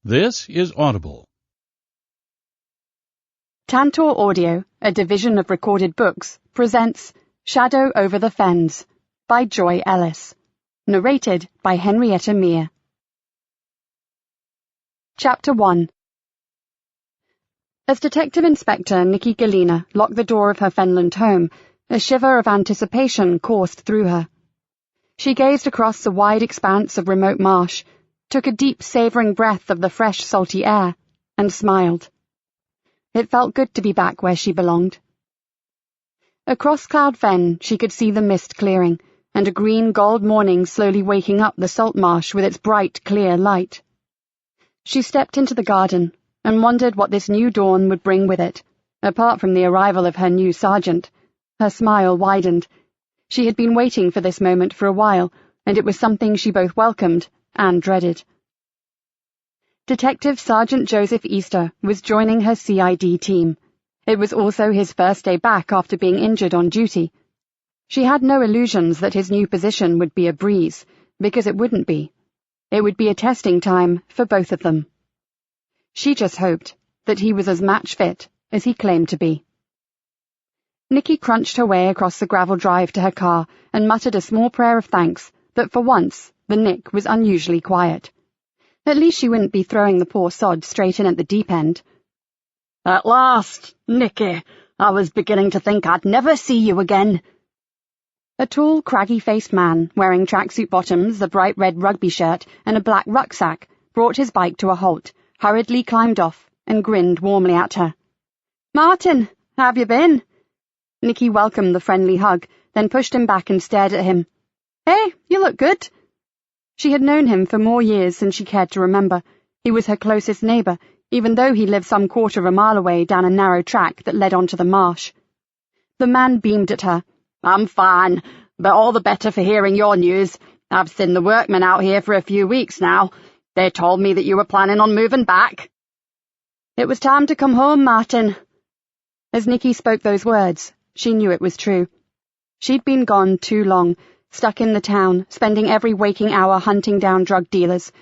This is Audible. Tantor Audio, a division of Recorded Books, presents Shadow over the Fens by Joy Ellis. Narrated by Henrietta Meir. Chapter 1. As Detective Inspector Nikki Galena locked the door of her Fenland home, a shiver of anticipation coursed through her. She gazed across the wide expanse of remote marsh, took a deep savouring breath of the fresh salty air, and smiled. It felt good to be back where she belonged. Across Cloud Fen she could see the mist clearing, and a green gold morning slowly waking up the salt marsh with its bright, clear light. She stepped into the garden, and wondered what this new dawn would bring with it. Apart from the arrival of her new sergeant, her smile widened. She had been waiting for this moment for a while, and it was something she both welcomed and dreaded. Detective Sergeant Joseph Easter was joining her CID team. It was also his first day back after being injured on duty. She had no illusions that his new position would be a breeze, because it wouldn't be. It would be a testing time for both of them. She just hoped that he was as match fit as he claimed to be. Nikki crunched her way across the gravel drive to her car and muttered a small prayer of thanks that for once the Nick was unusually quiet. At least she wouldn't be throwing the poor sod straight in at the deep end. "At last, Nikki, I was beginning to think I'd never see you again." A tall, craggy-faced man, wearing tracksuit bottoms, a bright red rugby shirt, and a black rucksack, brought his bike to a halt, hurriedly climbed off, and grinned warmly at her. "Martin, how have you been?" Nikki welcomed the friendly hug, then pushed him back and stared at him. "Hey, you look good." She had known him for more years than she cared to remember. He was her closest neighbour, even though he lived some quarter of a mile away down a narrow track that led onto the marsh. The man beamed at her. "I'm fine, but all the better for hearing your news. I've seen the workmen out here for a few weeks now. They told me that you were planning on moving back." "It was time to come home, Martin." As Nikki spoke those words, she knew it was true. She'd been gone too long, stuck in the town, spending every waking hour hunting down drug dealers.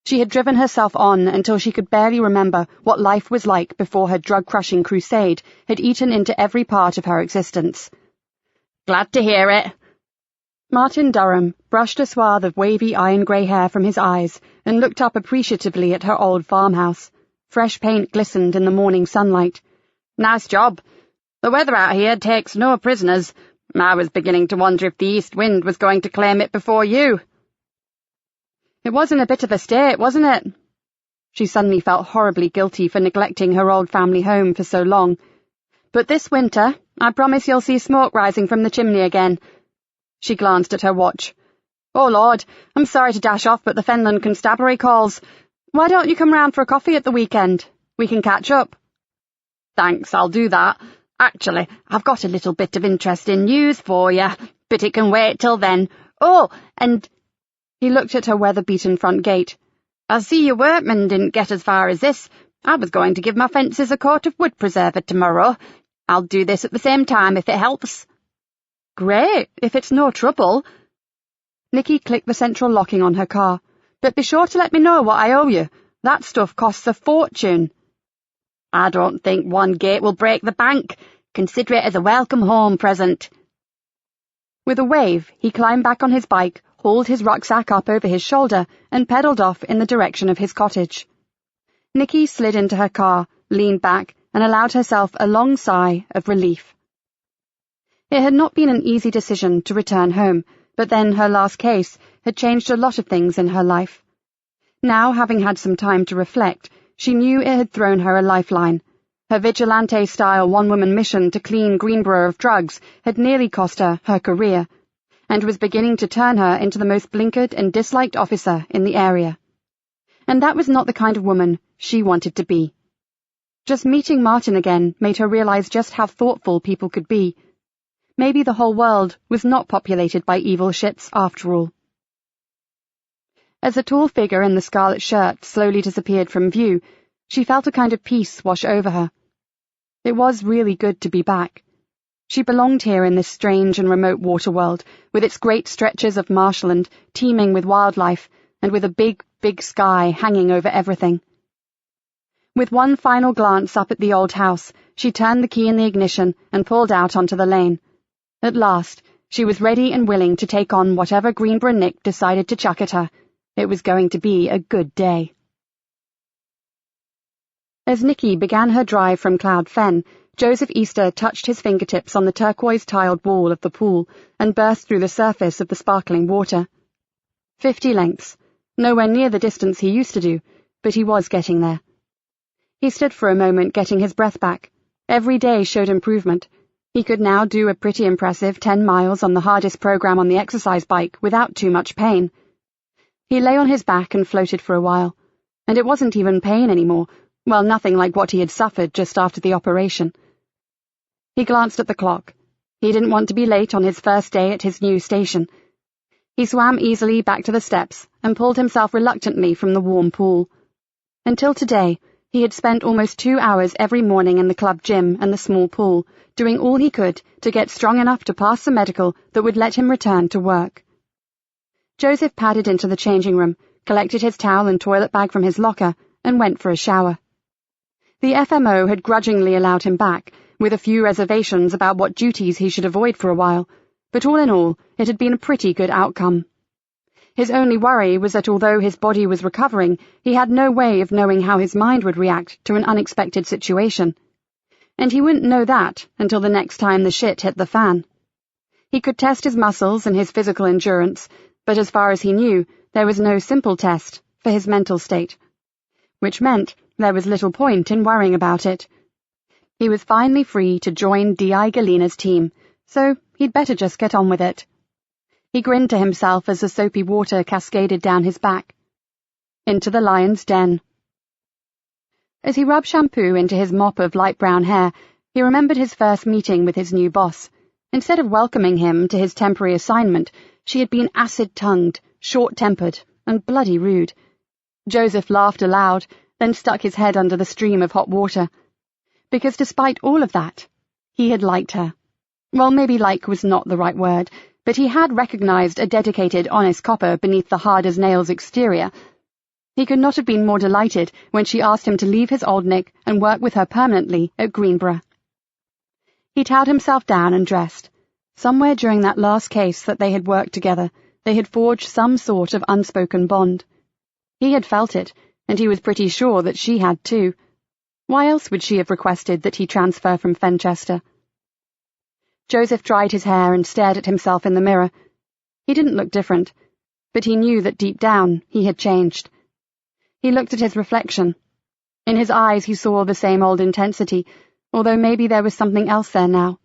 She had driven herself on until she could barely remember what life was like before her drug-crushing crusade had eaten into every part of her existence. "Glad to hear it." Martin Durham brushed a swath of wavy iron-grey hair from his eyes and looked up appreciatively at her old farmhouse. Fresh paint glistened in the morning sunlight. "Nice job. The weather out here takes no prisoners. I was beginning to wonder if the east wind was going to claim it before you." "It was in a bit of a state, wasn't it?" She suddenly felt horribly guilty for neglecting her old family home for so long. "But this winter, I promise you'll see smoke rising from the chimney again." She glanced at her watch. "Oh, Lord, I'm sorry to dash off, but the Fenland Constabulary calls. Why don't you come round for a coffee at the weekend? We can catch up." "Thanks, I'll do that. Actually, I've got a little bit of interesting news for you, but it can wait till then. Oh, and—" He looked at her weather-beaten front gate. "I see your workmen didn't get as far as this. I was going to give my fences a coat of wood preserver tomorrow. I'll do this at the same time if it helps." "Great, if it's no trouble." Nikki clicked the central locking on her car. "But be sure to let me know what I owe you. That stuff costs a fortune." "I don't think one gate will break the bank. Consider it as a welcome home present." With a wave, he climbed back on his bike, hauled his rucksack up over his shoulder, and pedalled off in the direction of his cottage. Nikki slid into her car, leaned back, and allowed herself a long sigh of relief. It had not been an easy decision to return home, but then her last case had changed a lot of things in her life. Now, having had some time to reflect, she knew it had thrown her a lifeline. Her vigilante-style one-woman mission to clean Greenborough of drugs had nearly cost her her career, and was beginning to turn her into the most blinkered and disliked officer in the area. And that was not the kind of woman she wanted to be. Just meeting Martin again made her realize just how thoughtful people could be. Maybe the whole world was not populated by evil shits after all. As the tall figure in the scarlet shirt slowly disappeared from view, she felt a kind of peace wash over her. It was really good to be back. She belonged here in this strange and remote water world, with its great stretches of marshland teeming with wildlife, and with a big, big sky hanging over everything. With one final glance up at the old house, she turned the key in the ignition and pulled out onto the lane. At last, she was ready and willing to take on whatever Greenborough Nick decided to chuck at her. It was going to be a good day. As Nikki began her drive from Cloud Fen, Joseph Easter touched his fingertips on the turquoise-tiled wall of the pool and burst through the surface of the sparkling water. 50 lengths, nowhere near the distance he used to do, but he was getting there. He stood for a moment getting his breath back. Every day showed improvement. He could now do a pretty impressive 10 miles on the hardest program on the exercise bike without too much pain. He lay on his back and floated for a while, and it wasn't even pain anymore, well, nothing like what he had suffered just after the operation. He glanced at the clock. He didn't want to be late on his first day at his new station. He swam easily back to the steps and pulled himself reluctantly from the warm pool. Until today, he had spent almost 2 hours every morning in the club gym and the small pool, doing all he could to get strong enough to pass the medical that would let him return to work. Joseph padded into the changing room, collected his towel and toilet bag from his locker, and went for a shower. The FMO had grudgingly allowed him back, with a few reservations about what duties he should avoid for a while, but all in all, it had been a pretty good outcome. His only worry was that although his body was recovering, he had no way of knowing how his mind would react to an unexpected situation. And he wouldn't know that until the next time the shit hit the fan. He could test his muscles and his physical endurance, but as far as he knew, there was no simple test for his mental state, which meant there was little point in worrying about it. He was finally free to join D.I. Galena's team, so he'd better just get on with it. He grinned to himself as the soapy water cascaded down his back. Into the lion's den. As he rubbed shampoo into his mop of light brown hair, he remembered his first meeting with his new boss. Instead of welcoming him to his temporary assignment, she had been acid-tongued, short-tempered, and bloody rude. Joseph laughed aloud, then stuck his head under the stream of hot water. Because despite all of that, he had liked her. Well, maybe like was not the right word, but he had recognized a dedicated, honest copper beneath the hard-as-nails exterior. He could not have been more delighted when she asked him to leave his old Nick and work with her permanently at Greenborough. He towed himself down and dressed. Somewhere during that last case that they had worked together, they had forged some sort of unspoken bond. He had felt it, and he was pretty sure that she had too. Why else would she have requested that he transfer from Fenchester? Joseph dried his hair and stared at himself in the mirror. He didn't look different, but he knew that deep down he had changed. He looked at his reflection. In his eyes he saw the same old intensity, although maybe there was something else there now.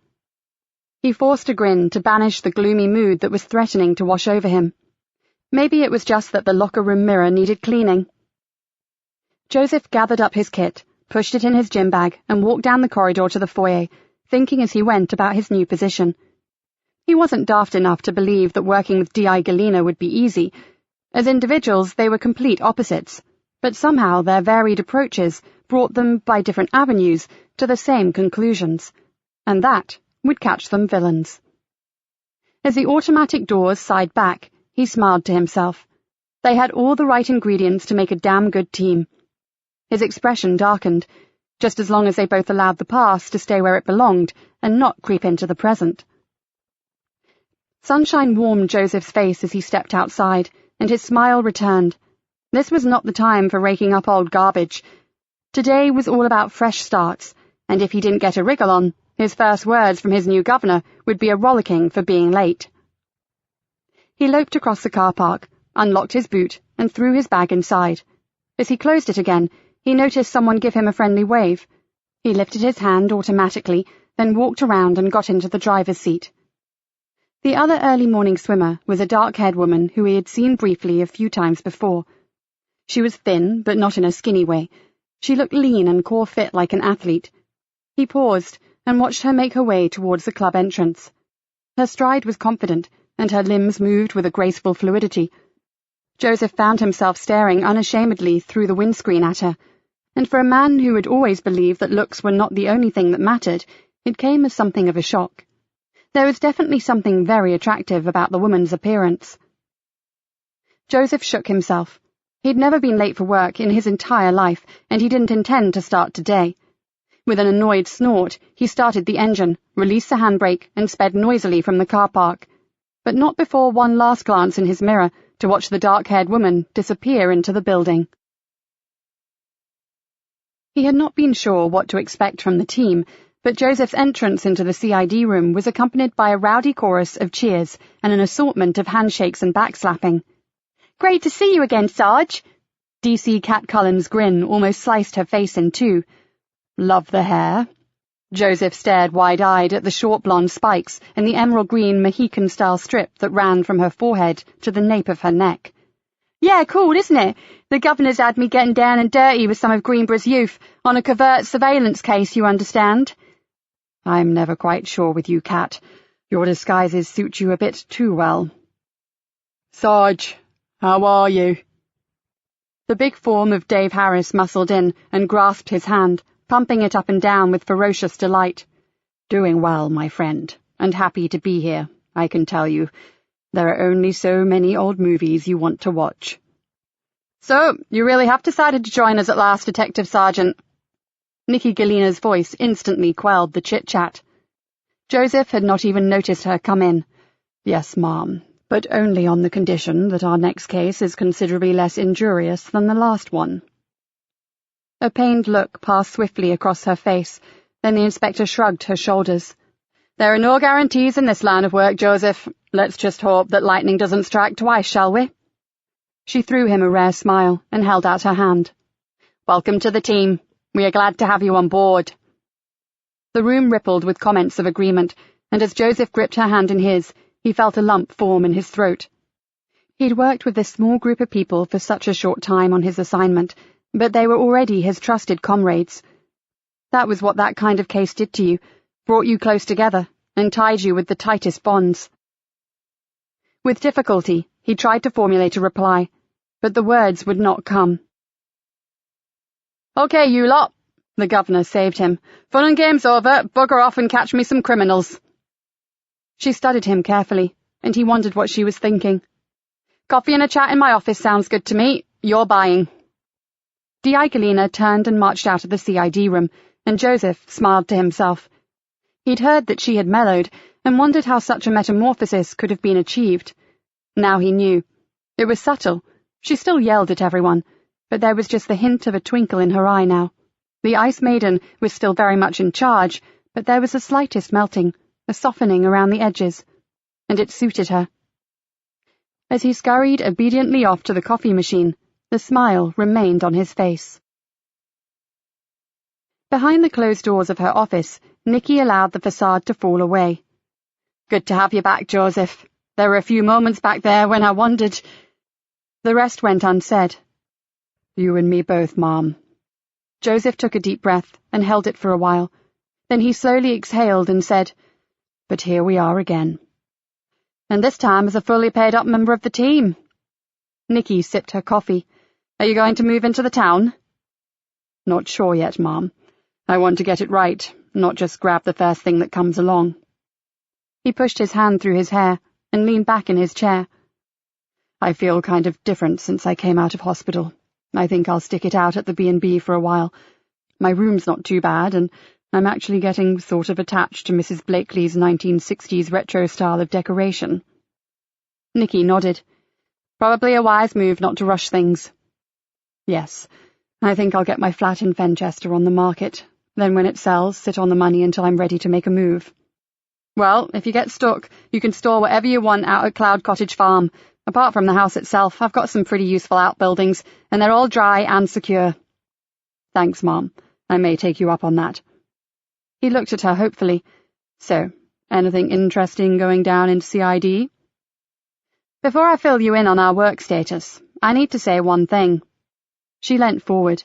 He forced a grin to banish the gloomy mood that was threatening to wash over him. Maybe it was just that the locker room mirror needed cleaning. Joseph gathered up his kit, pushed it in his gym bag, and walked down the corridor to the foyer, thinking as he went about his new position. He wasn't daft enough to believe that working with D.I. Galena would be easy. As individuals, they were complete opposites, but somehow their varied approaches brought them, by different avenues, to the same conclusions, and that would catch them villains. As the automatic doors sighed back, he smiled to himself. They had all the right ingredients to make a damn good team. His expression darkened, just as long as they both allowed the past to stay where it belonged and not creep into the present. Sunshine warmed Joseph's face as he stepped outside, and his smile returned. This was not the time for raking up old garbage. Today was all about fresh starts, and if he didn't get a wriggle on, his first words from his new governor would be a rollicking for being late. He loped across the car park, unlocked his boot, and threw his bag inside. As he closed it again, he noticed someone give him a friendly wave. He lifted his hand automatically, then walked around and got into the driver's seat. The other early morning swimmer was a dark-haired woman who he had seen briefly a few times before. She was thin, but not in a skinny way. She looked lean and core-fit like an athlete. He paused and watched her make her way towards the club entrance. Her stride was confident, and her limbs moved with a graceful fluidity. Joseph found himself staring unashamedly through the windscreen at her, and for a man who had always believed that looks were not the only thing that mattered, it came as something of a shock. There was definitely something very attractive about the woman's appearance. Joseph shook himself. He'd never been late for work in his entire life, and he didn't intend to start today. With an annoyed snort, he started the engine, released the handbrake, and sped noisily from the car park, but not before one last glance in his mirror to watch the dark-haired woman disappear into the building. He had not been sure what to expect from the team, but Joseph's entrance into the CID room was accompanied by a rowdy chorus of cheers and an assortment of handshakes and backslapping. "Great to see you again, Sarge." DC Cat Cullen's grin almost sliced her face in two. "Love the hair." Joseph stared wide-eyed at the short blonde spikes and the emerald-green Mohican-style strip that ran from her forehead to the nape of her neck. "Yeah, cool, isn't it? The governor's had me getting down and dirty with some of Greenborough's youth, on a covert surveillance case, you understand." "I'm never quite sure with you, Cat. Your disguises suit you a bit too well." "Sarge, how are you?" The big form of Dave Harris muscled in and grasped his hand, pumping it up and down with ferocious delight. "Doing well, my friend, and happy to be here, I can tell you. There are only so many old movies you want to watch." "So, you really have decided to join us at last, Detective Sergeant." Nikki Galena's voice instantly quelled the chit-chat. Joseph had not even noticed her come in. "Yes, Ma'am, but only on the condition that our next case is considerably less injurious than the last one." A pained look passed swiftly across her face, then the inspector shrugged her shoulders. "There are no guarantees in this line of work, Joseph. Let's just hope that lightning doesn't strike twice, shall we?" She threw him a rare smile and held out her hand. "Welcome to the team. We are glad to have you on board." The room rippled with comments of agreement, and as Joseph gripped her hand in his, he felt a lump form in his throat. He'd worked with this small group of people for such a short time on his assignment, but they were already his trusted comrades. That was what that kind of case did to you, brought you close together, and tied you with the tightest bonds. With difficulty, he tried to formulate a reply, but the words would not come. "Okay, you lot," the governor saved him. "Fun and games over, bugger off and catch me some criminals." She studied him carefully, and he wondered what she was thinking. "Coffee and a chat in my office sounds good to me. You're buying." D.I. Galena turned and marched out of the CID room, and Joseph smiled to himself. He'd heard that she had mellowed, and wondered how such a metamorphosis could have been achieved. Now he knew. It was subtle. She still yelled at everyone, but there was just the hint of a twinkle in her eye now. The Ice Maiden was still very much in charge, but there was the slightest melting, a softening around the edges, and it suited her. As he scurried obediently off to the coffee machine, the smile remained on his face. Behind the closed doors of her office, Nikki allowed the facade to fall away. "Good to have you back, Joseph. There were a few moments back there when I wondered—" The rest went unsaid. "You and me both, Mom." Joseph took a deep breath and held it for a while. Then he slowly exhaled and said, "But here we are again. And this time as a fully paid-up member of the team." Nikki sipped her coffee. "Are you going to move into the town?" "Not sure yet, Mom. I want to get it right, not just grab the first thing that comes along." He pushed his hand through his hair and leaned back in his chair. "I feel kind of different since I came out of hospital. I think I'll stick it out at the B&B for a while. My room's not too bad, and I'm actually getting sort of attached to Mrs. Blakely's 1960s retro style of decoration." Nikki nodded. "Probably a wise move not to rush things." "Yes, I think I'll get my flat in Fenchester on the market, then when it sells, sit on the money until I'm ready to make a move." "Well, if you get stuck, you can store whatever you want out at Cloud Cottage Farm. Apart from the house itself, I've got some pretty useful outbuildings, and they're all dry and secure." "Thanks, Mom. I may take you up on that." He looked at her hopefully. "So, anything interesting going down in CID?" "Before I fill you in on our work status, I need to say one thing." She leant forward.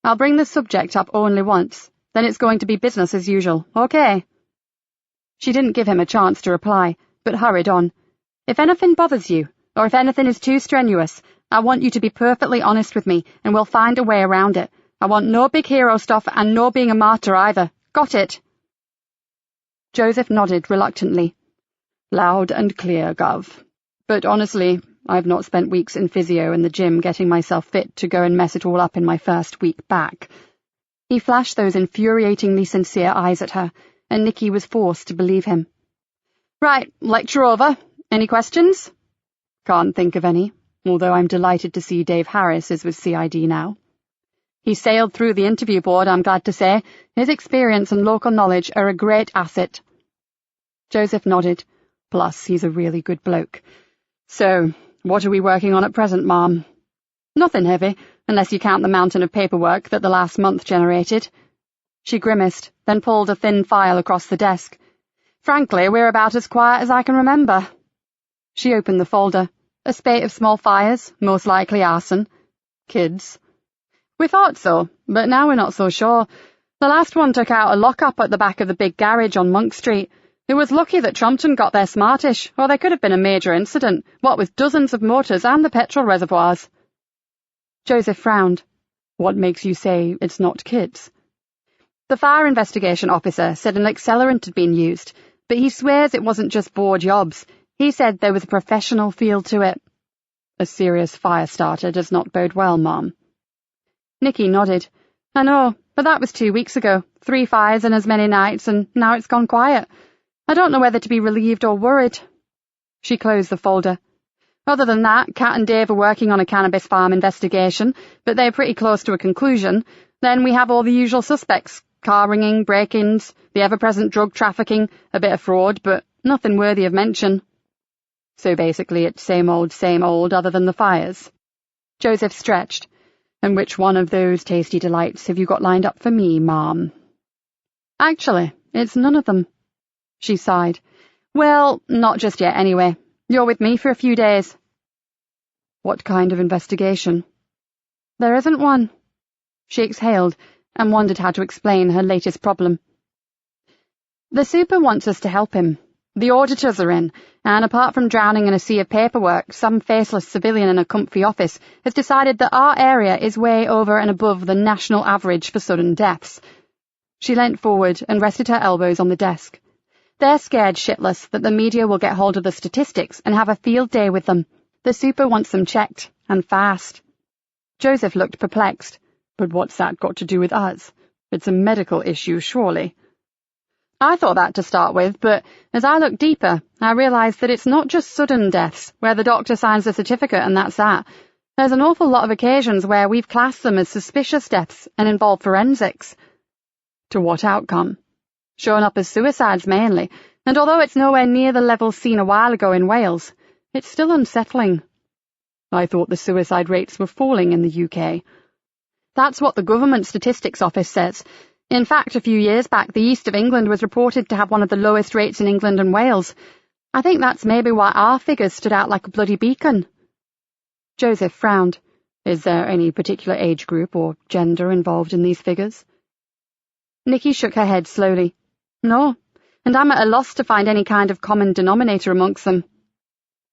"I'll bring the subject up only once, then it's going to be business as usual, okay?" She didn't give him a chance to reply, but hurried on. "If anything bothers you, or if anything is too strenuous, I want you to be perfectly honest with me, and we'll find a way around it. I want no big hero stuff and no being a martyr either. Got it?" Joseph nodded reluctantly. "Loud and clear, Gov. But honestly, I've not spent weeks in physio in the gym getting myself fit to go and mess it all up in my first week back. He flashed those infuriatingly sincere eyes at her, and Nikki was forced to believe him. Right, lecture over. Any questions? Can't think of any, although I'm delighted to see Dave Harris is with CID now. He sailed through the interview board, I'm glad to say. His experience and local knowledge are a great asset. Joseph nodded. Plus, he's a really good bloke. So, what are we working on at present, Mom? Nothing heavy, unless you count the mountain of paperwork that the last month generated. She grimaced, then pulled a thin file across the desk. Frankly, we're about as quiet as I can remember. She opened the folder. A spate of small fires, most likely arson. Kids. We thought so, but now we're not so sure. The last one took out a lock-up at the back of the big garage on Monk Street. It was lucky that Trompton got there smartish, or there could have been a major incident, what with dozens of motors and the petrol reservoirs. Joseph frowned. What makes you say it's not kids? The fire investigation officer said an accelerant had been used, but he swears it wasn't just bored jobs. He said there was a professional feel to it. A serious fire starter does not bode well, Mom. Nikki nodded. I know, but that was 2 weeks ago. 3 fires in as many nights, and now it's gone quiet. I don't know whether to be relieved or worried. She closed the folder. Other than that, Kat and Dave are working on a cannabis farm investigation, but they're pretty close to a conclusion. Then we have all the usual suspects. Car ringing, break-ins, the ever-present drug trafficking, a bit of fraud, but nothing worthy of mention. So basically it's same old, other than the fires. Joseph stretched. And which one of those tasty delights have you got lined up for me, Mom? Actually, it's none of them. She sighed. Well, not just yet, anyway. You're with me for a few days. What kind of investigation? There isn't one. She exhaled and wondered how to explain her latest problem. The super wants us to help him. The auditors are in, and apart from drowning in a sea of paperwork, some faceless civilian in a comfy office has decided that our area is way over and above the national average for sudden deaths. She leant forward and rested her elbows on the desk. They're scared shitless that the media will get hold of the statistics and have a field day with them. The super wants them checked, and fast. Joseph looked perplexed. But what's that got to do with us? It's a medical issue, surely. I thought that to start with, but as I looked deeper, I realised that it's not just sudden deaths, where the doctor signs the certificate and that's that. There's an awful lot of occasions where we've classed them as suspicious deaths and involve forensics. To what outcome? Showing up as suicides mainly, and although it's nowhere near the level seen a while ago in Wales, it's still unsettling. I thought the suicide rates were falling in the UK. That's what the government statistics office says. In fact, a few years back, the east of England was reported to have one of the lowest rates in England and Wales. I think that's maybe why our figures stood out like a bloody beacon. Joseph frowned. Is there any particular age group or gender involved in these figures? Nikki shook her head slowly. No, and I'm at a loss to find any kind of common denominator amongst them.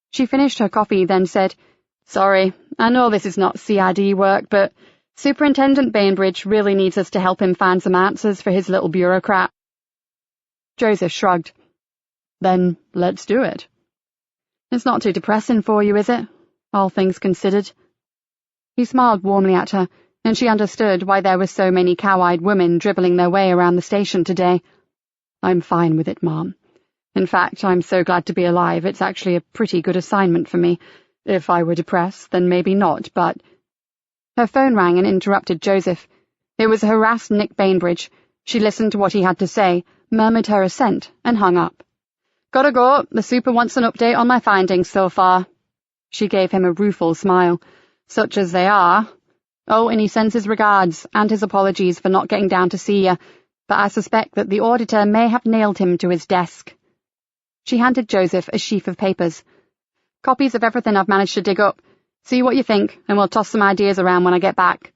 She finished her coffee, then said, Sorry, I know this is not CID work, but Superintendent Bainbridge really needs us to help him find some answers for his little bureaucrat. Joseph shrugged. Then let's do it. It's not too depressing for you, is it? All things considered. He smiled warmly at her, and she understood why there were so many cow-eyed women dribbling their way around the station today. I'm fine with it, Mom. In fact, I'm so glad to be alive, it's actually a pretty good assignment for me. If I were depressed, then maybe not, but... Her phone rang and interrupted Joseph. It was harassed Nick Bainbridge. She listened to what he had to say, murmured her assent, and hung up. Gotta go. The super wants an update on my findings so far. She gave him a rueful smile. Such as they are. Oh, and he sends his regards, and his apologies for not getting down to see you, but I suspect that the auditor may have nailed him to his desk. She handed Joseph a sheaf of papers. Copies of everything I've managed to dig up. See what you think, and we'll toss some ideas around when I get back.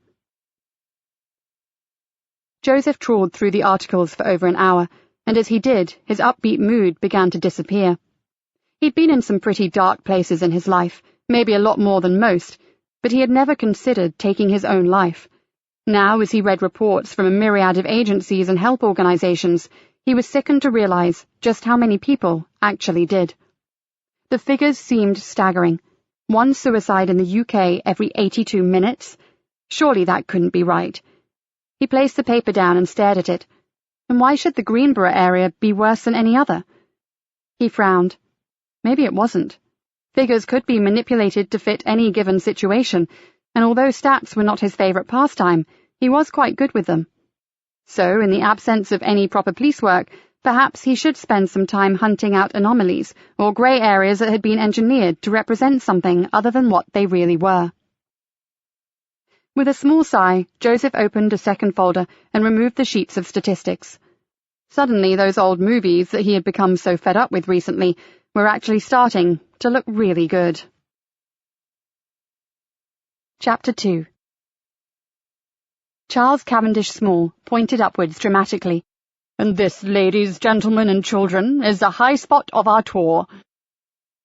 Joseph trawled through the articles for over an hour, and as he did, his upbeat mood began to disappear. He'd been in some pretty dark places in his life, maybe a lot more than most, but he had never considered taking his own life. Now, as he read reports from a myriad of agencies and help organizations, he was sickened to realize just how many people actually did. The figures seemed staggering. One suicide in the UK every 82 minutes? Surely that couldn't be right. He placed the paper down and stared at it. And why should the Greenborough area be worse than any other? He frowned. Maybe it wasn't. Figures could be manipulated to fit any given situation, and although stats were not his favourite pastime, he was quite good with them. So, in the absence of any proper police work, perhaps he should spend some time hunting out anomalies or grey areas that had been engineered to represent something other than what they really were. With a small sigh, Joseph opened a second folder and removed the sheets of statistics. Suddenly, those old movies that he had become so fed up with recently were actually starting to look really good. Chapter 2. Charles Cavendish Small pointed upwards dramatically. "And this, ladies, gentlemen, and children, is the high spot of our tour."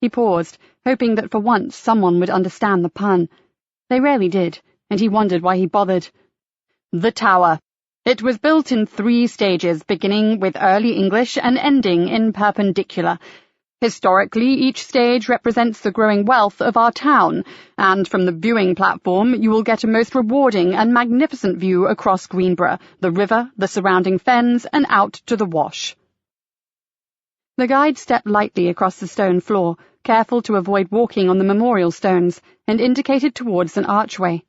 He paused, hoping that for once someone would understand the pun. They rarely did, and he wondered why he bothered. "The Tower. It was built in 3 stages, beginning with Early English and ending in Perpendicular. Historically, each stage represents the growing wealth of our town, and from the viewing platform you will get a most rewarding and magnificent view across Greenborough, the river, the surrounding fens, and out to the wash." The guide stepped lightly across the stone floor, careful to avoid walking on the memorial stones, and indicated towards an archway.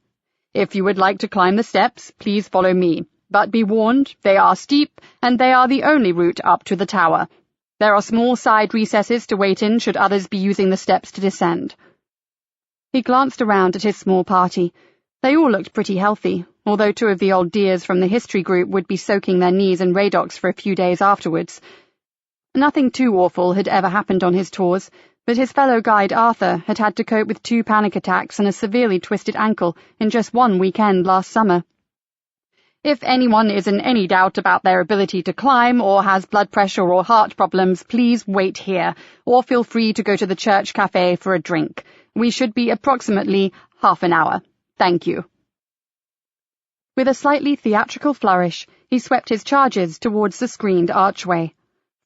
"If you would like to climb the steps, please follow me. But be warned, they are steep, and they are the only route up to the tower. There are small side recesses to wait in should others be using the steps to descend." He glanced around at his small party. They all looked pretty healthy, although 2 of the old dears from the history group would be soaking their knees in radox for a few days afterwards. Nothing too awful had ever happened on his tours, but his fellow guide Arthur had had to cope with 2 panic attacks and a severely twisted ankle in just 1 weekend last summer. "If anyone is in any doubt about their ability to climb or has blood pressure or heart problems, please wait here, or feel free to go to the church cafe for a drink. We should be approximately half an hour. Thank you." With a slightly theatrical flourish, he swept his charges towards the screened archway.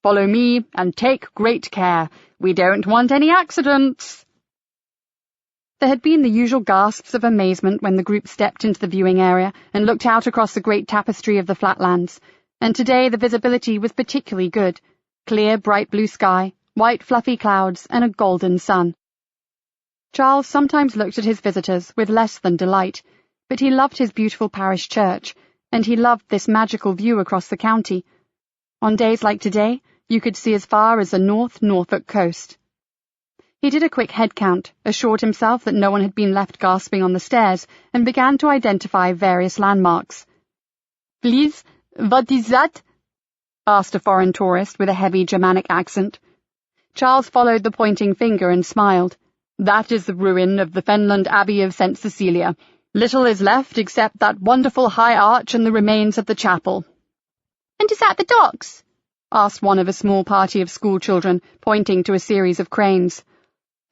"Follow me, and take great care. We don't want any accidents." There had been the usual gasps of amazement when the group stepped into the viewing area and looked out across the great tapestry of the flatlands, and today the visibility was particularly good. Clear, bright blue sky, white fluffy clouds, and a golden sun. Charles sometimes looked at his visitors with less than delight, but he loved his beautiful parish church, and he loved this magical view across the county. On days like today, you could see as far as the North Norfolk coast. He did a quick head count, assured himself that no one had been left gasping on the stairs, and began to identify various landmarks. "Please, what is that?" asked a foreign tourist with a heavy Germanic accent. Charles followed the pointing finger and smiled. "That is the ruin of the Fenland Abbey of St. Cecilia. Little is left except that wonderful high arch and the remains of the chapel." "And is that the docks?" asked one of a small party of schoolchildren, pointing to a series of cranes.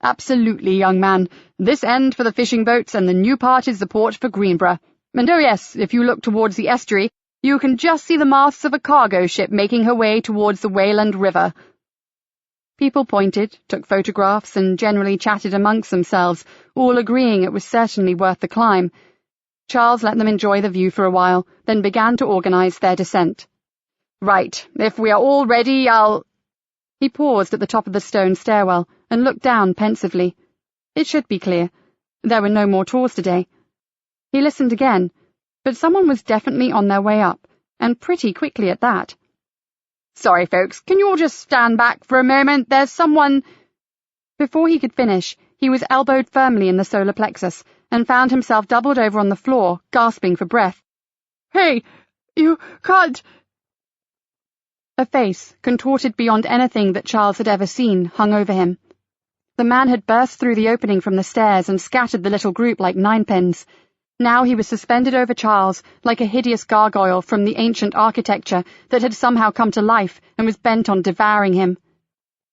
"Absolutely, young man. This end for the fishing boats, and the new part is the port for Greenborough. And oh yes, if you look towards the estuary, you can just see the masts of a cargo ship making her way towards the Wayland River." People pointed, took photographs, and generally chatted amongst themselves, all agreeing it was certainly worth the climb. Charles let them enjoy the view for a while, then began to organize their descent. "Right, if we are all ready, I'll—" He paused at the top of the stone stairwell and looked down pensively. It should be clear. There were no more tours today. He listened again, but someone was definitely on their way up, and pretty quickly at that. "Sorry, folks, can you all just stand back for a moment? There's someone—" Before he could finish, he was elbowed firmly in the solar plexus and found himself doubled over on the floor, gasping for breath. "Hey, you can't—" A face, contorted beyond anything that Charles had ever seen, hung over him. The man had burst through the opening from the stairs and scattered the little group like ninepins. Now he was suspended over Charles like a hideous gargoyle from the ancient architecture that had somehow come to life and was bent on devouring him.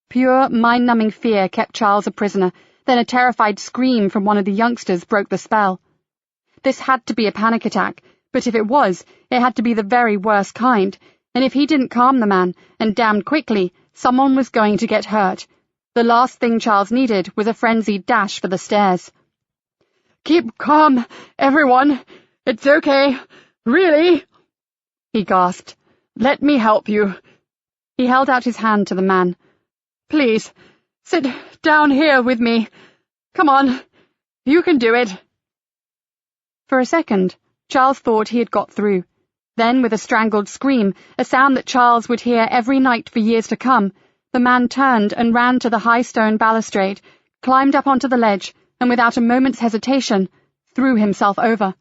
Pure, mind-numbing fear kept Charles a prisoner, then a terrified scream from one of the youngsters broke the spell. This had to be a panic attack, but if it was, it had to be the very worst kind, and if he didn't calm the man, and damned quickly, someone was going to get hurt. The last thing Charles needed was a frenzied dash for the stairs. "Keep calm, everyone. It's okay. Really?" he gasped. "Let me help you." He held out his hand to the man. "Please, sit down here with me. Come on. You can do it." For a second, Charles thought he had got through. Then, with a strangled scream, a sound that Charles would hear every night for years to come, the man turned and ran to the high stone balustrade, climbed up onto the ledge, and without a moment's hesitation, threw himself over.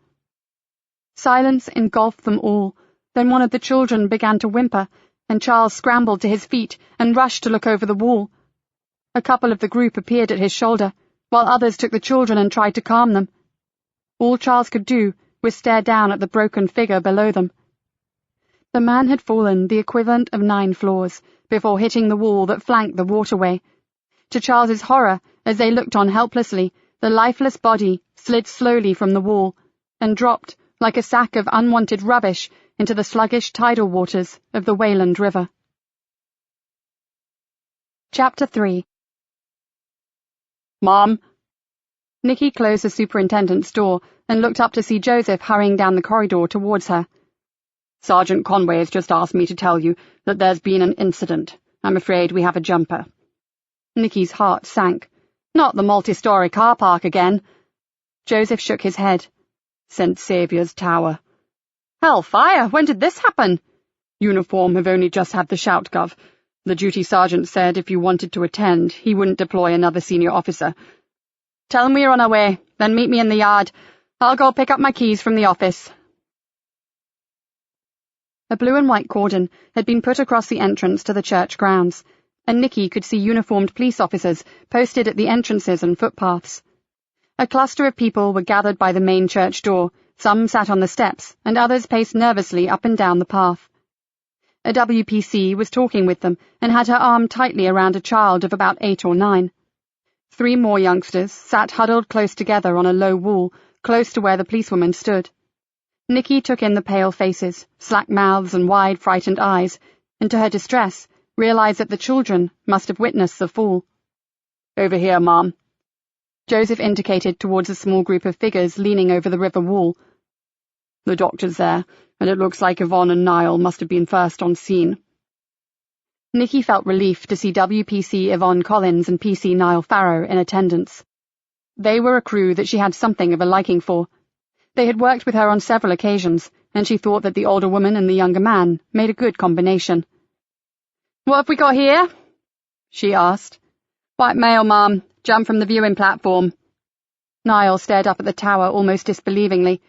Silence engulfed them all. Then one of the children began to whimper, and Charles scrambled to his feet and rushed to look over the wall. A couple of the group appeared at his shoulder, while others took the children and tried to calm them. All Charles could do was stare down at the broken figure below them. The man had fallen the equivalent of 9 floors before hitting the wall that flanked the waterway. To Charles's horror, as they looked on helplessly, the lifeless body slid slowly from the wall and dropped like a sack of unwanted rubbish into the sluggish tidal waters of the Wayland River. Chapter 3. "Mom?" Nikki closed the superintendent's door and looked up to see Joseph hurrying down the corridor towards her. "Sergeant Conway has just asked me to tell you that there's been an incident. I'm afraid we have a jumper." Nikki's heart sank. "Not the multi-story car park again." Joseph shook his head. "St. Saviour's Tower." "Hellfire! When did this happen?" "Uniform have only just had the shout, Gov. The duty sergeant said if you wanted to attend, he wouldn't deploy another senior officer." "Tell him we're on our way, then meet me in the yard. I'll go pick up my keys from the office." A blue and white cordon had been put across the entrance to the church grounds, and Nikki could see uniformed police officers posted at the entrances and footpaths. A cluster of people were gathered by the main church door. Some sat on the steps, and others paced nervously up and down the path. A WPC was talking with them and had her arm tightly around a child of about 8 or 9. 3 more youngsters sat huddled close together on a low wall, close to where the policewoman stood. Nikki took in the pale faces, slack mouths and wide, frightened eyes, and to her distress, realized that the children must have witnessed the fall. "Over here, Mom." Joseph indicated towards a small group of figures leaning over the river wall. "The doctor's there, and it looks like Yvonne and Niall must have been first on scene." Nikki felt relief to see WPC Yvonne Collins and PC Niall Farrow in attendance. They were a crew that she had something of a liking for. They had worked with her on several occasions, and she thought that the older woman and the younger man made a good combination. "What have we got here?" she asked. "White male, Ma'am. Jumped from the viewing platform." Niall stared up at the tower almost disbelievingly.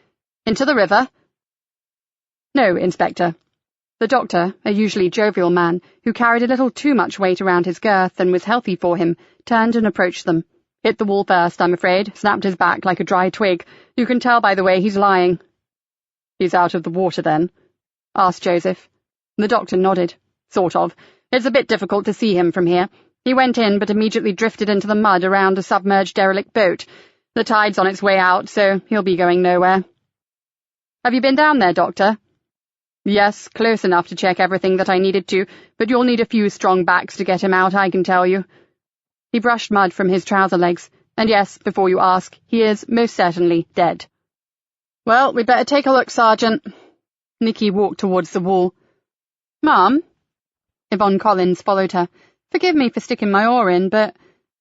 "Into the river?" "No, Inspector." The doctor, a usually jovial man, who carried a little too much weight around his girth and was healthy for him, turned and approached them. "Hit the wall first, I'm afraid. Snapped his back like a dry twig. You can tell by the way he's lying." "He's out of the water, then?" asked Joseph. The doctor nodded. "Sort of. It's a bit difficult to see him from here. He went in but immediately drifted into the mud around a submerged derelict boat. The tide's on its way out, so he'll be going nowhere." "Have you been down there, Doctor?" "Yes, close enough to check everything that I needed to, but you'll need a few strong backs to get him out, I can tell you." He brushed mud from his trouser legs, and yes, before you ask, he is most certainly dead. "Well, we'd better take a look, Sergeant." Nikki walked towards the wall. "Mum?" Yvonne Collins followed her. "Forgive me for sticking my oar in, but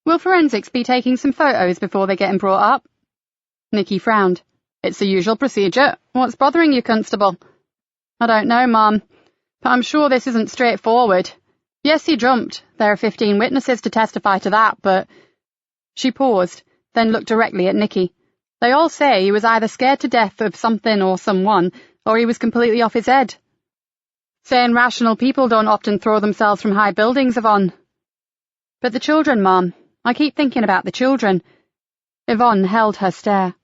will forensics be taking some photos before they get him brought up?" Nikki frowned. "It's the usual procedure. What's bothering you, Constable?" "I don't know, Mum, but I'm sure this isn't straightforward. Yes, he jumped. There are 15 witnesses to testify to that, but—" She paused, then looked directly at Nikki. "They all say he was either scared to death of something or someone, or he was completely off his head. Saying rational people don't often throw themselves from high buildings, Yvonne." "But the children, Mom. I keep thinking about the children." Yvonne held her stare.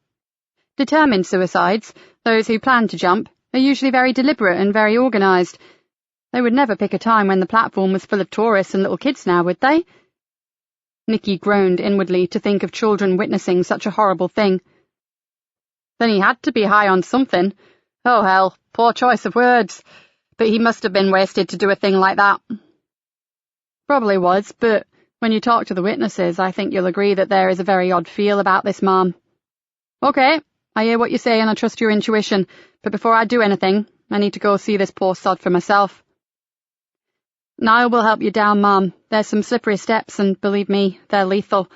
Determined suicides, those who plan to jump, are usually very deliberate and very organised. They would never pick a time when the platform was full of tourists and little kids now, would they? Nikki groaned inwardly to think of children witnessing such a horrible thing. Then he had to be high on something. Oh, hell, poor choice of words. But he must have been wasted to do a thing like that. Probably was, but When you talk to the witnesses, I think you'll agree that there is a very odd feel about this, Mom. Okay, I hear what you say and I trust your intuition, but before I do anything, I need to go see this poor sod for myself. Niall will help you down, Mom. There's some slippery steps, and believe me, they're lethal.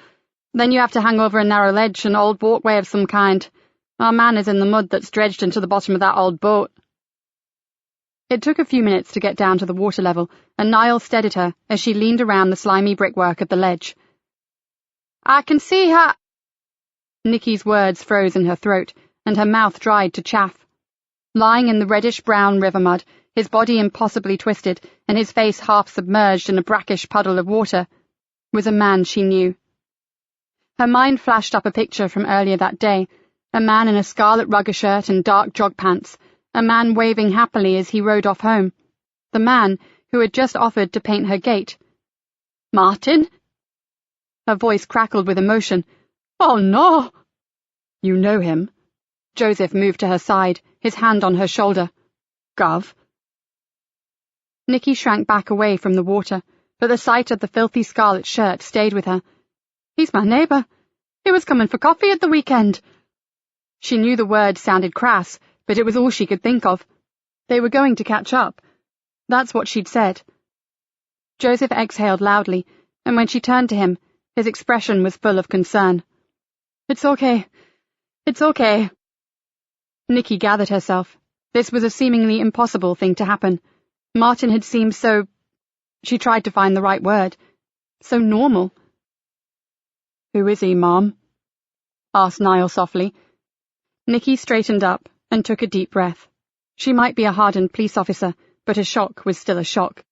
Then you have to hang over a narrow ledge, an old walkway of some kind. Our man is in the mud that's dredged into the bottom of that old boat. It took a few minutes to get down to the water level, and Niall steadied her as she leaned around the slimy brickwork of the ledge. I can see her— Nikki's words froze in her throat, and her mouth dried to chaff. Lying in the reddish-brown river mud, his body impossibly twisted, and his face half submerged in a brackish puddle of water, was a man she knew. Her mind flashed up a picture from earlier that day, a man in a scarlet rugger shirt and dark jog pants, a man waving happily as he rode off home, the man who had just offered to paint her gate. Martin? Her voice crackled with emotion. Oh, no! You know him? Joseph moved to her side, his hand on her shoulder. Gov. Nikki shrank back away from the water, but the sight of the filthy scarlet shirt stayed with her. He's my neighbour. He was coming for coffee at the weekend. She knew the word sounded crass, but it was all she could think of. They were going to catch up. That's what she'd said. Joseph exhaled loudly, and when she turned to him, his expression was full of concern. It's okay. It's okay. Nikki gathered herself. This was a seemingly impossible thing to happen. Martin had seemed so— she tried to find the right word— so normal. Who is he, Mom? Asked Niall softly. Nikki straightened up and took a deep breath. She might be a hardened police officer, but a shock was still a shock.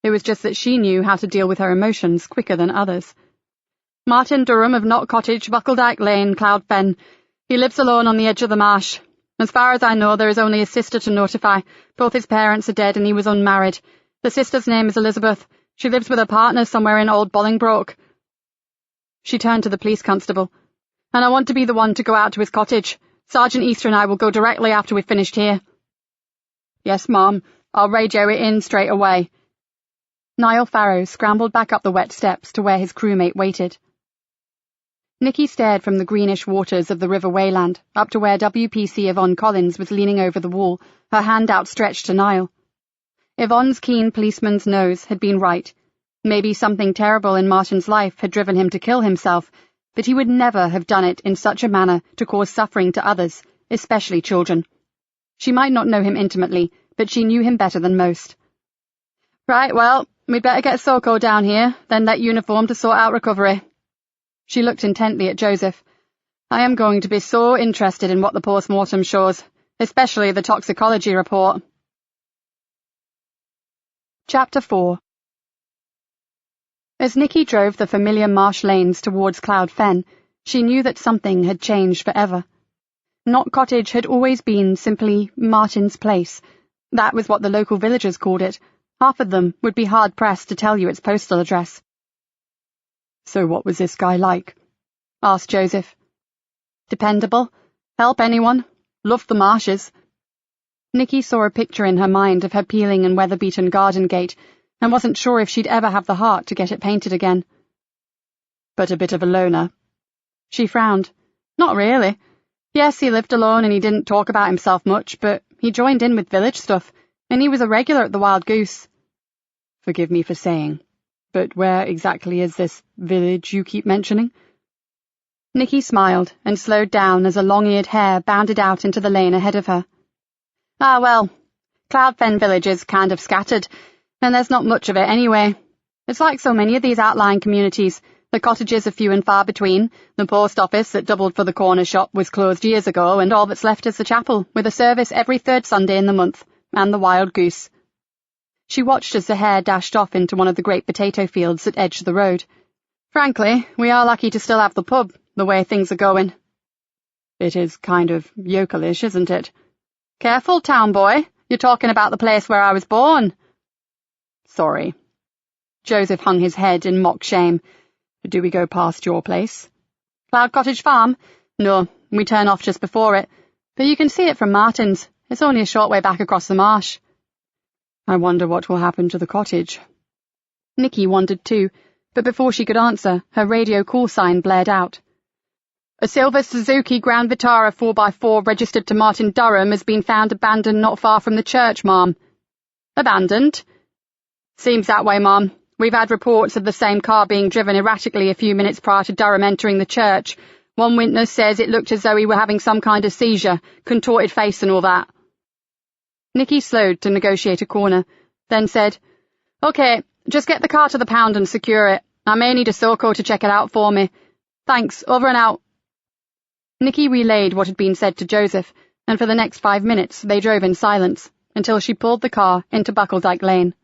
It was just that she knew how to deal with her emotions quicker than others. Martin Durham of Knott Cottage, Buckledyke Lane, Cloud Fen. He lives alone on the edge of the marsh. As far as I know, there is only his sister to notify. Both his parents are dead and he was unmarried. The sister's name is Elizabeth. She lives with her partner somewhere in Old Bolingbroke. She turned to the police constable. And I want to be the one to go out to his cottage. Sergeant Easter and I will go directly after we've finished here. Yes, Mom. I'll radio it in straight away. Niall Farrow scrambled back up the wet steps to where his crewmate waited. Nikki stared from the greenish waters of the River Wayland up to where WPC Yvonne Collins was leaning over the wall, her hand outstretched to Niall. Yvonne's keen policeman's nose had been right. Maybe something terrible in Martin's life had driven him to kill himself, but he would never have done it in such a manner to cause suffering to others, especially children. She might not know him intimately, but she knew him better than most. Right, well, we'd better get Soko down here, then let uniform to sort out recovery. She looked intently at Joseph. I am going to be so interested in what the post-mortem shows, especially the toxicology report. Chapter 4. As Nikki drove the familiar marsh lanes towards Cloud Fen, she knew that something had changed forever. Knott Cottage had always been simply Martin's place. That was what the local villagers called it. Half of them would be hard-pressed to tell you its postal address. So what was this guy like? Asked Joseph. Dependable. Help anyone. Loved the marshes. Nikki saw a picture in her mind of her peeling and weather-beaten garden gate, and wasn't sure if she'd ever have the heart to get it painted again. But a bit of a loner. She frowned. Not really. Yes, he lived alone and he didn't talk about himself much, but he joined in with village stuff, and he was a regular at the Wild Goose. Forgive me for saying, but where exactly is this village you keep mentioning? Nikki smiled and slowed down as a long-eared hare bounded out into the lane ahead of her. Ah, well, Cloud Fen village is kind of scattered, and there's not much of it anyway. It's like so many of these outlying communities. The cottages are few and far between. The post office that doubled for the corner shop was closed years ago, and all that's left is the chapel, with a service every third Sunday in the month, and the Wild Goose. She watched as the hare dashed off into one of the great potato fields that edged the road. Frankly, we are lucky to still have the pub, the way things are going. It is kind of yokelish, isn't it? Careful, town boy. You're talking about the place where I was born. Sorry. Joseph hung his head in mock shame. Do we go past your place? Cloud Cottage Farm? No, we turn off just before it. But you can see it from Martin's. It's only a short way back across the marsh. I wonder what will happen to the cottage. Nikki wondered too, but before she could answer, her radio call sign blared out. A silver Suzuki Grand Vitara 4x4 registered to Martin Durham has been found abandoned not far from the church, ma'am. Abandoned? Seems that way, ma'am. We've had reports of the same car being driven erratically a few minutes prior to Durham entering the church. One witness says it looked as though he were having some kind of seizure, contorted face and all that. Nikki slowed to negotiate a corner, then said, OK, just get the car to the pound and secure it. I may need a Soko to check it out for me. Thanks, over and out. Nikki relayed what had been said to Joseph, and for the next 5 minutes they drove in silence, until she pulled the car into Buckledyke Lane.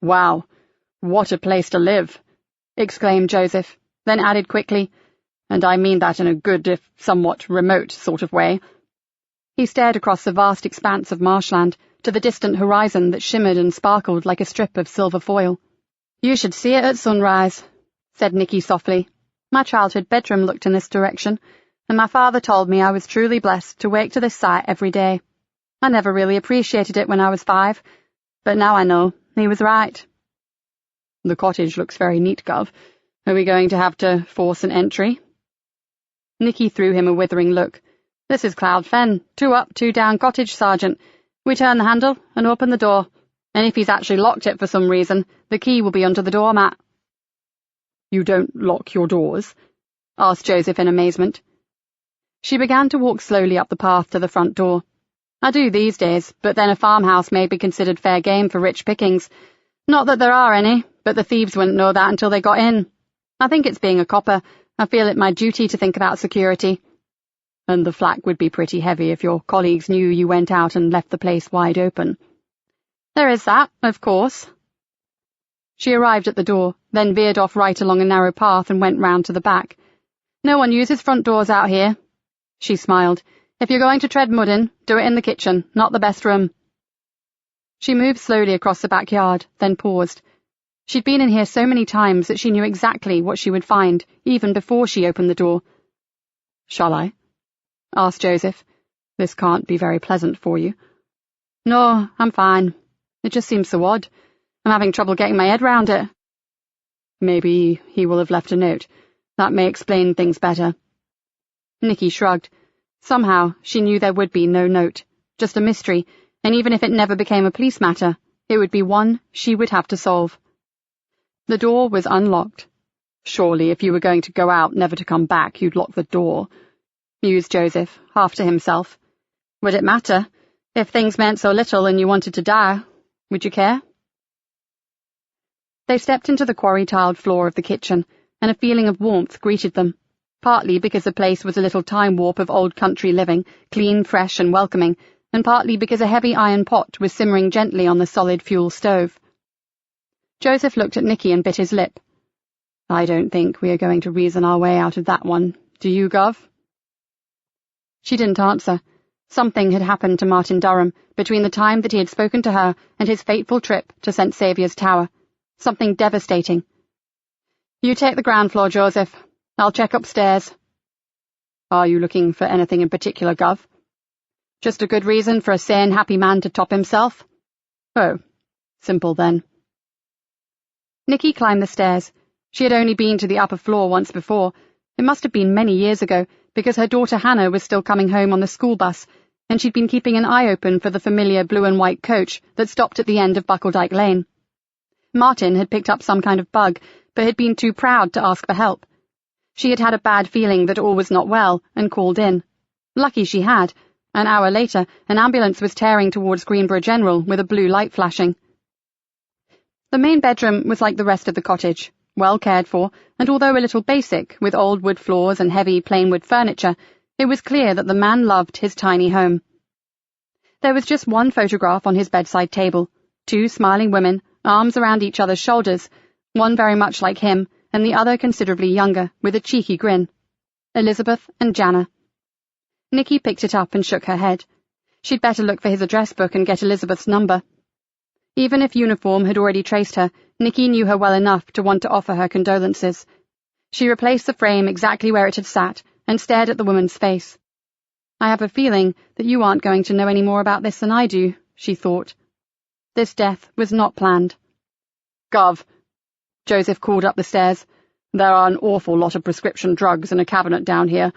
Wow, what a place to live, exclaimed Joseph, then added quickly, and I mean that in a good, if somewhat remote sort of way. He stared across the vast expanse of marshland to the distant horizon that shimmered and sparkled like a strip of silver foil. You should see it at sunrise, said Nikki softly. My childhood bedroom looked in this direction, and my father told me I was truly blessed to wake to this sight every day. I never really appreciated it when I was 5, but now I know he was right. The cottage looks very neat, Gov. Are we going to have to force an entry? Nikki threw him a withering look. This is Cloud Fen, 2 up, 2 down cottage, Sergeant. We turn the handle and open the door, and if he's actually locked it for some reason, the key will be under the doormat. You don't lock your doors? Asked Joseph in amazement. She began to walk slowly up the path to the front door. I do these days, but then a farmhouse may be considered fair game for rich pickings. Not that there are any, but the thieves wouldn't know that until they got in. I think it's being a copper. I feel it my duty to think about security. And the flak would be pretty heavy if your colleagues knew you went out and left the place wide open. There is that, of course. She arrived at the door, then veered off right along a narrow path and went round to the back. No one uses front doors out here. She smiled. If you're going to tread mud in, do it in the kitchen, not the best room. She moved slowly across the backyard, then paused. She'd been in here so many times that she knew exactly what she would find, even before she opened the door. Shall I? Asked Joseph. This can't be very pleasant for you. No, I'm fine. It just seems so odd. I'm having trouble getting my head round it. Maybe he will have left a note. That may explain things better. Nikki shrugged. Somehow, she knew there would be no note, just a mystery, and even if it never became a police matter, it would be one she would have to solve. The door was unlocked. Surely, if you were going to go out, never to come back, you'd lock the door, mused Joseph, half to himself. Would it matter? If things meant so little and you wanted to die, would you care? They stepped into the quarry-tiled floor of the kitchen, and a feeling of warmth greeted them, partly because the place was a little time warp of old country living, clean, fresh and welcoming, and partly because a heavy iron pot was simmering gently on the solid fuel stove. Joseph looked at Nikki and bit his lip. I don't think we are going to reason our way out of that one, do you, Gov? She didn't answer. Something had happened to Martin Durham between the time that he had spoken to her and his fateful trip to St. Saviour's Tower. Something devastating. You take the ground floor, Joseph. I'll check upstairs. Are you looking for anything in particular, Gov? Just a good reason for a sane, happy man to top himself? Oh, simple then. Nikki climbed the stairs. She had only been to the upper floor once before. It must have been many years ago, because her daughter Hannah was still coming home on the school bus, and she'd been keeping an eye open for the familiar blue and white coach that stopped at the end of Buckledyke Lane. Martin had picked up some kind of bug, but had been too proud to ask for help. She had had a bad feeling that all was not well, and called in. Lucky she had. An hour later, an ambulance was tearing towards Greenborough General with a blue light flashing. The main bedroom was like the rest of the cottage, well cared for, and although a little basic, with old wood floors and heavy plain wood furniture, it was clear that the man loved his tiny home. There was just one photograph on his bedside table, 2 smiling women, arms around each other's shoulders, one very much like him, and the other considerably younger, with a cheeky grin. Elizabeth and Jana. Nikki picked it up and shook her head. She'd better look for his address book and get Elizabeth's number. Even if uniform had already traced her, Nikki knew her well enough to want to offer her condolences. She replaced the frame exactly where it had sat and stared at the woman's face. I have a feeling that you aren't going to know any more about this than I do, she thought. This death was not planned. Gov, Joseph called up the stairs. "There are an awful lot of prescription drugs in a cabinet down here.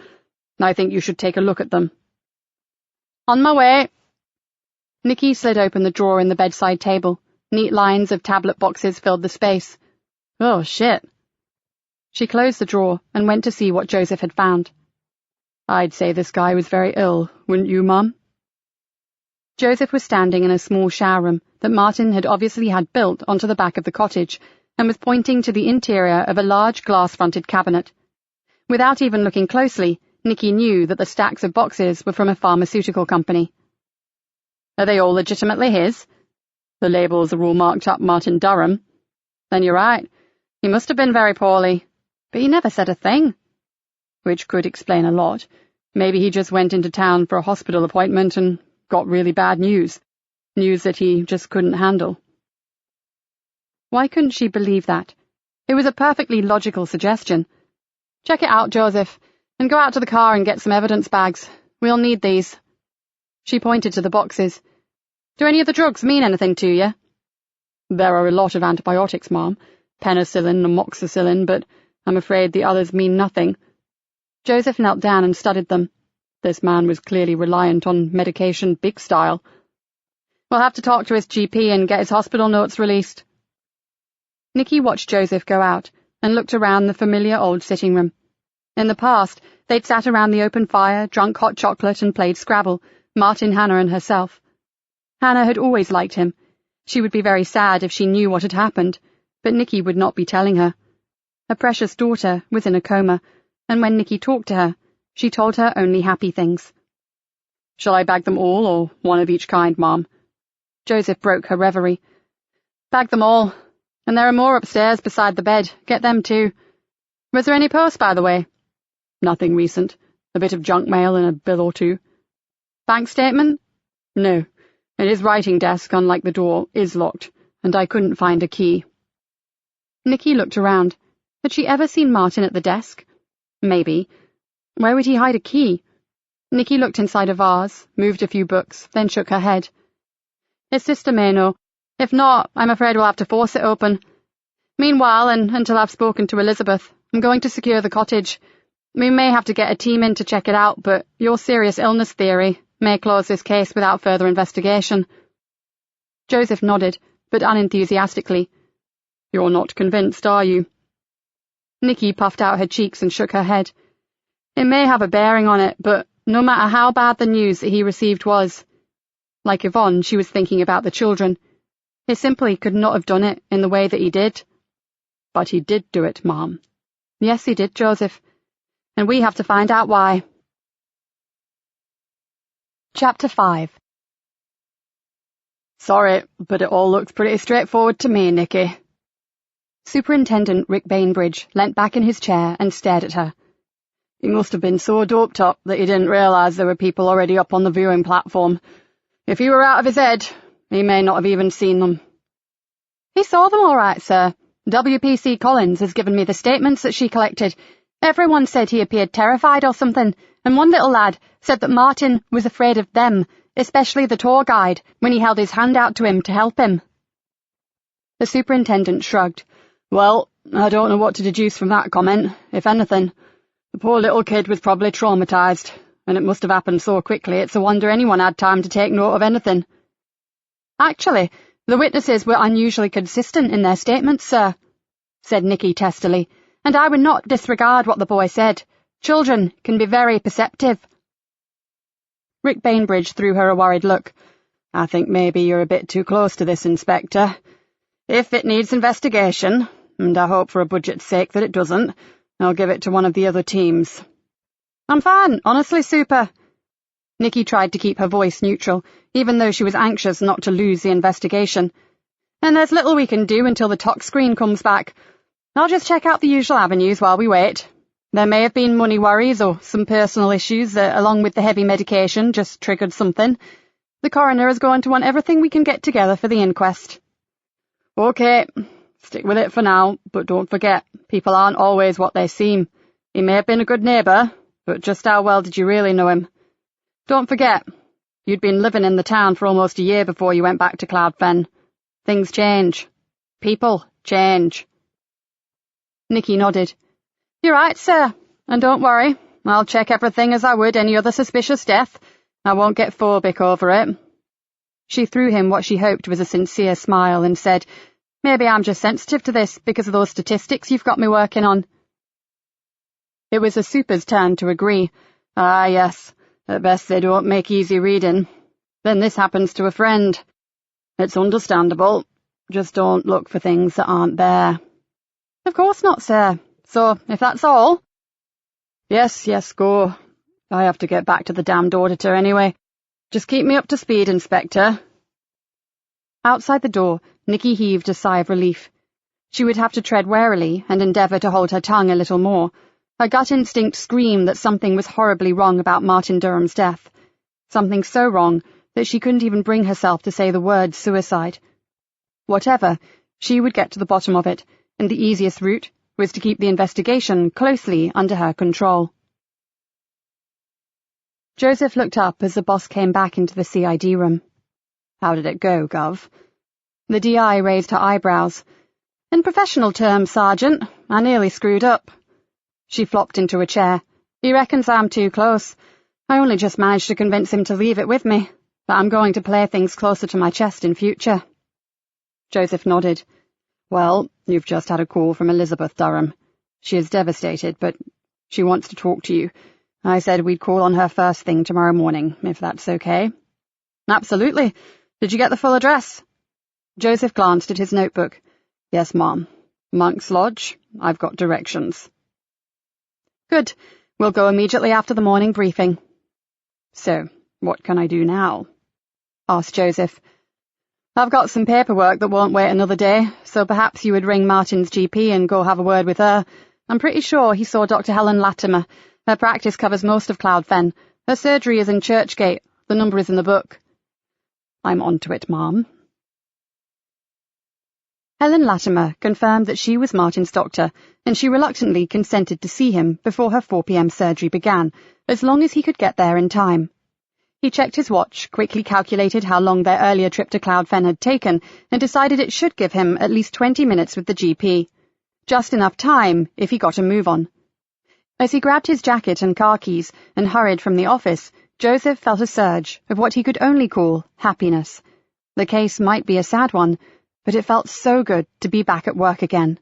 I think you should take a look at them." "On my way." Nikki slid open the drawer in the bedside table. Neat lines of tablet boxes filled the space. "Oh, shit." She closed the drawer and went to see what Joseph had found. "I'd say this guy was very ill, wouldn't you, Mum?" Joseph was standing in a small shower room that Martin had obviously had built onto the back of the cottage and was pointing to the interior of a large glass-fronted cabinet. Without even looking closely, Nikki knew that the stacks of boxes were from a pharmaceutical company. "Are they all legitimately his?" "The labels are all marked up Martin Durham." "Then you're right. He must have been very poorly. But he never said a thing." "Which could explain a lot. Maybe he just went into town for a hospital appointment and got really bad news. News that he just couldn't handle." Why couldn't she believe that? It was a perfectly logical suggestion. "Check it out, Joseph, and go out to the car and get some evidence bags. We'll need these." She pointed to the boxes. "Do any of the drugs mean anything to you?" "There are a lot of antibiotics, Mom. Penicillin and amoxicillin, but I'm afraid the others mean nothing." Joseph knelt down and studied them. This man was clearly reliant on medication big style. "We'll have to talk to his GP and get his hospital notes released." Nikki watched Joseph go out and looked around the familiar old sitting room. In the past, they'd sat around the open fire, drunk hot chocolate and played Scrabble, Martin, Hannah and herself. Hannah had always liked him. She would be very sad if she knew what had happened, but Nikki would not be telling her. Her precious daughter was in a coma, and when Nikki talked to her, she told her only happy things. "Shall I bag them all, or one of each kind, Mom?" Joseph broke her reverie. "Bag them all. And there are more upstairs beside the bed. Get them too. Was there any post, by the way?" "Nothing recent. A bit of junk mail and a bill or two." "Bank statement?" "No. And his writing desk, unlike the door, is locked, and I couldn't find a key." Nikki looked around. Had she ever seen Martin at the desk? Maybe. Where would he hide a key? Nikki looked inside a vase, moved a few books, then shook her head. "His sister may know. If not, I'm afraid we'll have to force it open. Meanwhile, and until I've spoken to Elizabeth, I'm going to secure the cottage. We may have to get a team in to check it out, but your serious illness theory may close this case without further investigation." Joseph nodded, but unenthusiastically. "You're not convinced, are you?" Nikki puffed out her cheeks and shook her head. "It may have a bearing on it, but no matter how bad the news that he received was—" Like Yvonne, she was thinking about the children. He simply could not have done it in the way that he did. "But he did do it, Mom." "Yes, he did, Joseph. And we have to find out why." Chapter 5. "Sorry, but it all looks pretty straightforward to me, Nikki." Superintendent Rick Bainbridge leant back in his chair and stared at her. "He must have been so doped up that he didn't realize there were people already up on the viewing platform. If he were out of his head, he may not have even seen them." "He saw them all right, sir. WPC Collins has given me the statements that she collected. Everyone said he appeared terrified or something, and one little lad said that Martin was afraid of them, especially the tour guide, when he held his hand out to him to help him." The superintendent shrugged. "Well, I don't know what to deduce from that comment, if anything. The poor little kid was probably traumatized, and it must have happened so quickly it's a wonder anyone had time to take note of anything." "Actually, the witnesses were unusually consistent in their statements, sir," said Nikki testily, "and I would not disregard what the boy said. Children can be very perceptive." Rick Bainbridge threw her a worried look. "I think maybe you're a bit too close to this, Inspector. If it needs investigation, and I hope for a budget's sake that it doesn't, I'll give it to one of the other teams." "I'm fine, honestly, Super." Nikki tried to keep her voice neutral, even though she was anxious not to lose the investigation. "And there's little we can do until the tox screen comes back. I'll just check out the usual avenues while we wait. There may have been money worries or some personal issues that, along with the heavy medication, just triggered something. The coroner is going to want everything we can get together for the inquest." "Okay, stick with it for now, but don't forget, people aren't always what they seem. He may have been a good neighbour, but just how well did you really know him? Don't forget, you'd been living in the town for almost a year before you went back to Cloud Fen. Things change. People change." Nikki nodded. "You're right, sir. And don't worry, I'll check everything as I would any other suspicious death. I won't get phobic over it." She threw him what she hoped was a sincere smile and said, "Maybe I'm just sensitive to this because of those statistics you've got me working on." It was the super's turn to agree. "Ah, yes, at best they don't make easy reading. Then this happens to a friend. It's understandable. Just don't look for things that aren't there." "Of course not, sir. So, if that's all—" Yes, go. I have to get back to the damned auditor anyway. Just keep me up to speed, Inspector." Outside the door, Nikki heaved a sigh of relief. She would have to tread warily and endeavour to hold her tongue a little more. Her gut instinct screamed that something was horribly wrong about Martin Durham's death. Something so wrong that she couldn't even bring herself to say the word suicide. Whatever, she would get to the bottom of it, and the easiest route was to keep the investigation closely under her control. Joseph looked up as the boss came back into the CID room. "How did it go, Gov?" The DI raised her eyebrows. "In professional terms, Sergeant, I nearly screwed up." She flopped into a chair. "He reckons I'm too close. I only just managed to convince him to leave it with me, but I'm going to play things closer to my chest in future." Joseph nodded. "Well, you've just had a call from Elizabeth Durham. She is devastated, but she wants to talk to you. I said we'd call on her first thing tomorrow morning, if that's okay." "Absolutely. Did you get the full address?" Joseph glanced at his notebook. "Yes, Mom. Monk's Lodge. I've got directions." "Good. We'll go immediately after the morning briefing." "So, what can I do now?" asked Joseph. "I've got some paperwork that won't wait another day, so perhaps you would ring Martin's GP and go have a word with her. I'm pretty sure he saw Dr. Helen Latimer. Her practice covers most of Cloud Fen. Her surgery is in Churchgate. The number is in the book." "I'm on to it, Mom." Helen Latimer confirmed that she was Martin's doctor, and she reluctantly consented to see him before her 4 p.m. surgery began, as long as he could get there in time. He checked his watch, quickly calculated how long their earlier trip to Cloud Fen had taken, and decided it should give him at least 20 minutes with the GP. Just enough time if he got a move on. As he grabbed his jacket and car keys and hurried from the office, Joseph felt a surge of what he could only call happiness. The case might be a sad one, but it felt so good to be back at work again.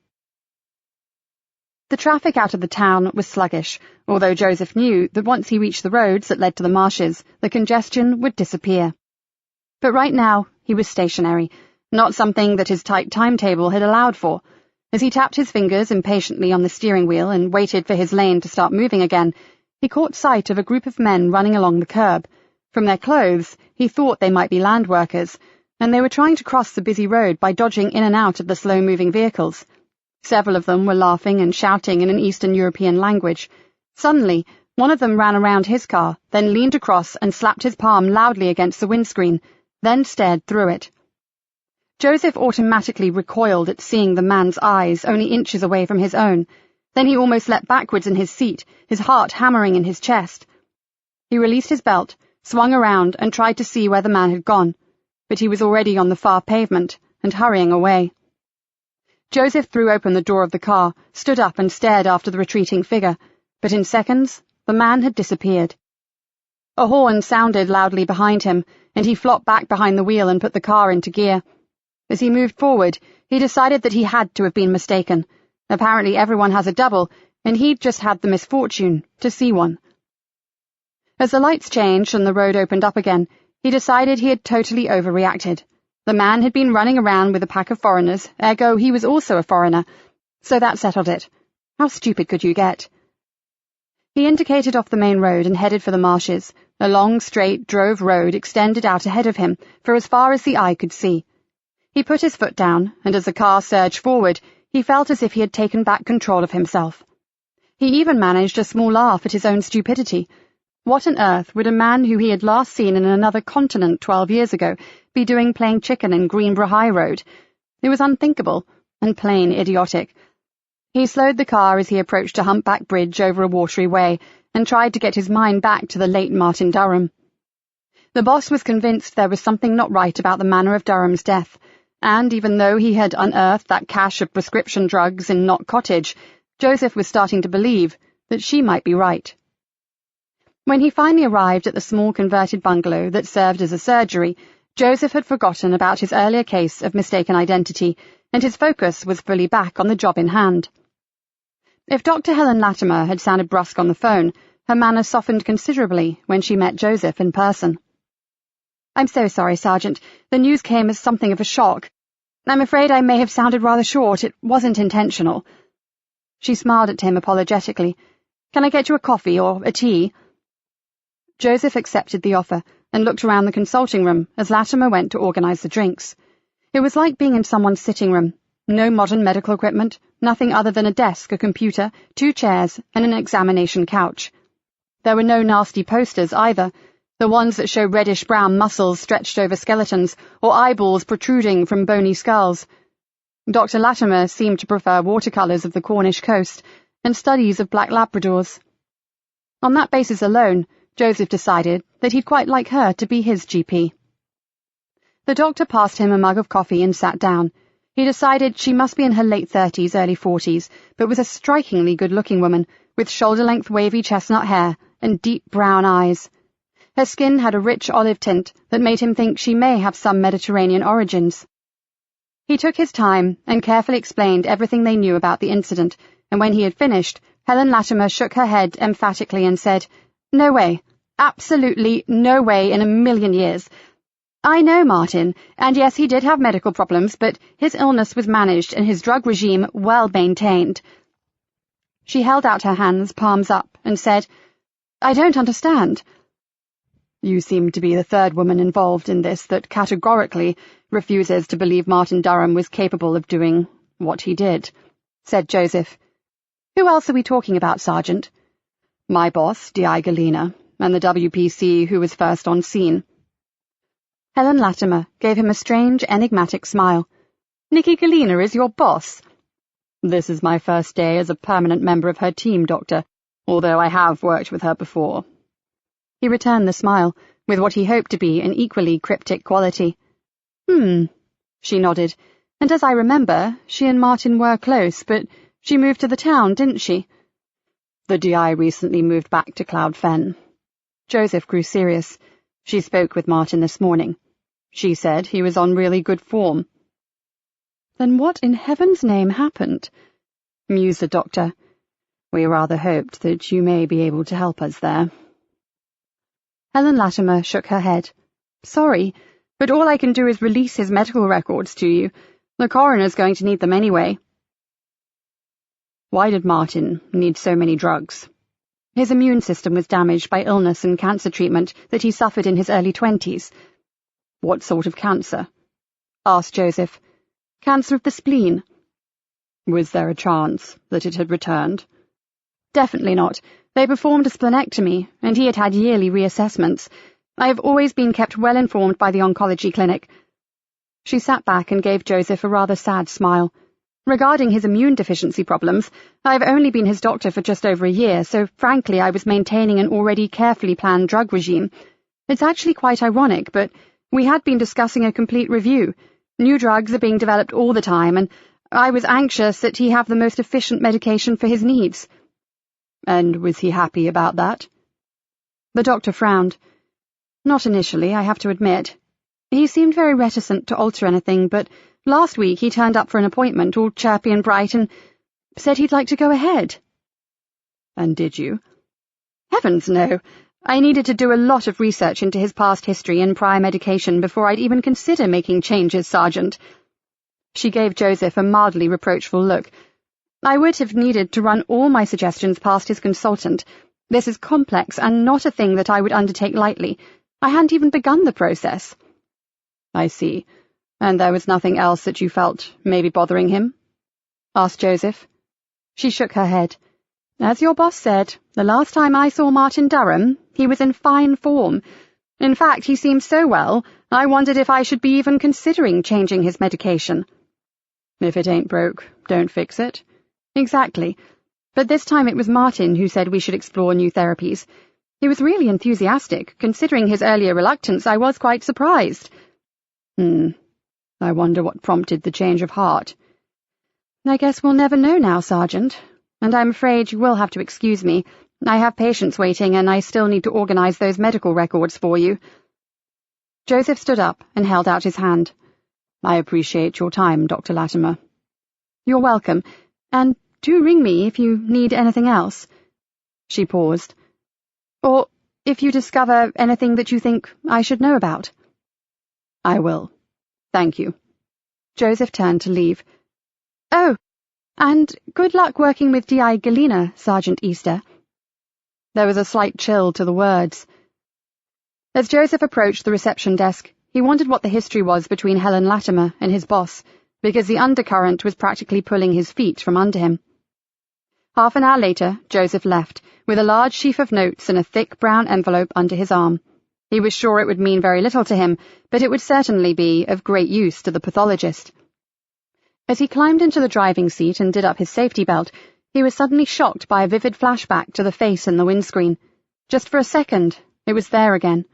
The traffic out of the town was sluggish, although Joseph knew that once he reached the roads that led to the marshes, the congestion would disappear. But right now, he was stationary, not something that his tight timetable had allowed for. As he tapped his fingers impatiently on the steering wheel and waited for his lane to start moving again, he caught sight of a group of men running along the curb. From their clothes, he thought they might be land workers, and they were trying to cross the busy road by dodging in and out of the slow-moving vehicles. Several of them were laughing and shouting in an Eastern European language. Suddenly, one of them ran around his car, then leaned across and slapped his palm loudly against the windscreen, then stared through it. Joseph automatically recoiled at seeing the man's eyes only inches away from his own. Then he almost leapt backwards in his seat, his heart hammering in his chest. He released his belt, swung around, and tried to see where the man had gone, but he was already on the far pavement and hurrying away. Joseph threw open the door of the car, stood up and stared after the retreating figure, but in seconds, the man had disappeared. A horn sounded loudly behind him, and he flopped back behind the wheel and put the car into gear. As he moved forward, he decided that he had to have been mistaken. Apparently everyone has a double, and he'd just had the misfortune to see one. As the lights changed and the road opened up again, he decided he had totally overreacted. The man had been running around with a pack of foreigners, ergo he was also a foreigner, so that settled it. How stupid could you get? He indicated off the main road and headed for the marshes. A long, straight drove road extended out ahead of him for as far as the eye could see. He put his foot down, and as the car surged forward, he felt as if he had taken back control of himself. He even managed a small laugh at his own stupidity. What on earth would a man who he had last seen in another continent 12 years ago be doing playing chicken in Greenborough High Road? It was unthinkable, and plain idiotic. He slowed the car as he approached a humpback bridge over a watery way, and tried to get his mind back to the late Martin Durham. The boss was convinced there was something not right about the manner of Durham's death, And even though he had unearthed that cache of prescription drugs in Knott Cottage, Joseph was starting to believe that she might be right. When he finally arrived at the small converted bungalow that served as a surgery, Joseph had forgotten about his earlier case of mistaken identity, and his focus was fully back on the job in hand. If Dr. Helen Latimer had sounded brusque on the phone, her manner softened considerably when she met Joseph in person. "I'm so sorry, Sergeant. The news came as something of a shock. I'm afraid I may have sounded rather short. It wasn't intentional." She smiled at him apologetically. "Can I get you a coffee or a tea?" Joseph accepted the offer and looked around the consulting room as Latimer went to organize the drinks. It was like being in someone's sitting room. No modern medical equipment, nothing other than a desk, a computer, 2 chairs, and an examination couch. There were no nasty posters either, the ones that show reddish-brown muscles stretched over skeletons or eyeballs protruding from bony skulls. Dr. Latimer seemed to prefer watercolours of the Cornish coast and studies of black Labradors. On that basis alone, Joseph decided that he'd quite like her to be his GP. The doctor passed him a mug of coffee and sat down. He decided she must be in her late 30s, early 40s, but was a strikingly good-looking woman, with shoulder-length wavy chestnut hair and deep brown eyes. Her skin had a rich olive tint that made him think she may have some Mediterranean origins. He took his time and carefully explained everything they knew about the incident, and when he had finished, Helen Latimer shook her head emphatically and said, "No way. Absolutely no way in a million years. I know Martin, and yes, he did have medical problems, but his illness was managed and his drug regime well maintained." She held out her hands, palms up, and said, "I don't understand." "You seem to be the third woman involved in this that categorically refuses to believe Martin Durham was capable of doing what he did," said Joseph. "Who else are we talking about, Sergeant?" "My boss, D.I. Galena, and the WPC who was first on scene." Helen Latimer gave him a strange, enigmatic smile. "Nikki Galena is your boss?" "This is my first day as a permanent member of her team, Doctor, although I have worked with her before." He returned the smile, with what he hoped to be an equally cryptic quality. She nodded. "And as I remember, she and Martin were close, but she moved to the town, didn't she?" "The DI recently moved back to Cloud Fen." Joseph grew serious. "She spoke with Martin this morning. She said he was on really good form." "Then what in heaven's name happened?" mused the doctor. "We rather hoped that you may be able to help us there." Helen Latimer shook her head. "Sorry, but all I can do is release his medical records to you. The coroner's going to need them anyway." "Why did Martin need so many drugs?" "His immune system was damaged by illness and cancer treatment that he suffered in his early 20s. "What sort of cancer?" asked Joseph. "Cancer of the spleen." "Was there a chance that it had returned?" "Definitely not. They performed a splenectomy, and he had had yearly reassessments. I have always been kept well informed by the oncology clinic." She sat back and gave Joseph a rather sad smile. "Regarding his immune deficiency problems, I have only been his doctor for just over a year, so frankly I was maintaining an already carefully planned drug regime. It's actually quite ironic, but we had been discussing a complete review. New drugs are being developed all the time, and I was anxious that he have the most efficient medication for his needs." "And was he happy about that?" The doctor frowned. "Not initially, I have to admit. He seemed very reticent to alter anything, but last week he turned up for an appointment, all chirpy and bright, and said he'd like to go ahead." "And did you?" "Heavens, no. I needed to do a lot of research into his past history and prior medication before I'd even consider making changes, Sergeant." She gave Joseph a mildly reproachful look. "I would have needed to run all my suggestions past his consultant. This is complex and not a thing that I would undertake lightly. I hadn't even begun the process." "I see. And there was nothing else that you felt may be bothering him?" asked Joseph. She shook her head. "As your boss said, the last time I saw Martin Durham, he was in fine form. In fact, he seemed so well, I wondered if I should be even considering changing his medication." "If it ain't broke, don't fix it." "Exactly. But this time it was Martin who said we should explore new therapies. He was really enthusiastic. Considering his earlier reluctance, I was quite surprised." I wonder what prompted the change of heart. I guess we'll never know now, Sergeant, and I'm afraid you will have to excuse me. I have patients waiting, and I still need to organize those medical records for you. Joseph stood up and held out his hand. I appreciate your time, Dr. Latimer. You're welcome, and do ring me if you need anything else. She paused. Or if you discover anything that you think I should know about. I will. Thank you. Joseph turned to leave. Oh, and good luck working with D.I. Galena, Sergeant Easter. There was a slight chill to the words. As Joseph approached the reception desk, he wondered what the history was between Helen Latimer and his boss, because the undercurrent was practically pulling his feet from under him. Half an hour later, Joseph left, with a large sheaf of notes and a thick brown envelope under his arm. He was sure it would mean very little to him, but it would certainly be of great use to the pathologist. As he climbed into the driving seat and did up his safety belt, he was suddenly shocked by a vivid flashback to the face in the windscreen. Just for a second, it was there again.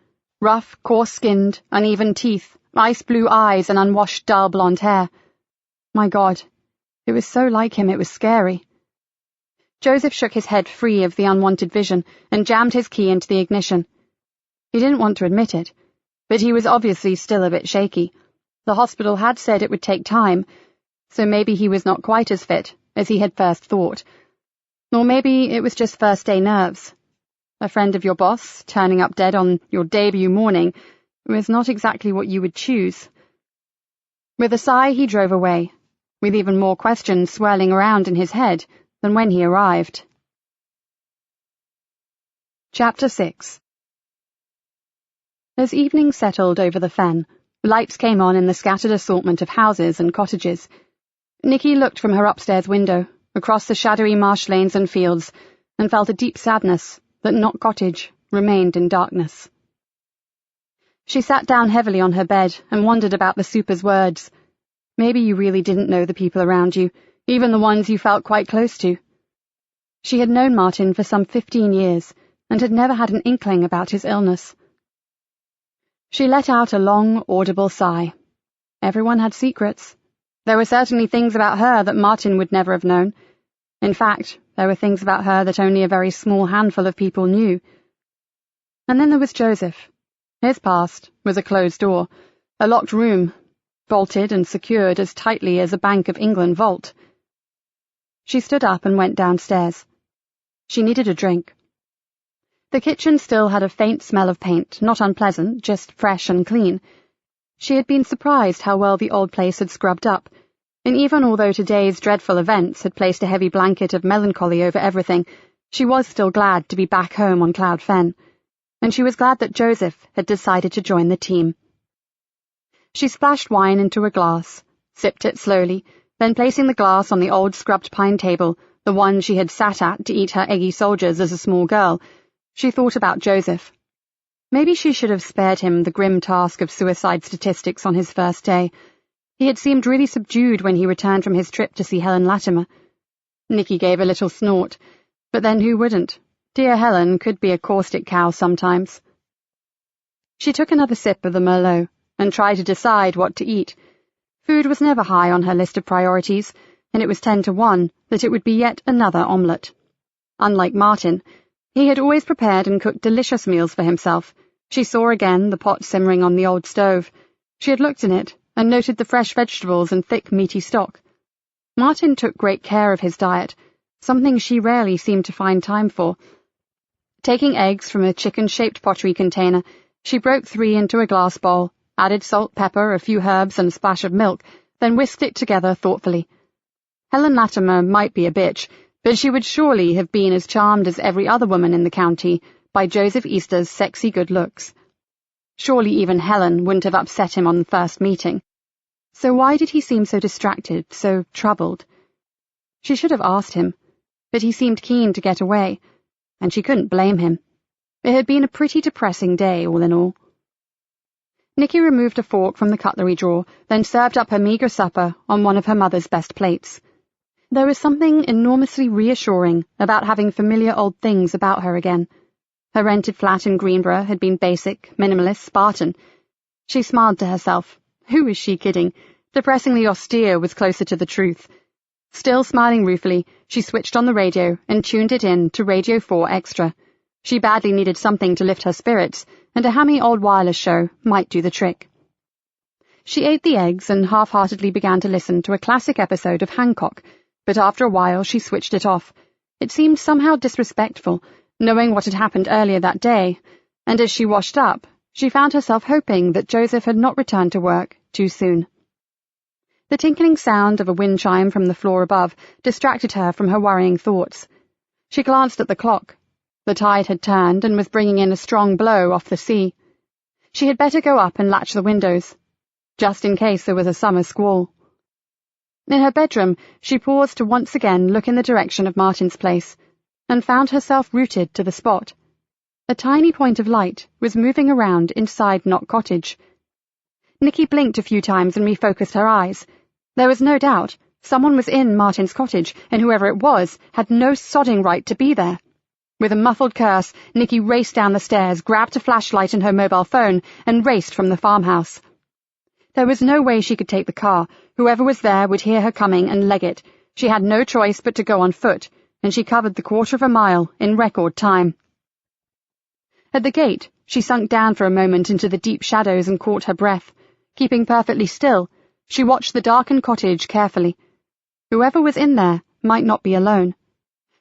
Rough, coarse-skinned, uneven teeth, ice-blue eyes and unwashed dull blonde hair. My God, it was so like him it was scary. Joseph shook his head free of the unwanted vision and jammed his key into the ignition. He didn't want to admit it, but he was obviously still a bit shaky. The hospital had said it would take time, so maybe he was not quite as fit as he had first thought. Or maybe it was just first-day nerves. A friend of your boss, turning up dead on your debut morning, was not exactly what you would choose. With a sigh, he drove away, with even more questions swirling around in his head than when he arrived. Chapter 6. As evening settled over the fen, lights came on in the scattered assortment of houses and cottages. Nikki looked from her upstairs window, across the shadowy marsh lanes and fields, and felt a deep sadness that Knott Cottage remained in darkness. She sat down heavily on her bed and wondered about the super's words. Maybe you really didn't know the people around you, even the ones you felt quite close to. She had known Martin for some 15 years and had never had an inkling about his illness. She let out a long, audible sigh. Everyone had secrets. There were certainly things about her that Martin would never have known. In fact, there were things about her that only a very small handful of people knew. And then there was Joseph. His past was a closed door, a locked room, bolted and secured as tightly as a Bank of England vault. She stood up and went downstairs. She needed a drink. The kitchen still had a faint smell of paint, not unpleasant, just fresh and clean. She had been surprised how well the old place had scrubbed up, and even although today's dreadful events had placed a heavy blanket of melancholy over everything, she was still glad to be back home on Cloud Fen, and she was glad that Joseph had decided to join the team. She splashed wine into a glass, sipped it slowly, then placing the glass on the old scrubbed pine table, the one she had sat at to eat her eggy soldiers as a small girl, she thought about Joseph. Maybe she should have spared him the grim task of suicide statistics on his first day. He had seemed really subdued when he returned from his trip to see Helen Latimer. Nikki gave a little snort, but then who wouldn't? Dear Helen could be a caustic cow sometimes. She took another sip of the Merlot and tried to decide what to eat. Food was never high on her list of priorities, and it was 10 to 1 that it would be yet another omelette. Unlike Martin, he had always prepared and cooked delicious meals for himself. She saw again the pot simmering on the old stove. She had looked in it and noted the fresh vegetables and thick meaty stock. Martin took great care of his diet, something she rarely seemed to find time for. Taking eggs from a chicken-shaped pottery container, she broke 3 into a glass bowl, added salt, pepper, a few herbs and a splash of milk, then whisked it together thoughtfully. Helen Latimer might be a bitch, but she would surely have been as charmed as every other woman in the county by Joseph Easter's sexy good looks. Surely even Helen wouldn't have upset him on the first meeting. So why did he seem so distracted, so troubled? She should have asked him, but he seemed keen to get away, and she couldn't blame him. It had been a pretty depressing day, all in all. Nikki removed a fork from the cutlery drawer, then served up her meagre supper on one of her mother's best plates. There was something enormously reassuring about having familiar old things about her again. Her rented flat in Greenborough had been basic, minimalist, Spartan. She smiled to herself. Who was she kidding? Depressingly austere was closer to the truth. Still smiling ruefully, she switched on the radio and tuned it in to Radio 4 Extra. She badly needed something to lift her spirits, and a hammy old wireless show might do the trick. She ate the eggs and half-heartedly began to listen to a classic episode of Hancock, but after a while she switched it off. It seemed somehow disrespectful, knowing what had happened earlier that day, and as she washed up, she found herself hoping that Joseph had not returned to work too soon. The tinkling sound of a wind chime from the floor above distracted her from her worrying thoughts. She glanced at the clock. The tide had turned and was bringing in a strong blow off the sea. She had better go up and latch the windows, just in case there was a summer squall. In her bedroom, she paused to once again look in the direction of Martin's place, and found herself rooted to the spot. A tiny point of light was moving around inside Knock Cottage. Nikki blinked a few times and refocused her eyes. There was no doubt someone was in Martin's cottage, and whoever it was had no sodding right to be there. With a muffled curse, Nikki raced down the stairs, grabbed a flashlight and her mobile phone, and raced from the farmhouse. There was no way she could take the car. Whoever was there would hear her coming and leg it. She had no choice but to go on foot, and she covered the 1/4 of a mile in record time. At the gate, she sunk down for a moment into the deep shadows and caught her breath. Keeping perfectly still, she watched the darkened cottage carefully. Whoever was in there might not be alone.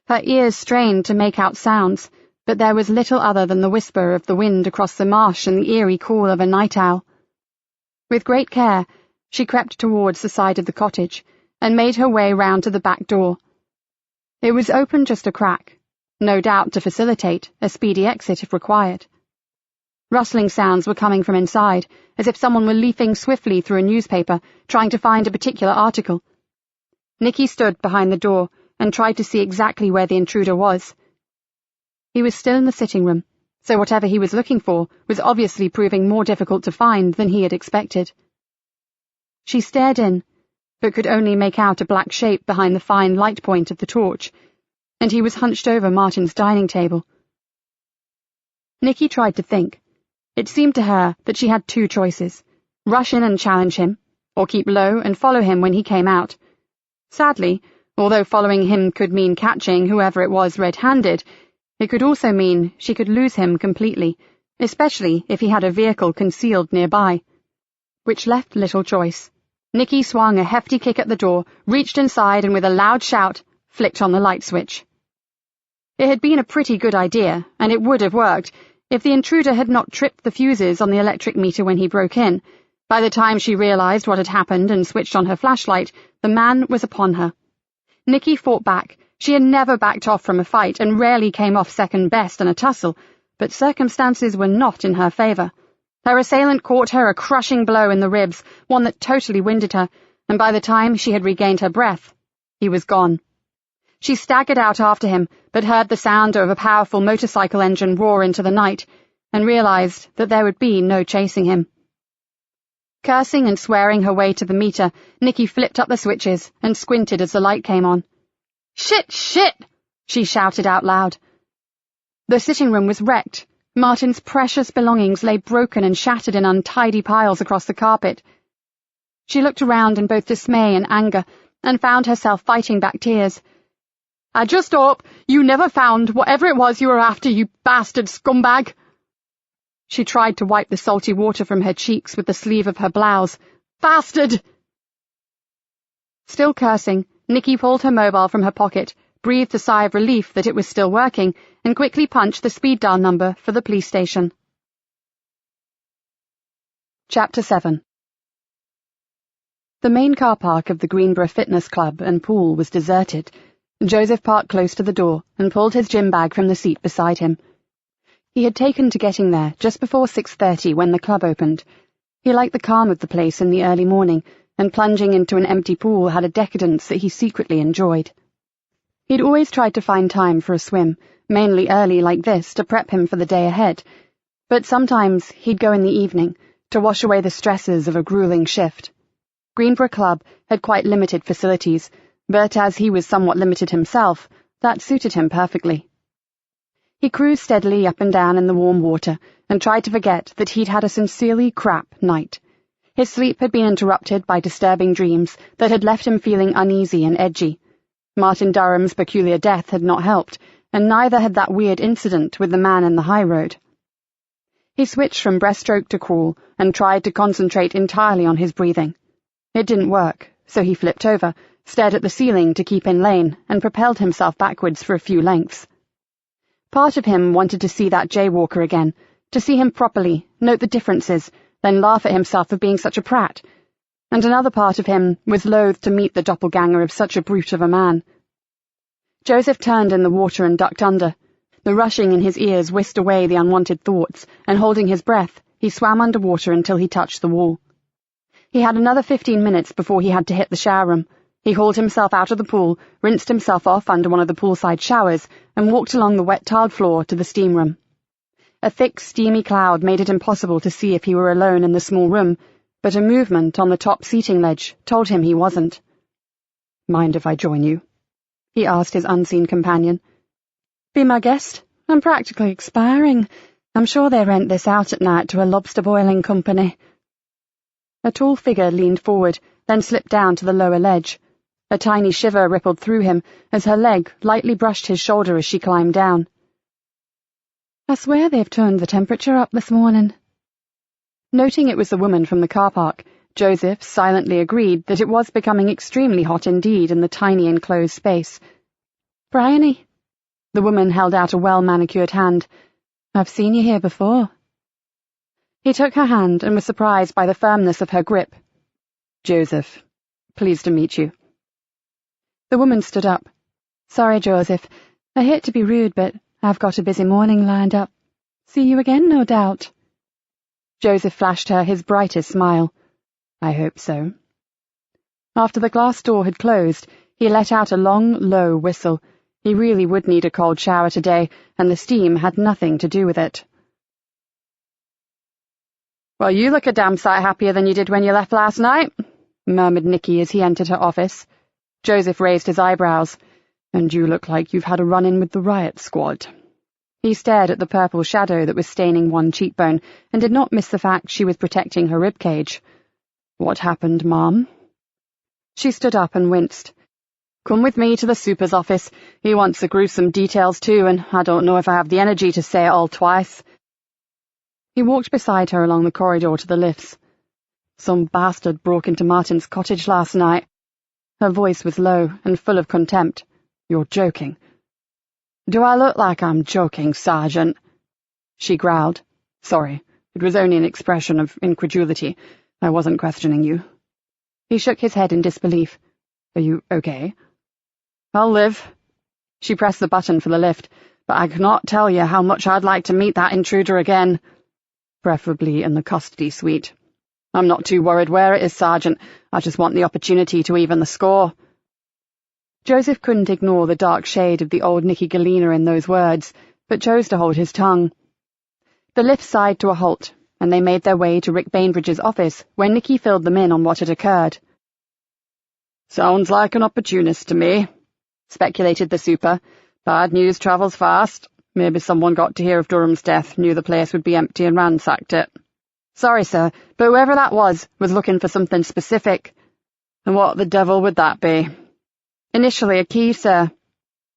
Her ears strained to make out sounds, but there was little other than the whisper of the wind across the marsh and the eerie call of a night owl. With great care, she crept towards the side of the cottage and made her way round to the back door. It was open just a crack, no doubt to facilitate a speedy exit if required. Rustling sounds were coming from inside, as if someone were leafing swiftly through a newspaper, trying to find a particular article. Nikki stood behind the door and tried to see exactly where the intruder was. He was still in the sitting room, so whatever he was looking for was obviously proving more difficult to find than he had expected. She stared in, but could only make out a black shape behind the fine light point of the torch, and he was hunched over Martin's dining table. Nikki tried to think. It seemed to her that she had two choices: rush in and challenge him, or keep low and follow him when he came out. Sadly, although following him could mean catching whoever it was red-handed, it could also mean she could lose him completely, especially if he had a vehicle concealed nearby. Which left little choice. Nikki swung a hefty kick at the door, reached inside, and with a loud shout, flicked on the light switch. It had been a pretty good idea, and it would have worked, if the intruder had not tripped the fuses on the electric meter when he broke in. By the time she realized what had happened and switched on her flashlight, the man was upon her. Nikki fought back. She had never backed off from a fight and rarely came off second best in a tussle, but circumstances were not in her favor. Her assailant caught her a crushing blow in the ribs, one that totally winded her, and by the time she had regained her breath, he was gone. She staggered out after him, but heard the sound of a powerful motorcycle engine roar into the night, and realized that there would be no chasing him. Cursing and swearing her way to the meter, Nikki flipped up the switches and squinted as the light came on. "Shit, shit!" she shouted out loud. The sitting room was wrecked. Martin's precious belongings lay broken and shattered in untidy piles across the carpet. She looked around in both dismay and anger, and found herself fighting back tears. "I just hope you never found whatever it was you were after, you bastard scumbag!" She tried to wipe the salty water from her cheeks with the sleeve of her blouse. "Bastard!" Still cursing, Nikki pulled her mobile from her pocket, breathed a sigh of relief that it was still working, and quickly punched the speed dial number for the police station. Chapter 7. The main car park of the Greenborough Fitness Club and pool was deserted. Joseph parked close to the door and pulled his gym bag from the seat beside him. He had taken to getting there just before 6:30 when the club opened. He liked the calm of the place in the early morning, and plunging into an empty pool had a decadence that he secretly enjoyed. He'd always tried to find time for a swim, mainly early like this to prep him for the day ahead, but sometimes he'd go in the evening to wash away the stresses of a grueling shift. Greenborough Club had quite limited facilities, but as he was somewhat limited himself, that suited him perfectly. He cruised steadily up and down in the warm water and tried to forget that he'd had a sincerely crap night. His sleep had been interrupted by disturbing dreams that had left him feeling uneasy and edgy. Martin Durham's peculiar death had not helped, and neither had that weird incident with the man in the high road. He switched from breaststroke to crawl and tried to concentrate entirely on his breathing. It didn't work, so he flipped over, stared at the ceiling to keep in lane, and propelled himself backwards for a few lengths. Part of him wanted to see that jaywalker again, to see him properly, note the differences, then laugh at himself for being such a prat. And another part of him was loath to meet the doppelganger of such a brute of a man. Joseph turned in the water and ducked under. The rushing in his ears whisked away the unwanted thoughts, and holding his breath, he swam underwater until he touched the wall. He had another 15 minutes before he had to hit the shower room. He hauled himself out of the pool, rinsed himself off under one of the poolside showers, and walked along the wet tiled floor to the steam room. A thick, steamy cloud made it impossible to see if he were alone in the small room, but a movement on the top seating ledge told him he wasn't. "Mind if I join you?" he asked his unseen companion. "Be my guest. I'm practically expiring. I'm sure they rent this out at night to a lobster boiling company." A tall figure leaned forward, then slipped down to the lower ledge. A tiny shiver rippled through him as her leg lightly brushed his shoulder as she climbed down. "I swear they've turned the temperature up this morning." Noting it was the woman from the car park, Joseph silently agreed that it was becoming extremely hot indeed in the tiny enclosed space. "Bryony." The woman held out a well-manicured hand. "I've seen you here before." He took her hand and was surprised by the firmness of her grip. "Joseph, pleased to meet you." The woman stood up. "Sorry, Joseph. I hate to be rude, but I've got a busy morning lined up. See you again, no doubt." Joseph flashed her his brightest smile. "I hope so." After the glass door had closed, he let out a long, low whistle. He really would need a cold shower today, and the steam had nothing to do with it. "Well, you look a damn sight happier than you did when you left last night," murmured Nikki as he entered her office. Joseph raised his eyebrows. "And you look like you've had a run-in with the riot squad." He stared at the purple shadow that was staining one cheekbone, and did not miss the fact she was protecting her ribcage. "What happened, Mom?" She stood up and winced. "Come with me to the super's office. He wants the gruesome details too, and I don't know if I have the energy to say it all twice." He walked beside her along the corridor to the lifts. "Some bastard broke into Martin's cottage last night." Her voice was low and full of contempt. "You're joking." "Do I look like I'm joking, Sergeant?" She growled. "Sorry, it was only an expression of incredulity. I wasn't questioning you." He shook his head in disbelief. "Are you okay?" "I'll live." She pressed the button for the lift, "but I cannot tell you how much I'd like to meet that intruder again. Preferably in the custody suite. I'm not too worried where it is, Sergeant. I just want the opportunity to even the score." Joseph couldn't ignore the dark shade of the old Nikki Galena in those words, but chose to hold his tongue. The lift sighed to a halt, and they made their way to Rick Bainbridge's office, where Nikki filled them in on what had occurred. "Sounds like an opportunist to me," speculated the super. "Bad news travels fast. Maybe someone got to hear of Durham's death, knew the place would be empty and ransacked it." "Sorry, sir, but whoever that was looking for something specific." "And what the devil would that be?" "Initially a key, sir."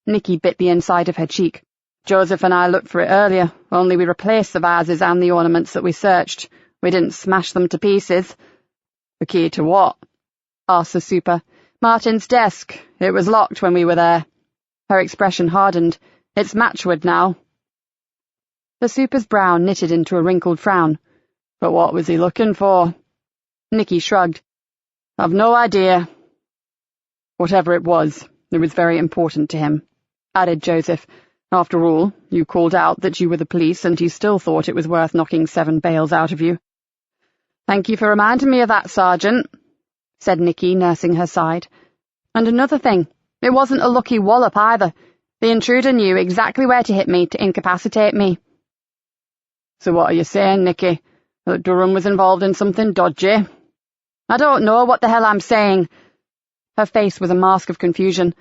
Nikki bit the inside of her cheek. "Joseph and I looked for it earlier, only we replaced the vases and the ornaments that we searched. We didn't smash them to pieces." "The key to what?" asked the super. "Martin's desk. It was locked when we were there." Her expression hardened. "It's matchwood now." The super's brow knitted into a wrinkled frown. "But what was he looking for?" Nikki shrugged. "I've no idea." "Whatever it was very important to him," added Joseph. "After all, you called out that you were the police, and he still thought it was worth knocking 7 bales out of you." "Thank you for reminding me of that, Sergeant," said Nikki, nursing her side. "And another thing, it wasn't a lucky wallop either. The intruder knew exactly where to hit me to incapacitate me." "So what are you saying, Nikki? That Durham was involved in something dodgy?" "I don't know what the hell I'm saying." Her face was a mask of confusion.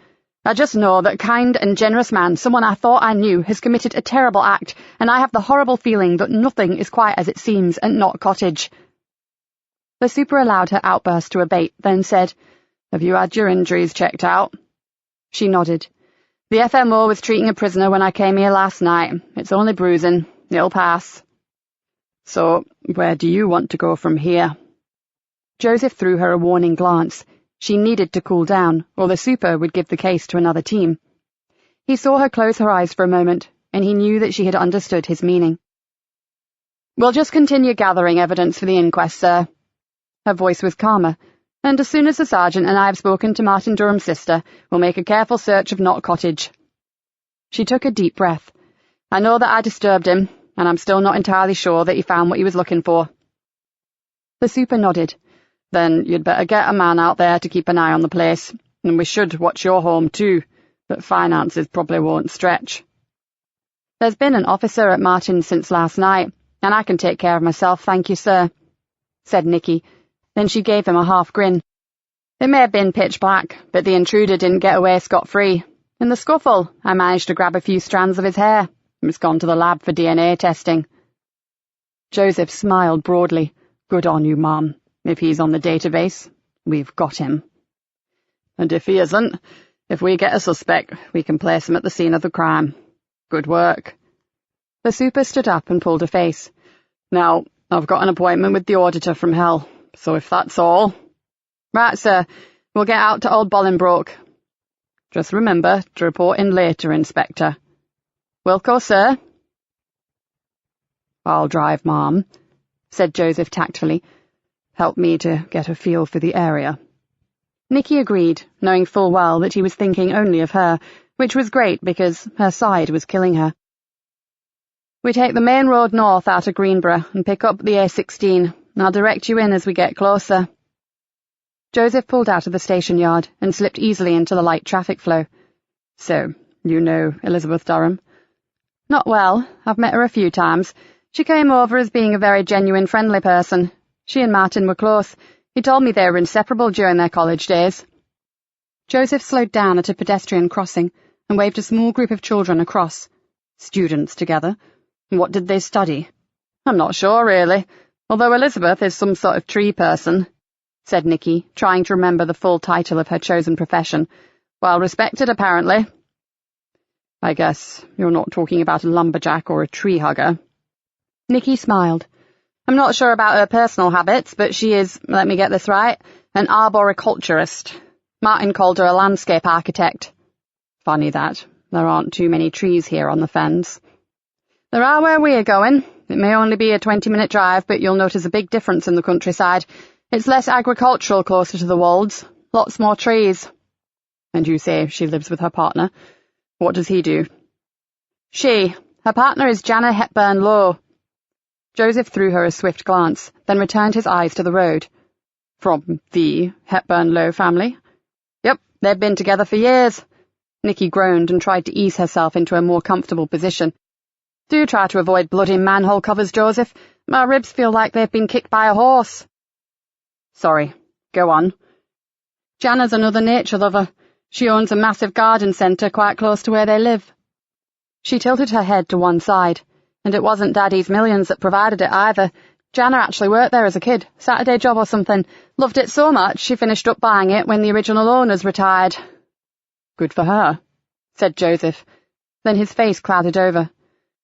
"I just know that kind and generous man, someone I thought I knew, has committed a terrible act, and I have the horrible feeling that nothing is quite as it seems at Knott Cottage." The super allowed her outburst to abate, then said, "Have you had your injuries checked out?" She nodded. "The FMO was treating a prisoner when I came here last night. It's only bruising. It'll pass." "So, where do you want to go from here?" Joseph threw her a warning glance. She needed to cool down, or the super would give the case to another team. He saw her close her eyes for a moment, and he knew that she had understood his meaning. "We'll just continue gathering evidence for the inquest, sir." Her voice was calmer, "and as soon as the sergeant and I have spoken to Martin Durham's sister, we'll make a careful search of Knott Cottage." She took a deep breath. "I know that I disturbed him, and I'm still not entirely sure that he found what he was looking for." The super nodded. "Then you'd better get a man out there to keep an eye on the place, and we should watch your home too, but finances probably won't stretch." "There's been an officer at Martin's since last night, and I can take care of myself, thank you, sir," said Nikki. Then she gave him a half grin. "It may have been pitch black, but the intruder didn't get away scot-free. In the scuffle, I managed to grab a few strands of his hair. It's gone to the lab for DNA testing." Joseph smiled broadly. "Good on you, Mom. If he's on the database, we've got him. And if he isn't, if we get a suspect, we can place him at the scene of the crime. Good work." The super stood up and pulled a face. "Now, I've got an appointment with the auditor from hell, so if that's all—" "Right, sir. We'll get out to Old Bolingbroke." "Just remember to report in later, Inspector." "Wilco, sir." "I'll drive, Mom," said Joseph tactfully. "Help me to get a feel for the area." Nikki agreed, knowing full well that he was thinking only of her, which was great because her side was killing her. "We take the main road north out of Greenborough and pick up the A16. I'll direct you in as we get closer." Joseph pulled out of the station yard and slipped easily into the light traffic flow. "So, you know Elizabeth Durham?" "Not well. I've met her a few times. She came over as being a very genuine, friendly person. She and Martin were close. He told me they were inseparable during their college days." Joseph slowed down at a pedestrian crossing and waved a small group of children across. "Students together? What did they study?" "I'm not sure, really, although Elizabeth is some sort of tree person," said Nikki, trying to remember the full title of her chosen profession. "Well respected, apparently." "I guess you're not talking about a lumberjack or a tree hugger." Nikki smiled. "I'm not sure about her personal habits, but she is, let me get this right, an arboriculturist. Martin called her a landscape architect." "Funny that. There aren't too many trees here on the Fens." "There are where we're going. It may only be a 20-minute drive, but you'll notice a big difference in the countryside. It's less agricultural closer to the wolds. Lots more trees." "And you say she lives with her partner. What does he do?" Her partner is Jana Hepburn Lowe." Joseph threw her a swift glance, then returned his eyes to the road. "From the Hepburn Lowe family?" "Yep, they've been together for years." Nikki groaned and tried to ease herself into a more comfortable position. "Do try to avoid bloody manhole covers, Joseph. My ribs feel like they've been kicked by a horse." "Sorry. Go on." "Jana's another nature lover. She owns a massive garden centre quite close to where they live." She tilted her head to one side. "And it wasn't Daddy's millions that provided it either. Jana actually worked there as a kid, Saturday job or something. Loved it so much she finished up buying it when the original owners retired." "Good for her," said Joseph. Then his face clouded over.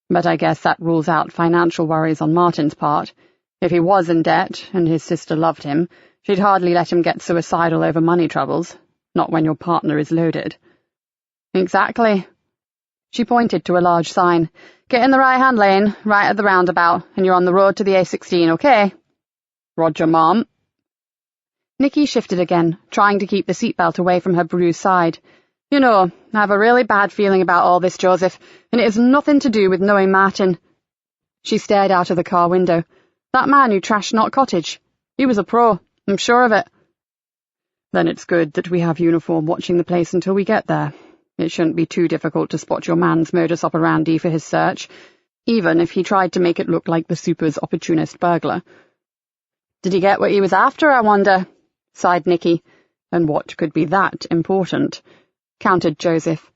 "But I guess that rules out financial worries on Martin's part. If he was in debt, and his sister loved him, she'd hardly let him get suicidal over money troubles. Not when your partner is loaded." "Exactly." She pointed to a large sign. "Get in the right-hand lane, right at the roundabout, and you're on the road to the A16, okay?" "Roger, Mom." Nikki shifted again, trying to keep the seatbelt away from her bruised side. "You know, I have a really bad feeling about all this, Joseph, and it has nothing to do with knowing Martin." She stared out of the car window. "That man who trashed Knott Cottage. He was a pro, I'm sure of it." "Then it's good that we have uniform watching the place until we get there. It shouldn't be too difficult to spot your man's modus operandi for his search, even if he tried to make it look like the super's opportunist burglar." "Did he get what he was after, I wonder?" sighed Nikki. "And what could be that important?" countered Joseph.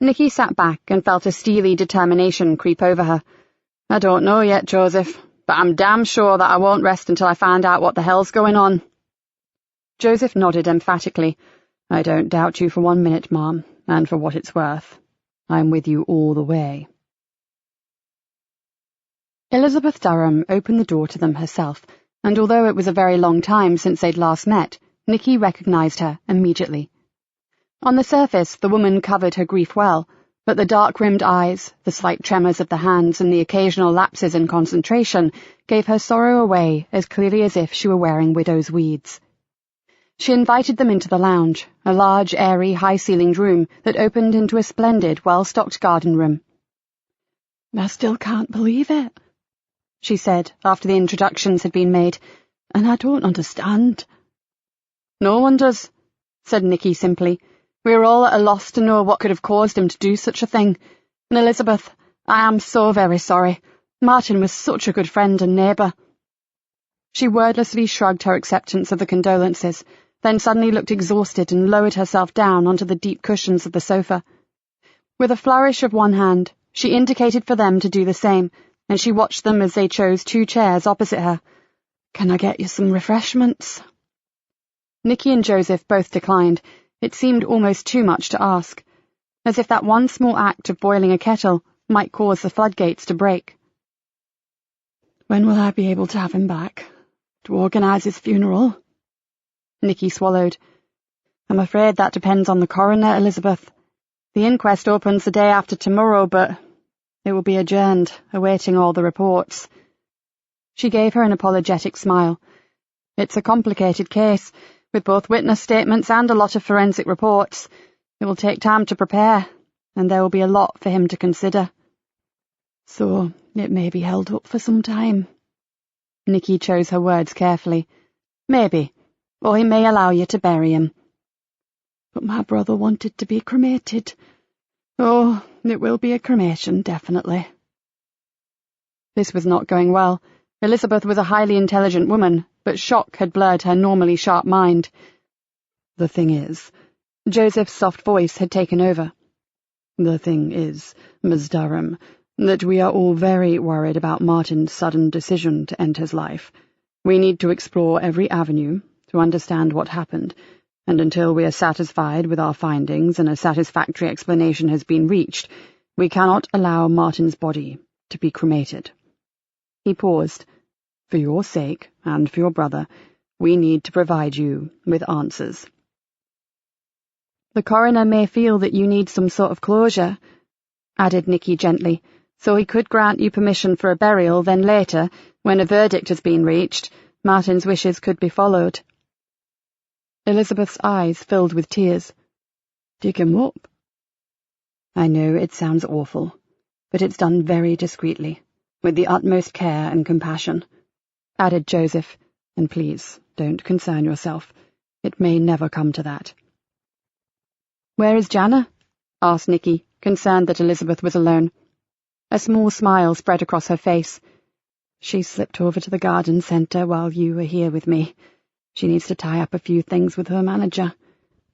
Nikki sat back and felt a steely determination creep over her. "I don't know yet, Joseph. but I'm damn sure that I won't rest until I find out what the hell's going on." Joseph nodded emphatically. "I don't doubt you for 1 minute, Ma'am, and for what it's worth, I'm with you all the way." Elizabeth Durham opened the door to them herself, and although it was a very long time since they'd last met, Nikki recognized her immediately. On the surface, the woman covered her grief well, but the dark-rimmed eyes, the slight tremors of the hands, and the occasional lapses in concentration gave her sorrow away as clearly as if she were wearing widow's weeds. She invited them into the lounge, a large, airy, high-ceilinged room that opened into a splendid, well-stocked garden room. "I still can't believe it," she said after the introductions had been made, "and I don't understand." "No one does," said Nikki simply. "We are all at a loss to know what could have caused him to do such a thing. And Elizabeth, I am so very sorry. Martin was such a good friend and neighbour." She wordlessly shrugged her acceptance of the condolences, then suddenly looked exhausted and lowered herself down onto the deep cushions of the sofa. With a flourish of one hand, she indicated for them to do the same, and she watched them as they chose 2 chairs opposite her. "Can I get you some refreshments?" Nikki and Joseph both declined. It seemed almost too much to ask, as if that one small act of boiling a kettle might cause the floodgates to break. "When will I be able to have him back? To organise his funeral?" Nikki swallowed. "I'm afraid that depends on the coroner, Elizabeth. The inquest opens the day after tomorrow, but it will be adjourned, awaiting all the reports." She gave her an apologetic smile. "It's a complicated case, with both witness statements and a lot of forensic reports. It will take time to prepare, and there will be a lot for him to consider." "So it may be held up for some time." Nikki chose her words carefully. "Maybe, or he may allow you to bury him." "But my brother wanted to be cremated." "Oh, it will be a cremation, definitely." This was not going well. Elizabeth was a highly intelligent woman, but shock had blurred her normally sharp mind. "The thing is," Joseph's soft voice had taken over. "The thing is, Miss Durham, that we are all very worried about Martin's sudden decision to end his life. We need to explore every avenue to understand what happened, and until we are satisfied with our findings and a satisfactory explanation has been reached, we cannot allow Martin's body to be cremated." He paused. "For your sake, and for your brother, we need to provide you with answers." "The coroner may feel that you need some sort of closure," added Nikki gently, "so he could grant you permission for a burial, then later, when a verdict has been reached, Martin's wishes could be followed." Elizabeth's eyes filled with tears. "Dig him up?" "I know it sounds awful, but it's done very discreetly, with the utmost care and compassion," added Joseph, "and please, don't concern yourself. It may never come to that." "Where is Jana?" asked Nikki, concerned that Elizabeth was alone. A small smile spread across her face. "She slipped over to the garden centre while you were here with me. She needs to tie up a few things with her manager.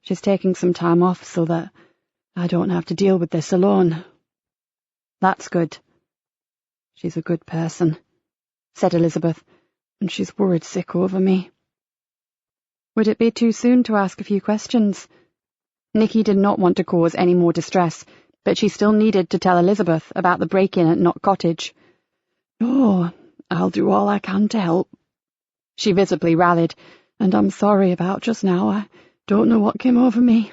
She's taking some time off so that I don't have to deal with this alone." "That's good." "She's a good person," said Elizabeth, "and she's worried sick over me." Would it be too soon to ask a few questions? Nikki did not want to cause any more distress, but she still needed to tell Elizabeth about the break-in at Knott Cottage. "Oh, I'll do all I can to help." She visibly rallied. "And I'm sorry about just now. I don't know what came over me."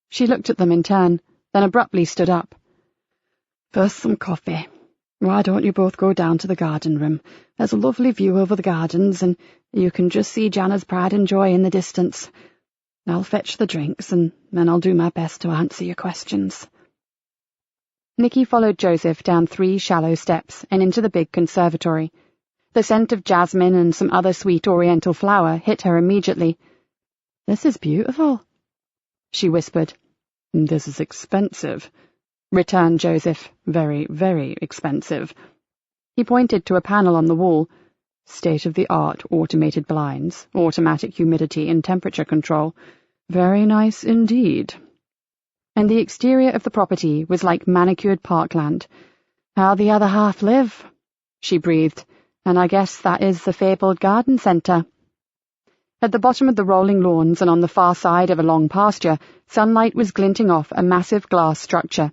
She looked at them in turn, then abruptly stood up. "First some coffee. Why don't you both go down to the garden room? There's a lovely view over the gardens, and you can just see Jana's pride and joy in the distance. I'll fetch the drinks, and then I'll do my best to answer your questions." Nikki followed Joseph down 3 shallow steps and into the big conservatory. The scent of jasmine and some other sweet oriental flower hit her immediately. "This is beautiful," she whispered. "This is expensive," returned Joseph. "Very, very expensive." He pointed to a panel on the wall. "State-of-the-art automated blinds, automatic humidity and temperature control. Very nice indeed." And the exterior of the property was like manicured parkland. "How the other half live?" she breathed, And I guess that is the fabled garden centre. At the bottom of the rolling lawns and on the far side of a long pasture, sunlight was glinting off a massive glass structure.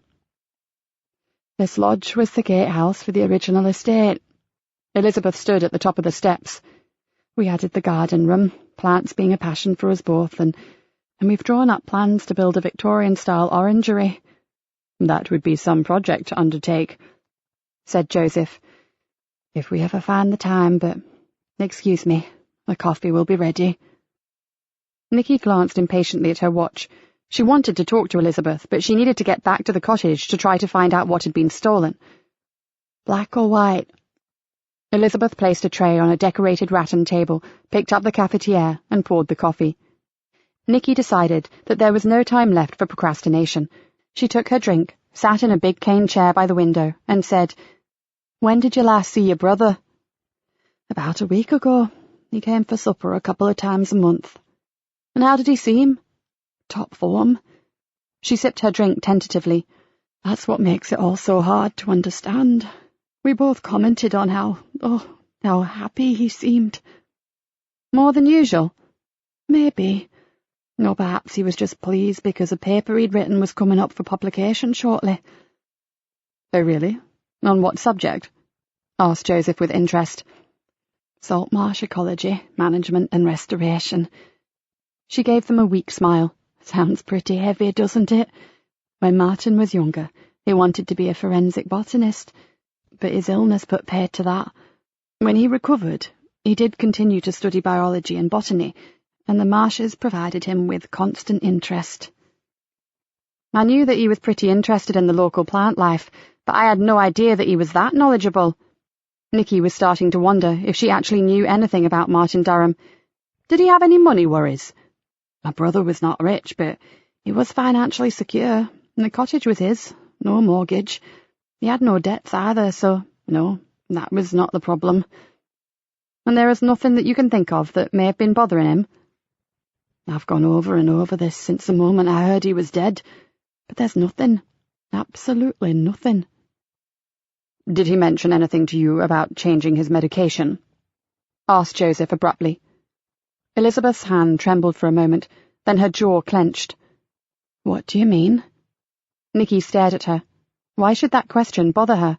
This lodge was the gatehouse for the original estate. Elizabeth stood at the top of the steps. We added the garden room, plants being a passion for us both, and we've drawn up plans to build a Victorian-style orangery. That would be some project to undertake, said Joseph. If we ever find the time, but excuse me, the coffee will be ready. Nikki glanced impatiently at her watch. She wanted to talk to Elizabeth, but she needed to get back to the cottage to try to find out what had been stolen. Black or white? Elizabeth placed a tray on a decorated rattan table, picked up the cafetiere, and poured the coffee. Nikki decided that there was no time left for procrastination. She took her drink, sat in a big cane chair by the window, and said, "When did you last see your brother?" "About a week ago. He came for supper a couple of times a month." "And how did he seem?" "Top form." She sipped her drink tentatively. "That's what makes it all so hard to understand. We both commented on how happy he seemed." "More than usual?" "Maybe. Or perhaps he was just pleased because a paper he'd written was coming up for publication shortly." "Oh, really? On what subject?" asked Joseph with interest. "Salt marsh ecology, management and restoration." She gave them a weak smile. "Sounds pretty heavy, doesn't it? When Martin was younger, he wanted to be a forensic botanist, but his illness put paid to that. When he recovered, he did continue to study biology and botany, and the marshes provided him with constant interest." "I knew that he was pretty interested in the local plant life, but I had no idea that he was that knowledgeable." Nikki was starting to wonder if she actually knew anything about Martin Durham. "Did he have any money worries?" "My brother was not rich, but he was financially secure, and the cottage was his, no mortgage. He had no debts either, so no, that was not the problem." "And there is nothing that you can think of that may have been bothering him?" "I've gone over and over this since the moment I heard he was dead, but there's nothing, absolutely nothing." "Did he mention anything to you about changing his medication?" asked Joseph abruptly. Elizabeth's hand trembled for a moment, then her jaw clenched. "What do you mean?" Nikki stared at her. Why should that question bother her?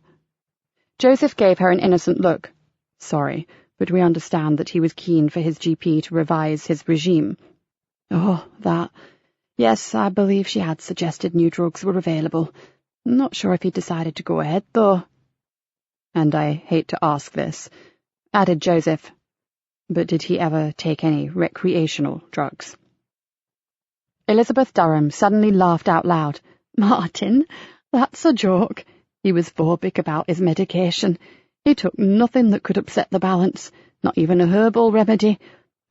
Joseph gave her an innocent look. "Sorry, but we understand that he was keen for his GP to revise his regime." "Oh, that. Yes, I believe she had suggested new drugs were available. I'm not sure if he decided to go ahead, though." "And I hate to ask this," added Joseph, "but did he ever take any recreational drugs?" Elizabeth Durham suddenly laughed out loud. "Martin, that's a joke. He was phobic about his medication. He took nothing that could upset the balance, not even a herbal remedy.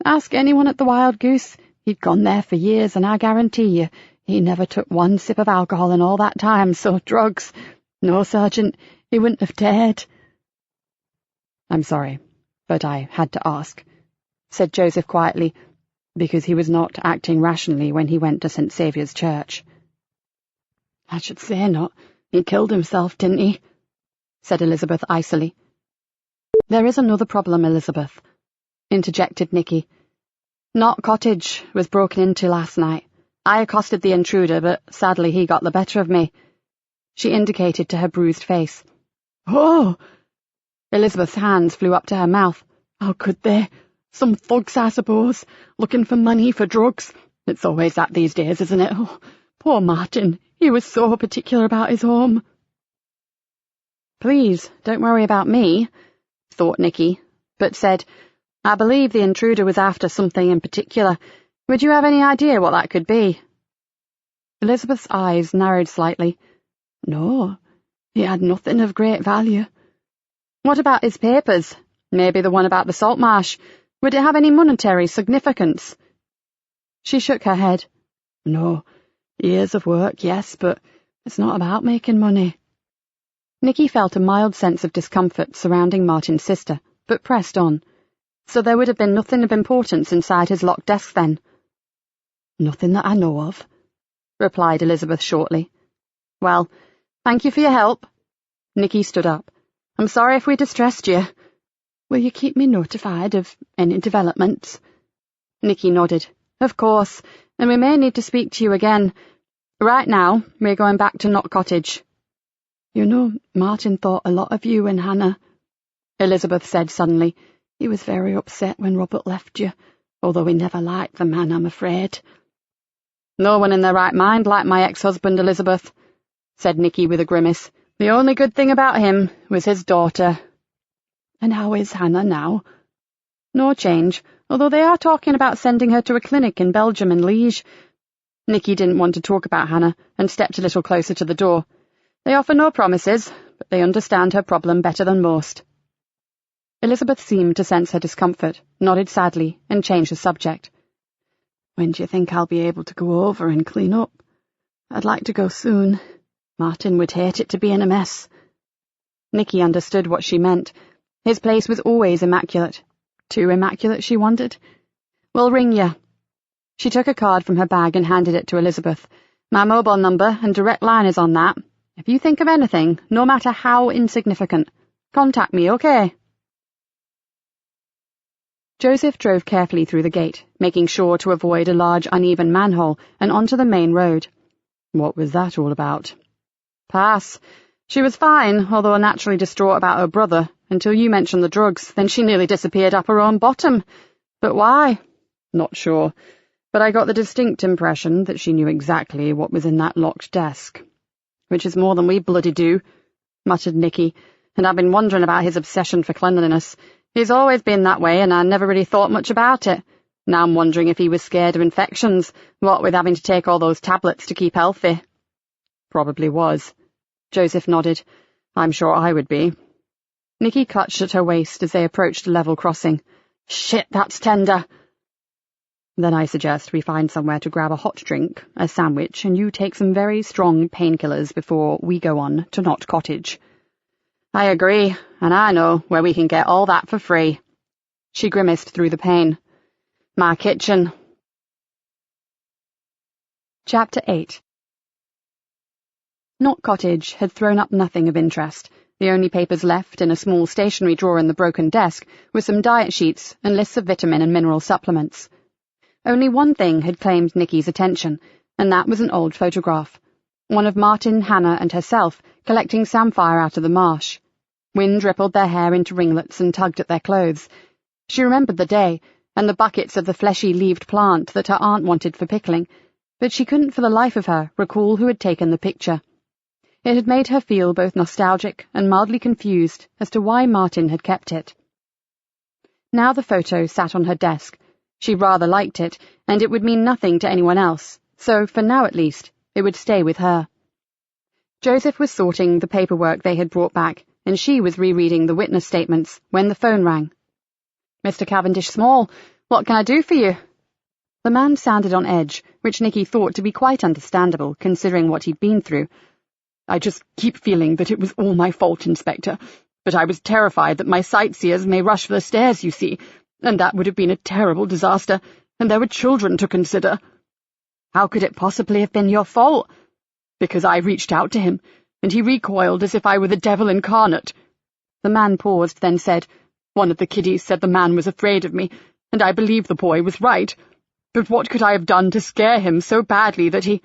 Ask anyone at the Wild Goose. He'd gone there for years, and I guarantee you, he never took one sip of alcohol in all that time, so drugs. No, Sergeant, he wouldn't have dared." "I'm sorry, but I had to ask," said Joseph quietly, "because he was not acting rationally when he went to St. Saviour's Church." "I should say not. He killed himself, didn't he?" said Elizabeth icily. "There is another problem, Elizabeth," interjected Nikki. "Knott Cottage was broken into last night. I accosted the intruder, but sadly he got the better of me." She indicated to her bruised face. "Oh!" Elizabeth's hands flew up to her mouth. "How could they? Some thugs, I suppose, looking for money for drugs. It's always that these days, isn't it? Oh, poor Martin. He was so particular about his home." "Please, don't worry about me," thought Nikki, but said, "I believe the intruder was after something in particular. Would you have any idea what that could be?" Elizabeth's eyes narrowed slightly. "No, he had nothing of great value." "What about his papers? Maybe the one about the salt marsh. Would it have any monetary significance?" She shook her head. "No, years of work, yes, but it's not about making money." Nikki felt a mild sense of discomfort surrounding Martin's sister, but pressed on. So there would have been nothing of importance inside his locked desk then? "Nothing that I know of," replied Elizabeth shortly. "Well, thank you for your help." Nikki stood up. "I'm sorry if we distressed you." Will you keep me notified of any developments? Nikki nodded. Of course, and we may need to speak to you again. Right now, we're going back to Knott Cottage. You know, Martin thought a lot of you and Hannah, Elizabeth said suddenly. He was very upset when Robert left you, although he never liked the man, I'm afraid. No one in their right mind liked my ex-husband, Elizabeth, said Nikki with a grimace. The only good thing about him was his daughter. And how is Hannah now? No change, although they are talking about sending her to a clinic in Belgium and Liège. Nikki didn't want to talk about Hannah and stepped a little closer to the door. They offer no promises, but they understand her problem better than most. Elizabeth seemed to sense her discomfort, nodded sadly, and changed the subject. When do you think I'll be able to go over and clean up? I'd like to go soon. Martin would hate it to be in a mess. Nikki understood what she meant. His place was always immaculate. Too immaculate, she wondered. We'll ring you. She took a card from her bag and handed it to Elizabeth. My mobile number and direct line is on that. If you think of anything, no matter how insignificant, contact me, okay? Joseph drove carefully through the gate, making sure to avoid a large uneven manhole and onto the main road. What was that all about? Pass. She was fine, although naturally distraught about her brother, until you mentioned the drugs, then she nearly disappeared up her own bottom. But why? Not sure, but I got the distinct impression that she knew exactly what was in that locked desk. Which is more than we bloody do, muttered Nikki, and I've been wondering about his obsession for cleanliness. He's always been that way, and I never really thought much about it. Now I'm wondering if he was scared of infections, what with having to take all those tablets to keep healthy. Probably was. Joseph nodded. I'm sure I would be. Nikki clutched at her waist as they approached a level crossing. Shit, that's tender. Then I suggest we find somewhere to grab a hot drink, a sandwich, and you take some very strong painkillers before we go on to Knott Cottage. I agree, and I know where we can get all that for free. She grimaced through the pain. My kitchen. Chapter 8. Knott Cottage had thrown up nothing of interest. The only papers left in a small stationery drawer in the broken desk were some diet sheets and lists of vitamin and mineral supplements. Only one thing had claimed Nikki's attention, and that was an old photograph. One of Martin, Hannah, and herself collecting samphire out of the marsh. Wind rippled their hair into ringlets and tugged at their clothes. She remembered the day, and the buckets of the fleshy-leaved plant that her aunt wanted for pickling, but she couldn't for the life of her recall who had taken the picture. It had made her feel both nostalgic and mildly confused as to why Martin had kept it. Now the photo sat on her desk. She rather liked it, and it would mean nothing to anyone else, so, for now at least, it would stay with her. Joseph was sorting the paperwork they had brought back, and she was rereading the witness statements when the phone rang. Mr. Cavendish Small, what can I do for you? The man sounded on edge, which Nikki thought to be quite understandable, considering what he'd been through. I just keep feeling that it was all my fault, Inspector, but I was terrified that my sightseers may rush for the stairs, you see, and that would have been a terrible disaster, and there were children to consider. How could it possibly have been your fault? Because I reached out to him, and he recoiled as if I were the devil incarnate. The man paused, then said, One of the kiddies said the man was afraid of me, and I believe the boy was right. But what could I have done to scare him so badly that he—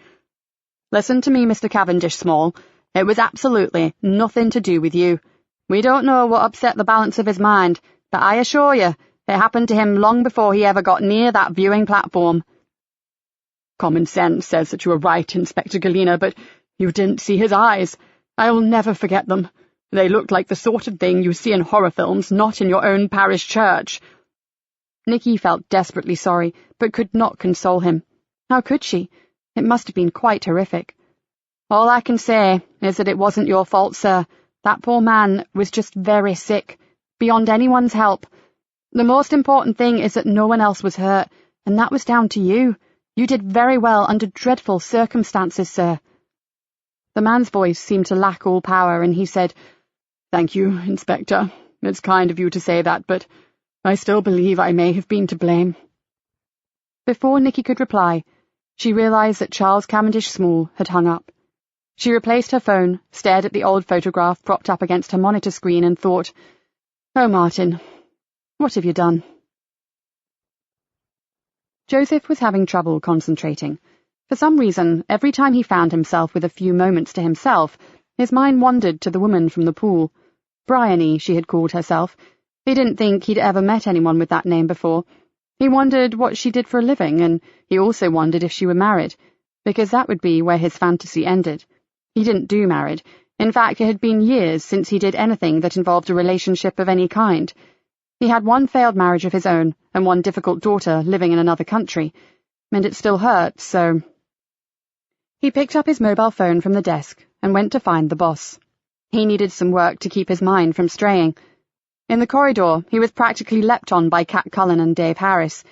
Listen to me, Mr. Cavendish Small. It was absolutely nothing to do with you. We don't know what upset the balance of his mind, but I assure you, it happened to him long before he ever got near that viewing platform. Common sense says that you were right, Inspector Galena, but you didn't see his eyes. I will never forget them. They looked like the sort of thing you see in horror films, not in your own parish church. Nikki felt desperately sorry, but could not console him. How could she? It must have been quite horrific. All I can say is that it wasn't your fault, sir. That poor man was just very sick, beyond anyone's help. The most important thing is that no one else was hurt, and that was down to you. You did very well under dreadful circumstances, sir. The man's voice seemed to lack all power, and he said, Thank you, Inspector. It's kind of you to say that, but I still believe I may have been to blame. Before Nikki could reply, she realized that Charles Cavendish Small had hung up. She replaced her phone, stared at the old photograph propped up against her monitor screen, and thought, Oh, Martin, What have you done? Joseph was having trouble concentrating. For some reason, every time he found himself with a few moments to himself, his mind wandered to the woman from the pool. Bryony, she had called herself. He didn't think he'd ever met anyone with that name before. He wondered what she did for a living, and he also wondered if she were married, because that would be where his fantasy ended. He didn't do married. In fact, it had been years since he did anything that involved a relationship of any kind. He had one failed marriage of his own and one difficult daughter living in another country, and it still hurt, so... He picked up his mobile phone from the desk and went to find the boss. He needed some work to keep his mind from straying. In the corridor, he was practically leapt on by Kat Cullen and Dave Harris.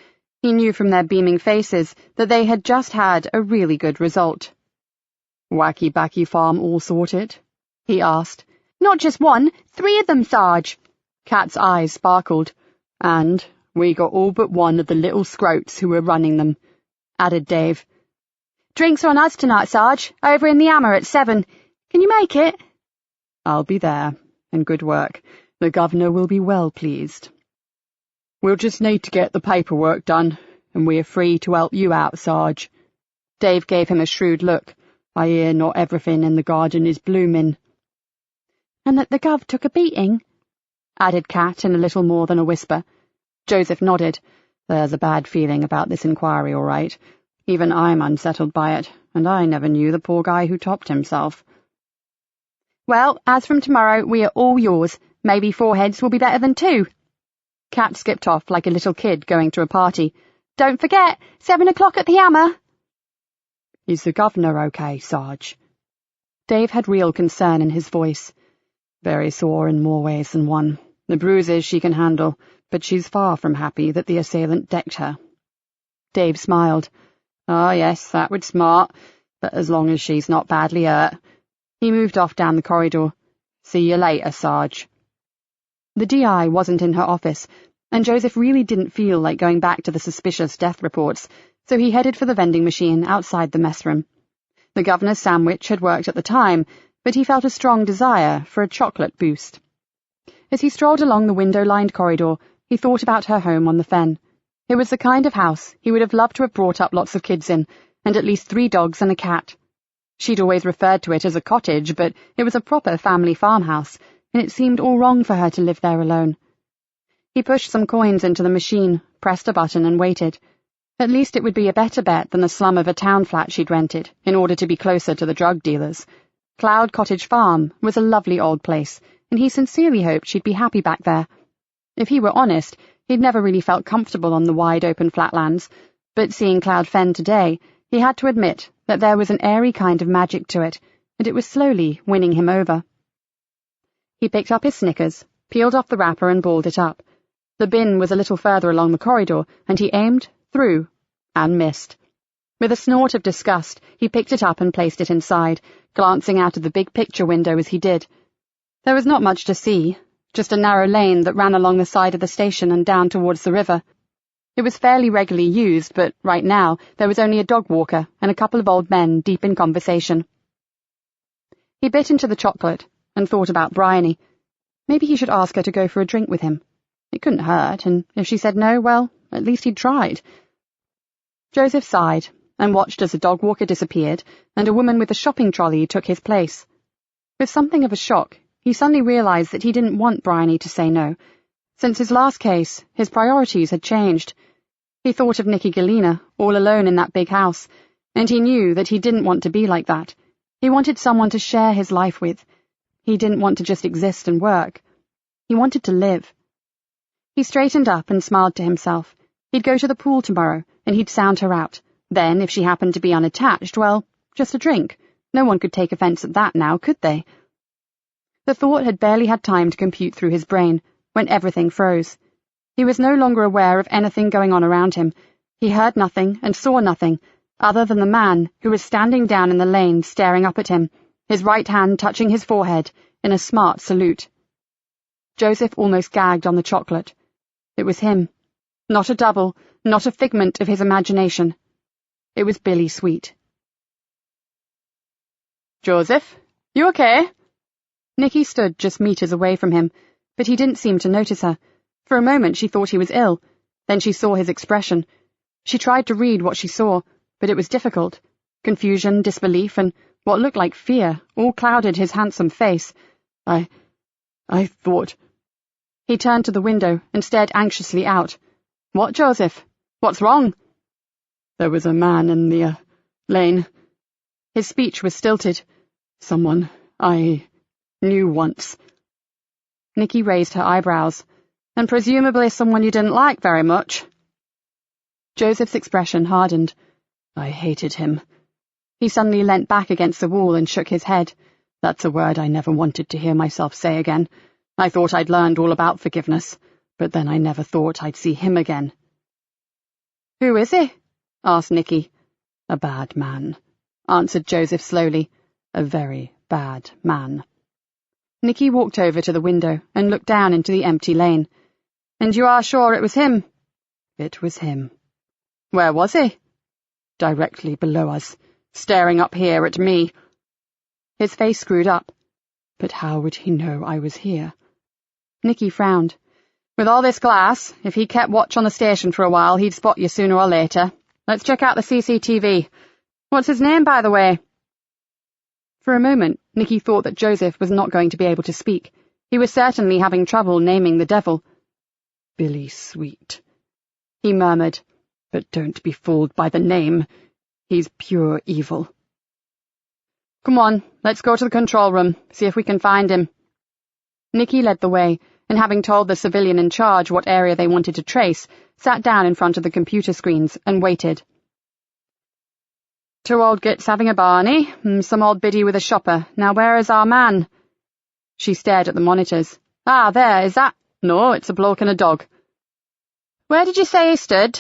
He knew from their beaming faces that they had just had a really good result. "Wacky Backy Farm all sorted?" he asked. "Not just one, 3 of them, Sarge." Kat's eyes sparkled. "And we got all but one of the little scroats who were running them," added Dave. "Drinks are on us tonight, Sarge, over in the Hammer at 7. Can you make it?" "I'll be there, and good work. The governor will be well pleased." "We'll just need to get the paperwork done, and we're free to help you out, Sarge." Dave gave him a shrewd look. "I hear not everything in the garden is blooming." "And that the gov took a beating?" added Kat in a little more than a whisper. Joseph nodded. "There's a bad feeling about this inquiry, all right. Even I'm unsettled by it, and I never knew the poor guy who topped himself." "Well, as from tomorrow, we are all yours. Maybe 4 heads will be better than 2. Kat skipped off like a little kid going to a party. "Don't forget, 7 o'clock at the Hammer." "Is the governor okay, Sarge?" Dave had real concern in his voice. "Very sore in more ways than one. The bruises she can handle, but she's far from happy that the assailant decked her." Dave smiled. "Ah, yes, that would smart, but as long as she's not badly hurt." He moved off down the corridor. "See you later, Sarge." The DI wasn't in her office, and Joseph really didn't feel like going back to the suspicious death reports, so he headed for the vending machine outside the mess room. The governor's sandwich had worked at the time, but he felt a strong desire for a chocolate boost. As he strolled along the window-lined corridor, he thought about her home on the fen. It was the kind of house he would have loved to have brought up lots of kids in, and at least 3 dogs and a cat. She'd always referred to it as a cottage, but it was a proper family farmhouse, and it seemed all wrong for her to live there alone. He pushed some coins into the machine, pressed a button, and waited. At least it would be a better bet than the slum of a town flat she'd rented, in order to be closer to the drug dealers. Cloud Cottage Farm was a lovely old place, and he sincerely hoped she'd be happy back there. If he were honest, he'd never really felt comfortable on the wide-open flatlands, but seeing Cloud Fen today, he had to admit that there was an airy kind of magic to it, and it was slowly winning him over. He picked up his Snickers, peeled off the wrapper and balled it up. The bin was a little further along the corridor, and he aimed, threw, and missed. With a snort of disgust, he picked it up and placed it inside, glancing out of the big picture window as he did. There was not much to see, just a narrow lane that ran along the side of the station and down towards the river. It was fairly regularly used, but right now there was only a dog walker and a couple of old men deep in conversation. He bit into the chocolate and thought about Bryony. Maybe he should ask her to go for a drink with him. It couldn't hurt, and if she said no, well, at least he'd tried. Joseph sighed and watched as the dog walker disappeared and a woman with a shopping trolley took his place. With something of a shock, he suddenly realized that he didn't want Bryony to say no. Since his last case, his priorities had changed. He thought of Nikki Galena, all alone in that big house, and he knew that he didn't want to be like that. He wanted someone to share his life with. He didn't want to just exist and work. He wanted to live. He straightened up and smiled to himself. He'd go to the pool tomorrow, and he'd sound her out. Then, if she happened to be unattached, well, just a drink. No one could take offense at that now, could they? The thought had barely had time to compute through his brain, when everything froze. He was no longer aware of anything going on around him. He heard nothing and saw nothing, other than the man who was standing down in the lane staring up at him, his right hand touching his forehead in a smart salute. Joseph almost gagged on the chocolate. It was him. Not a double, not a figment of his imagination. It was Billy Sweet. "Joseph, you okay?" Nikki stood just meters away from him, but he didn't seem to notice her. For a moment she thought he was ill. Then she saw his expression. She tried to read what she saw, but it was difficult. Confusion, disbelief, and what looked like fear all clouded his handsome face. I thought... He turned to the window and stared anxiously out. What, Joseph? What's wrong? There was a man in the, lane. His speech was stilted. Someone I knew once. Nikki raised her eyebrows. And presumably someone you didn't like very much. Joseph's expression hardened. I hated him. He suddenly leant back against the wall and shook his head. That's a word I never wanted to hear myself say again. I thought I'd learned all about forgiveness, but then I never thought I'd see him again. Who is he? Asked Nikki. A bad man, answered Joseph slowly. A very bad man. Nikki walked over to the window and looked down into the empty lane. And you are sure it was him? It was him. Where was he? Directly below us, staring up here at me. His face screwed up. But how would he know I was here? Nikki frowned. With all this glass, if he kept watch on the station for a while, he'd spot you sooner or later. Let's check out the CCTV. What's his name, by the way? For a moment, Nikki thought that Joseph was not going to be able to speak. He was certainly having trouble naming the devil. Billy Sweet, he murmured, but don't be fooled by the name. He's pure evil. Come on, let's go to the control room, see if we can find him. Nikki led the way, and having told the civilian in charge what area they wanted to trace, sat down in front of the computer screens and waited. 2 old gits having a barney, some old biddy with a shopper. Now where is our man? She stared at the monitors. Ah, there, is that? No, it's a bloke and a dog. Where did you say he stood?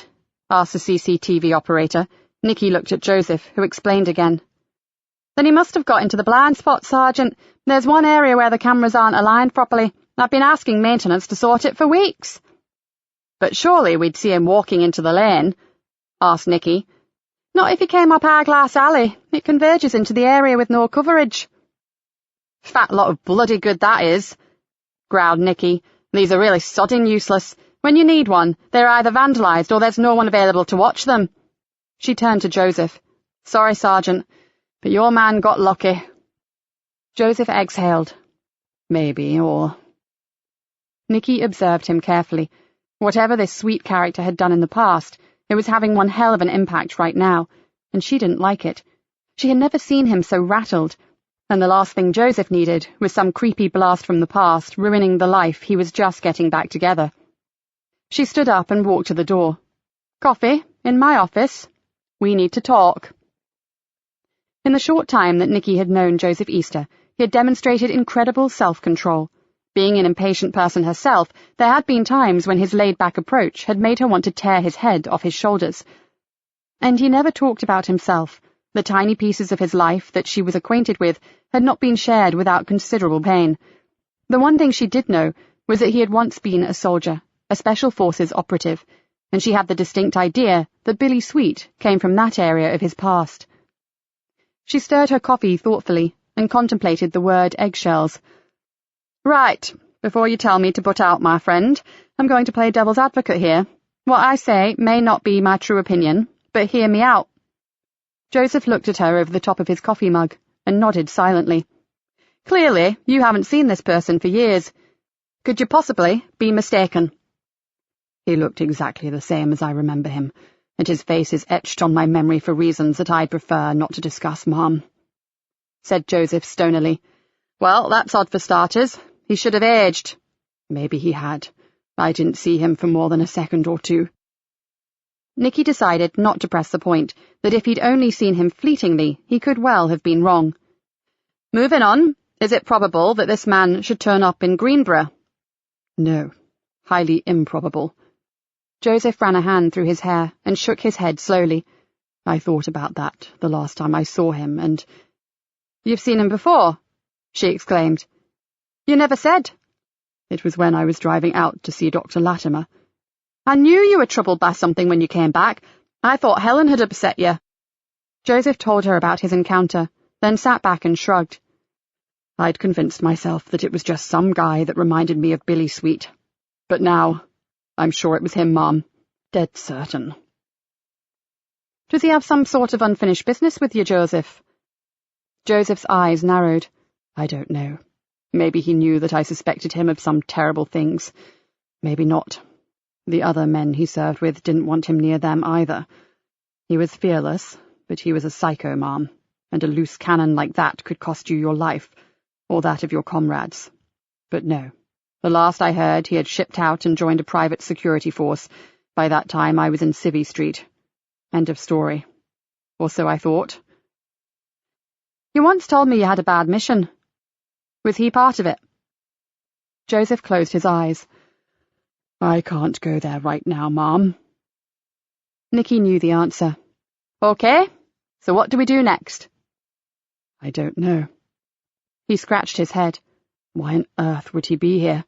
Asked the CCTV operator. Nikki looked at Joseph, who explained again. Then he must have got into the blind spot, Sergeant. There's one area where the cameras aren't aligned properly. I've been asking maintenance to sort it for weeks. But surely we'd see him walking into the lane, asked Nikki. Not if he came up our glass alley. It converges into the area with no coverage. Fat lot of bloody good that is, growled Nikki. These are really sodding useless. When you need one, they're either vandalised or there's no one available to watch them. She turned to Joseph. Sorry, Sergeant, but your man got lucky. Joseph exhaled. Maybe, or... Nikki observed him carefully. Whatever this Sweet character had done in the past, it was having one hell of an impact right now, and she didn't like it. She had never seen him so rattled, and the last thing Joseph needed was some creepy blast from the past ruining the life he was just getting back together. She stood up and walked to the door. Coffee? In my office? We need to talk. In the short time that Nikki had known Joseph Easter, he had demonstrated incredible self-control. Being an impatient person herself, there had been times when his laid-back approach had made her want to tear his head off his shoulders. And he never talked about himself. The tiny pieces of his life that she was acquainted with had not been shared without considerable pain. The one thing she did know was that he had once been a soldier, a Special Forces operative, and she had the distinct idea that Billy Sweet came from that area of his past. She stirred her coffee thoughtfully and contemplated the word eggshells. Right, before you tell me to put out, my friend, I'm going to play devil's advocate here. What I say may not be my true opinion, but hear me out. Joseph looked at her over the top of his coffee mug and nodded silently. Clearly, you haven't seen this person for years. Could you possibly be mistaken? He looked exactly the same as I remember him, and his face is etched on my memory for reasons that I'd prefer not to discuss, Mom, said Joseph stonily. Well, that's odd for starters. He should have aged. Maybe he had. I didn't see him for more than a second or two. Nikki decided not to press the point, that if he'd only seen him fleetingly, he could well have been wrong. Moving on, is it probable that this man should turn up in Greenborough? No, highly improbable. Joseph ran a hand through his hair and shook his head slowly. I thought about that the last time I saw him, and... You've seen him before? She exclaimed. You never said. It was when I was driving out to see Dr. Latimer. I knew you were troubled by something when you came back. I thought Helen had upset you. Joseph told her about his encounter, then sat back and shrugged. I'd convinced myself that it was just some guy that reminded me of Billy Sweet. But now, I'm sure it was him, Mom. Dead certain. Does he have some sort of unfinished business with you, Joseph? Joseph's eyes narrowed. I don't know. Maybe he knew that I suspected him of some terrible things. Maybe not. The other men he served with didn't want him near them either. He was fearless, but he was a psycho, Mom, and a loose cannon like that could cost you your life, or that of your comrades. But no. The last I heard, he had shipped out and joined a private security force. By that time, I was in Civvy Street. End of story. Or so I thought. You once told me you had a bad mission. Was he part of it? Joseph closed his eyes. I can't go there right now, Mom. Nikki knew the answer. Okay, so what do we do next? I don't know. He scratched his head. Why on earth would he be here?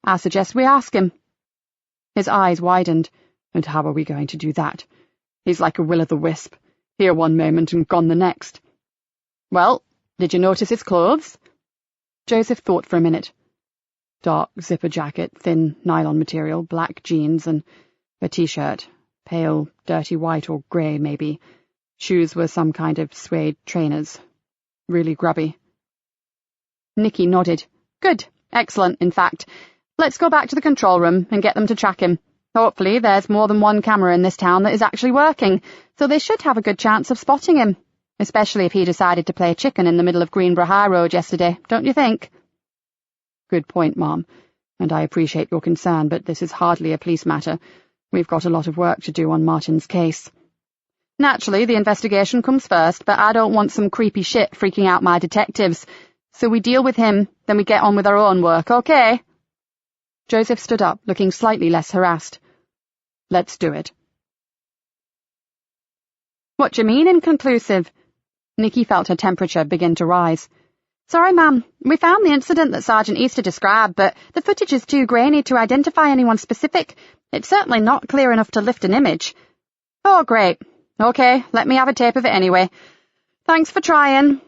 I suggest we ask him. His eyes widened. And how are we going to do that? He's like a will-o'-the-wisp, here one moment and gone the next. Well, did you notice his clothes? Joseph thought for a minute. Dark zipper jacket, thin nylon material, black jeans, and a t-shirt, pale, dirty white or grey, maybe. Shoes were some kind of suede trainers. Really grubby. Nikki nodded. Good. Excellent, in fact. Let's go back to the control room and get them to track him. Hopefully there's more than one camera in this town that is actually working, so they should have a good chance of spotting him, especially if he decided to play chicken in the middle of Greenborough High Road yesterday, don't you think? Good point, Mom, and I appreciate your concern, but this is hardly a police matter. We've got a lot of work to do on Martin's case. Naturally, the investigation comes first, but I don't want some creepy shit freaking out my detectives. So we deal with him, then we get on with our own work, okay? Joseph stood up, looking slightly less harassed. Let's do it. What do you mean, inconclusive? Nikki felt her temperature begin to rise. Sorry, ma'am. We found the incident that Sergeant Easter described, but the footage is too grainy to identify anyone specific. It's certainly not clear enough to lift an image. Oh, great. Okay, let me have a tape of it anyway. Thanks for trying.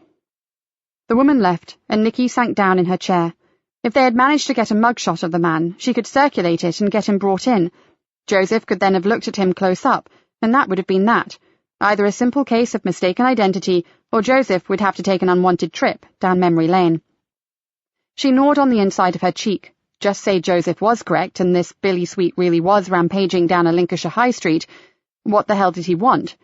The woman left, and Nikki sank down in her chair. If they had managed to get a mugshot of the man, she could circulate it and get him brought in. Joseph could then have looked at him close up, and that would have been that. Either a simple case of mistaken identity, or Joseph would have to take an unwanted trip down memory lane. She gnawed on the inside of her cheek. Just say Joseph was correct, and this Billy Sweet really was rampaging down a Lincolnshire high street. What the hell did he want?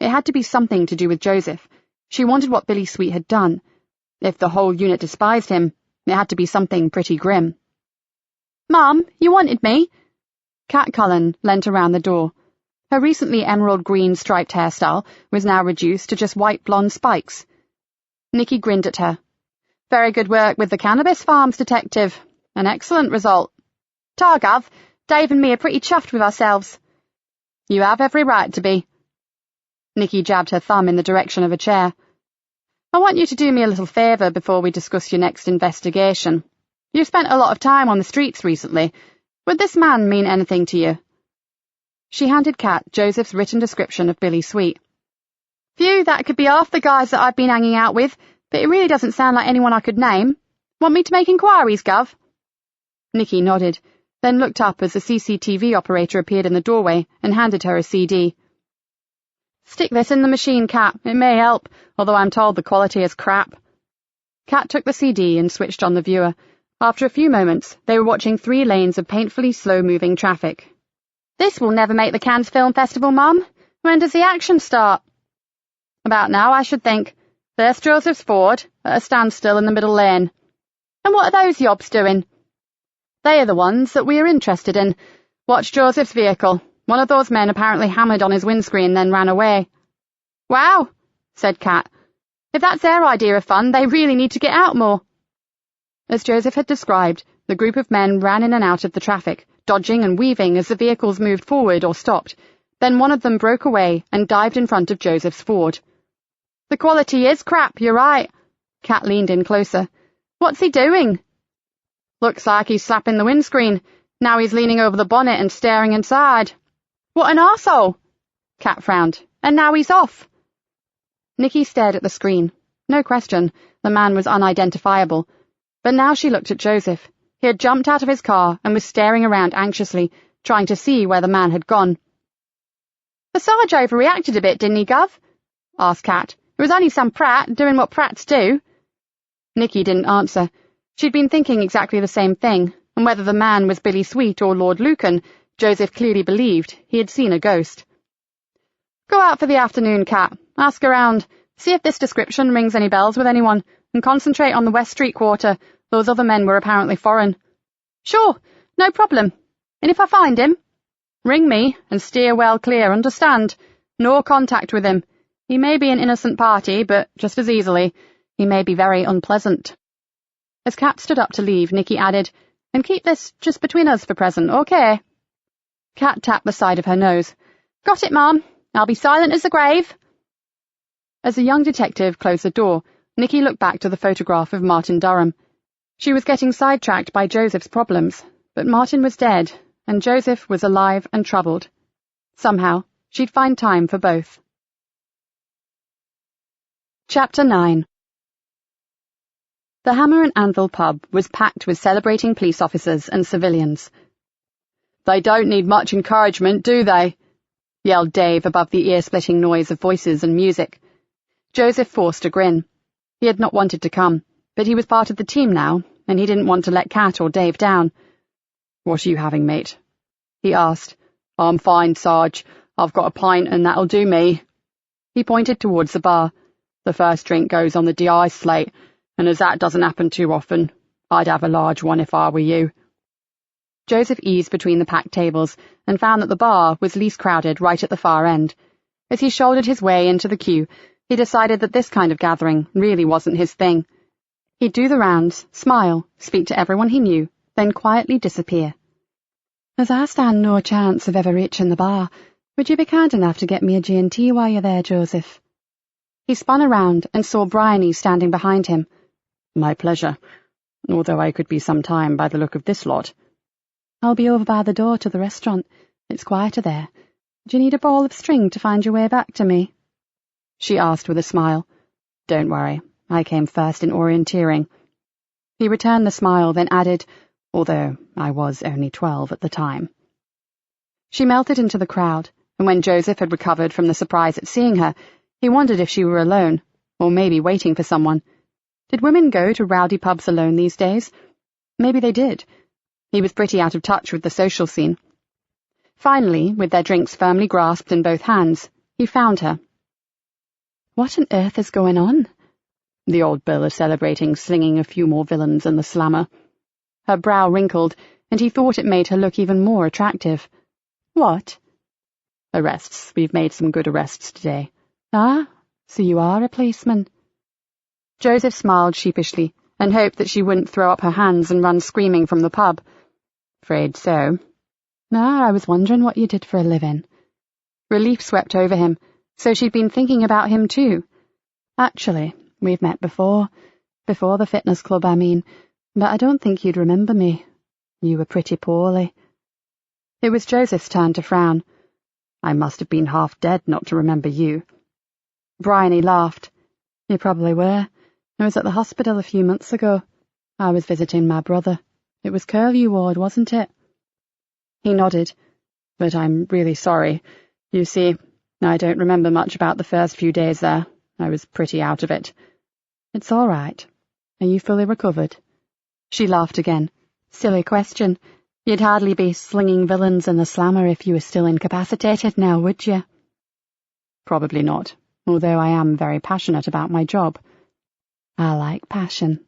It had to be something to do with Joseph. She wanted what Billy Sweet had done. If the whole unit despised him, it had to be something pretty grim. Mom, you wanted me? Kat Cullen leant around the door. Her recently emerald-green striped hairstyle was now reduced to just white blonde spikes. Nikki grinned at her. Very good work with the cannabis farms, detective. An excellent result. Targav, Dave and me are pretty chuffed with ourselves. You have every right to be. Nikki jabbed her thumb in the direction of a chair. I want you to do me a little favour before we discuss your next investigation. You've spent a lot of time on the streets recently. Would this man mean anything to you? She handed Kat Joseph's written description of Billy Sweet. Phew, that could be half the guys that I've been hanging out with, but it really doesn't sound like anyone I could name. Want me to make inquiries, Gov? Nikki nodded, then looked up as the CCTV operator appeared in the doorway and handed her a CD. Stick this in the machine, Kat. It may help, although I'm told the quality is crap. Kat took the CD and switched on the viewer. After a few moments, they were watching 3 lanes of painfully slow-moving traffic. This will never make the Cannes Film Festival, Mum. When does the action start? About now, I should think. There's Joseph's Ford, at a standstill in the middle lane. And what are those yobs doing? They are the ones that we are interested in. Watch Joseph's vehicle. One of those men apparently hammered on his windscreen, then ran away. Wow, said Kat. If that's their idea of fun, they really need to get out more. As Joseph had described, the group of men ran in and out of the traffic, dodging and weaving as the vehicles moved forward or stopped. Then one of them broke away and dived in front of Joseph's Ford. The quality is crap, you're right. Kat leaned in closer. What's he doing? Looks like he's slapping the windscreen. Now he's leaning over the bonnet and staring inside. What an arsehole! Kat frowned. And now he's off. Nikki stared at the screen. No question, the man was unidentifiable. But now she looked at Joseph. He had jumped out of his car and was staring around anxiously, trying to see where the man had gone. "The Sarge overreacted a bit, didn't he, Gov?" asked Kat. "It was only some prat doing what prats do." Nikki didn't answer. She'd been thinking exactly the same thing, and whether the man was Billy Sweet or Lord Lucan, Joseph clearly believed he had seen a ghost. "Go out for the afternoon, Kat. Ask around. See if this description rings any bells with anyone, and concentrate on the West Street quarter. Those other men were apparently foreign." "Sure, no problem. And if I find him?" "Ring me and steer well clear, understand? No contact with him. He may be an innocent party, but just as easily, he may be very unpleasant." As Kat stood up to leave, Nikki added, "And keep this just between us for present, okay?" Kat tapped the side of her nose. "Got it, Mom. I'll be silent as the grave." As the young detective closed the door, Nikki looked back to the photograph of Martin Durham. She was getting sidetracked by Joseph's problems, but Martin was dead, and Joseph was alive and troubled. Somehow, she'd find time for both. Chapter 9. The Hammer and Anvil pub was packed with celebrating police officers and civilians. "They don't need much encouragement, do they?" yelled Dave above the ear-splitting noise of voices and music. Joseph forced a grin. He had not wanted to come, but he was part of the team now, and he didn't want to let Kat or Dave down. "What are you having, mate?" he asked. "I'm fine, Sarge. I've got a pint and that'll do me." He pointed towards the bar. "The first drink goes on the DI slate, and as that doesn't happen too often, I'd have a large one if I were you." Joseph eased between the packed tables and found that the bar was least crowded right at the far end. As he shouldered his way into the queue, he decided that this kind of gathering really wasn't his thing. He'd do the rounds, smile, speak to everyone he knew, then quietly disappear. "As I stand no chance of ever reaching the bar, would you be kind enough to get me a G&T while you're there, Joseph?" He spun around and saw Bryony standing behind him. "My pleasure, although I could be some time by the look of this lot." "I'll be over by the door to the restaurant. It's quieter there. Do you need a ball of string to find your way back to me?" she asked with a smile. "Don't worry, I came first in orienteering." He returned the smile, then added, "Although I was only 12 at the time." She melted into the crowd, and when Joseph had recovered from the surprise at seeing her, he wondered if she were alone, or maybe waiting for someone. Did women go to rowdy pubs alone these days? Maybe they did. He was pretty out of touch with the social scene. Finally, with their drinks firmly grasped in both hands, he found her. "What on earth is going on?" "The old bill is celebrating slinging a few more villains in the slammer." Her brow wrinkled, and he thought it made her look even more attractive. "What?" "Arrests. We've made some good arrests today." "Ah, so you are a policeman." Joseph smiled sheepishly and hoped that she wouldn't throw up her hands and run screaming from the pub. "Afraid so." "Ah, I was wondering what you did for a living." Relief swept over him, so she'd been thinking about him too. "Actually, we've met before the fitness club, I mean, but I don't think you'd remember me. You were pretty poorly." It was Joseph's turn to frown. "I must have been half dead not to remember you." Bryony laughed. "You probably were. I was at the hospital a few months ago. I was visiting my brother. It was curlew ward, wasn't it?" He nodded. "But I'm really sorry. You see, I don't remember much about the first few days there. I was pretty out of it." "It's all right. Are you fully recovered?" She laughed again. "Silly question. You'd hardly be slinging villains in the slammer if you were still incapacitated now, would you?" "Probably not, although I am very passionate about my job." "I like passion."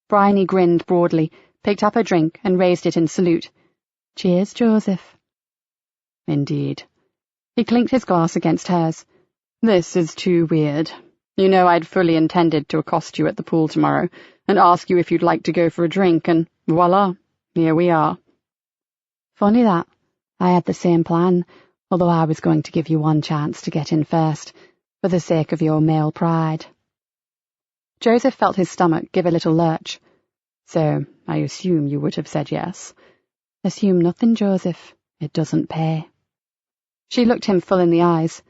Bryony grinned broadly, picked up her drink and raised it in salute. "Cheers, Joseph." "Indeed." He clinked his glass against hers. "This is too weird. You know, I'd fully intended to accost you at the pool tomorrow and ask you if you'd like to go for a drink, and voila, here we are." "Funny that. I had the same plan, although I was going to give you one chance to get in first, for the sake of your male pride." Joseph felt his stomach give a little lurch. "So, I assume you would have said yes." "Assume nothing, Joseph. It doesn't pay." She looked him full in the eyes.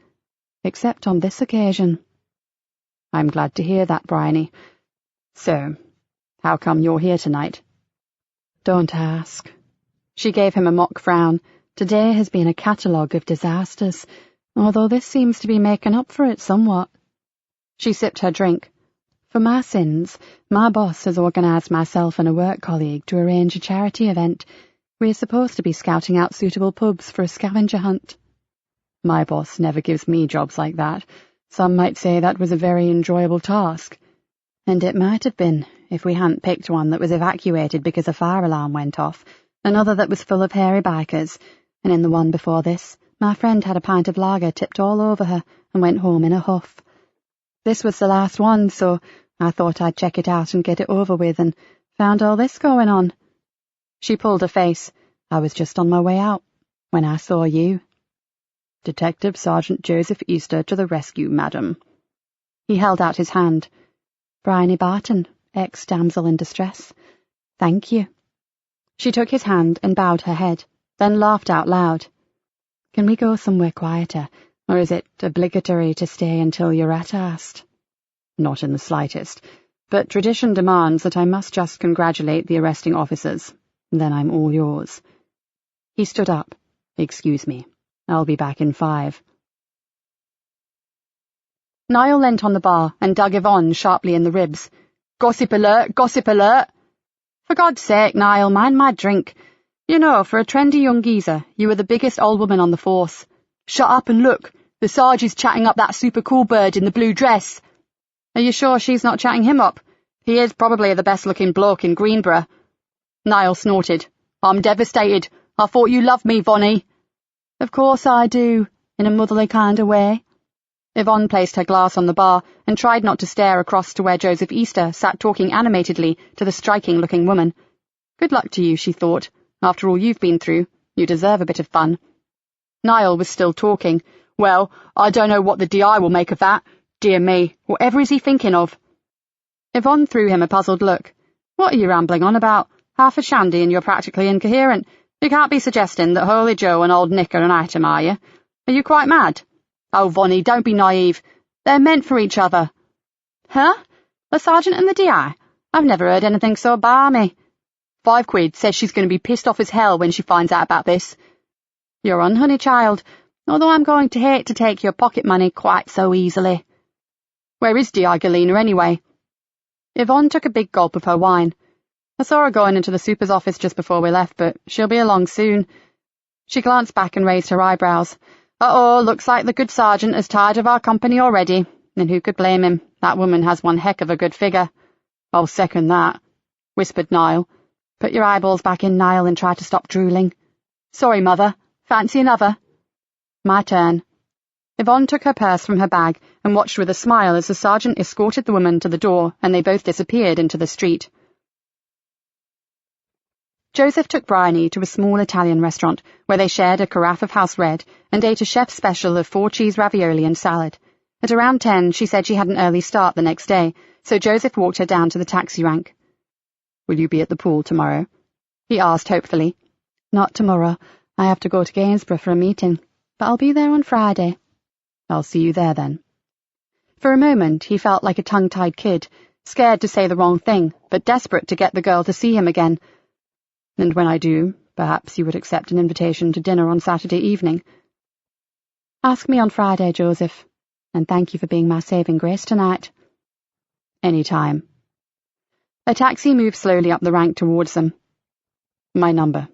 "Except on this occasion." "I'm glad to hear that, Bryony. So, how come you're here tonight?" Don't ask. She gave him a mock frown. Today has been a catalogue of disasters, although this seems to be making up for it somewhat. She sipped her drink. For my sins, my boss has organised myself and a work colleague to arrange a charity event. We're supposed to be scouting out suitable pubs for a scavenger hunt. My boss never gives me jobs like that. Some might say that was a very enjoyable task. And it might have been, if we hadn't picked one that was evacuated because a fire alarm went off, another that was full of hairy bikers, and in the one before this, my friend had a pint of lager tipped all over her and went home in a huff. This was the last one, so I thought I'd check it out and get it over with, and found all this going on. She pulled her face. I was just on my way out, when I saw you. Detective Sergeant Joseph Easter to the rescue, madam. He held out his hand. Bryony Barton, ex-damsel in distress. Thank you. She took his hand and bowed her head, then laughed out loud. Can we go somewhere quieter, or is it obligatory to stay until you're asked? Not in the slightest, but tradition demands that I must just congratulate the arresting officers. Then I'm all yours. He stood up. Excuse me. I'll be back in 5. Niall leant on the bar and dug Yvonne sharply in the ribs. Gossip alert! Gossip alert! For God's sake, Niall, mind my drink. You know, for a trendy young geezer, you were the biggest old woman on the force. Shut up and look. The Sarge is chatting up that super cool bird in the blue dress. Are you sure she's not chatting him up? He is probably the best-looking bloke in Greenborough. Niall snorted. I'm devastated. I thought you loved me, Vonnie. Of course I do, in a motherly kind of way. Yvonne placed her glass on the bar and tried not to stare across to where Joseph Easter sat talking animatedly to the striking-looking woman. Good luck to you, she thought. After all you've been through, you deserve a bit of fun. Niall was still talking. Well, I don't know what the DI will make of that. Dear me, whatever is he thinking of? Yvonne threw him a puzzled look. What are you rambling on about? Half a shandy and you're practically incoherent. You can't be suggesting that Holy Joe and old Nick are an item, are you? Are you quite mad? Oh, Vonnie, don't be naive. They're meant for each other. Huh? The sergeant and the DI? I've never heard anything so balmy. 5 quid says she's going to be pissed off as hell when she finds out about this. You're on, honey child, although I'm going to hate to take your pocket money quite so easily. Where is DI Galena, anyway? Yvonne took a big gulp of her wine. I saw her going into the super's office just before we left, but she'll be along soon. She glanced back and raised her eyebrows. Uh-oh, looks like the good sergeant is tired of our company already, and who could blame him? That woman has one heck of a good figure. I'll second that, whispered Niall. Put your eyeballs back in, Niall, and try to stop drooling. Sorry, Mother. Fancy another? My turn. Yvonne took her purse from her bag and watched with a smile as the sergeant escorted the woman to the door, and they both disappeared into the street. Joseph took Bryony to a small Italian restaurant where they shared a carafe of house red and ate a chef's special of 4-cheese ravioli and salad. At around 10, she said she had an early start the next day, so Joseph walked her down to the taxi rank. Will you be at the pool tomorrow? He asked hopefully. Not tomorrow. I have to go to Gainsborough for a meeting, but I'll be there on Friday. I'll see you there then. For a moment, he felt like a tongue-tied kid, scared to say the wrong thing, but desperate to get the girl to see him again. And when I do, perhaps you would accept an invitation to dinner on Saturday evening. Ask me on Friday, Joseph, and thank you for being my saving grace tonight. Any time. A taxi moved slowly up the rank towards them. My number.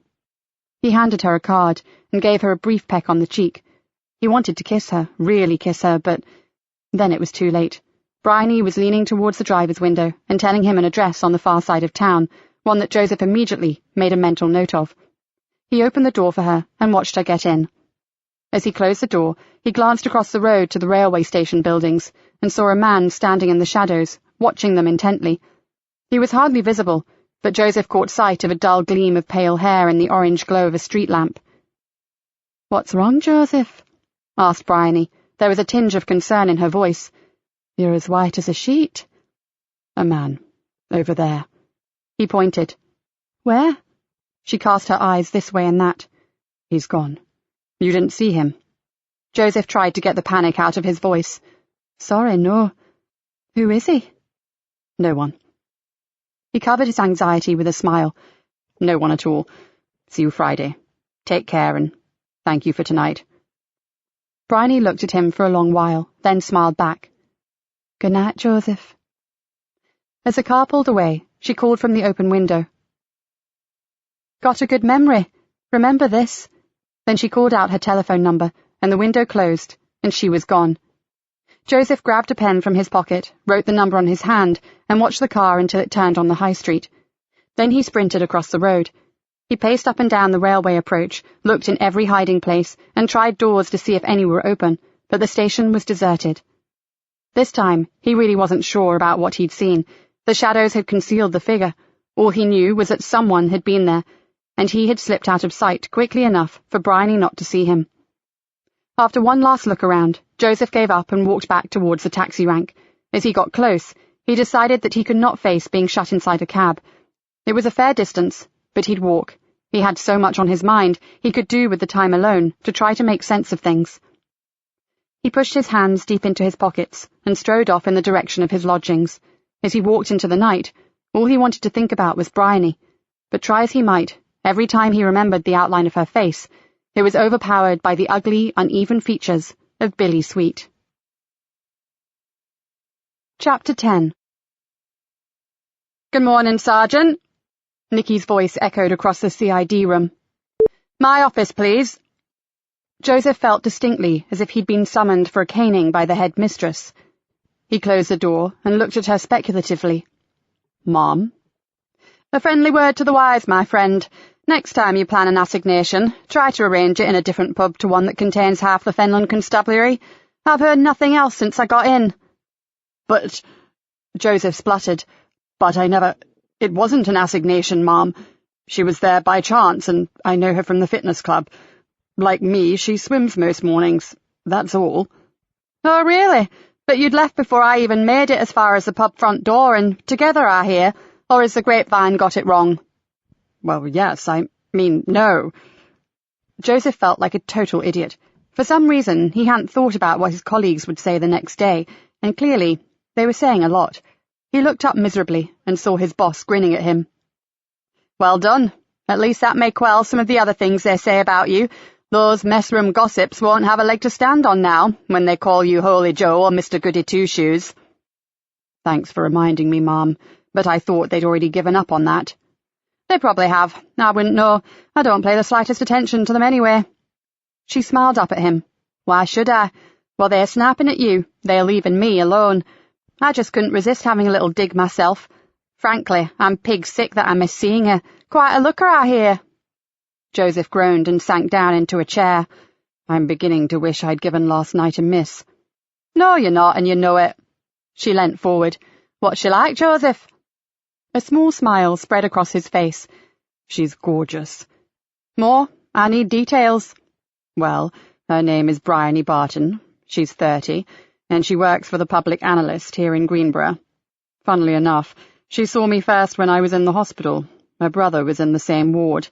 He handed her a card and gave her a brief peck on the cheek. He wanted to kiss her, really kiss her, but then it was too late. Bryony was leaning towards the driver's window and telling him an address on the far side of town, one that Joseph immediately made a mental note of. He opened the door for her and watched her get in. As he closed the door, he glanced across the road to the railway station buildings and saw a man standing in the shadows, watching them intently. He was hardly visible, but Joseph caught sight of a dull gleam of pale hair in the orange glow of a street lamp. "What's wrong, Joseph?" asked Bryony. There was a tinge of concern in her voice. "You're as white as a sheet." "A man. Over there." He pointed. "Where?" She cast her eyes this way and that. "He's gone. You didn't see him?" Joseph tried to get the panic out of his voice. "Sorry, no. Who is he?" "No one." He covered his anxiety with a smile. No one at all. See you Friday. Take care and thank you for tonight. Bryony looked at him for a long while, then smiled back. Good night, Joseph. As the car pulled away, she called from the open window. Got a good memory. Remember this. Then she called out her telephone number, and the window closed, and she was gone. Joseph grabbed a pen from his pocket, wrote the number on his hand, and watched the car until it turned on the high street. Then he sprinted across the road. He paced up and down the railway approach, looked in every hiding place, and tried doors to see if any were open, but the station was deserted. This time, he really wasn't sure about what he'd seen. The shadows had concealed the figure. All he knew was that someone had been there, and he had slipped out of sight quickly enough for Bryony not to see him. After one last look around, Joseph gave up and walked back towards the taxi rank. As he got close, he decided that he could not face being shut inside a cab. It was a fair distance, but he'd walk. He had so much on his mind he could do with the time alone to try to make sense of things. He pushed his hands deep into his pockets and strode off in the direction of his lodgings. As he walked into the night, all he wanted to think about was Bryony, but try as he might, every time he remembered the outline of her face, it was overpowered by the ugly, uneven features of Billy Sweet. Chapter 10. Good morning, Sergeant. Nikki's voice echoed across the CID room. My office, please. Joseph felt distinctly as if he'd been summoned for a caning by the head mistress. He closed the door and looked at her speculatively. Mom? A friendly word to the wise, my friend. Next time you plan an assignation, try to arrange it in a different pub to one that contains half the Fenland Constabulary. I've heard nothing else since I got in. But, Joseph spluttered, but I never... It wasn't an assignation, Mom. She was there by chance, and I know her from the fitness club. Like me, she swims most mornings. That's all. Oh, really? But you'd left before I even made it as far as the pub front door, and together, I hear, or has the grapevine got it wrong? Well, yes, I mean, no. Joseph felt like a total idiot. For some reason, he hadn't thought about what his colleagues would say the next day, and clearly, they were saying a lot. He looked up miserably and saw his boss grinning at him. Well done. At least that may quell some of the other things they say about you. Those messroom gossips won't have a leg to stand on now, when they call you Holy Joe or Mr. Goody-Two-Shoes. Thanks for reminding me, Mom, but I thought they'd already given up on that. They probably have. I wouldn't know. I don't pay the slightest attention to them anyway. She smiled up at him. Why should I? While they're snapping at you, they're leaving me alone. I just couldn't resist having a little dig myself. Frankly, I'm pig sick that I miss seeing her. Quite a looker, I hear. Joseph groaned and sank down into a chair. I'm beginning to wish I'd given last night a miss. No, you're not, and you know it. She leant forward. What's she like, Joseph? A small smile spread across his face. She's gorgeous. More? I need details. Well, her name is Bryony Barton. She's 30, and she works for the public analyst here in Greenborough. Funnily enough, she saw me first when I was in the hospital. Her brother was in the same ward.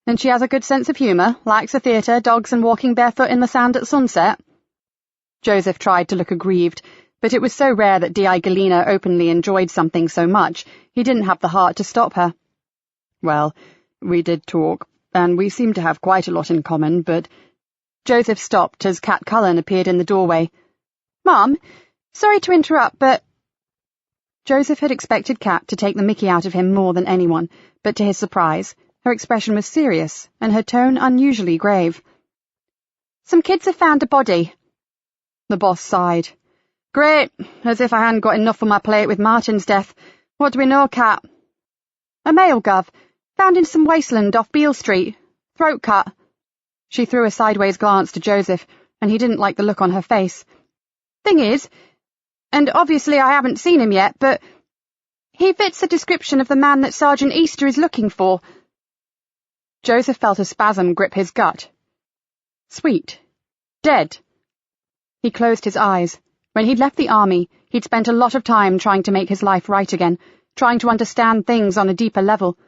And she has a good sense of humour, likes the theatre, dogs and walking barefoot in the sand at sunset? Joseph tried to look aggrieved, but it was so rare that D.I. Galena openly enjoyed something so much, he didn't have the heart to stop her. Well, we did talk, and we seemed to have quite a lot in common, but... Joseph stopped as Cat Cullen appeared in the doorway. Mom, sorry to interrupt, but... Joseph had expected Cat to take the mickey out of him more than anyone, but to his surprise, her expression was serious, and her tone unusually grave. Some kids have found a body. The boss sighed. Great, as if I hadn't got enough on my plate with Martin's death. What do we know, Cat? A male, Gov, found in some wasteland off Beale Street. Throat cut. She threw a sideways glance to Joseph, and he didn't like the look on her face. Thing is, and obviously I haven't seen him yet, but he fits the description of the man that Sergeant Easter is looking for. Joseph felt a spasm grip his gut. Sweet. Dead. He closed his eyes. When he'd left the army, he'd spent a lot of time trying to make his life right again, trying to understand things on a deeper level.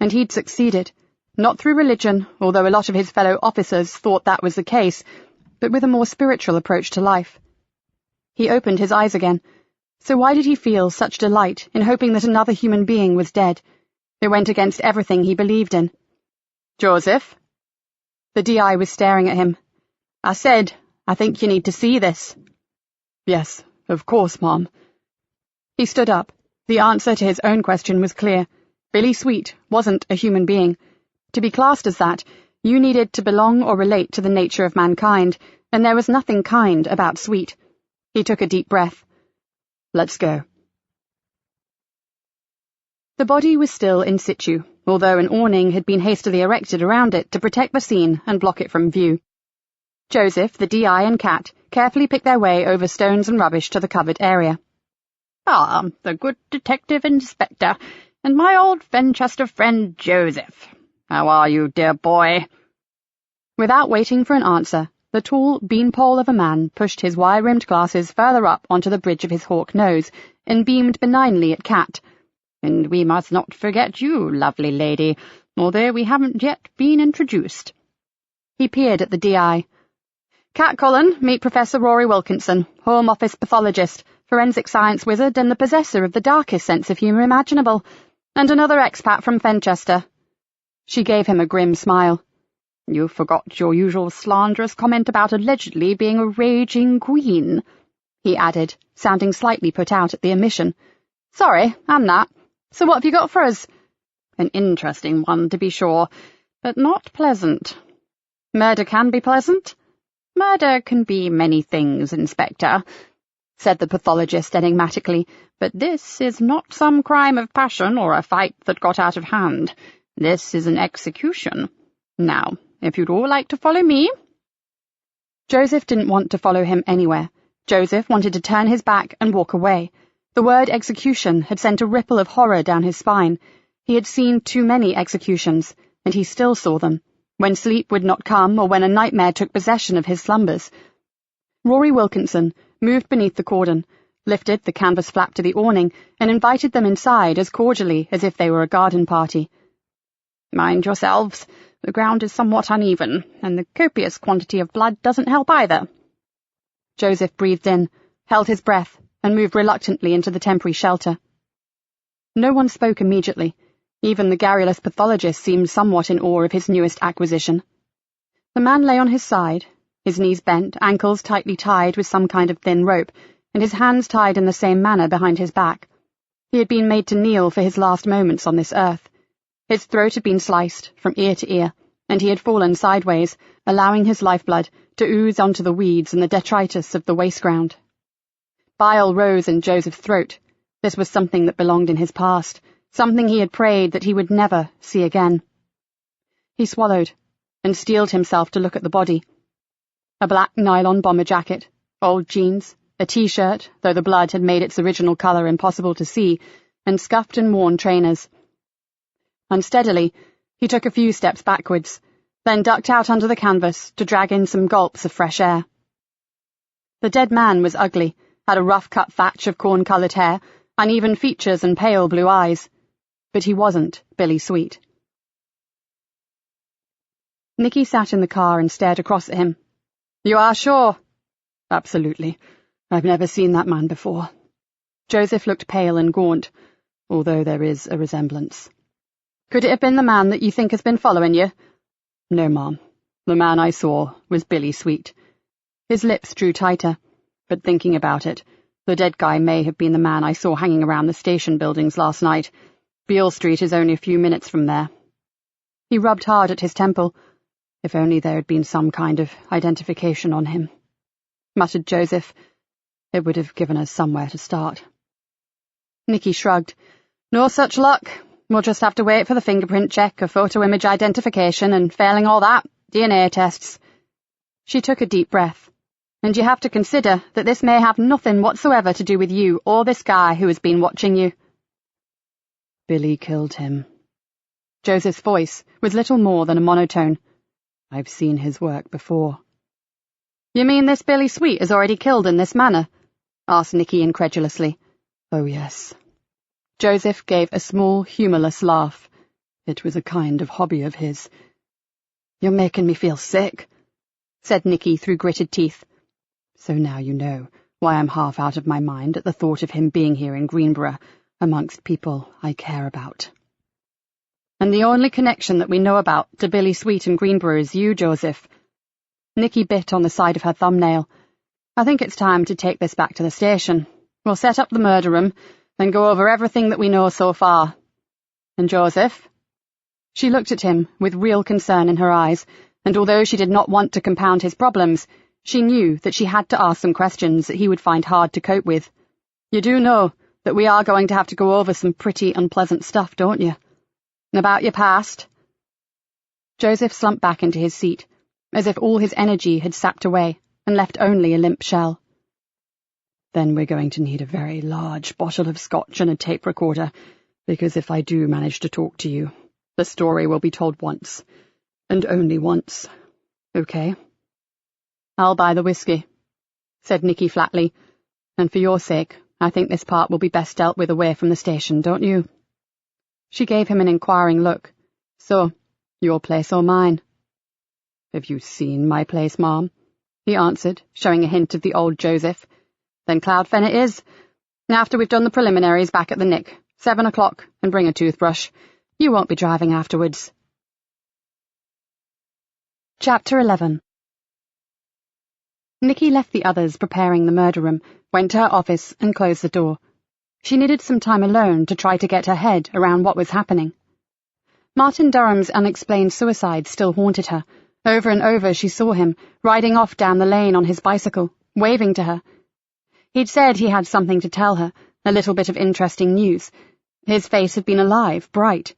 And he'd succeeded. Not through religion, although a lot of his fellow officers thought that was the case, but with a more spiritual approach to life. He opened his eyes again. So why did he feel such delight in hoping that another human being was dead? It went against everything he believed in. Joseph? The DI was staring at him. I said, I think you need to see this. Yes, of course, Mom. He stood up. The answer to his own question was clear. Billy Sweet wasn't a human being. To be classed as that, you needed to belong or relate to the nature of mankind, and there was nothing kind about Sweet. He took a deep breath. Let's go. The body was still in situ, although an awning had been hastily erected around it to protect the scene and block it from view. Joseph, the DI, and Cat carefully picked their way over stones and rubbish to the covered area. Ah, the good detective inspector, and my old Fenchester friend Joseph. How are you, dear boy? Without waiting for an answer, the tall beanpole of a man pushed his wire-rimmed glasses further up onto the bridge of his hawk nose and beamed benignly at Cat. And we must not forget you, lovely lady, although we haven't yet been introduced. He peered at the DI. Cat Cullen, meet Professor Rory Wilkinson, Home Office pathologist, forensic science wizard, and the possessor of the darkest sense of humour imaginable, and another expat from Fenchester. She gave him a grim smile. You forgot your usual slanderous comment about allegedly being a raging queen, he added, sounding slightly put out at the omission. Sorry, I'm that. So what have you got for us? An interesting one, to be sure, but not pleasant. Murder can be pleasant? Murder can be many things, Inspector, said the pathologist enigmatically, but this is not some crime of passion or a fight that got out of hand. This is an execution. Now, if you'd all like to follow me— Joseph didn't want to follow him anywhere. Joseph wanted to turn his back and walk away. The word execution had sent a ripple of horror down his spine. He had seen too many executions, and he still saw them, when sleep would not come or when a nightmare took possession of his slumbers. Rory Wilkinson moved beneath the cordon, lifted the canvas flap to the awning, and invited them inside as cordially as if they were a garden party. Mind yourselves, the ground is somewhat uneven, and the copious quantity of blood doesn't help either. Joseph breathed in, held his breath, and moved reluctantly into the temporary shelter. No one spoke immediately. Even the garrulous pathologist seemed somewhat in awe of his newest acquisition. The man lay on his side, his knees bent, ankles tightly tied with some kind of thin rope, and his hands tied in the same manner behind his back. He had been made to kneel for his last moments on this earth. His throat had been sliced from ear to ear, and he had fallen sideways, allowing his lifeblood to ooze onto the weeds and the detritus of the waste ground. Bile rose in Joseph's throat. This was something that belonged in his past, something he had prayed that he would never see again. He swallowed, and steeled himself to look at the body. A black nylon bomber jacket, old jeans, a T-shirt, though the blood had made its original colour impossible to see, and scuffed and worn trainers. Unsteadily, he took a few steps backwards, then ducked out under the canvas to drag in some gulps of fresh air. The dead man was ugly, had a rough-cut thatch of corn-coloured hair, uneven features and pale blue eyes. But he wasn't Billy Sweet. Nikki sat in the car and stared across at him. You are sure? Absolutely. I've never seen that man before. Joseph looked pale and gaunt, although there is a resemblance. Could it have been the man that you think has been following you? No, Mom. The man I saw was Billy Sweet. His lips drew tighter, but thinking about it, the dead guy may have been the man I saw hanging around the station buildings last night. Beale Street is only a few minutes from there. He rubbed hard at his temple. If only there had been some kind of identification on him, muttered Joseph. It would have given us somewhere to start. Nikki shrugged. No such luck. We'll just have to wait for the fingerprint check, a photo image identification, and failing all that, DNA tests. She took a deep breath. And you have to consider that this may have nothing whatsoever to do with you or this guy who has been watching you. Billy killed him. Joseph's voice was little more than a monotone. I've seen his work before. You mean this Billy Sweet is already killed in this manner? Asked Nikki incredulously. Oh, yes. Joseph gave a small, humourless laugh. It was a kind of hobby of his. You're making me feel sick, said Nikki through gritted teeth. So now you know why I'm half out of my mind at the thought of him being here in Greenborough, amongst people I care about. And the only connection that we know about to Billy Sweet and Greenborough is you, Joseph. Nikki bit on the side of her thumbnail. I think it's time to take this back to the station. We'll set up the murder room, then go over everything that we know so far. And Joseph? She looked at him with real concern in her eyes, and although she did not want to compound his problems, she knew that she had to ask some questions that he would find hard to cope with. You do know that we are going to have to go over some pretty unpleasant stuff, don't you? And about your past? Joseph slumped back into his seat, as if all his energy had sapped away and left only a limp shell. Then we're going to need a very large bottle of scotch and a tape recorder, because if I do manage to talk to you, the story will be told once, and only once. Okay? I'll buy the whiskey, said Nikki flatly, and for your sake, I think this part will be best dealt with away from the station, don't you? She gave him an inquiring look. So, your place or mine? Have you seen my place, Mom? He answered, showing a hint of the old Joseph. Then Cloud Fen it is. After we've done the preliminaries back at the Nick, 7 o'clock, and bring a toothbrush. You won't be driving afterwards. Chapter 11. Nikki left the others preparing the murder room, went to her office and closed the door. She needed some time alone to try to get her head around what was happening. Martin Durham's unexplained suicide still haunted her. Over and over she saw him, riding off down the lane on his bicycle, waving to her. He'd said he had something to tell her, a little bit of interesting news. His face had been alive, bright.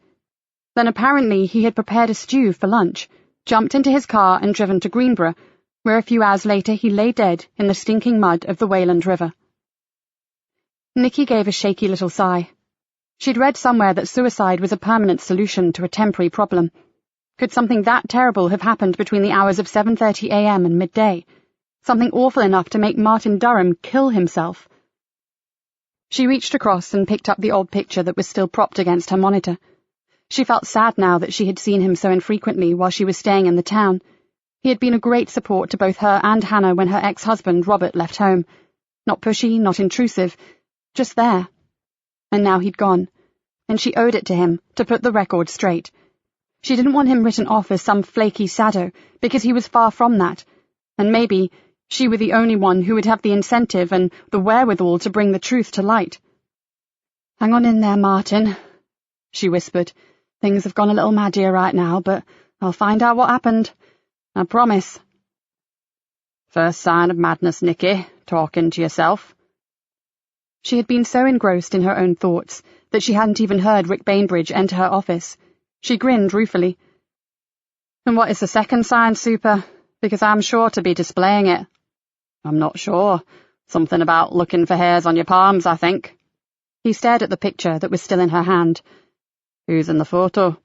Then apparently he had prepared a stew for lunch, jumped into his car and driven to Greenborough, where a few hours later he lay dead in the stinking mud of the Wayland River. Nikki gave a shaky little sigh. She'd read somewhere that suicide was a permanent solution to a temporary problem. Could something that terrible have happened between the hours of 7:30 a.m. and midday? Something awful enough to make Martin Durham kill himself? She reached across and picked up the old picture that was still propped against her monitor. She felt sad now that she had seen him so infrequently while she was staying in the town. He had been a great support to both her and Hannah when her ex-husband Robert left home. Not pushy, not intrusive, just there. And now he'd gone, and she owed it to him to put the record straight. She didn't want him written off as some flaky sado, because he was far from that, and maybe she were the only one who would have the incentive and the wherewithal to bring the truth to light. "Hang on in there, Martin," she whispered. "Things have gone a little mad here right now, but I'll find out what happened. I promise." "First sign of madness, Nikki, talking to yourself." She had been so engrossed in her own thoughts that she hadn't even heard Rick Bainbridge enter her office. She grinned ruefully. "And what is the second sign, Super? Because I'm sure to be displaying it." "I'm not sure. Something about looking for hairs on your palms, I think." He stared at the picture that was still in her hand. "Who's in the photo?"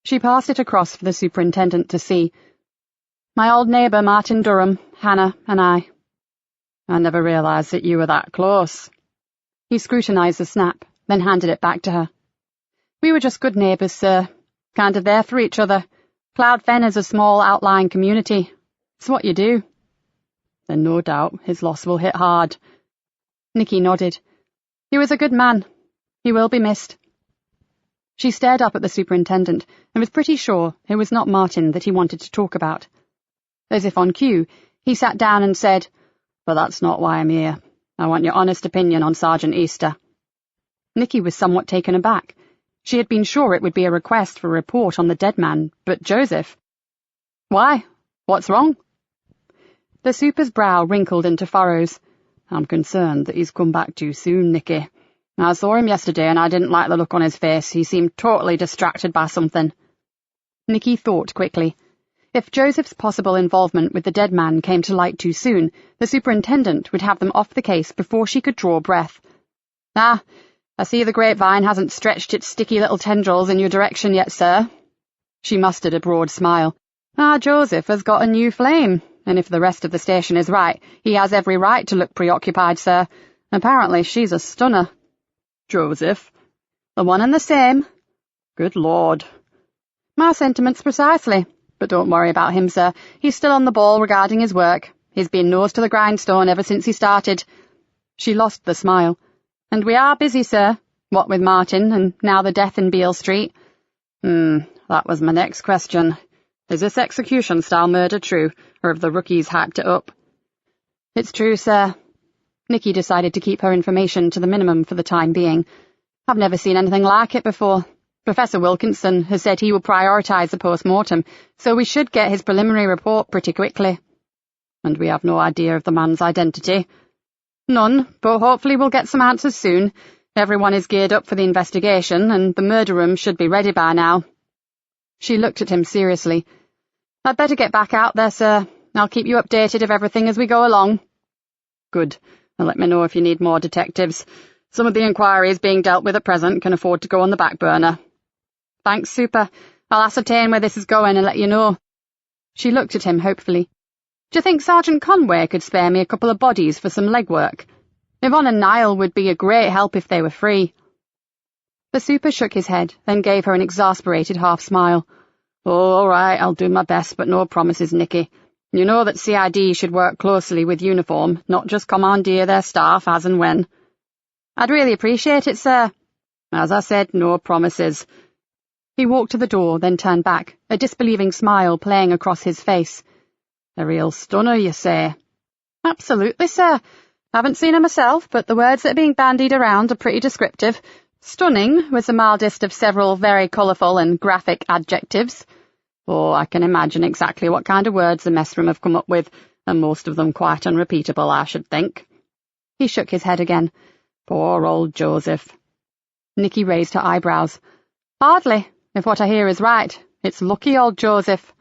She passed it across for the superintendent to see. "My old neighbour Martin Durham, Hannah, and I." "I never realised that you were that close." He scrutinised the snap, then handed it back to her. "We were just good neighbours, sir. Kind of there for each other. Cloud Fen is a small outlying community. It's what you do." "Then no doubt his loss will hit hard." Nikki nodded. "He was a good man. He will be missed." She stared up at the superintendent and was pretty sure it was not Martin that he wanted to talk about. As if on cue, he sat down and said, "But that's not why I'm here. I want your honest opinion on Sergeant Easter." Nikki was somewhat taken aback. She had been sure it would be a request for a report on the dead man, but Joseph... "Why? What's wrong?" The super's brow wrinkled into furrows. "I'm concerned that he's come back too soon, Nikki. I saw him yesterday and I didn't like the look on his face. He seemed totally distracted by something." Nikki thought quickly. If Joseph's possible involvement with the dead man came to light too soon, the superintendent would have them off the case before she could draw breath. "Ah, I see the grapevine hasn't stretched its sticky little tendrils in your direction yet, sir." She mustered a broad smile. Joseph has got a new flame, and if the rest of the station is right, he has every right to look preoccupied, sir. Apparently she's a stunner." "Joseph?" "The one and the same." "Good Lord." "My sentiments precisely. But don't worry about him, sir. He's still on the ball regarding his work. He's been nose to the grindstone ever since he started." She lost the smile. "And we are busy, sir. What with Martin, and now the death in Beale Street. That was my next question. Is this execution-style murder true, or have the rookies hyped it up? It's true, sir. Nikki decided to keep her information to the minimum for the time being. I've never seen anything like it before. Professor Wilkinson has said he will prioritise the post-mortem, so we should get his preliminary report pretty quickly. And we have no idea of the man's identity. None, but hopefully we'll get some answers soon. Everyone is geared up for the investigation, and the murder room should be ready by now. She looked at him seriously. I'd better get back out there, sir. I'll keep you updated of everything as we go along. Good. And let me know if you need more detectives. Some of the inquiries being dealt with at present can afford to go on the back burner. Thanks, Super. I'll ascertain where this is going and let you know. She looked at him hopefully. Do you think Sergeant Conway could spare me a couple of bodies for some legwork? Yvonne and Niall would be a great help if they were free. The Super shook his head, then gave her an exasperated half-smile. Oh, all right, I'll do my best, but no promises, Nikki. You know that CID should work closely with uniform, not just commandeer their staff as and when. I'd really appreciate it, sir. As I said, no promises. He walked to the door, then turned back, a disbelieving smile playing across his face. A real stunner, you say? Absolutely, sir. Haven't seen her myself, but the words that are being bandied around are pretty descriptive. Stunning was the mildest of several very colourful and graphic adjectives. Oh, I can imagine exactly what kind of words the messroom have come up with, and most of them quite unrepeatable, I should think. He shook his head again. Poor old Joseph. Nikki raised her eyebrows. Hardly, if what I hear is right. It's lucky old Joseph.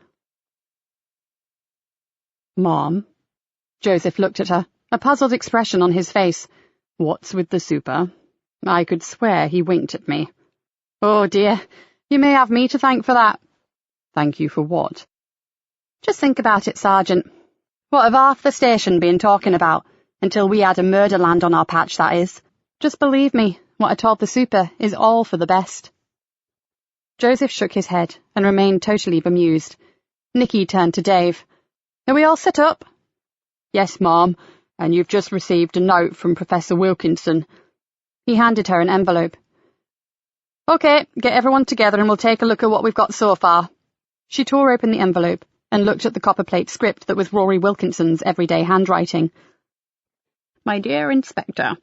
Mom? Joseph looked at her, a puzzled expression on his face. What's with the Super? I could swear he winked at me. Oh, dear. You may have me to thank for that. Thank you for what? Just think about it, Sergeant. What have half the station been talking about? Until we had a murder land on our patch, that is. Just believe me, what I told the Super is all for the best. Joseph shook his head and remained totally bemused. Nikki turned to Dave. Are we all set up? Yes, Ma'am, and you've just received a note from Professor Wilkinson. He handed her an envelope. Okay, get everyone together and we'll take a look at what we've got so far. She tore open the envelope and looked at the copperplate script that was Rory Wilkinson's everyday handwriting. My dear Inspector,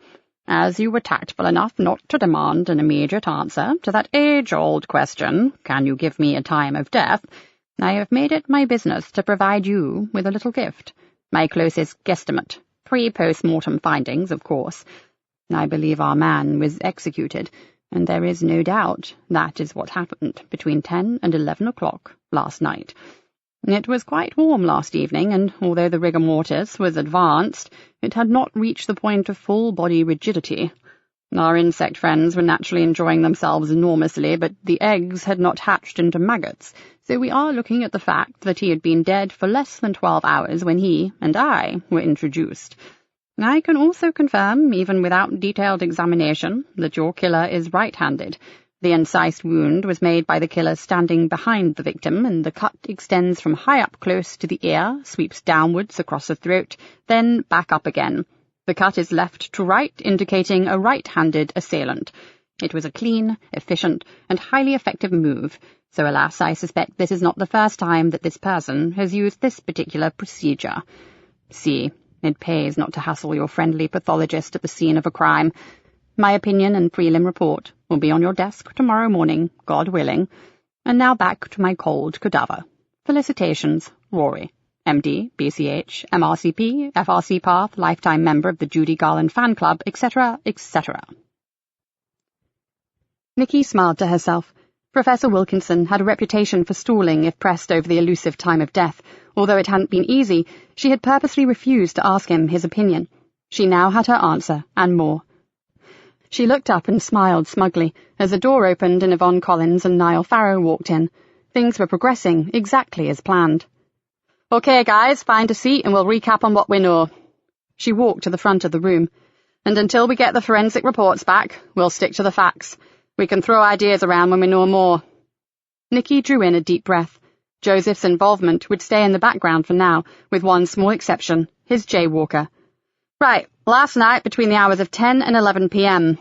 as you were tactful enough not to demand an immediate answer to that age-old question, can you give me a time of death, I have made it my business to provide you with a little gift, my closest guesstimate, pre-post-mortem findings, of course. I believe our man was executed, and there is no doubt that is what happened between 10 and 11 o'clock last night. It was quite warm last evening, and although the rigor mortis was advanced, it had not reached the point of full-body rigidity. Our insect friends were naturally enjoying themselves enormously, but the eggs had not hatched into maggots, so we are looking at the fact that he had been dead for less than 12 hours when he and I were introduced. I can also confirm, even without detailed examination, that your killer is right-handed. The incised wound was made by the killer standing behind the victim, and the cut extends from high up close to the ear, sweeps downwards across the throat, then back up again. The cut is left to right, indicating a right-handed assailant. It was a clean, efficient, and highly effective move, so alas, I suspect this is not the first time that this person has used this particular procedure. See, it pays not to hassle your friendly pathologist at the scene of a crime. My opinion and prelim report will be on your desk tomorrow morning, God willing. And now back to my cold cadaver. Felicitations, Rory. MD, BCH, MRCP, FRC Path, lifetime member of the Judy Garland fan club, etc., etc. Nikki smiled to herself. Professor Wilkinson had a reputation for stalling if pressed over the elusive time of death. Although it hadn't been easy, she had purposely refused to ask him his opinion. She now had her answer, and more. She looked up and smiled smugly as the door opened and Yvonne Collins and Niall Farrow walked in. Things were progressing exactly as planned. Okay, guys, find a seat and we'll recap on what we know. She walked to the front of the room. And until we get the forensic reports back, we'll stick to the facts. We can throw ideas around when we know more. Nikki drew in a deep breath. Joseph's involvement would stay in the background for now, with one small exception, his jaywalker. Right, last night between the hours of 10 and 11 p.m.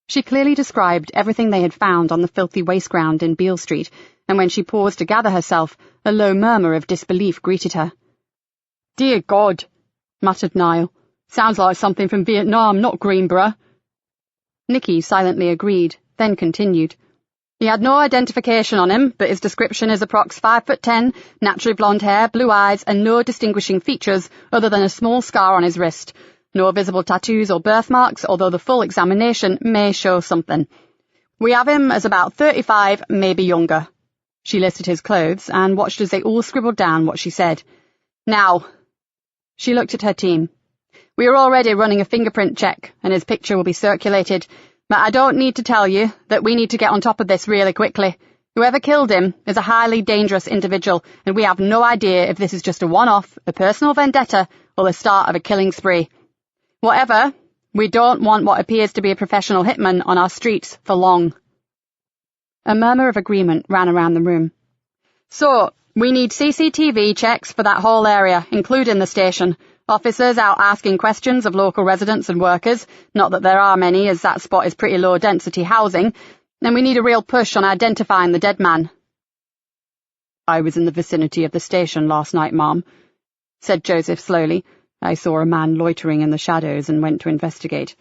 She clearly described everything they had found on the filthy waste ground in Beale Street, and when she paused to gather herself, a low murmur of disbelief greeted her. "Dear God," muttered Niall. "Sounds like something from Vietnam, not Greenborough." Nikki silently agreed, then continued. "He had no identification on him, but his description is approx 5'10", naturally blonde hair, blue eyes, and no distinguishing features other than a small scar on his wrist. No visible tattoos or birthmarks, although the full examination may show something. We have him as about 35, maybe younger." She listed his clothes and watched as they all scribbled down what she said. "Now," she looked at her team, "we are already running a fingerprint check, and his picture will be circulated. But I don't need to tell you that we need to get on top of this really quickly. Whoever killed him is a highly dangerous individual, and we have no idea if this is just a one-off, a personal vendetta, or the start of a killing spree. Whatever, we don't want what appears to be a professional hitman on our streets for long." A murmur of agreement ran around the room. "So, we need CCTV checks for that whole area, including the station. Officers out asking questions of local residents and workers, not that there are many, as that spot is pretty low-density housing, and we need a real push on identifying the dead man." "I was in the vicinity of the station last night, Ma'am," said Joseph slowly. "I saw a man loitering in the shadows and went to investigate,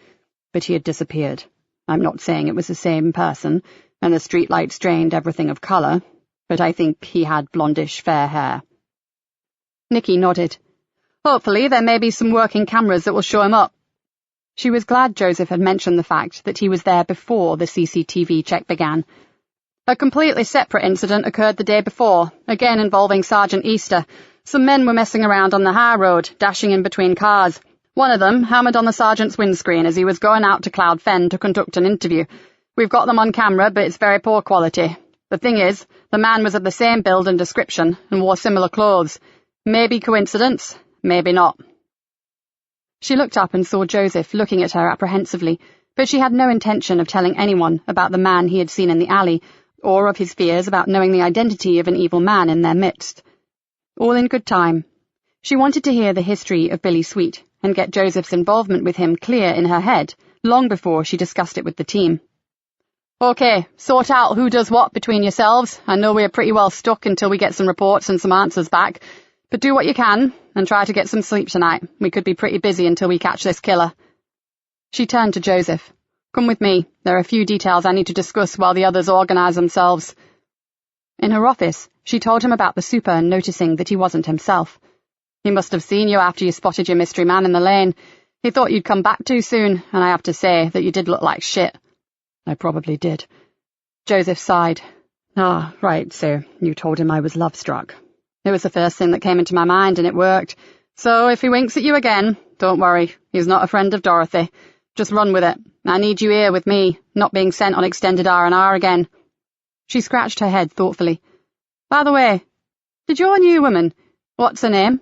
but he had disappeared. I'm not saying it was the same person, and the streetlights drained everything of colour, but I think he had blondish fair hair." Nikki nodded. "Hopefully there may be some working cameras that will show him up." She was glad Joseph had mentioned the fact that he was there before the CCTV check began. "A completely separate incident occurred the day before, again involving Sergeant Easter. Some men were messing around on the high road, dashing in between cars. One of them hammered on the sergeant's windscreen as he was going out to Cloud Fen to conduct an interview. We've got them on camera, but it's very poor quality. The thing is, the man was of the same build and description and wore similar clothes. Maybe coincidence, maybe not." She looked up and saw Joseph looking at her apprehensively, but she had no intention of telling anyone about the man he had seen in the alley, or of his fears about knowing the identity of an evil man in their midst. All in good time. She wanted to hear the history of Billy Sweet and get Joseph's involvement with him clear in her head, long before she discussed it with the team. "Okay, sort out who does what between yourselves. I know we're pretty well stuck until we get some reports and some answers back. But do what you can, and try to get some sleep tonight. We could be pretty busy until we catch this killer." She turned to Joseph. "Come with me. There are a few details I need to discuss while the others organise themselves." In her office, she told him about the super, noticing that he wasn't himself. "He must have seen you after you spotted your mystery man in the lane. He thought you'd come back too soon, and I have to say that you did look like shit." "I probably did." Joseph sighed. "Ah, right, so you told him I was love-struck." "It was the first thing that came into my mind, and it worked. So if he winks at you again, don't worry. He's not a friend of Dorothy. Just run with it. I need you here with me, not being sent on extended R&R again." She scratched her head thoughtfully. "By the way, did your new woman, what's her name?"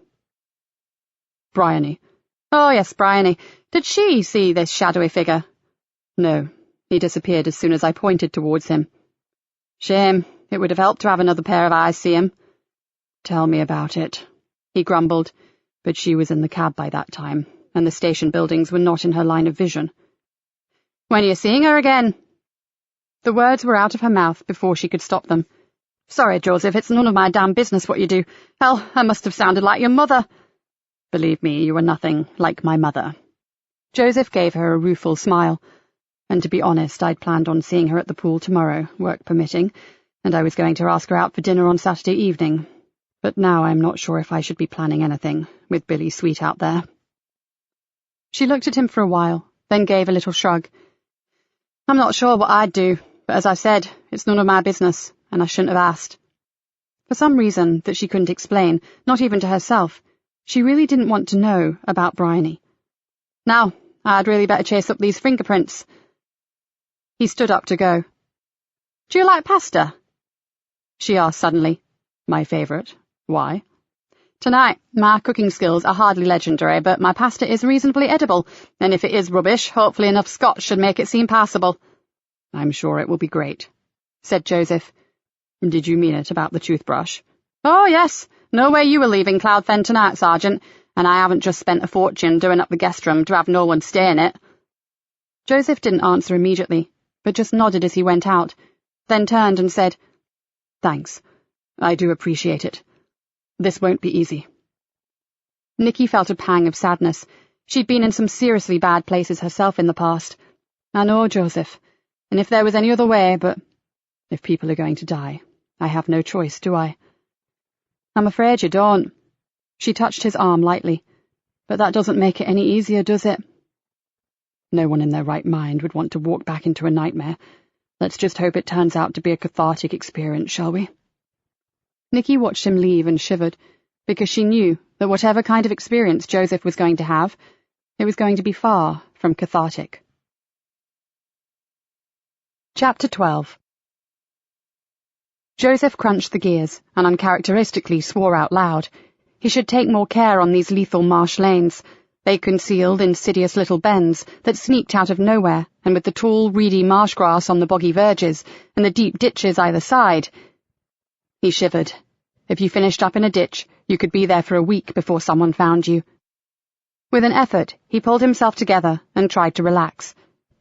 "Bryony." "Oh, yes, Bryony. Did she see this shadowy figure?" "No. He disappeared as soon as I pointed towards him." "Shame. It would have helped to have another pair of eyes see him." "Tell me about it," he grumbled, but she was in the cab by that time, and the station buildings were not in her line of vision. "When are you seeing her again?" The words were out of her mouth before she could stop them. "Sorry, Joseph, it's none of my damn business what you do. Hell, I must have sounded like your mother." "Believe me, you are nothing like my mother." Joseph gave her a rueful smile. "And to be honest, I'd planned on seeing her at the pool tomorrow, work permitting, and I was going to ask her out for dinner on Saturday evening. But now I'm not sure if I should be planning anything, with Billy Sweet out there." She looked at him for a while, then gave a little shrug. "I'm not sure what I'd do, but as I said, it's none of my business, and I shouldn't have asked." For some reason that she couldn't explain, not even to herself, she really didn't want to know about Bryony. "Now, I'd really better chase up these fingerprints." He stood up to go. "Do you like pasta?" she asked suddenly. "My favourite. Why?" "Tonight, my cooking skills are hardly legendary, but my pasta is reasonably edible, and if it is rubbish, hopefully enough scotch should make it seem passable." "I'm sure it will be great," said Joseph. "Did you mean it about the toothbrush?" "Oh, yes. No way you were leaving Cloud Fen tonight, Sergeant, and I haven't just spent a fortune doing up the guest room to have no one stay in it." Joseph didn't answer immediately, but just nodded as he went out, then turned and said, "Thanks. I do appreciate it. This won't be easy." Nikki felt a pang of sadness. She'd been in some seriously bad places herself in the past. "I know, Joseph, and if there was any other way, but if people are going to die, I have no choice, do I?" "I'm afraid you don't." She touched his arm lightly. "But that doesn't make it any easier, does it?" "No one in their right mind would want to walk back into a nightmare. Let's just hope it turns out to be a cathartic experience, shall we?" Nikki watched him leave and shivered, because she knew that whatever kind of experience Joseph was going to have, it was going to be far from cathartic. Chapter 12. Joseph crunched the gears and uncharacteristically swore out loud. He should take more care on these lethal marsh lanes. They concealed insidious little bends that sneaked out of nowhere, and with the tall, reedy marsh grass on the boggy verges and the deep ditches either side. He shivered. If you finished up in a ditch, you could be there for a week before someone found you. With an effort, he pulled himself together and tried to relax.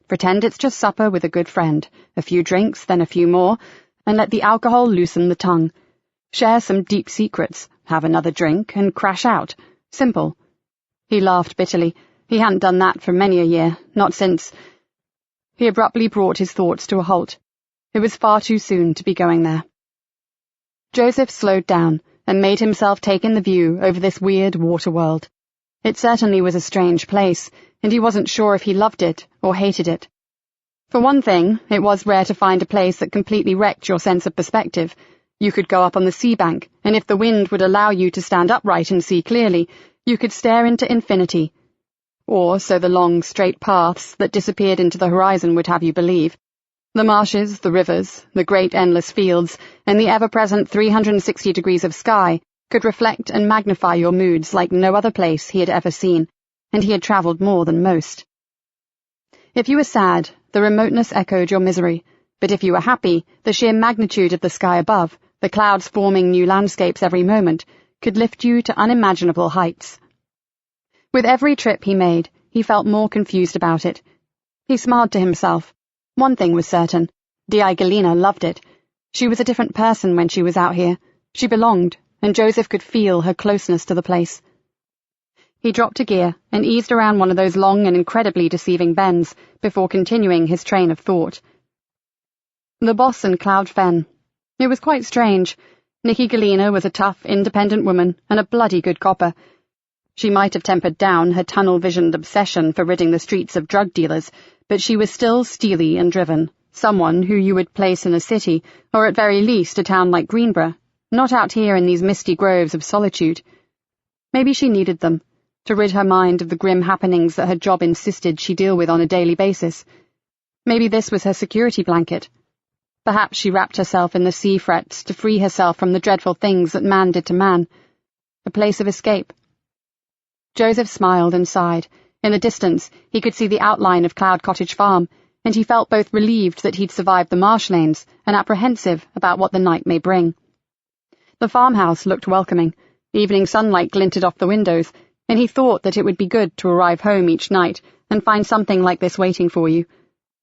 Pretend it's just supper with a good friend, a few drinks, then a few more, and let the alcohol loosen the tongue. Share some deep secrets, have another drink, and crash out. Simple. He laughed bitterly. He hadn't done that for many a year, not since. He abruptly brought his thoughts to a halt. It was far too soon to be going there. Joseph slowed down and made himself take in the view over this weird water world. It certainly was a strange place, and he wasn't sure if he loved it or hated it. For one thing, it was rare to find a place that completely wrecked your sense of perspective. You could go up on the sea bank, and if the wind would allow you to stand upright and see clearly, you could stare into infinity. Or so the long, straight paths that disappeared into the horizon would have you believe. The marshes, the rivers, the great endless fields, and the ever-present 360 degrees of sky could reflect and magnify your moods like no other place he had ever seen, and he had travelled more than most. If you were sad, the remoteness echoed your misery, but if you were happy, the sheer magnitude of the sky above, the clouds forming new landscapes every moment, could lift you to unimaginable heights. With every trip he made, he felt more confused about it. He smiled to himself. One thing was certain. Galena loved it. She was a different person when she was out here. She belonged, and Joseph could feel her closeness to the place. He dropped a gear and eased around one of those long and incredibly deceiving bends before continuing his train of thought. The boss and Cloud Fen. It was quite strange. Nikki Galena was a tough, independent woman and a bloody good copper. She might have tempered down her tunnel-visioned obsession for ridding the streets of drug dealers, but she was still steely and driven, someone who you would place in a city, or at very least a town like Greenborough, not out here in these misty groves of solitude. Maybe she needed them, to rid her mind of the grim happenings that her job insisted she deal with on a daily basis. Maybe this was her security blanket. Perhaps she wrapped herself in the sea frets to free herself from the dreadful things that man did to man. A place of escape. Joseph smiled and sighed. In the distance, he could see the outline of Cloud Cottage Farm, and he felt both relieved that he'd survived the marsh lanes and apprehensive about what the night may bring. The farmhouse looked welcoming. Evening sunlight glinted off the windows, and he thought that it would be good to arrive home each night and find something like this waiting for you.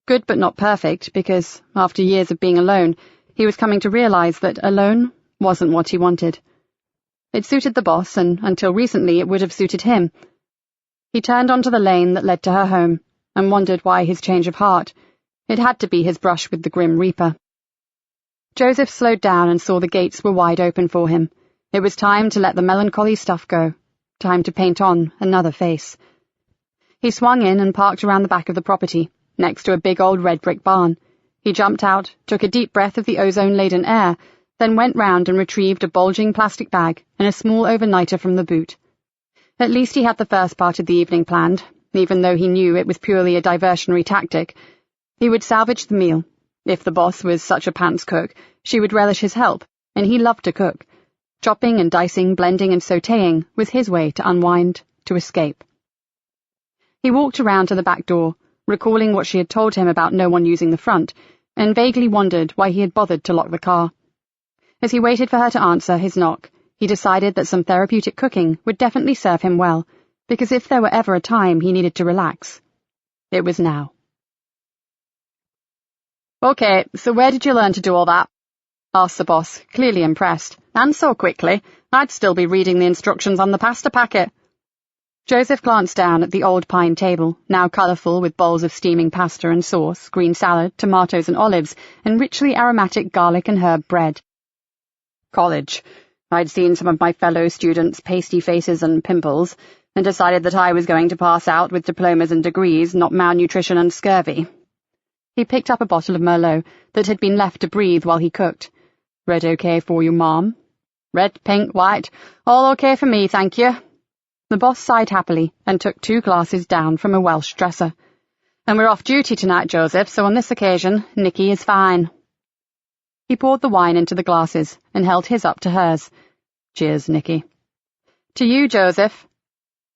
Good but not perfect, because, after years of being alone, he was coming to realize that alone wasn't what he wanted. It suited the boss, and until recently it would have suited him. He turned onto the lane that led to her home, and wondered why his change of heart. It had to be his brush with the Grim Reaper. Joseph slowed down and saw the gates were wide open for him. It was time to let the melancholy stuff go. Time to paint on another face. He swung in and parked around the back of the property, next to a big old red brick barn. He jumped out, took a deep breath of the ozone-laden air, then went round and retrieved a bulging plastic bag and a small overnighter from the boot. At least he had the first part of the evening planned, even though he knew it was purely a diversionary tactic. He would salvage the meal. If the boss was such a pants cook, she would relish his help, and he loved to cook. Chopping and dicing, blending and sautéing was his way to unwind, to escape. He walked around to the back door, recalling what she had told him about no one using the front, and vaguely wondered why he had bothered to lock the car. As he waited for her to answer his knock, he decided that some therapeutic cooking would definitely serve him well, because if there were ever a time he needed to relax, it was now. Okay, so where did you learn to do all that? Asked the boss, clearly impressed. And so quickly, I'd still be reading the instructions on the pasta packet. Joseph glanced down at the old pine table, now colourful with bowls of steaming pasta and sauce, green salad, tomatoes and olives, and richly aromatic garlic and herb bread. College. I'd seen some of my fellow students' pasty faces and pimples, and decided that I was going to pass out with diplomas and degrees, not malnutrition and scurvy. He picked up a bottle of Merlot that had been left to breathe while he cooked. Red okay for you, Mom? Red, pink, white, all okay for me, thank you. The boss sighed happily and took 2 glasses down from a Welsh dresser. And we're off duty tonight, Joseph, so on this occasion, Nikki is fine. He poured the wine into the glasses and held his up to hers. Cheers, Nikki. To you, Joseph.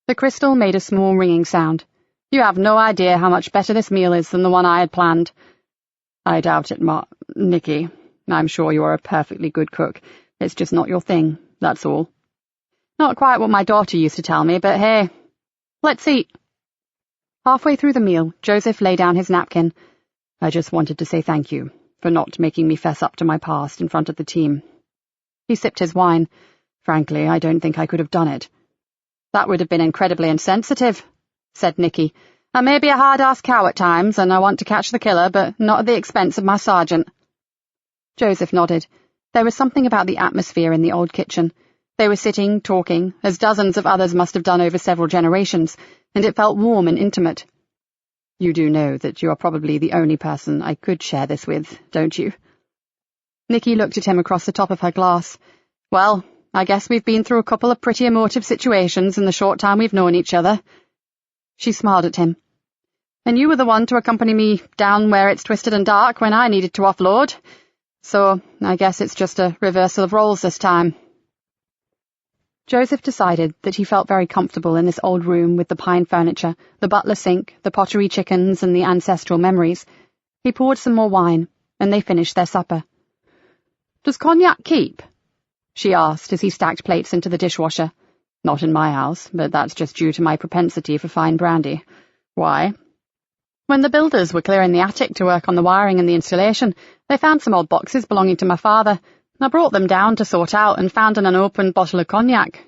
The crystal made a small ringing sound. You have no idea how much better this meal is than the one I had planned. I doubt it, Nikki. I'm sure you are a perfectly good cook. It's just not your thing, that's all. Not quite what my daughter used to tell me, but hey, let's eat. Halfway through the meal, Joseph lay down his napkin. I just wanted to say thank you for not making me fess up to my past in front of the team. He sipped his wine. Frankly, I don't think I could have done it. That would have been incredibly insensitive, said Nikki. I may be a hard-ass cow at times, and I want to catch the killer, but not at the expense of my sergeant. Joseph nodded. There was something about the atmosphere in the old kitchen. They were sitting, talking, as dozens of others must have done over several generations, and it felt warm and intimate. You do know that you are probably the only person I could share this with, don't you? Nikki looked at him across the top of her glass. Well, I guess we've been through a couple of pretty emotive situations in the short time we've known each other. She smiled at him. And you were the one to accompany me down where it's twisted and dark when I needed to offload. So I guess it's just a reversal of roles this time. Joseph decided that he felt very comfortable in this old room with the pine furniture, the butler sink, the pottery chickens, and the ancestral memories. He poured some more wine, and they finished their supper. Does cognac keep? She asked as he stacked plates into the dishwasher. Not in my house, but that's just due to my propensity for fine brandy. Why? When the builders were clearing the attic to work on the wiring and the installation, they found some old boxes belonging to my father. I brought them down to sort out and found an unopened bottle of cognac.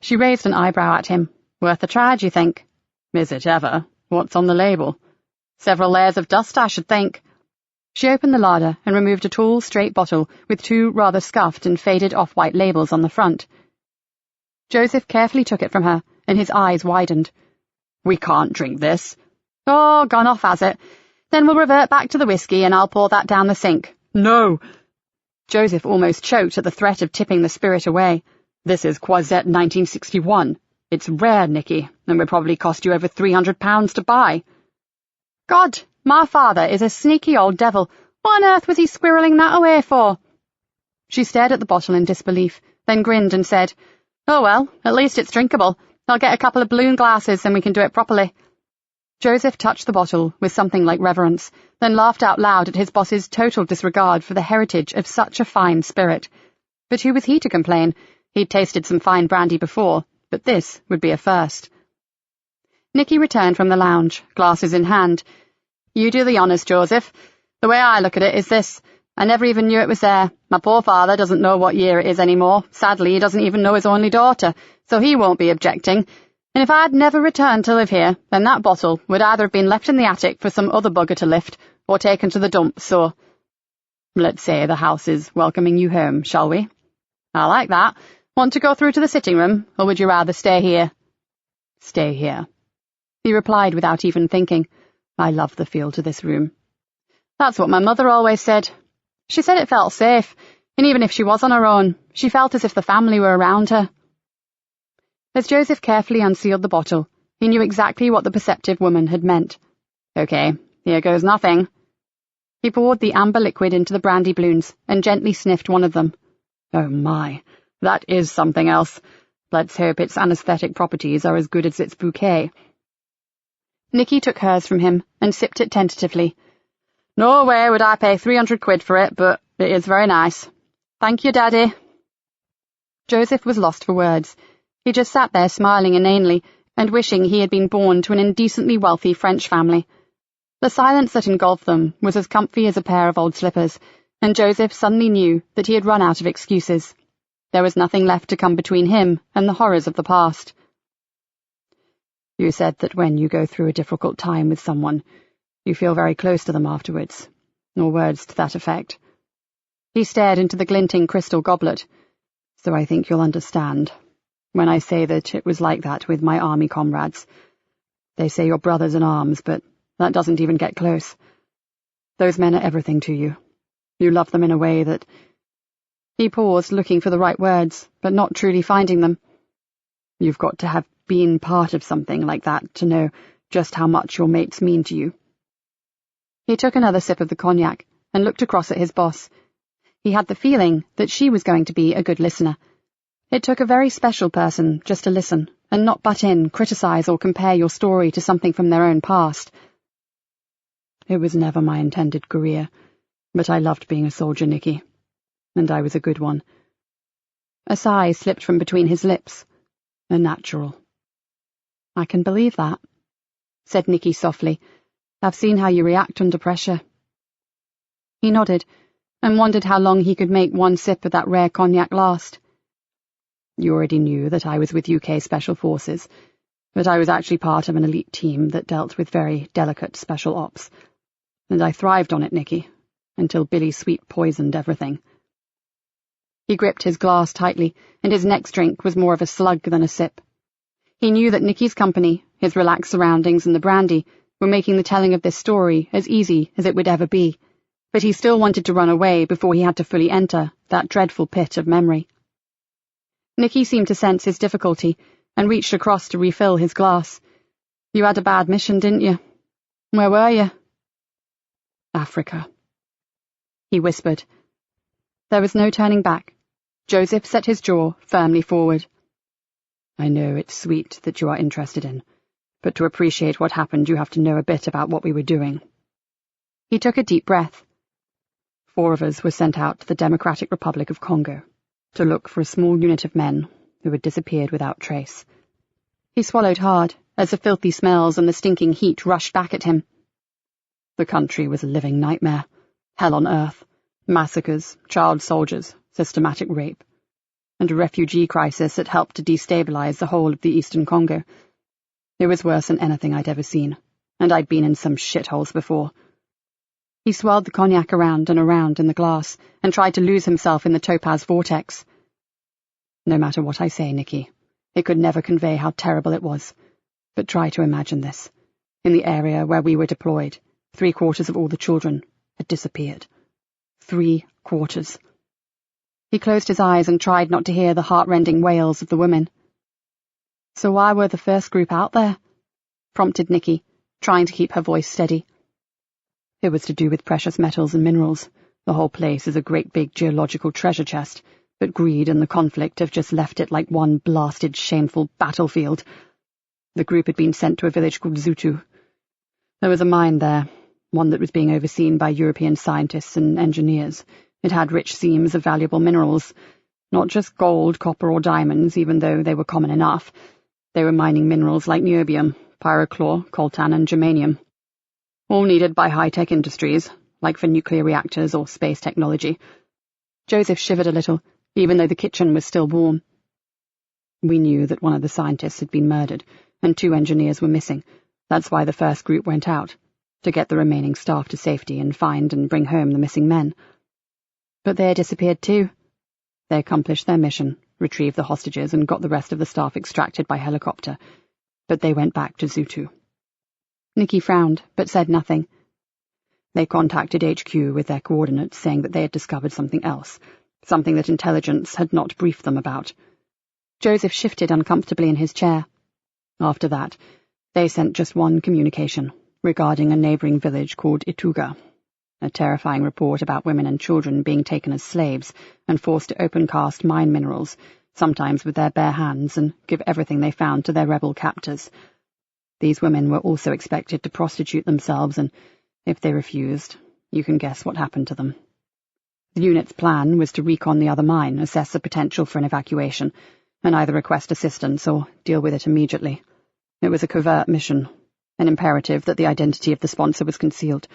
She raised an eyebrow at him. Worth a try, do you think? Is it ever? What's on the label? Several layers of dust, I should think. She opened the larder and removed a tall, straight bottle with 2 rather scuffed and faded off-white labels on the front. Joseph carefully took it from her, and his eyes widened. We can't drink this. Oh, gone off, has it? Then we'll revert back to the whiskey, and I'll pour that down the sink. No! Joseph almost choked at the threat of tipping the spirit away. This is Croisette 1961. It's rare, Nikki, and would probably cost you over £300 to buy. God, my father is a sneaky old devil. What on earth was he squirreling that away for? She stared at the bottle in disbelief, then grinned and said, Oh well, at least it's drinkable. I'll get a couple of balloon glasses and we can do it properly. Joseph touched the bottle with something like reverence, then laughed out loud at his boss's total disregard for the heritage of such a fine spirit. But who was he to complain? He'd tasted some fine brandy before, but this would be a first. Nikki returned from the lounge, glasses in hand. You do the honours, Joseph. The way I look at it is this. I never even knew it was there. My poor father doesn't know what year it is anymore. Sadly, he doesn't even know his only daughter, so he won't be objecting. And if I'd never returned to live here, then that bottle would either have been left in the attic for some other bugger to lift, or taken to the dump, so... Let's say the house is welcoming you home, shall we? I like that. Want to go through to the sitting room, or would you rather stay here? Stay here. He replied without even thinking. I love the feel to this room. That's what my mother always said. She said it felt safe, and even if she was on her own, she felt as if the family were around her. As Joseph carefully unsealed the bottle, he knew exactly what the perceptive woman had meant. Okay, here goes nothing. He poured the amber liquid into the brandy balloons and gently sniffed one of them. Oh my, that is something else. Let's hope its anesthetic properties are as good as its bouquet. Nikki took hers from him and sipped it tentatively. No way would I pay 300 quid for it, but it is very nice. Thank you, Daddy. Joseph was lost for words. He just sat there smiling inanely and wishing he had been born to an indecently wealthy French family. The silence that engulfed them was as comfy as a pair of old slippers, and Joseph suddenly knew that he had run out of excuses. There was nothing left to come between him and the horrors of the past. You said that when you go through a difficult time with someone, you feel very close to them afterwards, or words to that effect. He stared into the glinting crystal goblet. So I think you'll understand when I say that it was like that with my army comrades. They say you're brothers in arms, but that doesn't even get close. Those men are everything to you. You love them in a way that... He paused, looking for the right words, but not truly finding them. You've got to have been part of something like that to know just how much your mates mean to you. He took another sip of the cognac and looked across at his boss. He had the feeling that she was going to be a good listener. It took a very special person just to listen and not butt in, criticize, or compare your story to something from their own past. It was never my intended career, but I loved being a soldier, Nikki, and I was a good one. A sigh slipped from between his lips. A natural. I can believe that, said Nikki softly. I've seen how you react under pressure. He nodded, and wondered how long he could make one sip of that rare cognac last. You already knew that I was with UK Special Forces, but I was actually part of an elite team that dealt with very delicate special ops. And I thrived on it, Nikki, until Billy Sweet poisoned everything. He gripped his glass tightly, and his next drink was more of a slug than a sip. He knew that Nikki's company, his relaxed surroundings, and the brandy were making the telling of this story as easy as it would ever be, but he still wanted to run away before he had to fully enter that dreadful pit of memory. Nikki seemed to sense his difficulty and reached across to refill his glass. You had a bad mission, didn't you? Where were you? Africa, he whispered. There was no turning back. Joseph set his jaw firmly forward. I know it's sweet that you are interested in, but to appreciate what happened you have to know a bit about what we were doing. He took a deep breath. 4 of us were sent out to the Democratic Republic of Congo to look for a small unit of men who had disappeared without trace. He swallowed hard as the filthy smells and the stinking heat rushed back at him. The country was a living nightmare. Hell on earth. Massacres, child soldiers, systematic rape, and a refugee crisis that helped to destabilize the whole of the eastern Congo. It was worse than anything I'd ever seen, and I'd been in some shitholes before. He swirled the cognac around and around in the glass and tried to lose himself in the topaz vortex. No matter what I say, Nikki, it could never convey how terrible it was. But try to imagine this. In the area where we were deployed, 3/4 of all the children had disappeared. 3/4. He closed his eyes and tried not to hear the heart-rending wails of the women. So why were the first group out there? Prompted Nikki, trying to keep her voice steady. It was to do with precious metals and minerals. The whole place is a great big geological treasure chest, but greed and the conflict have just left it like one blasted, shameful battlefield. The group had been sent to a village called Zutu. There was a mine there, one that was being overseen by European scientists and engineers. It had rich seams of valuable minerals, not just gold, copper, or diamonds, even though they were common enough. They were mining minerals like niobium, pyrochlor, coltan, and germanium, all needed by high-tech industries, like for nuclear reactors or space technology. Joseph shivered a little, even though the kitchen was still warm. We knew that one of the scientists had been murdered, and 2 engineers were missing. That's why the first group went out, to get the remaining staff to safety and find and bring home the missing men. But they had disappeared too. They accomplished their mission, retrieved the hostages, and got the rest of the staff extracted by helicopter. But they went back to Zutu. Nikki frowned, but said nothing. They contacted HQ with their coordinates, saying that they had discovered something else, something that intelligence had not briefed them about. Joseph shifted uncomfortably in his chair. After that, they sent just one communication, regarding a neighbouring village called Ituga, a terrifying report about women and children being taken as slaves and forced to open-cast mine minerals, sometimes with their bare hands, and give everything they found to their rebel captors. These women were also expected to prostitute themselves, and if they refused, you can guess what happened to them. The unit's plan was to recon the other mine, assess the potential for an evacuation, and either request assistance or deal with it immediately. It was a covert mission, an imperative that the identity of the sponsor was concealed.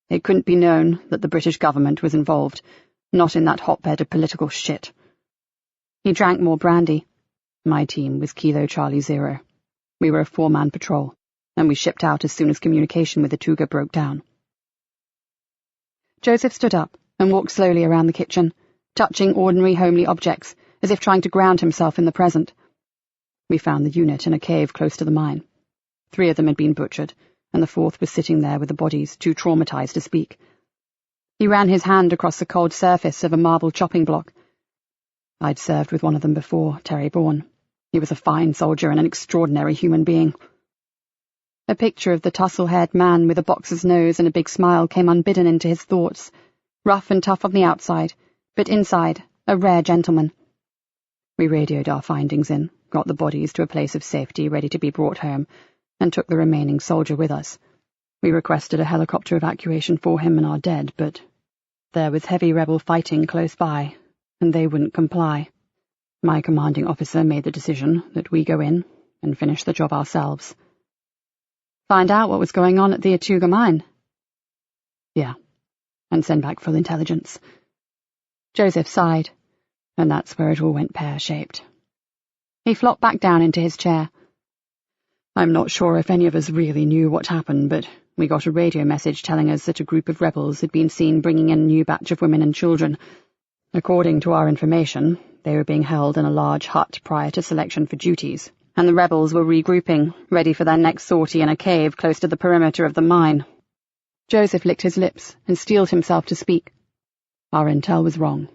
It couldn't be known that the British government was involved, not in that hotbed of political shit. He drank more brandy. My team was Kilo Charlie 0. We were a 4-man patrol, and we shipped out as soon as communication with the Tuga broke down. Joseph stood up and walked slowly around the kitchen, touching ordinary homely objects, as if trying to ground himself in the present. We found the unit in a cave close to the mine. 3 of them had been butchered, and the 4th was sitting there with the bodies, too traumatized to speak. He ran his hand across the cold surface of a marble chopping block. I'd served with one of them before, Terry Bourne. He was a fine soldier and an extraordinary human being. A picture of the tussle-haired man with a boxer's nose and a big smile came unbidden into his thoughts, rough and tough on the outside, but inside, a rare gentleman. We radioed our findings in, got the bodies to a place of safety ready to be brought home, and took the remaining soldier with us. We requested a helicopter evacuation for him and our dead, but there was heavy rebel fighting close by, and they wouldn't comply. My commanding officer made the decision that we go in and finish the job ourselves. Find out what was going on at the Etuga mine? Yeah, and send back full intelligence. Joseph sighed. And that's where it all went pear-shaped. He flopped back down into his chair. I'm not sure if any of us really knew what happened, but we got a radio message telling us that a group of rebels had been seen bringing in a new batch of women and children. According to our information, they were being held in a large hut prior to selection for duties, and the rebels were regrouping, ready for their next sortie in a cave close to the perimeter of the mine. Joseph licked his lips and steeled himself to speak. Our intel was wrong.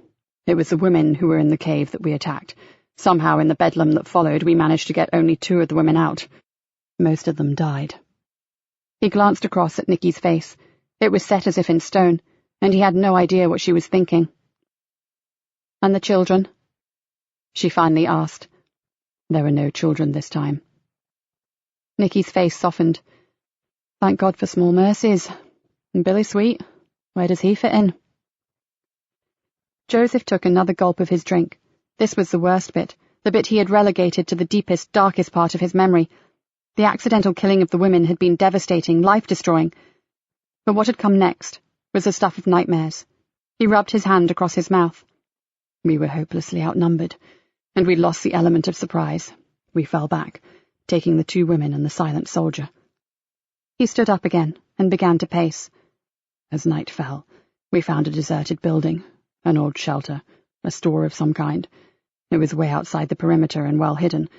It was the women who were in the cave that we attacked. Somehow in the bedlam that followed, we managed to get only 2 of the women out. Most of them died. He glanced across at Nikki's face. It was set as if in stone, and he had no idea what she was thinking. And the children? She finally asked. There were no children this time. Nikki's face softened. Thank God for small mercies. And Billy Sweet, where does he fit in? Joseph took another gulp of his drink. This was the worst bit, the bit he had relegated to the deepest, darkest part of his memory. The accidental killing of the women had been devastating, life-destroying. But what had come next was the stuff of nightmares. He rubbed his hand across his mouth. We were hopelessly outnumbered, and we'd lost the element of surprise. We fell back, taking the 2 women and the silent soldier. He stood up again and began to pace. As night fell, we found a deserted building, an old shelter, a store of some kind. It was way outside the perimeter and well hidden.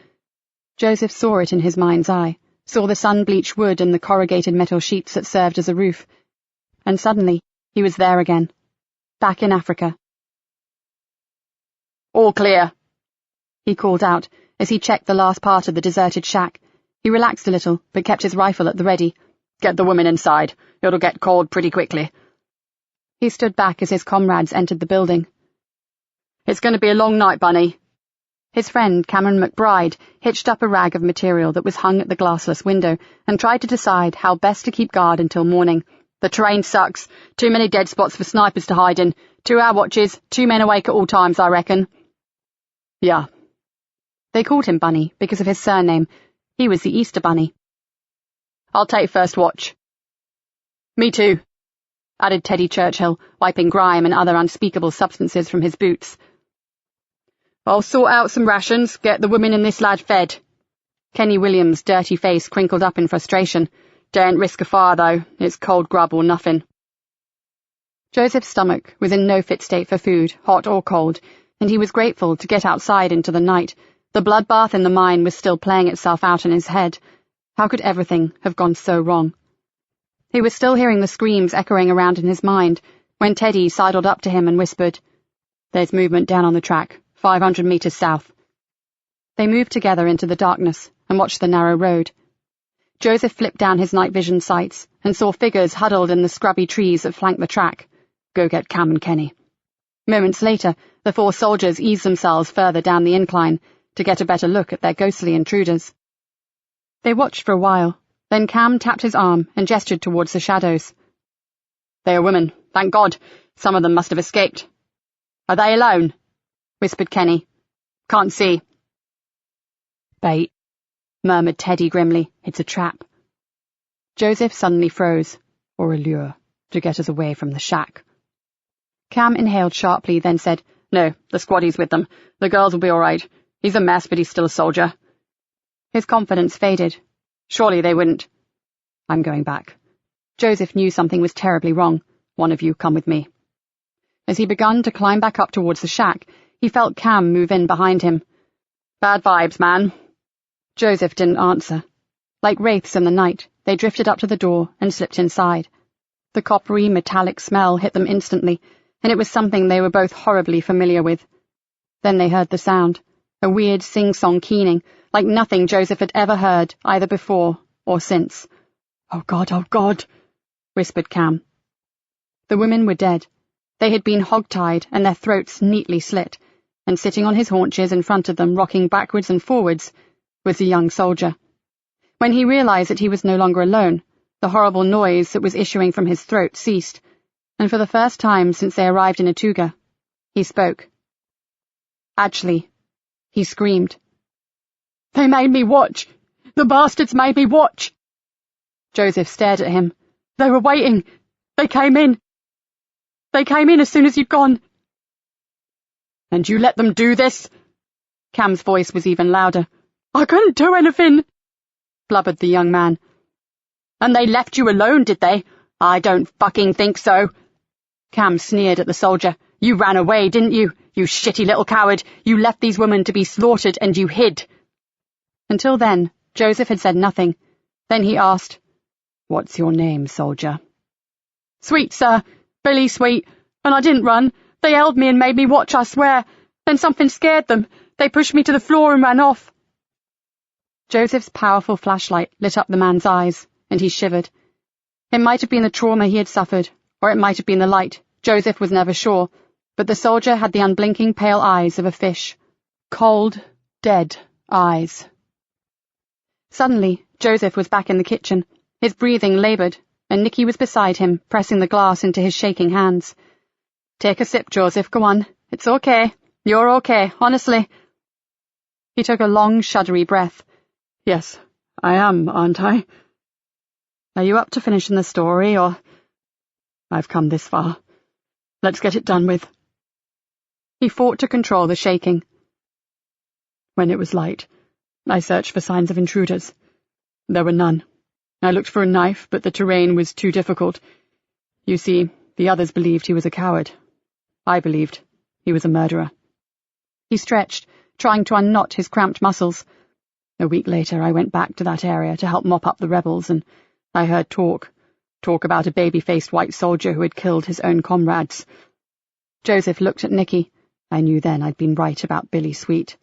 Joseph saw it in his mind's eye, saw the sun-bleached wood and the corrugated metal sheets that served as a roof. And suddenly, he was there again, back in Africa. All clear, he called out as he checked the last part of the deserted shack. He relaxed a little, but kept his rifle at the ready. Get the women inside. It'll get cold pretty quickly. He stood back as his comrades entered the building. It's going to be a long night, Bunny. His friend, Cameron McBride, hitched up a rag of material that was hung at the glassless window and tried to decide how best to keep guard until morning. The terrain sucks. Too many dead spots for snipers to hide in. 2-hour watches, 2 men awake at all times, I reckon. Yeah. They called him Bunny because of his surname. He was the Easter Bunny. I'll take first watch. Me too, added Teddy Churchill, wiping grime and other unspeakable substances from his boots. I'll sort out some rations, get the women and this lad fed. Kenny Williams' dirty face crinkled up in frustration. Daren't risk a fire, though. It's cold grub or nothing. Joseph's stomach was in no fit state for food, hot or cold, and he was grateful to get outside into the night. The bloodbath in the mine was still playing itself out in his head. How could everything have gone so wrong? He was still hearing the screams echoing around in his mind when Teddy sidled up to him and whispered, "There's movement down on the track, 500 meters south." They moved together into the darkness and watched the narrow road. Joseph flipped down his night vision sights and saw figures huddled in the scrubby trees that flanked the track. Go get Cam and Kenny. Moments later, the 4 soldiers eased themselves further down the incline to get a better look at their ghostly intruders. They watched for a while, then Cam tapped his arm and gestured towards the shadows. They are women, thank God. Some of them must have escaped. Are they alone? Whispered Kenny. Can't see. Bait, murmured Teddy grimly. It's a trap. Joseph suddenly froze. Or a lure, to get us away from the shack. Cam inhaled sharply, then said, No, the squaddie's with them. The girls will be all right. He's a mess, but he's still a soldier. His confidence faded. Surely they wouldn't. I'm going back. Joseph knew something was terribly wrong. One of you come with me. As he began to climb back up towards the shack, he felt Cam move in behind him. Bad vibes, man. Joseph didn't answer. Like wraiths in the night, they drifted up to the door and slipped inside. The coppery, metallic smell hit them instantly, and it was something they were both horribly familiar with. Then they heard the sound, a weird sing-song keening, like nothing Joseph had ever heard, either before or since. Oh God, whispered Cam. The women were dead. They had been hog-tied and their throats neatly slit, and sitting on his haunches in front of them, rocking backwards and forwards, was the young soldier. When he realized that he was no longer alone, the horrible noise that was issuing from his throat ceased, and for the first time since they arrived in Atuga, he spoke. Actually, he screamed. They made me watch! The bastards made me watch! Joseph stared at him. They were waiting. They came in. They came in as soon as you'd gone. And you let them do this? Cam's voice was even louder. I couldn't do anything, blubbered the young man. And they left you alone, did they? I don't fucking think so. Cam sneered at the soldier. You ran away, didn't you? You shitty little coward. You left these women to be slaughtered and you hid. Until then, Joseph had said nothing. Then he asked, What's your name, soldier? Sweet, sir. Billy Sweet. And I didn't run. They held me and made me watch, I swear. Then something scared them. They pushed me to the floor and ran off. Joseph's powerful flashlight lit up the man's eyes, and he shivered. It might have been the trauma he had suffered, or it might have been the light. Joseph was never sure, but the soldier had the unblinking pale eyes of a fish. Cold, dead eyes. Suddenly, Joseph was back in the kitchen. His breathing laboured, and Nikki was beside him, pressing the glass into his shaking hands. Take a sip, Joseph, go on. It's okay. You're okay, honestly. He took a long, shuddery breath. Yes, I am, aren't I? Are you up to finishing the story, or... I've come this far. Let's get it done with. He fought to control the shaking. When it was light, I searched for signs of intruders. There were none. I looked for a knife, but the terrain was too difficult. You see, the others believed he was a coward. I believed he was a murderer. He stretched, trying to unknot his cramped muscles. A week later, I went back to that area to help mop up the rebels, and I heard talk about a baby-faced white soldier who had killed his own comrades. Joseph looked at Nikki. I knew then I'd been right about Billy Sweet.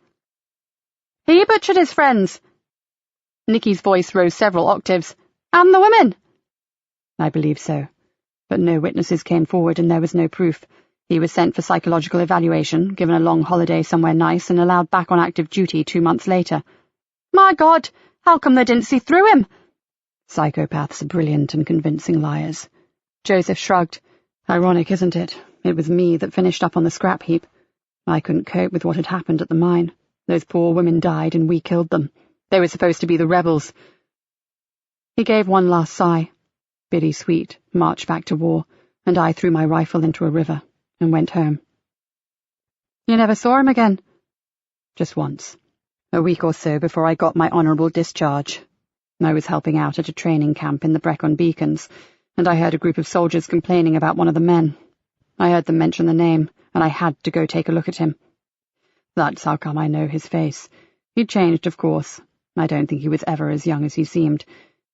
He butchered his friends. Nikki's voice rose several octaves. And the women? I believe so, but no witnesses came forward and there was no proof. He was sent for psychological evaluation, given a long holiday somewhere nice, and allowed back on active duty 2 months later. My God, how come they didn't see through him? Psychopaths are brilliant and convincing liars. Joseph shrugged. Ironic, isn't it? It was me that finished up on the scrap heap. I couldn't cope with what had happened at the mine. Those poor women died and we killed them. They were supposed to be the rebels. He gave one last sigh. Billy Sweet marched back to war, and I threw my rifle into a river and went home. You never saw him again? Just once. A week or so before I got my honourable discharge. I was helping out at a training camp in the Brecon Beacons, and I heard a group of soldiers complaining about one of the men. I heard them mention the name, and I had to go take a look at him. That's how come I know his face. He'd changed, of course. I don't think he was ever as young as he seemed.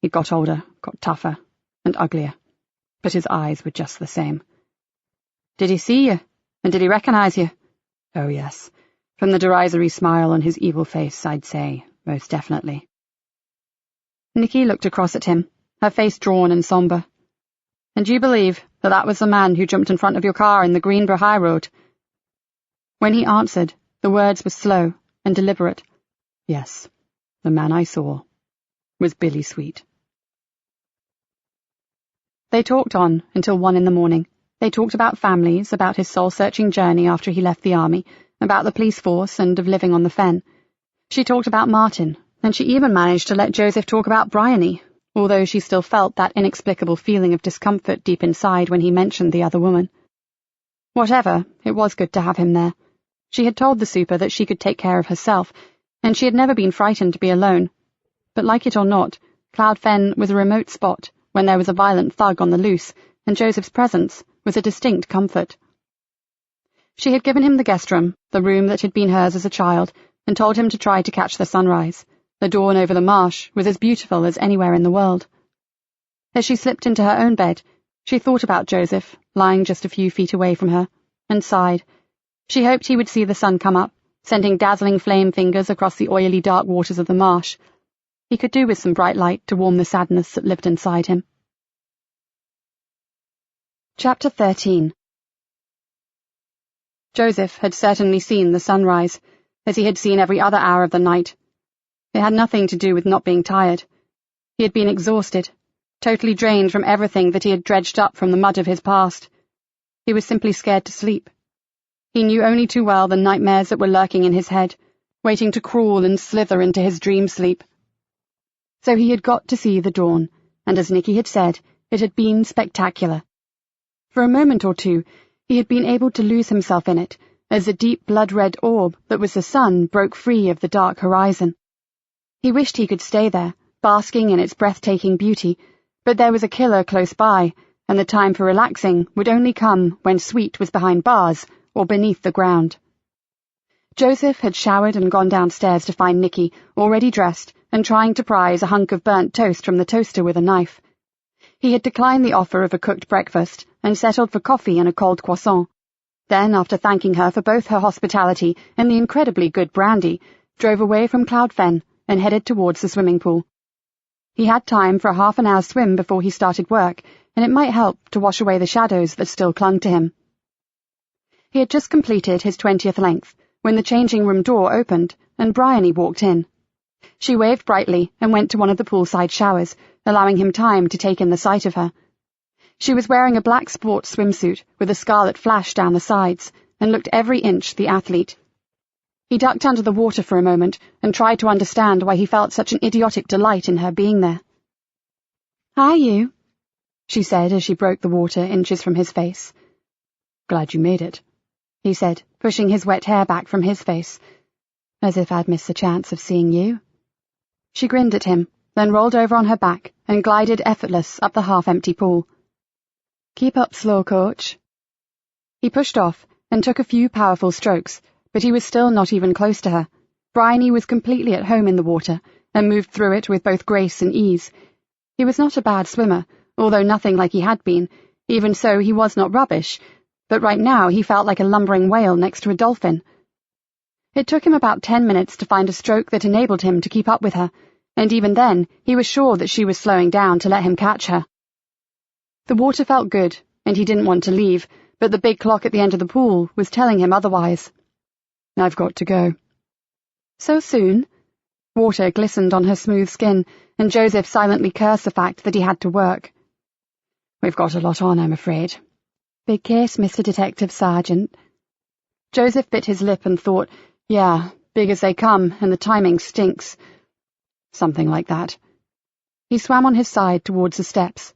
He got older, got tougher, and uglier. But his eyes were just the same. Did he see you? And did he recognize you? Oh, yes. From the derisory smile on his evil face, I'd say, most definitely. Nikki looked across at him, her face drawn and sombre. And you believe that that was the man who jumped in front of your car in the Greenborough High Road? When he answered, the words were slow and deliberate. Yes, the man I saw was Billy Sweet. They talked on until 1 a.m. They talked about families, about his soul-searching journey after he left the army, about the police force and of living on the Fen. She talked about Martin, and she even managed to let Joseph talk about Bryony, although she still felt that inexplicable feeling of discomfort deep inside when he mentioned the other woman. Whatever, it was good to have him there. She had told the super that she could take care of herself, and she had never been frightened to be alone. But like it or not, Cloud Fen was a remote spot when there was a violent thug on the loose, and Joseph's presence was a distinct comfort. She had given him the guest room, the room that had been hers as a child, and told him to try to catch the sunrise. The dawn over the marsh was as beautiful as anywhere in the world. As she slipped into her own bed, she thought about Joseph, lying just a few feet away from her, and sighed. She hoped he would see the sun come up, sending dazzling flame fingers across the oily dark waters of the marsh. He could do with some bright light to warm the sadness that lived inside him. Chapter 13. Joseph had certainly seen the sunrise, as he had seen every other hour of the night. It had nothing to do with not being tired. He had been exhausted, totally drained from everything that he had dredged up from the mud of his past. He was simply scared to sleep. He knew only too well the nightmares that were lurking in his head, waiting to crawl and slither into his dream sleep. So he had got to see the dawn, and as Nikki had said, it had been spectacular. For a moment or two, he had been able to lose himself in it, as the deep blood-red orb that was the sun broke free of the dark horizon. He wished he could stay there, basking in its breathtaking beauty, but there was a killer close by, and the time for relaxing would only come when Sweet was behind bars or beneath the ground. Joseph had showered and gone downstairs to find Nikki, already dressed, and trying to prise a hunk of burnt toast from the toaster with a knife. He had declined the offer of a cooked breakfast and settled for coffee and a cold croissant. Then, after thanking her for both her hospitality and the incredibly good brandy, drove away from Cloud Fen and headed towards the swimming pool. He had time for a half-an-hour swim before he started work, and it might help to wash away the shadows that still clung to him. He had just completed his 20th length when the changing-room door opened and Bryony walked in. She waved brightly and went to one of the poolside showers, allowing him time to take in the sight of her. She was wearing a black sports swimsuit with a scarlet flash down the sides and looked every inch the athlete. He ducked under the water for a moment and tried to understand why he felt such an idiotic delight in her being there. "Hi, you," she said as she broke the water inches from his face. "Glad you made it," he said, pushing his wet hair back from his face. "As if I'd miss the chance of seeing you." She grinned at him, then rolled over on her back and glided effortless up the half-empty pool. "Keep up slow, coach." He pushed off and took a few powerful strokes, but he was still not even close to her. Bryony was completely at home in the water and moved through it with both grace and ease. He was not a bad swimmer, although nothing like he had been. Even so, he was not rubbish, but right now he felt like a lumbering whale next to a dolphin. It took him about 10 minutes to find a stroke that enabled him to keep up with her, and even then he was sure that she was slowing down to let him catch her. The water felt good, and he didn't want to leave, but the big clock at the end of the pool was telling him otherwise. "I've got to go." "So soon?" Water glistened on her smooth skin, and Joseph silently cursed the fact that he had to work. "We've got a lot on, I'm afraid." "Big case, Mr. Detective Sergeant." Joseph bit his lip and thought, yeah, big as they come, and the timing stinks. Something like that. He swam on his side towards the steps.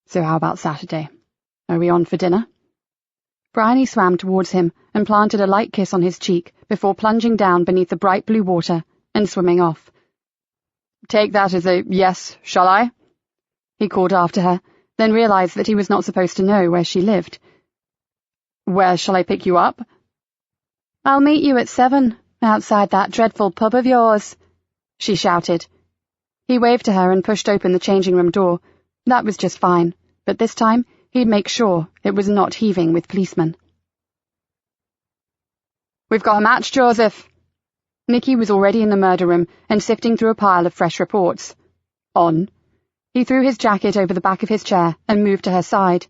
"So how about Saturday? Are we on for dinner?" Bryony swam towards him and planted a light kiss on his cheek before plunging down beneath the bright blue water and swimming off. "Take that as a yes, shall I?" he called after her, then realized that he was not supposed to know where she lived. "Where shall I pick you up?" "I'll meet you at 7, outside that dreadful pub of yours," she shouted. He waved to her and pushed open the changing-room door. That was just fine, but this time he'd make sure it was not heaving with policemen. "We've got a match, Joseph." Nikki was already in the murder room and sifting through a pile of fresh reports. "On." He threw his jacket over the back of his chair and moved to her side.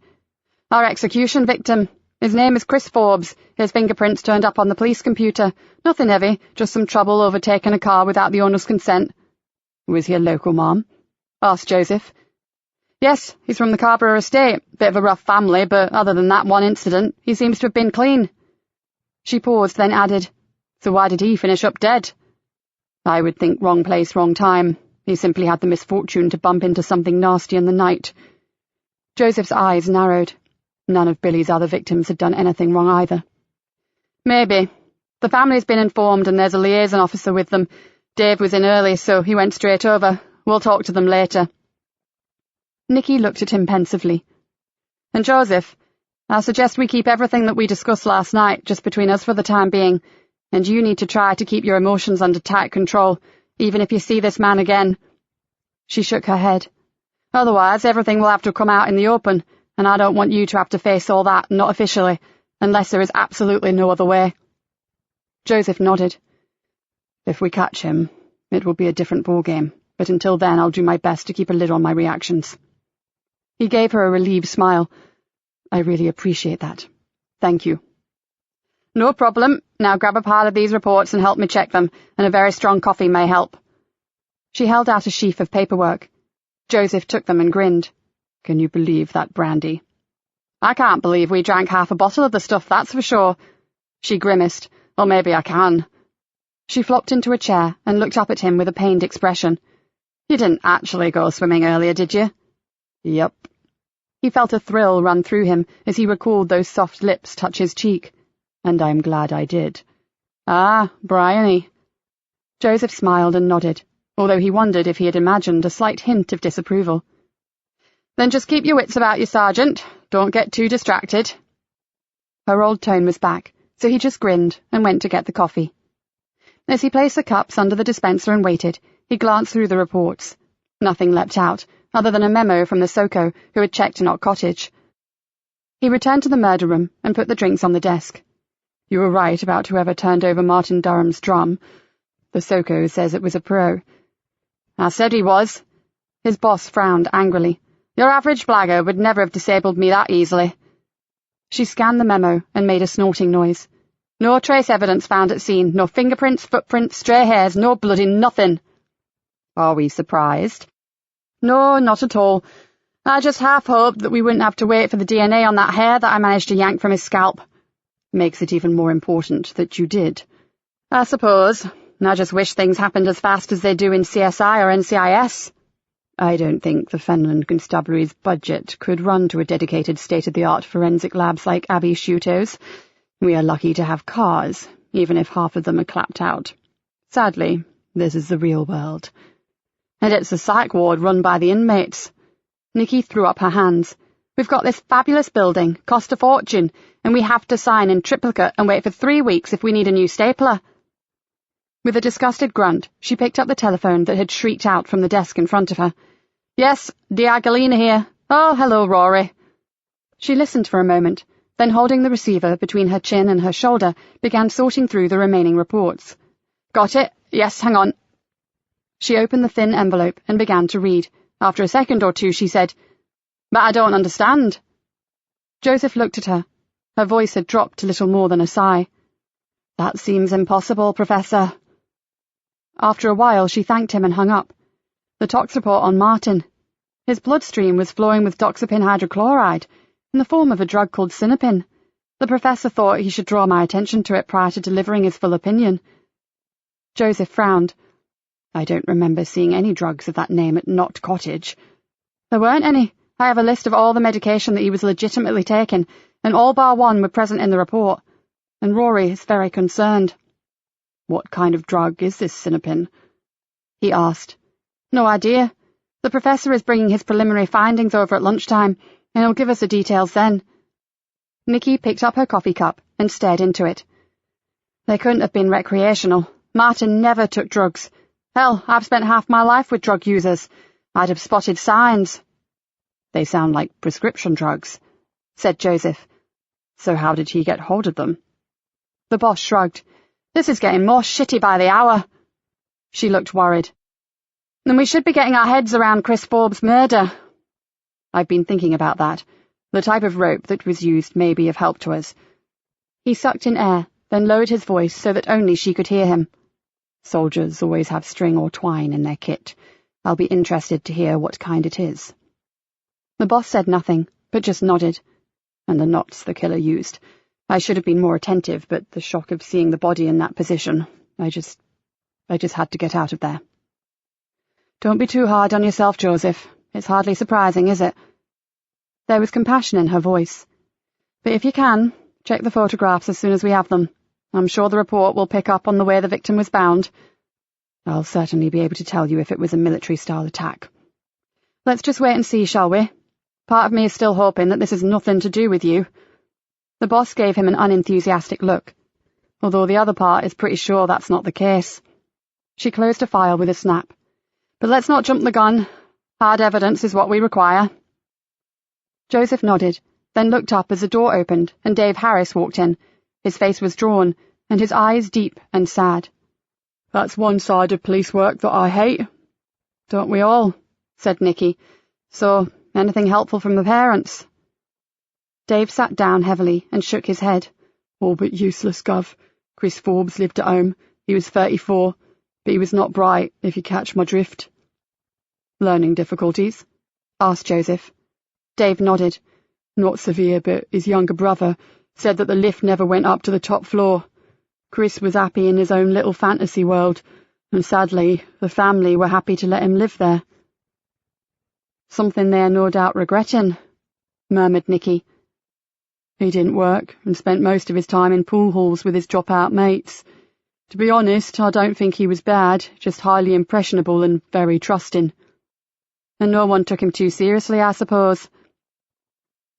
"Our execution victim. His name is Chris Forbes. His fingerprints turned up on the police computer. Nothing heavy, just some trouble overtaking a car without the owner's consent." "Was he a local, Mom?" asked Joseph. "Yes, he's from the Carrborough estate. Bit of a rough family, but other than that one incident, he seems to have been clean." She paused, then added, "So why did he finish up dead?" "I would think wrong place, wrong time. He simply had the misfortune to bump into something nasty in the night. Joseph's eyes narrowed. None of Billy's other victims had done anything wrong either. Maybe. The family's been informed and there's a liaison officer with them. Dave was in early, so he went straight over. We'll talk to them later. Nikki looked at him pensively. And Joseph, I suggest we keep everything that we discussed last night just between us for the time being, and you need to try to keep your emotions under tight control, even if you see this man again. She shook her head. Otherwise, everything will have to come out in the open, and I don't want you to have to face all that, not officially, unless there is absolutely no other way. Joseph nodded. If we catch him, it will be a different ballgame, but until then I'll do my best to keep a lid on my reactions. He gave her a relieved smile. I really appreciate that. Thank you. No problem. Now grab a pile of these reports and help me check them, and a very strong coffee may help. She held out a sheaf of paperwork. Joseph took them and grinned. Can you believe that brandy? I can't believe we drank half a bottle of the stuff, that's for sure. She grimaced. Or maybe I can. She flopped into a chair and looked up at him with a pained expression. You didn't actually go swimming earlier, did you? Yep. He felt a thrill run through him as he recalled those soft lips touch his cheek. And I'm glad I did. Ah, Bryony. Joseph smiled and nodded, although he wondered if he had imagined a slight hint of disapproval. Then just keep your wits about you, Sergeant. Don't get too distracted. Her old tone was back, so he just grinned and went to get the coffee. As he placed the cups under the dispenser and waited, he glanced through the reports. Nothing leapt out, other than a memo from the Soko, who had checked Knott Cottage. He returned to the murder room and put the drinks on the desk. You were right about whoever turned over Martin Durham's drum. The Soko says it was a pro. I said he was. His boss frowned angrily. Your average blagger would never have disabled me that easily. She scanned the memo and made a snorting noise. No trace evidence found at scene, no fingerprints, footprints, stray hairs, no blood in nothing. Are we surprised? No, not at all. I just half hoped that we wouldn't have to wait for the DNA on that hair that I managed to yank from his scalp. Makes it even more important that you did. I suppose. I just wish things happened as fast as they do in CSI or NCIS. I don't think the Fenland Constabulary's budget could run to a dedicated state-of-the-art forensic labs like Abbey Shuto's. We are lucky to have cars, even if half of them are clapped out. Sadly, this is the real world. And it's a psych ward run by the inmates. Nikki threw up her hands. We've got this fabulous building, cost a fortune, and we have to sign in triplicate and wait for 3 weeks if we need a new stapler. With a disgusted grunt, she picked up the telephone that had shrieked out from the desk in front of her. Yes, dear Galena here. Oh, hello, Rory. She listened for a moment, then holding the receiver between her chin and her shoulder, began sorting through the remaining reports. Got it? Yes, hang on. She opened the thin envelope and began to read. After a second or two, she said, But I don't understand. Joseph looked at her. Her voice had dropped to little more than a sigh. That seems impossible, Professor. After a while, she thanked him and hung up. The tox report on Martin. His bloodstream was flowing with doxapin hydrochloride, in the form of a drug called sinapin. The professor thought he should draw my attention to it prior to delivering his full opinion. Joseph frowned. I don't remember seeing any drugs of that name at Knott Cottage. There weren't any. I have a list of all the medication that he was legitimately taking, and all bar one were present in the report. And Rory is very concerned. What kind of drug is this sinapin? He asked. No idea. The professor is bringing his preliminary findings over at lunchtime, and he'll give us the details then. Nikki picked up her coffee cup and stared into it. They couldn't have been recreational. Martin never took drugs. Hell, I've spent half my life with drug users. I'd have spotted signs. They sound like prescription drugs, said Joseph. So how did he get hold of them? The boss shrugged. This is getting more shitty by the hour. She looked worried. Then we should be getting our heads around Chris Forbes' murder. I've been thinking about that. The type of rope that was used may be of help to us. He sucked in air, then lowered his voice so that only she could hear him. Soldiers always have string or twine in their kit. I'll be interested to hear what kind it is. The boss said nothing, but just nodded. And the knots the killer used. I should have been more attentive, but the shock of seeing the body in that position, I just had to get out of there. Don't be too hard on yourself, Joseph. It's hardly surprising, is it? There was compassion in her voice. But if you can, check the photographs as soon as we have them. I'm sure the report will pick up on the way the victim was bound. I'll certainly be able to tell you if it was a military-style attack. Let's just wait and see, shall we? Part of me is still hoping that this has nothing to do with you. The boss gave him an unenthusiastic look, although the other part is pretty sure that's not the case. She closed her file with a snap. But let's not jump the gun. Hard evidence is what we require. Joseph nodded, then looked up as the door opened and Dave Harris walked in. His face was drawn, and his eyes deep and sad. That's one side of police work that I hate. Don't we all? Said Nikki. So, anything helpful from the parents? Dave sat down heavily and shook his head. All but useless, Gov. Chris Forbes lived at home. He was 34, but he was not bright, if you catch my drift. Learning difficulties? Asked Joseph. Dave nodded. Not severe, but his younger brother said that the lift never went up to the top floor. Chris was happy in his own little fantasy world, and sadly, the family were happy to let him live there. Something they're no doubt regretting, murmured Nikki. He didn't work and spent most of his time in pool halls with his drop-out mates. To be honest, I don't think he was bad, just highly impressionable and very trusting. And no one took him too seriously, I suppose.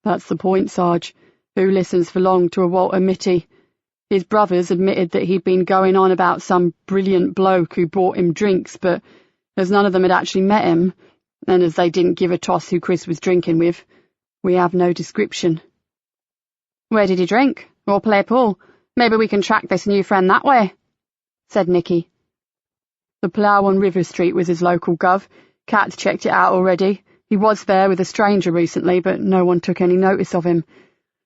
That's the point, Sarge. Who listens for long to a Walter Mitty? His brothers admitted that he'd been going on about some brilliant bloke who bought him drinks, but as none of them had actually met him, and as they didn't give a toss who Chris was drinking with, we have no description. Where did he drink? Or play pool? Maybe we can track this new friend that way, said Nikki. The Plough on River Street was his local, Gov. Kat's checked it out already. He was there with a stranger recently, but no one took any notice of him.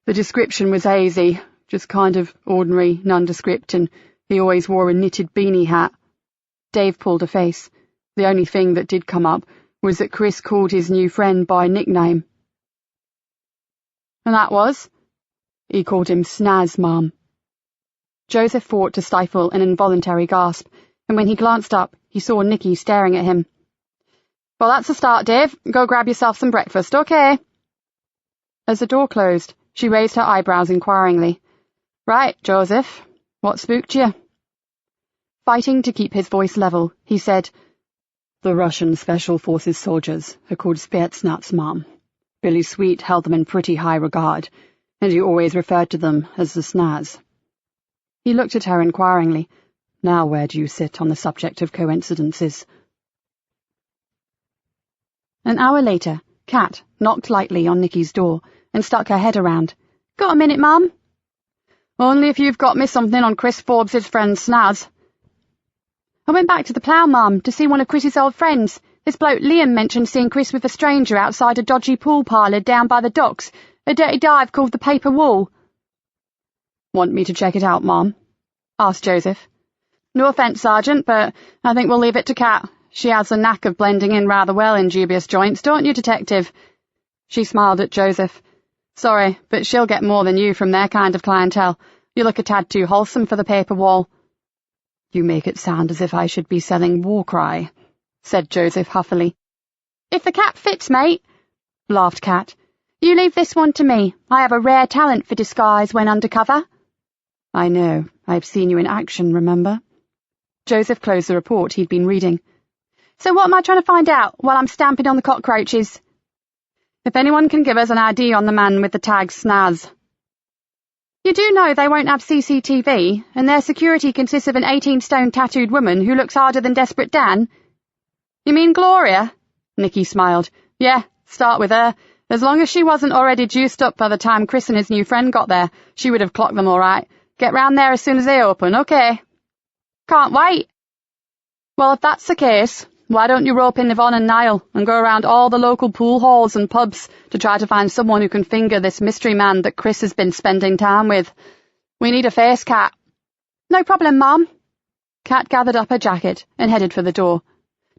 The description was hazy, just kind of ordinary, nondescript, and he always wore a knitted beanie hat. Dave pulled a face. The only thing that did come up was that Chris called his new friend by a nickname. And that was? He called him Snaz, Mum. Joseph fought to stifle an involuntary gasp, and when he glanced up, he saw Nikki staring at him. Well, that's a start, Dave. Go grab yourself some breakfast, okay? As the door closed, she raised her eyebrows inquiringly. Right, Joseph. What spooked you? Fighting to keep his voice level, he said, The Russian Special Forces soldiers are called Spetsnaz, Mom. Billy Sweet held them in pretty high regard, and he always referred to them as the Snaz. He looked at her inquiringly. Now where do you sit on the subject of coincidences? An hour later, Kat knocked lightly on Nikki's door and stuck her head around. Got a minute, Mum? Only if you've got me something on Chris Forbes' friend Snaz. I went back to the Plough, Mum, to see one of Chris's old friends. This bloke Liam mentioned seeing Chris with a stranger outside a dodgy pool parlour down by the docks, a dirty dive called the Paper Wall. Want me to check it out, Mum? Asked Joseph. No offence, Sergeant, but I think we'll leave it to Kat. She has a knack of blending in rather well in dubious joints, don't you, Detective? She smiled at Joseph. Sorry, but she'll get more than you from their kind of clientele. You look a tad too wholesome for the Paper Wall. You make it sound as if I should be selling war cry, said Joseph huffily. If the cap fits, mate, laughed Kat. You leave this one to me. I have a rare talent for disguise when undercover. I know. I've seen you in action, remember? Joseph closed the report he'd been reading. So what am I trying to find out while I'm stamping on the cockroaches? If anyone can give us an ID on the man with the tag Snaz. You do know they won't have CCTV, and their security consists of an 18-stone tattooed woman who looks harder than Desperate Dan? You mean Gloria? Nikki smiled. Yeah, start with her. As long as she wasn't already juiced up by the time Chris and his new friend got there, she would have clocked them all right. Get round there as soon as they open, okay? Can't wait. Well, if that's the case, why don't you rope in Yvonne and Niall and go around all the local pool halls and pubs to try to find someone who can finger this mystery man that Chris has been spending time with? We need a face, Kat. No problem, Mum. Kat gathered up her jacket and headed for the door.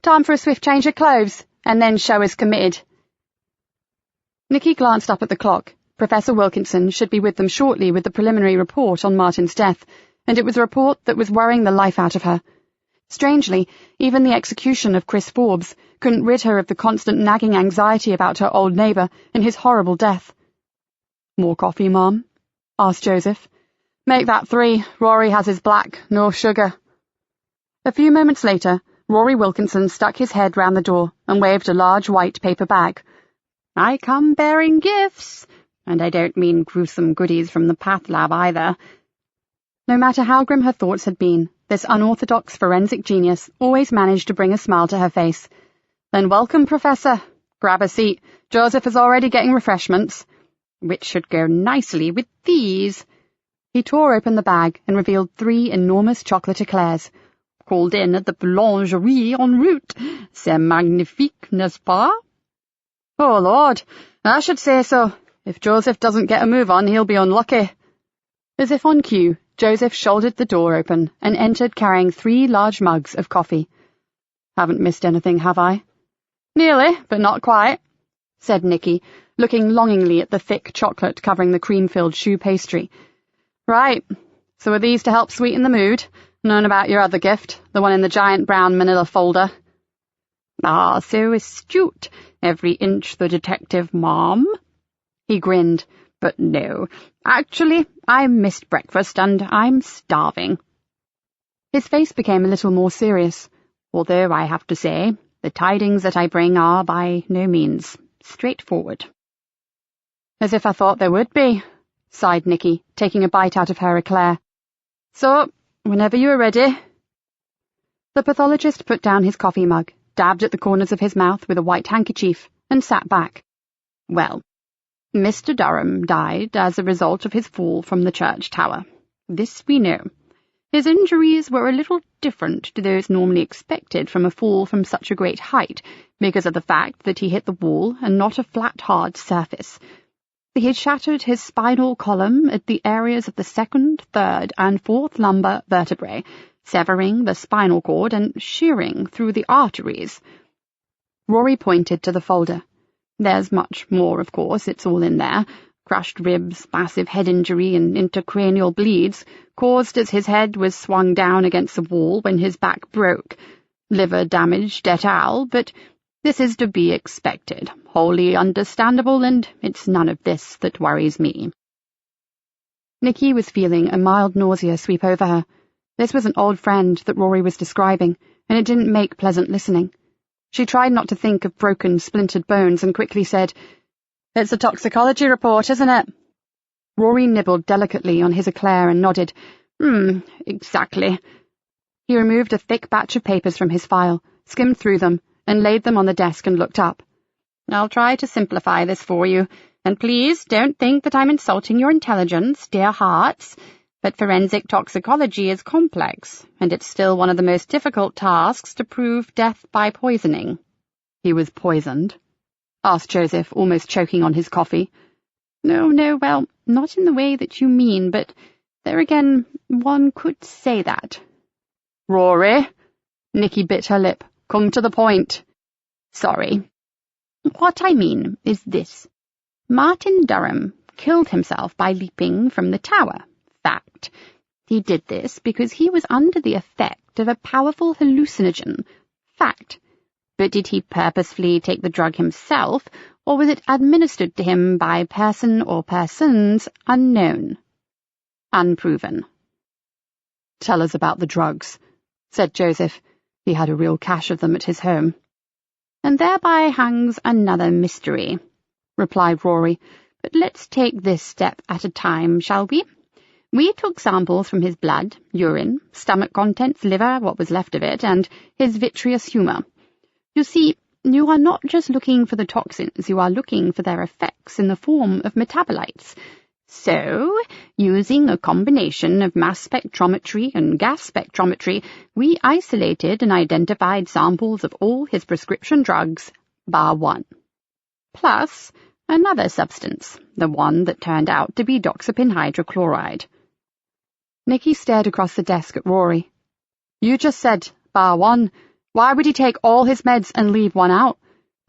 Time for a swift change of clothes, and then show is committed. Nikki glanced up at the clock. Professor Wilkinson should be with them shortly with the preliminary report on Martin's death, and it was a report that was worrying the life out of her. Strangely, even the execution of Chris Forbes couldn't rid her of the constant nagging anxiety about her old neighbour and his horrible death. "More coffee, Mom?" asked Joseph. "Make that 3. Rory has his black, no sugar." A few moments later, Rory Wilkinson stuck his head round the door and waved a large white paper bag. "I come bearing gifts, and I don't mean gruesome goodies from the Path Lab either." No matter how grim her thoughts had been, this unorthodox forensic genius always managed to bring a smile to her face. "Then welcome, Professor. Grab a seat. Joseph is already getting refreshments, which should go nicely with these." He tore open the bag and revealed 3 enormous chocolate eclairs. "Called in at the boulangerie en route. C'est magnifique, n'est-ce pas?" "Oh, Lord, I should say so. If Joseph doesn't get a move on, he'll be unlucky." As if on cue, Joseph shouldered the door open and entered carrying 3 large mugs of coffee. "Haven't missed anything, have I?" "Nearly, but not quite," said Nikki, looking longingly at the thick chocolate covering the cream-filled choux pastry. "Right, so are these to help sweeten the mood? Known about your other gift, the one in the giant brown manila folder." "Ah, so astute. Every inch the detective, Mom." He grinned. "But no, actually, I missed breakfast and I'm starving." His face became a little more serious, although I have to say, the tidings that I bring are by no means straightforward. "As if I thought there would be," sighed Nikki, taking a bite out of her eclair. "So, whenever you are ready." The pathologist put down his coffee mug, dabbed at the corners of his mouth with a white handkerchief, and sat back. "Well, Mr. Durham died as a result of his fall from the church tower. This we know. His injuries were a little different to those normally expected from a fall from such a great height, because of the fact that he hit the wall and not a flat, hard surface. He had shattered his spinal column at the areas of the 2nd, 3rd, and 4th lumbar vertebrae, severing the spinal cord and shearing through the arteries." Rory pointed to the folder. "There's much more, of course, it's all in there. Crushed ribs, massive head injury, and intracranial bleeds, caused as his head was swung down against the wall when his back broke. Liver damaged et al., but this is to be expected, wholly understandable, and it's none of this that worries me." Nikki was feeling a mild nausea sweep over her. This was an old friend that Rory was describing, and it didn't make pleasant listening. She tried not to think of broken, splintered bones and quickly said, "It's a toxicology report, isn't it?" Rory nibbled delicately on his eclair and nodded. Exactly." He removed a thick batch of papers from his file, skimmed through them, and laid them on the desk and looked up. "I'll try to simplify this for you, and please don't think that I'm insulting your intelligence, dear hearts. But forensic toxicology is complex, and it's still one of the most difficult tasks to prove death by poisoning." "He was poisoned?" asked Joseph, almost choking on his coffee. No, well, not in the way that you mean, but there again, one could say that." "Rory," Nikki bit her lip, "come to the point." "Sorry. What I mean is this. Martin Durham killed himself by leaping from the tower. Fact. He did this because he was under the effect of a powerful hallucinogen. Fact. But did he purposefully take the drug himself, or was it administered to him by person or persons unknown? Unproven." "Tell us about the drugs," said Joseph. He had a real cache of them at his home. "And thereby hangs another mystery," replied Rory. "But let's take this step at a time, shall we? We took samples from his blood, urine, stomach contents, liver, what was left of it, and his vitreous humour. You see, you are not just looking for the toxins, you are looking for their effects in the form of metabolites. So, using a combination of mass spectrometry and gas spectrometry, we isolated and identified samples of all his prescription drugs, bar one. Plus another substance, the one that turned out to be doxepin hydrochloride." Nikki stared across the desk at Rory. "You just said, bar one. Why would he take all his meds and leave one out?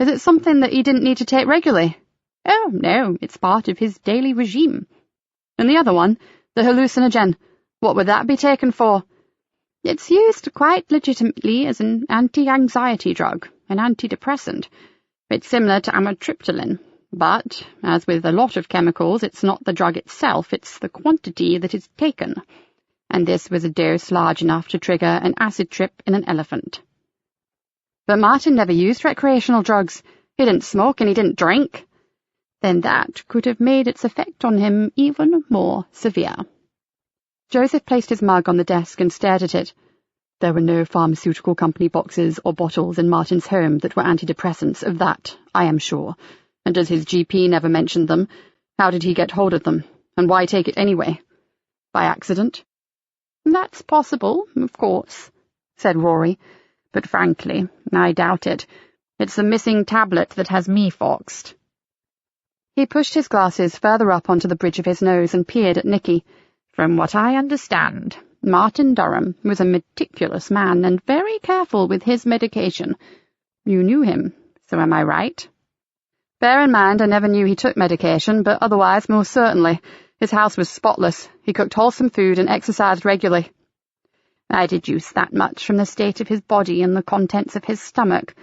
Is it something that he didn't need to take regularly?" "Oh, no, it's part of his daily regime." "And the other one, the hallucinogen, what would that be taken for?" It's used quite legitimately as an anti-anxiety drug, an antidepressant. It's similar to amitriptyline, but, as with a lot of chemicals, it's not the drug itself, it's the quantity that is taken. And this was a dose large enough to trigger an acid trip in an elephant. But Martin never used recreational drugs. He didn't smoke and he didn't drink. Then that could have made its effect on him even more severe. Joseph placed his mug on the desk and stared at it. There were no pharmaceutical company boxes or bottles in Martin's home that were antidepressants, of that I am sure. And as his GP never mentioned them, how did he get hold of them? And why take it anyway? By accident? That's possible, of course, said Rory, but frankly, I doubt it. It's the missing tablet that has me foxed. He pushed his glasses further up onto the bridge of his nose and peered at Nikki. From what I understand, Martin Durham was a meticulous man and very careful with his medication. You knew him, so am I right? Bear in mind, I never knew he took medication, but otherwise, most certainly. His house was spotless. He cooked wholesome food and exercised regularly. I deduce that much from the state of his body and the contents of his stomach.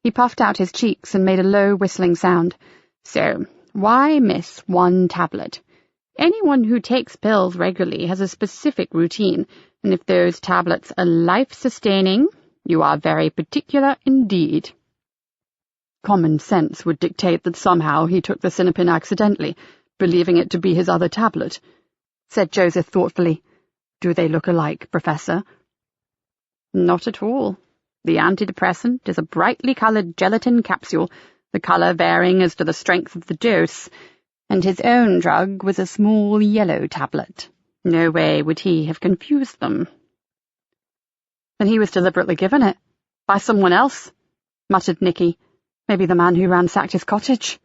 He puffed out his cheeks and made a low whistling sound. So, why miss one tablet? Anyone who takes pills regularly has a specific routine, and if those tablets are life-sustaining, you are very particular indeed. Common sense would dictate that somehow he took the Sinapin accidentally, believing it to be his other tablet, said Joseph thoughtfully. Do they look alike, Professor? Not at all. The antidepressant is a brightly coloured gelatin capsule, the colour varying as to the strength of the dose, and his own drug was a small yellow tablet. No way would he have confused them. Then he was deliberately given it. By someone else, muttered Nikki. Maybe the man who ransacked his cottage.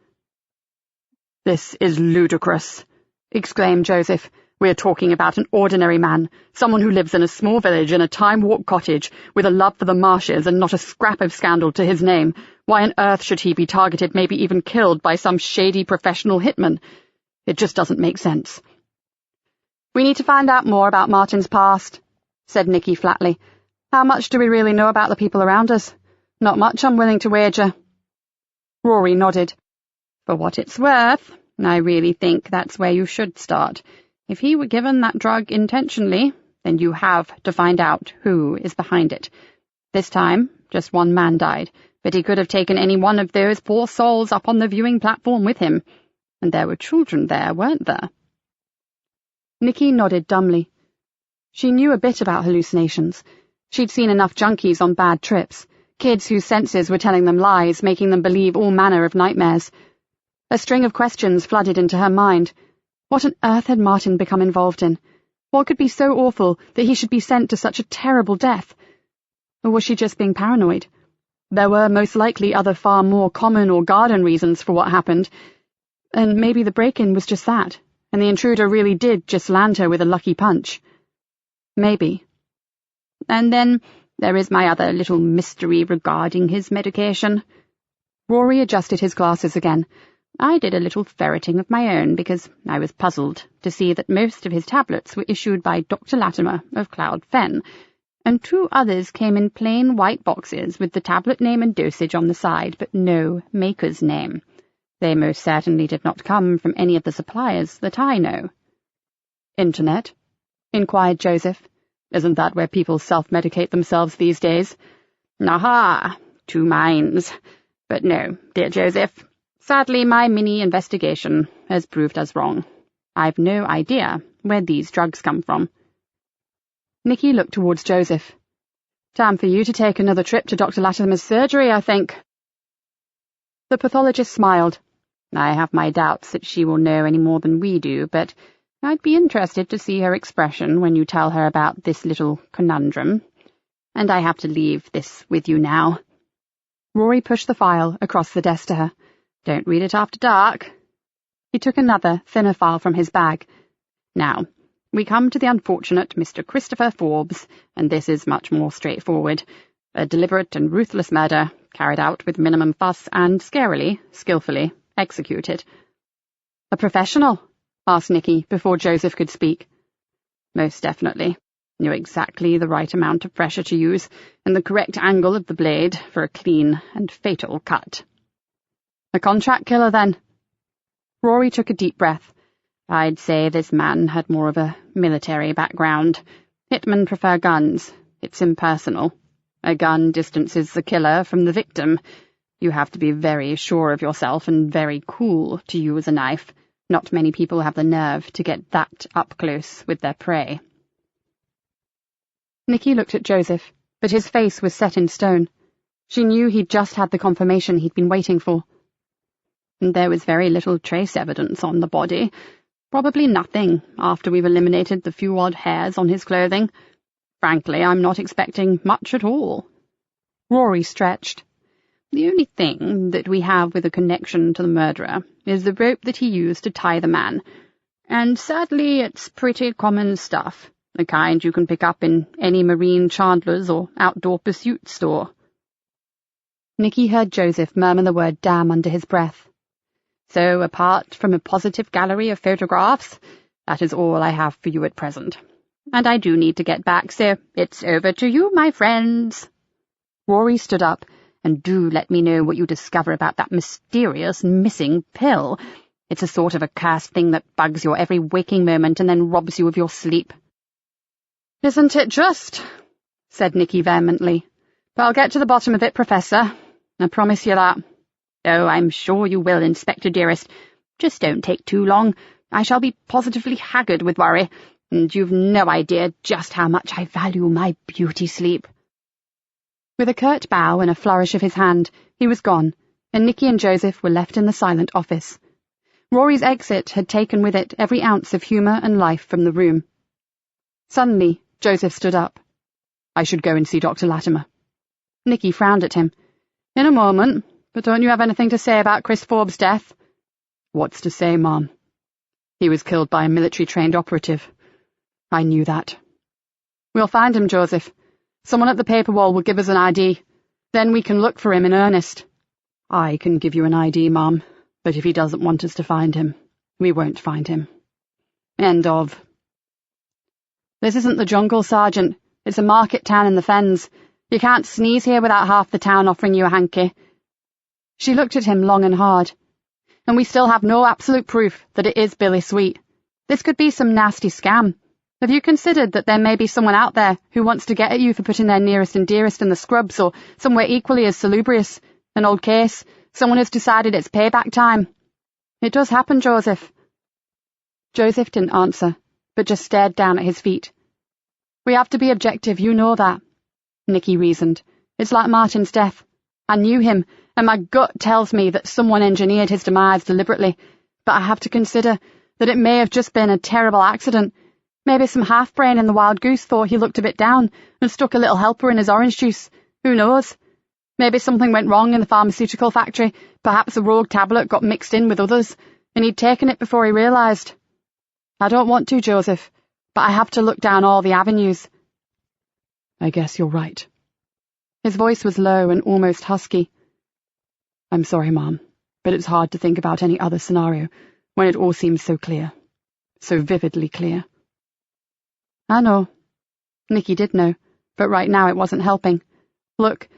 This is ludicrous, exclaimed Joseph. We're talking about an ordinary man, someone who lives in a small village in a time-warp cottage, with a love for the marshes and not a scrap of scandal to his name. Why on earth should he be targeted, maybe even killed, by some shady professional hitman? It just doesn't make sense. We need to find out more about Martin's past, said Nikki flatly. How much do we really know about the people around us? Not much, I'm willing to wager. Rory nodded. For what it's worth, I really think that's where you should start. If he were given that drug intentionally, then you have to find out who is behind it. This time, just one man died, but he could have taken any one of those poor souls up on the viewing platform with him. And there were children there, weren't there? Nikki nodded dumbly. She knew a bit about hallucinations. She'd seen enough junkies on bad trips, kids whose senses were telling them lies, making them believe all manner of nightmares. A string of questions flooded into her mind. What on earth had Martin become involved in? What could be so awful that he should be sent to such a terrible death? Or was she just being paranoid? There were most likely other far more common or garden reasons for what happened, and maybe the break-in was just that, and the intruder really did just land her with a lucky punch. Maybe. And then there is my other little mystery regarding his medication. Rory adjusted his glasses again. I did a little ferreting of my own because I was puzzled to see that most of his tablets were issued by Dr. Latimer of Cloud Fen, and 2 others came in plain white boxes with the tablet name and dosage on the side, but no maker's name. They most certainly did not come from any of the suppliers that I know. Internet? Inquired Joseph. Isn't that where people self-medicate themselves these days? Aha! 2 minds. But no, dear Joseph. Sadly, my mini-investigation has proved us wrong. I've no idea where these drugs come from. Nikki looked towards Joseph. Time for you to take another trip to Dr. Latimer's surgery, I think. The pathologist smiled. I have my doubts that she will know any more than we do, but I'd be interested to see her expression when you tell her about this little conundrum. And I have to leave this with you now. Rory pushed the file across the desk to her. Don't read it after dark. He took another, thinner file from his bag. Now, we come to the unfortunate Mr. Christopher Forbes, and this is much more straightforward. A deliberate and ruthless murder, carried out with minimum fuss and, scarily, skillfully, executed. A professional? Asked Nikki, before Joseph could speak. Most definitely. Knew exactly the right amount of pressure to use, and the correct angle of the blade for a clean and fatal cut. A contract killer, then? Rory took a deep breath. I'd say this man had more of a military background. Hitmen prefer guns. It's impersonal. A gun distances the killer from the victim. You have to be very sure of yourself and very cool to use a knife. Not many people have the nerve to get that up close with their prey. Nikki looked at Joseph, but his face was set in stone. She knew he'd just had the confirmation he'd been waiting for. There was very little trace evidence on the body. Probably nothing after we've eliminated the few odd hairs on his clothing. Frankly, I'm not expecting much at all. Rory stretched. The only thing that we have with a connection to the murderer is the rope that he used to tie the man. And sadly, it's pretty common stuff. The kind you can pick up in any marine chandler's or outdoor pursuit store. Nikki heard Joseph murmur the word damn under his breath. So, apart from a positive gallery of photographs, that is all I have for you at present. And I do need to get back, so it's over to you, my friends. Rory stood up. And do let me know what you discover about that mysterious missing pill. It's a sort of a cursed thing that bugs your every waking moment and then robs you of your sleep. Isn't it just? Said Nikki vehemently. But I'll get to the bottom of it, Professor. I promise you that. Oh, I'm sure you will, Inspector dearest. Just don't take too long. I shall be positively haggard with worry, and you've no idea just how much I value my beauty sleep. With a curt bow and a flourish of his hand, he was gone, and Nikki and Joseph were left in the silent office. Rory's exit had taken with it every ounce of humour and life from the room. Suddenly, Joseph stood up. I should go and see Dr. Latimer. Nikki frowned at him. In a moment, but don't you have anything to say about Chris Forbes' death? What's to say, Mom? He was killed by a military-trained operative. I knew that. We'll find him, Joseph. Someone at the paper wall will give us an ID. Then we can look for him in earnest. I can give you an ID, Mom, but if he doesn't want us to find him, we won't find him. End of. This isn't the jungle, Sergeant. It's a market town in the Fens. You can't sneeze here without half the town offering you a hanky. She looked at him long and hard. And we still have no absolute proof that it is Billy Sweet. This could be some nasty scam. Have you considered that there may be someone out there who wants to get at you for putting their nearest and dearest in the scrubs, or somewhere equally as salubrious? An old case. Someone has decided it's payback time. It does happen, Joseph. Joseph didn't answer, but just stared down at his feet. We have to be objective, you know that. Nikki reasoned. It's like Martin's death. I knew him, and my gut tells me that someone engineered his demise deliberately, but I have to consider that it may have just been a terrible accident. Maybe some half-brain in the Wild Goose thought he looked a bit down and stuck a little helper in his orange juice. Who knows? Maybe something went wrong in the pharmaceutical factory. Perhaps a rogue tablet got mixed in with others, and he'd taken it before he realised. I don't want to, Joseph, but I have to look down all the avenues. I guess you're right. His voice was low and almost husky. I'm sorry, Mom, but it's hard to think about any other scenario when it all seems so clear, so vividly clear. I know. Nikki did know, but right now it wasn't helping. Look,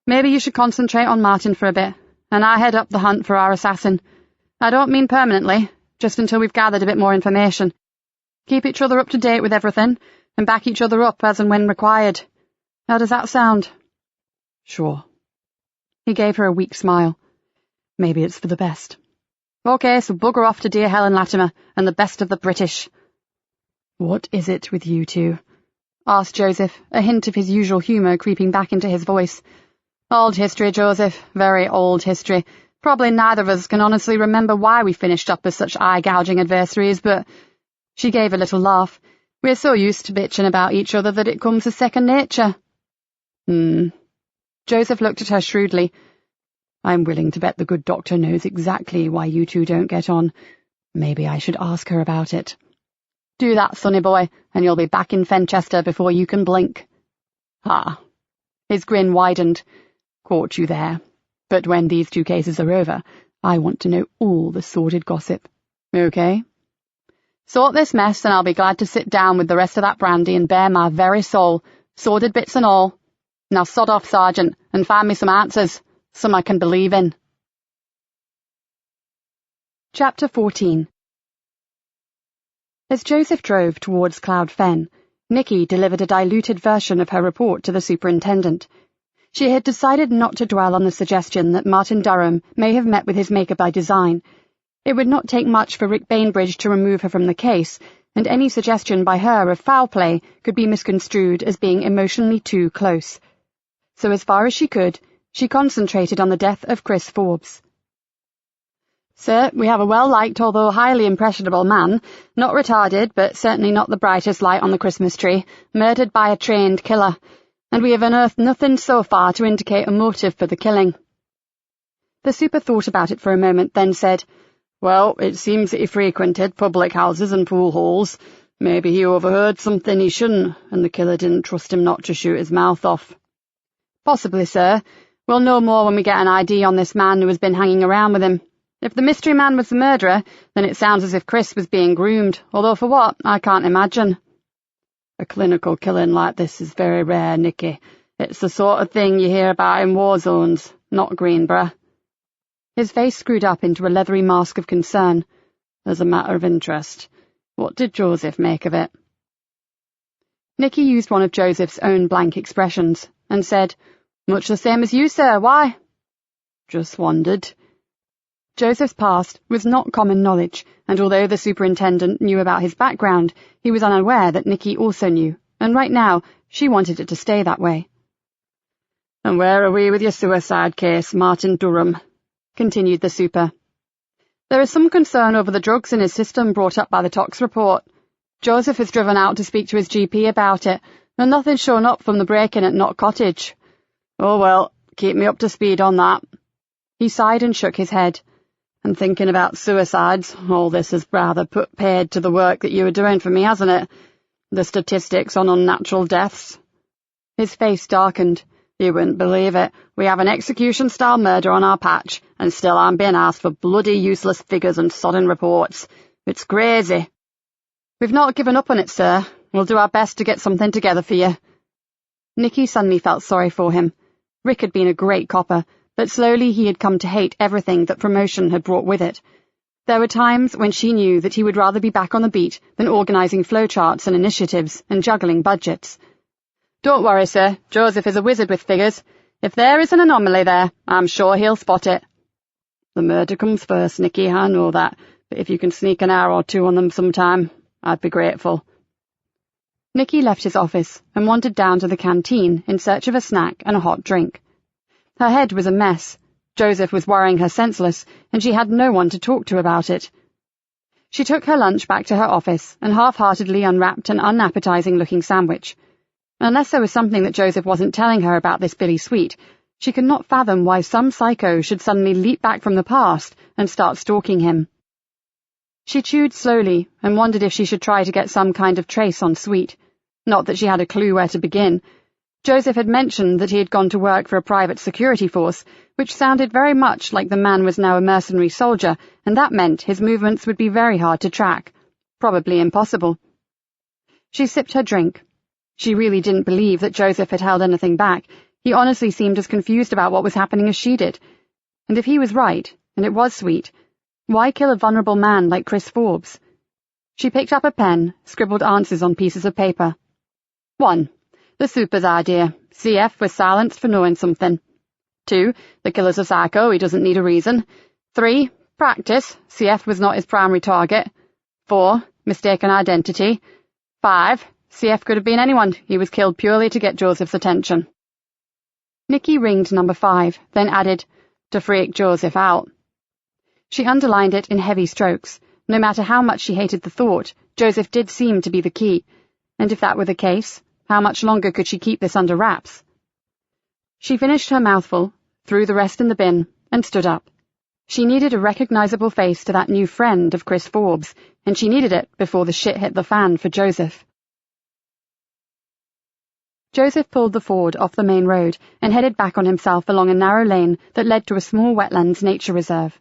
maybe you should concentrate on Martin for a bit, and I head up the hunt for our assassin. I don't mean permanently, just until we've gathered a bit more information. Keep each other up to date with everything, and back each other up as and when required. How does that sound? Sure. He gave her a weak smile. Maybe it's for the best. Okay, so bugger off to dear Helen Latimer, and the best of the British. What is it with you two? Asked Joseph, a hint of his usual humour creeping back into his voice. Old history, Joseph, very old history. Probably neither of us can honestly remember why we finished up as such eye-gouging adversaries, but... She gave a little laugh. We're so used to bitching about each other that it comes as second nature. Joseph looked at her shrewdly. I'm willing to bet the good doctor knows exactly why you two don't get on. Maybe I should ask her about it. Do that, sonny boy, and you'll be back in Fenchester before you can blink. Ah. His grin widened. Caught you there. But when these two cases are over, I want to know all the sordid gossip. Okay? Sort this mess, and I'll be glad to sit down with the rest of that brandy and bare my very soul, sordid bits and all. Now sod off, Sergeant, and find me some answers, some I can believe in. Chapter 14. As Joseph drove towards Cloud Fen, Nikki delivered a diluted version of her report to the superintendent. She had decided not to dwell on the suggestion that Martin Durham may have met with his maker by design. It would not take much for Rick Bainbridge to remove her from the case, and any suggestion by her of foul play could be misconstrued as being emotionally too close. So as far as she could, she concentrated on the death of Chris Forbes. Sir, we have a well-liked, although highly impressionable man, not retarded, but certainly not the brightest light on the Christmas tree, murdered by a trained killer, and we have unearthed nothing so far to indicate a motive for the killing. The super thought about it for a moment, then said, Well, it seems that he frequented public houses and pool halls. Maybe he overheard something he shouldn't, and the killer didn't trust him not to shoot his mouth off. Possibly, sir. We'll know more when we get an ID on this man who has been hanging around with him. If the mystery man was the murderer, then it sounds as if Chris was being groomed, although for what, I can't imagine. A clinical killing like this is very rare, Nikki. It's the sort of thing you hear about in war zones, not Greenborough. His face screwed up into a leathery mask of concern. As a matter of interest, what did Joseph make of it? Nikki used one of Joseph's own blank expressions, and said, Much the same as you, sir. Why? Just wondered. Joseph's past was not common knowledge, and although the superintendent knew about his background, he was unaware that Nikki also knew, and right now she wanted it to stay that way. And where are we with your suicide case, Martin Durham? Continued the super. There is some concern over the drugs in his system brought up by the tox report. Joseph has driven out to speak to his GP about it, and nothing's shown up from the break-in at Knott Cottage. Oh well, keep me up to speed on that. He sighed and shook his head. And thinking about suicides, all this has rather put paid to the work that you were doing for me, hasn't it? The statistics on unnatural deaths. His face darkened. You wouldn't believe it. We have an execution-style murder on our patch, and still I'm being asked for bloody useless figures and sodden reports. It's crazy. We've not given up on it, sir. We'll do our best to get something together for you. Nikki suddenly felt sorry for him. Rick had been a great copper, but slowly he had come to hate everything that promotion had brought with it. There were times when she knew that he would rather be back on the beat than organising flowcharts and initiatives and juggling budgets. Don't worry, sir. Joseph is a wizard with figures. If there is an anomaly there, I'm sure he'll spot it. The murder comes first, Nikki, I know that, but if you can sneak an hour or two on them sometime, I'd be grateful. Nikki left his office and wandered down to the canteen in search of a snack and a hot drink. Her head was a mess. Joseph was worrying her senseless, and she had no one to talk to about it. She took her lunch back to her office and half-heartedly unwrapped an unappetizing-looking sandwich. Unless there was something that Joseph wasn't telling her about this Billy Sweet, she could not fathom why some psycho should suddenly leap back from the past and start stalking him. She chewed slowly and wondered if she should try to get some kind of trace on Sweet. Not that she had a clue where to begin. Joseph had mentioned that he had gone to work for a private security force, which sounded very much like the man was now a mercenary soldier, and that meant his movements would be very hard to track. Probably impossible. She sipped her drink. She really didn't believe that Joseph had held anything back. He honestly seemed as confused about what was happening as she did. And if he was right, and it was Sweet, why kill a vulnerable man like Chris Forbes? She picked up a pen, scribbled answers on pieces of paper. 1. The super's idea. CF was silenced for knowing something. 2. The killer's a psycho, he doesn't need a reason. 3. Practice. CF was not his primary target. 4. Mistaken identity. 5. CF could have been anyone. He was killed purely to get Joseph's attention. Nikki ringed number 5, then added, to freak Joseph out. She underlined it in heavy strokes. No matter how much she hated the thought, Joseph did seem to be the key. And if that were the case, how much longer could she keep this under wraps? She finished her mouthful, threw the rest in the bin, and stood up. She needed a recognizable face to that new friend of Chris Forbes, and she needed it before the shit hit the fan for Joseph. Joseph pulled the Ford off the main road and headed back on himself along a narrow lane that led to a small wetlands nature reserve.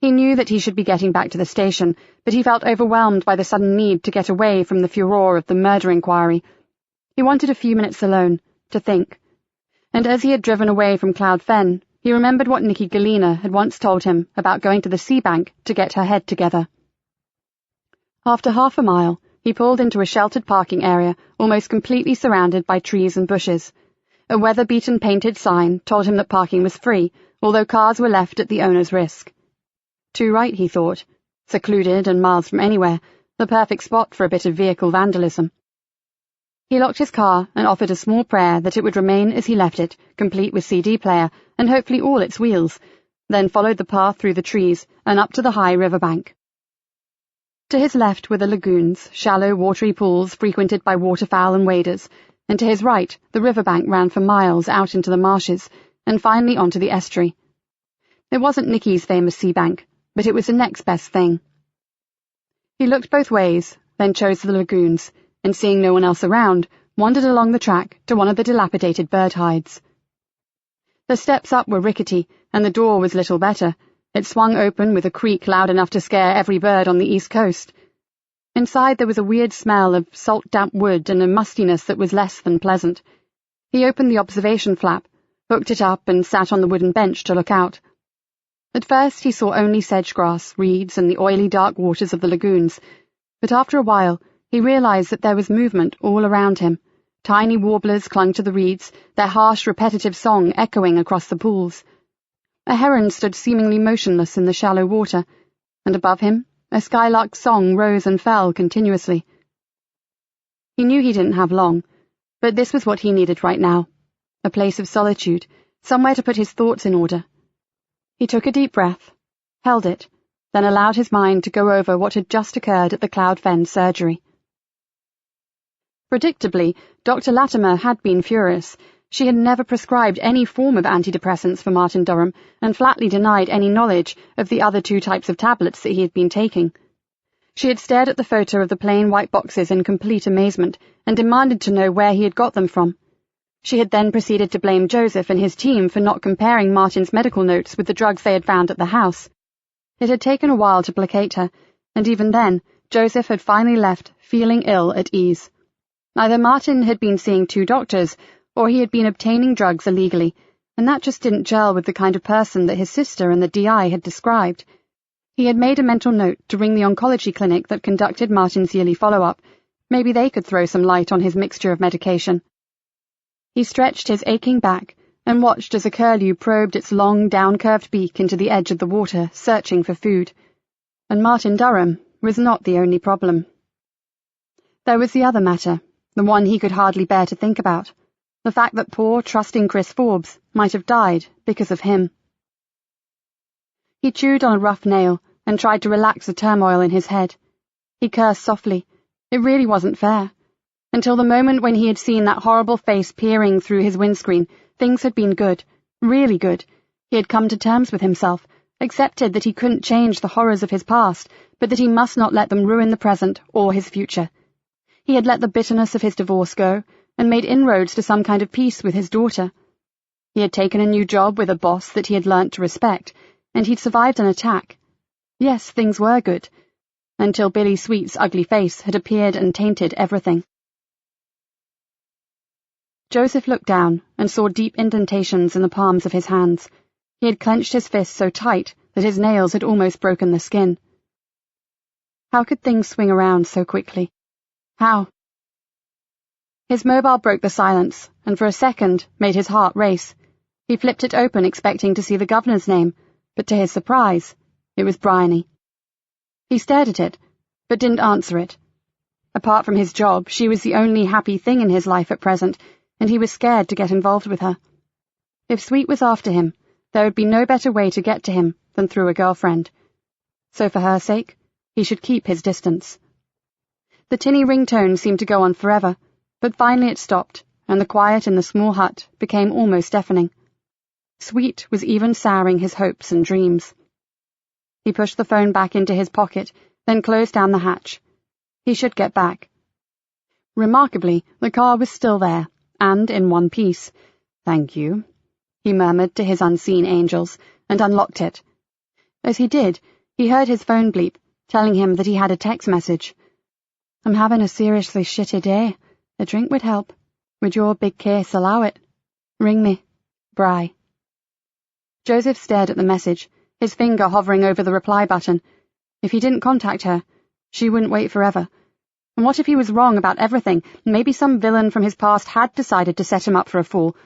He knew that he should be getting back to the station, but he felt overwhelmed by the sudden need to get away from the furore of the murder inquiry. He wanted a few minutes alone, to think. And as he had driven away from Cloud Fen, he remembered what Nikki Galena had once told him about going to the sea bank to get her head together. After half a mile, he pulled into a sheltered parking area almost completely surrounded by trees and bushes. A weather-beaten painted sign told him that parking was free, although cars were left at the owner's risk. Too right, he thought. Secluded and miles from anywhere, the perfect spot for a bit of vehicle vandalism. He locked his car and offered a small prayer that it would remain as he left it, complete with CD player and hopefully all its wheels, then followed the path through the trees and up to the high riverbank. To his left were the lagoons, shallow, watery pools frequented by waterfowl and waders, and to his right the riverbank ran for miles out into the marshes and finally onto the estuary. It wasn't Nikki's famous sea bank, but it was the next best thing. He looked both ways, then chose the lagoons, and seeing no one else around, wandered along the track to one of the dilapidated bird hides. The steps up were rickety, and the door was little better. It swung open with a creak loud enough to scare every bird on the east coast. Inside there was a weird smell of salt-damp wood and a mustiness that was less than pleasant. He opened the observation flap, hooked it up, and sat on the wooden bench to look out. At first he saw only sedge-grass, reeds, and the oily dark waters of the lagoons, but after a while he realized that there was movement all around him. Tiny warblers clung to the reeds, their harsh, repetitive song echoing across the pools. A heron stood seemingly motionless in the shallow water, and above him a skylark's song rose and fell continuously. He knew he didn't have long, but this was what he needed right now, a place of solitude, somewhere to put his thoughts in order. He took a deep breath, held it, then allowed his mind to go over what had just occurred at the Cloud Fen surgery. Predictably, Dr. Latimer had been furious. She had never prescribed any form of antidepressants for Martin Durham and flatly denied any knowledge of the other 2 types of tablets that he had been taking. She had stared at the photo of the plain white boxes in complete amazement and demanded to know where he had got them from. She had then proceeded to blame Joseph and his team for not comparing Martin's medical notes with the drugs they had found at the house. It had taken a while to placate her, and even then, Joseph had finally left, feeling ill at ease. Either Martin had been seeing 2 doctors, or he had been obtaining drugs illegally, and that just didn't gel with the kind of person that his sister and the DI had described. He had made a mental note to ring the oncology clinic that conducted Martin's yearly follow-up. Maybe they could throw some light on his mixture of medication. He stretched his aching back and watched as a curlew probed its long, down-curved beak into the edge of the water, searching for food. And Martin Durham was not the only problem. There was the other matter, the one he could hardly bear to think about, the fact that poor, trusting Chris Forbes might have died because of him. He chewed on a rough nail and tried to relax the turmoil in his head. He cursed softly. It really wasn't fair. Until the moment when he had seen that horrible face peering through his windscreen, things had been good, really good. He had come to terms with himself, accepted that he couldn't change the horrors of his past, but that he must not let them ruin the present or his future. He had let the bitterness of his divorce go, and made inroads to some kind of peace with his daughter. He had taken a new job with a boss that he had learnt to respect, and he'd survived an attack. Yes, things were good, until Billy Sweet's ugly face had appeared and tainted everything. Joseph looked down and saw deep indentations in the palms of his hands. He had clenched his fists so tight that his nails had almost broken the skin. How could things swing around so quickly? How? His mobile broke the silence, and for a second made his heart race. He flipped it open expecting to see the governor's name, but to his surprise, it was Bryony. He stared at it, but didn't answer it. Apart from his job, she was the only happy thing in his life at present, and he was scared to get involved with her. If Sweet was after him, there would be no better way to get to him than through a girlfriend. So for her sake, he should keep his distance. The tinny ringtone seemed to go on forever, but finally it stopped, and the quiet in the small hut became almost deafening. Sweet was even souring his hopes and dreams. He pushed the phone back into his pocket, then closed down the hatch. He should get back. Remarkably, the car was still there, and in one piece. "Thank you," he murmured to his unseen angels, and unlocked it. As he did, he heard his phone bleep, telling him that he had a text message. "I'm having a seriously shitty day. A drink would help. Would your big case allow it? Ring me. Bry." Joseph stared at the message, his finger hovering over the reply button. If he didn't contact her, she wouldn't wait forever. And what if he was wrong about everything? Maybe some villain from his past had decided to set him up for a fall.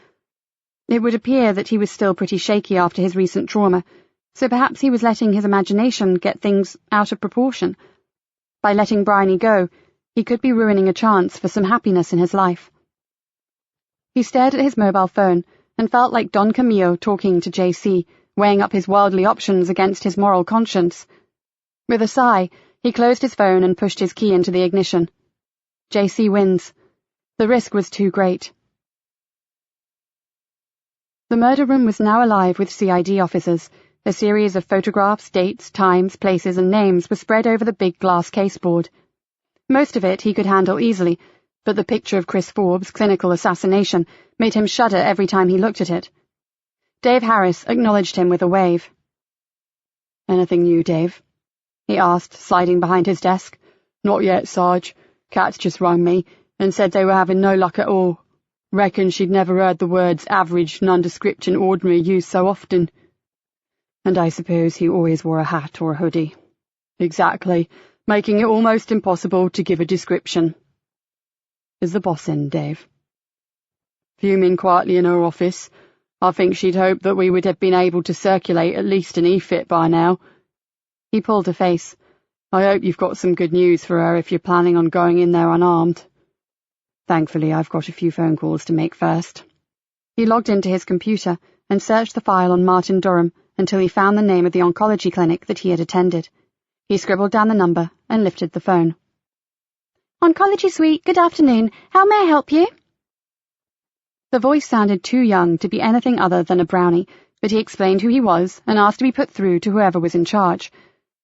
It would appear that he was still pretty shaky after his recent trauma, so perhaps he was letting his imagination get things out of proportion. By letting Bryony go, he could be ruining a chance for some happiness in his life. He stared at his mobile phone and felt like Don Camillo talking to JC, weighing up his worldly options against his moral conscience. With a sigh, he closed his phone and pushed his key into the ignition. JC wins. The risk was too great. The murder room was now alive with CID officers. A series of photographs, dates, times, places, and names were spread over the big glass caseboard. Most of it he could handle easily, but the picture of Chris Forbes' clinical assassination made him shudder every time he looked at it. Dave Harris acknowledged him with a wave. "Anything new, Dave?" he asked, sliding behind his desk. "Not yet, Sarge. Kat's just rung me and said they were having no luck at all. Reckon she'd never heard the words average, nondescript, and ordinary used so often. And I suppose he always wore a hat or a hoodie." "Exactly, making it almost impossible to give a description." "Is the boss in, Dave?" "Fuming quietly in her office. I think she'd hoped that we would have been able to circulate at least an e-fit by now." He pulled a face. "I hope you've got some good news for her if you're planning on going in there unarmed." "Thankfully, I've got a few phone calls to make first." He logged into his computer and searched the file on Martin Durham until he found the name of the oncology clinic that he had attended. He scribbled down the number and lifted the phone. "Oncology Suite, good afternoon. How may I help you?" The voice sounded too young to be anything other than a brownie, but he explained who he was and asked to be put through to whoever was in charge.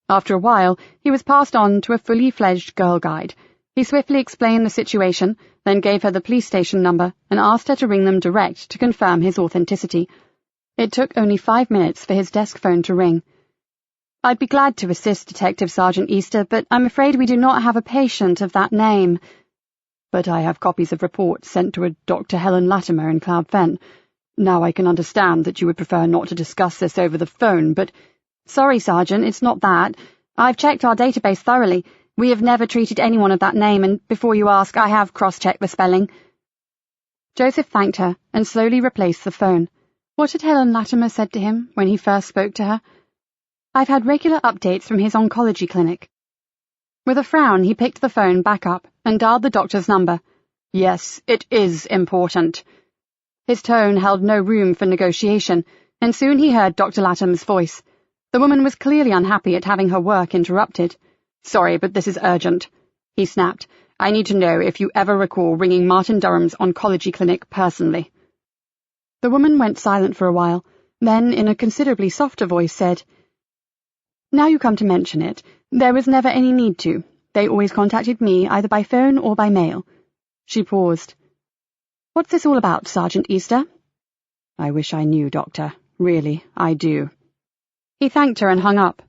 After a while, he was passed on to a fully-fledged girl guide. He swiftly explained the situation, then gave her the police station number and asked her to ring them direct to confirm his authenticity. It took only 5 minutes for his desk phone to ring. "I'd be glad to assist Detective Sergeant Easter, but I'm afraid we do not have a patient of that name." "But I have copies of reports sent to a Dr. Helen Latimer in Cloud Fen. Now I can understand that you would prefer not to discuss this over the phone, but—" "Sorry, Sergeant, it's not that. I've checked our database thoroughly. We have never treated anyone of that name, and before you ask, I have cross-checked the spelling." Joseph thanked her and slowly replaced the phone. What had Helen Latimer said to him when he first spoke to her? "I've had regular updates from his oncology clinic." With a frown, he picked the phone back up and dialed the doctor's number. "Yes, it is important." His tone held no room for negotiation, and soon he heard Dr. Latimer's voice. The woman was clearly unhappy at having her work interrupted. "Sorry, but this is urgent," he snapped. "I need to know if you ever recall ringing Martin Durham's oncology clinic personally." The woman went silent for a while, then, in a considerably softer voice, said, "Now you come to mention it, there was never any need to. They always contacted me either by phone or by mail." She paused. "What's this all about, Sergeant Easter?" "I wish I knew, Doctor. Really, I do." He thanked her and hung up.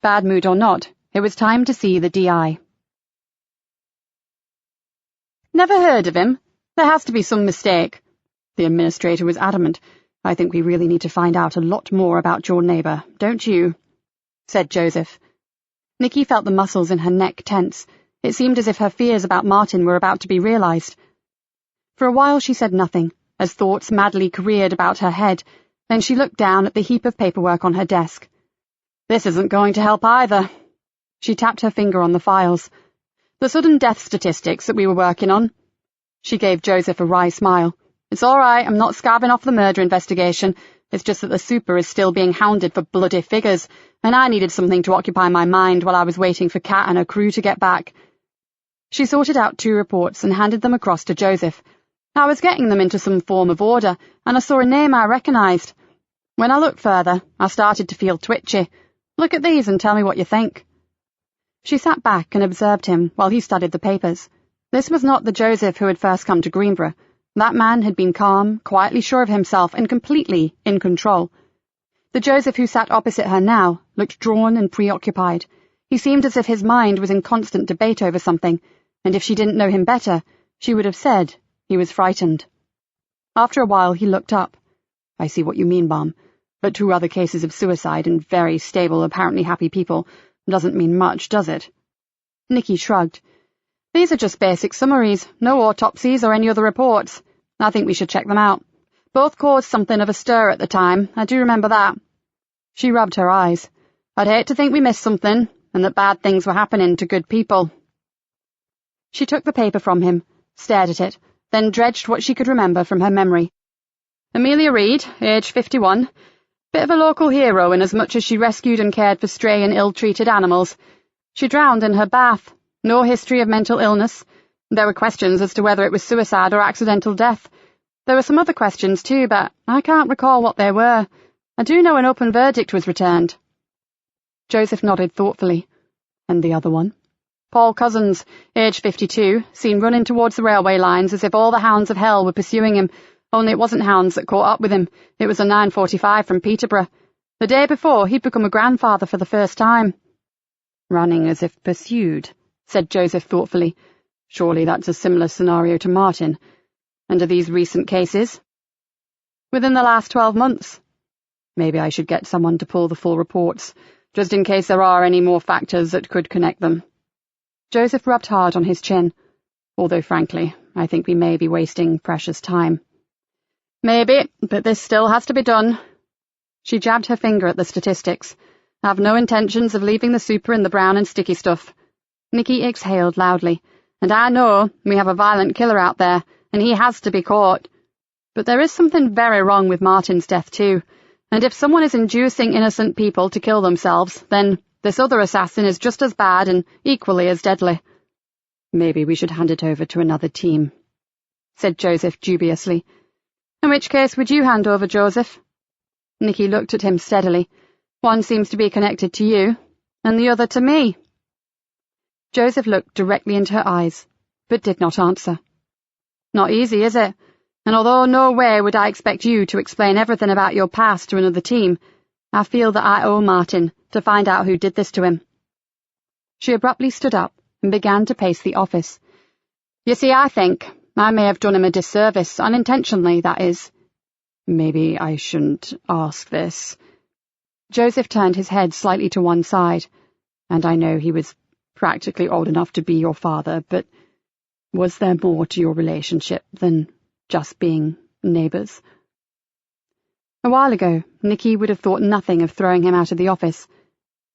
Bad mood or not, it was time to see the DI. "Never heard of him. There has to be some mistake." The administrator was adamant. "I think we really need to find out a lot more about your neighbour, don't you?" said Joseph. Nikki felt the muscles in her neck tense. It seemed as if her fears about Martin were about to be realized. For a while she said nothing, as thoughts madly careered about her head. Then she looked down at the heap of paperwork on her desk. "This isn't going to help either." She tapped her finger on the files. "The sudden death statistics that we were working on." She gave Joseph a wry smile. "It's all right, I'm not scarving off the murder investigation. It's just that the super is still being hounded for bloody figures, and I needed something to occupy my mind while I was waiting for Kat and her crew to get back." She sorted out 2 reports and handed them across to Joseph. "I was getting them into some form of order, and I saw a name I recognized. When I looked further, I started to feel twitchy. Look at these and tell me what you think." She sat back and observed him while he studied the papers. This was not the Joseph who had first come to Greenborough. That man had been calm, quietly sure of himself, and completely in control. The Joseph who sat opposite her now looked drawn and preoccupied. He seemed as if his mind was in constant debate over something, and if she didn't know him better, she would have said he was frightened. After a while he looked up. "I see what you mean, Mom, but 2 other cases of suicide and very stable, apparently happy people doesn't mean much, does it?" Nikki shrugged. "These are just basic summaries, no autopsies or any other reports. I think we should check them out. Both caused something of a stir at the time, I do remember that." She rubbed her eyes. "I'd hate to think we missed something, and that bad things were happening to good people." She took the paper from him, stared at it, then dredged what she could remember from her memory. Amelia Reed, age 51. Bit of a local hero in as much as she rescued and cared for stray and ill-treated animals. She drowned in her bath. No history of mental illness. There were questions as to whether it was suicide or accidental death. There were some other questions too, but I can't recall what they were. I do know an open verdict was returned." Joseph nodded thoughtfully. "And the other one?" "Paul Cousins, age 52, seen running towards the railway lines as if all the hounds of hell were pursuing him, only it wasn't hounds that caught up with him. It was a 9:45 from Peterborough. The day before, he'd become a grandfather for the first time." "Running as if pursued," said Joseph thoughtfully. "Surely that's a similar scenario to Martin. And are these recent cases?" "Within the last 12 months. Maybe I should get someone to pull the full reports, just in case there are any more factors that could connect them." Joseph rubbed hard on his chin. "Although, frankly, I think we may be wasting precious time." "Maybe, but this still has to be done." She jabbed her finger at the statistics. "I have no intentions of leaving the super in the brown and sticky stuff." Nikki exhaled loudly. "And I know we have a violent killer out there, and he has to be caught. But there is something very wrong with Martin's death too, and if someone is inducing innocent people to kill themselves, then this other assassin is just as bad and equally as deadly." "Maybe we should hand it over to another team," said Joseph dubiously. "In which case would you hand over, Joseph?" Nikki looked at him steadily. "One seems to be connected to you, and the other to me." Joseph looked directly into her eyes, but did not answer. "Not easy, is it? And although no way would I expect you to explain everything about your past to another team, I feel that I owe Martin to find out who did this to him." She abruptly stood up and began to pace the office. "You see, I think I may have done him a disservice, unintentionally, that is." "Maybe I shouldn't ask this." Joseph turned his head slightly to one side, "and I know he was practically old enough to be your father, but was there more to your relationship than just being neighbours?" A while ago, Nikki would have thought nothing of throwing him out of the office,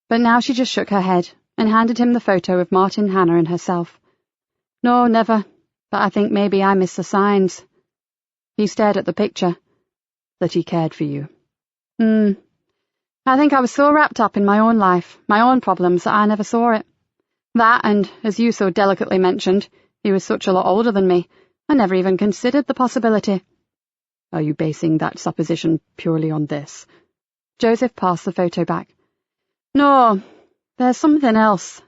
but now she just shook her head and handed him the photo of Martin, Hannah, and herself. "No, never, but I think maybe I missed the signs." He stared at the picture. "That he cared for you." I think I was so wrapped up in my own life, my own problems, that I never saw it. That, and, as you so delicately mentioned, he was such a lot older than me, I never even considered the possibility." "Are you basing that supposition purely on this?" Joseph passed the photo back. "No, there's something else."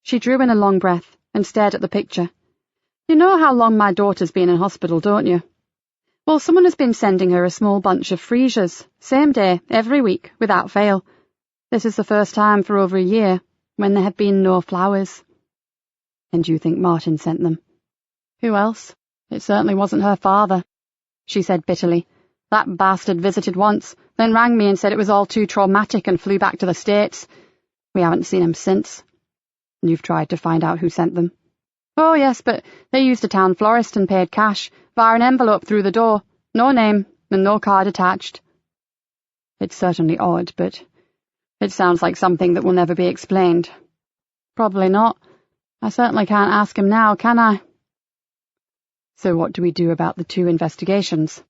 She drew in a long breath and stared at the picture. "You know how long my daughter's been in hospital, don't you? Well, someone has been sending her a small bunch of freesias, same day, every week, without fail. This is the first time for over a year, when there have been no flowers." "And you think Martin sent them?" "Who else? It certainly wasn't her father," she said bitterly. "That bastard visited once, then rang me and said it was all too traumatic and flew back to the States. We haven't seen him since." "You've tried to find out who sent them?" "Oh, yes, but they used a town florist and paid cash, via an envelope through the door. No name, and no card attached." "It's certainly odd, but it sounds like something that will never be explained." "Probably not. I certainly can't ask him now, can I?" "So what do we do about the 2 investigations?"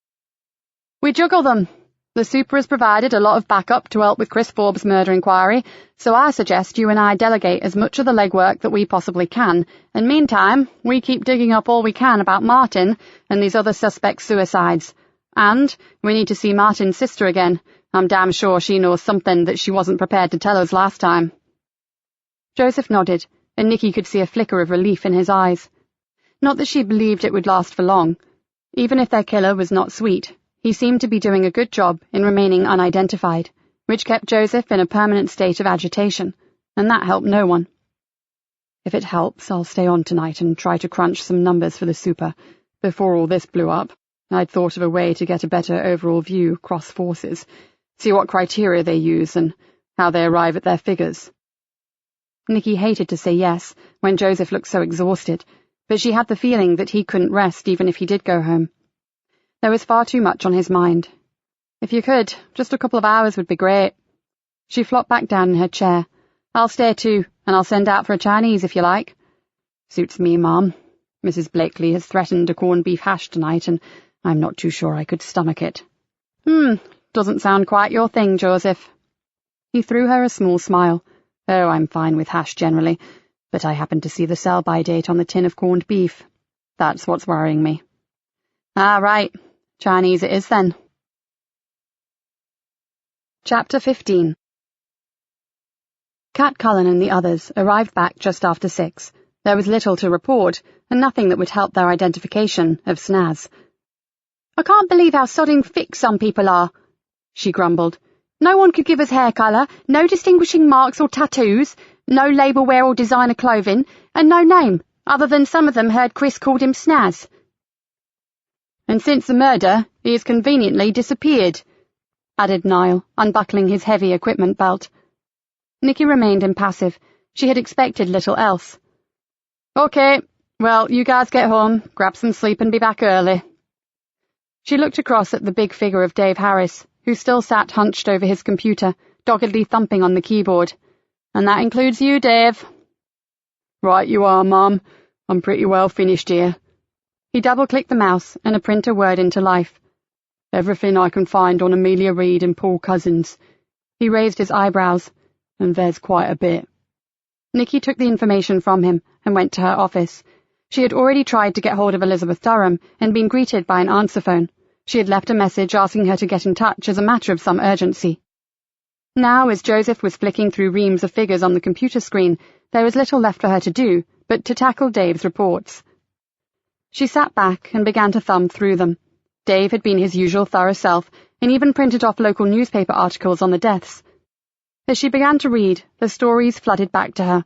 "We juggle them. The super has provided a lot of backup to help with Chris Forbes' murder inquiry, so I suggest you and I delegate as much of the legwork that we possibly can, and meantime, we keep digging up all we can about Martin and these other suspect suicides. And we need to see Martin's sister again. I'm damn sure she knows something that she wasn't prepared to tell us last time." Joseph nodded, and Nikki could see a flicker of relief in his eyes. Not that she believed it would last for long. Even if their killer was not sweet, He seemed to be doing a good job in remaining unidentified, which kept Joseph in a permanent state of agitation, and that helped no one. If it helps, I'll stay on tonight and try to crunch some numbers for the super. Before all this blew up, I'd thought of a way to get a better overall view across forces, see what criteria they use and how they arrive at their figures. Nikki hated to say yes when Joseph looked so exhausted, but she had the feeling that he couldn't rest even if he did go home. There was far too much on his mind. If you could, just a couple of hours would be great. She flopped back down in her chair. I'll stay too, and I'll send out for a Chinese if you like. Suits me, Mom. Mrs. Blakely has threatened a corned beef hash tonight, and I'm not too sure I could stomach it. Doesn't sound quite your thing, Joseph. He threw her a small smile. Oh, I'm fine with hash generally, but I happened to see the sell-by date on the tin of corned beef. That's what's worrying me. Ah, right. Chinese it is, then. Chapter 15. Cat Cullen and the others arrived back just after 6. There was little to report, and nothing that would help their identification of Snaz. I can't believe how sodding thick some people are, she grumbled. No one could give us hair colour, no distinguishing marks or tattoos, no label wear or designer clothing, and no name, other than some of them heard Chris called him Snaz. And since the murder, he has conveniently disappeared, added Niall, unbuckling his heavy equipment belt. Nikki remained impassive. She had expected little else. Okay, well, you guys get home, grab some sleep and be back early. She looked across at the big figure of Dave Harris, who still sat hunched over his computer, doggedly thumping on the keyboard. And that includes you, Dave. Right you are, Mum. I'm pretty well finished here. He double-clicked the mouse, and a printer whirred into life. Everything I can find on Amelia Reed and Paul Cousins. He raised his eyebrows, and there's quite a bit. Nikki took the information from him and went to her office. She had already tried to get hold of Elizabeth Durham and been greeted by an answer phone. She had left a message asking her to get in touch as a matter of some urgency. Now, as Joseph was flicking through reams of figures on the computer screen, there was little left for her to do but to tackle Dave's reports. She sat back and began to thumb through them. Dave had been his usual thorough self and even printed off local newspaper articles on the deaths. As she began to read, the stories flooded back to her.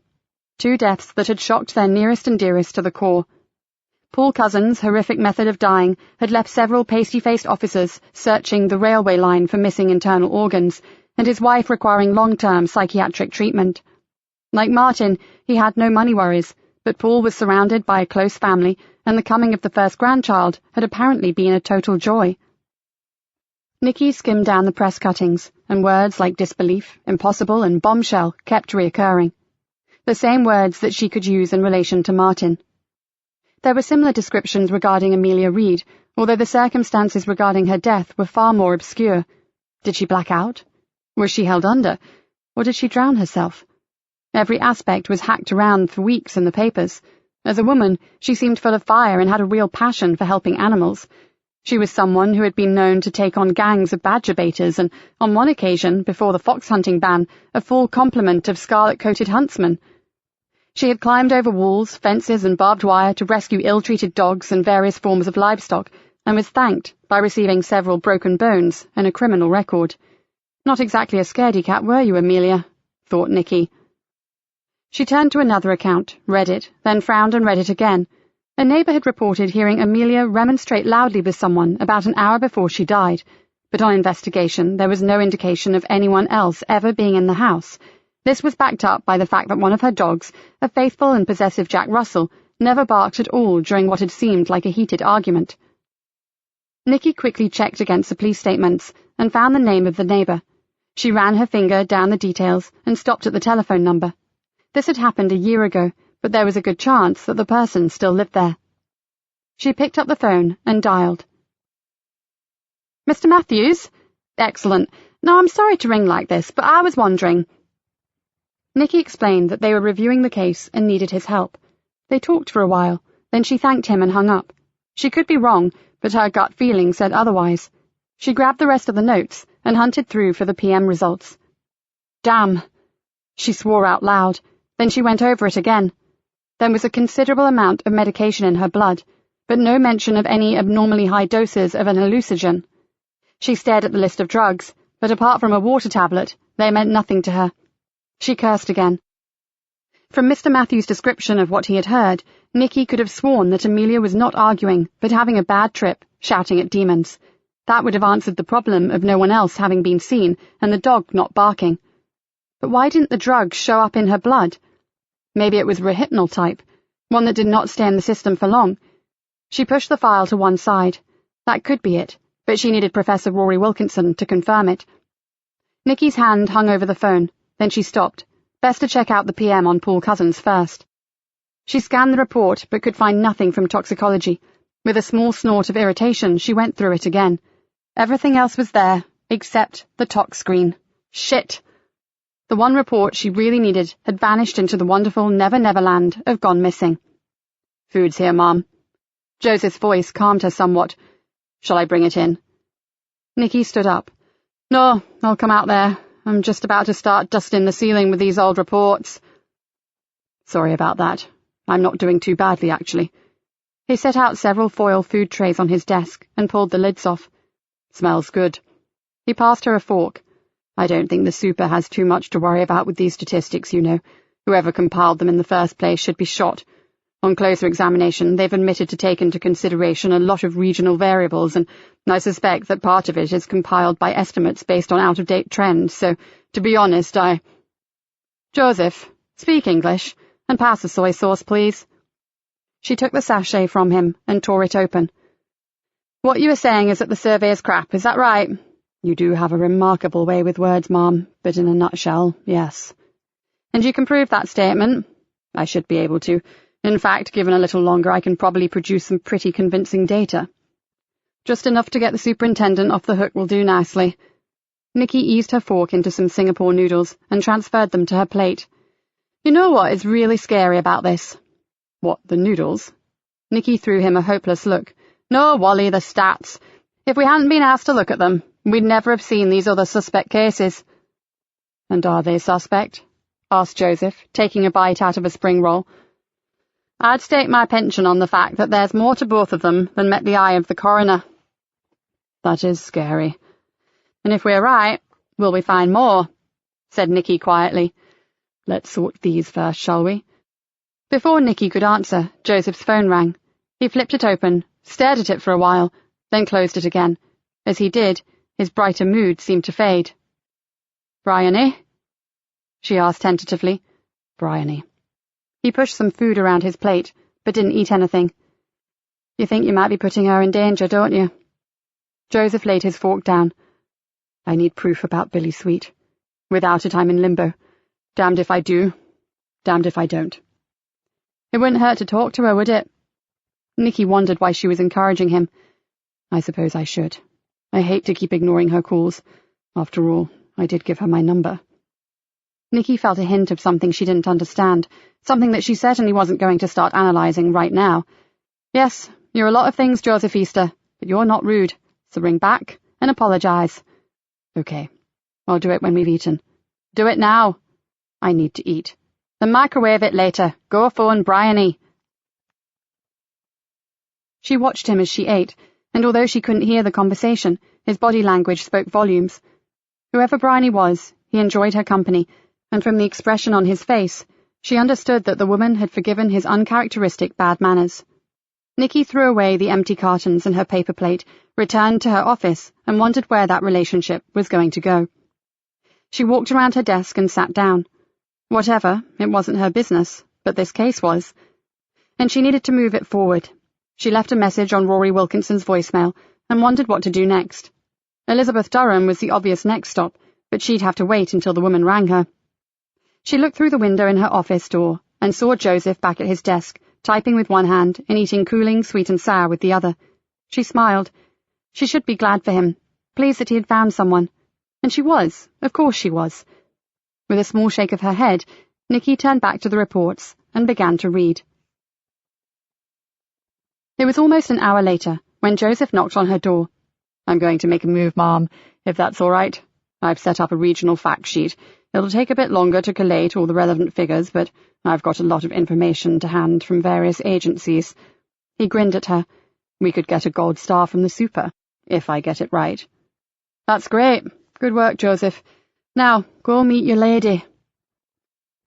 2 deaths that had shocked their nearest and dearest to the core. Paul Cousins' horrific method of dying had left several pasty-faced officers searching the railway line for missing internal organs, and his wife requiring long-term psychiatric treatment. Like Martin, he had no money worries, but Paul was surrounded by a close family, and the coming of the first grandchild had apparently been a total joy. Nikki skimmed down the press cuttings, and words like disbelief, impossible, and bombshell kept reoccurring. The same words that she could use in relation to Martin. There were similar descriptions regarding Amelia Reed, although the circumstances regarding her death were far more obscure. Did she black out? Was she held under? Or did she drown herself? Every aspect was hacked around for weeks in the papers. As a woman, she seemed full of fire and had a real passion for helping animals. She was someone who had been known to take on gangs of badger baiters and, on one occasion, before the fox hunting ban, a full complement of scarlet-coated huntsmen. She had climbed over walls, fences, and barbed wire to rescue ill-treated dogs and various forms of livestock, and was thanked by receiving several broken bones and a criminal record. Not exactly a scaredy cat, were you, Amelia? Thought Nikki. She turned to another account, read it, then frowned and read it again. A neighbour had reported hearing Amelia remonstrate loudly with someone about an hour before she died, but on investigation there was no indication of anyone else ever being in the house. This was backed up by the fact that one of her dogs, a faithful and possessive Jack Russell, never barked at all during what had seemed like a heated argument. Nikki quickly checked against the police statements and found the name of the neighbour. She ran her finger down the details and stopped at the telephone number. This had happened a year ago, but there was a good chance that the person still lived there. She picked up the phone and dialed. Mr. Matthews? Excellent. Now, I'm sorry to ring like this, but I was wondering... Nikki explained that they were reviewing the case and needed his help. They talked for a while, then she thanked him and hung up. She could be wrong, but her gut feeling said otherwise. She grabbed the rest of the notes and hunted through for the PM results. Damn! She swore out loud, then she went over it again. There was a considerable amount of medication in her blood, but no mention of any abnormally high doses of an hallucinogen. She stared at the list of drugs, but apart from a water tablet, they meant nothing to her. She cursed again. From Mr. Matthews' description of what he had heard, Nikki could have sworn that Amelia was not arguing, but having a bad trip, shouting at demons. That would have answered the problem of no one else having been seen and the dog not barking. But why didn't the drugs show up in her blood? Maybe it was rehypnol type, one that did not stay in the system for long. She pushed the file to one side. That could be it, but she needed Professor Rory Wilkinson to confirm it. Nikki's hand hung over the phone, then she stopped. Best to check out the PM on Paul Cousins first. She scanned the report, but could find nothing from toxicology. With a small snort of irritation, she went through it again. Everything else was there, except the tox screen. Shit! The one report she really needed had vanished into the wonderful Never-Never Land of Gone Missing. "Food's here, Mom." Joseph's voice calmed her somewhat. "Shall I bring it in?" Nikki stood up. "No, I'll come out there. I'm just about to start dusting the ceiling with these old reports." "Sorry about that. I'm not doing too badly, actually." He set out several foil food trays on his desk and pulled the lids off. "Smells good." He passed her a fork. "I don't think the super has too much to worry about with these statistics, you know. Whoever compiled them in the first place should be shot. On closer examination, they've admitted to take into consideration a lot of regional variables, and I suspect that part of it is compiled by estimates based on out-of-date trends, so, to be honest, Joseph, speak English, and pass the soy sauce, please." She took the sachet from him and tore it open. "What you were saying is that the survey is crap, is that right?" "You do have a remarkable way with words, Mom, but in a nutshell, yes." "And you can prove that statement?" "I should be able to. In fact, given a little longer, I can probably produce some pretty convincing data." "Just enough to get the superintendent off the hook will do nicely." Nikki eased her fork into some Singapore noodles and transferred them to her plate. "You know what is really scary about this?" "What, the noodles?" Nikki threw him a hopeless look. "No, Wally, the stats. If we hadn't been asked to look at them, we'd never have seen these other suspect cases." "And are they suspect?" asked Joseph, taking a bite out of a spring roll. "I'd stake my pension on the fact that there's more to both of them than met the eye of the coroner." "That is scary." "And if we're right, will we find more?" said Nikki quietly. "Let's sort these first, shall we?" Before Nikki could answer, Joseph's phone rang. He flipped it open, stared at it for a while, then closed it again. As he did, his brighter mood seemed to fade. "Bryony?" she asked tentatively. "Bryony." He pushed some food around his plate, but didn't eat anything. "You think you might be putting her in danger, don't you?" Joseph laid his fork down. "I need proof about Billy Sweet. Without it, I'm in limbo. Damned if I do, damned if I don't." "It wouldn't hurt to talk to her, would it?" Nikki wondered why she was encouraging him. "I suppose I should. I hate to keep ignoring her calls. After all, I did give her my number." Nikki felt a hint of something she didn't understand, something that she certainly wasn't going to start analysing right now. "Yes, you're a lot of things, Joseph Easter, but you're not rude, so ring back and apologise." "Okay, I'll do it when we've eaten." "Do it now." "I need to eat." "Then microwave it later. Go phone Bryony." She watched him as she ate, and although she couldn't hear the conversation, his body language spoke volumes. Whoever Bryony was, he enjoyed her company, and from the expression on his face, she understood that the woman had forgiven his uncharacteristic bad manners. Nikki threw away the empty cartons and her paper plate, returned to her office, and wondered where that relationship was going to go. She walked around her desk and sat down. Whatever, it wasn't her business, but this case was. And she needed to move it forward. She left a message on Rory Wilkinson's voicemail and wondered what to do next. Elizabeth Durham was the obvious next stop, but she'd have to wait until the woman rang her. She looked through the window in her office door and saw Joseph back at his desk, typing with one hand and eating cooling sweet and sour with the other. She smiled. She should be glad for him, pleased that he had found someone. And she was, of course she was. With a small shake of her head, Nikki turned back to the reports and began to read. It was almost an hour later when Joseph knocked on her door. "I'm going to make a move, Mom, if that's all right. I've set up a regional fact sheet. It'll take a bit longer to collate all the relevant figures, but I've got a lot of information to hand from various agencies." He grinned at her. "We could get a gold star from the super, if I get it right." That's great. Good work, Joseph. Now, go meet your lady.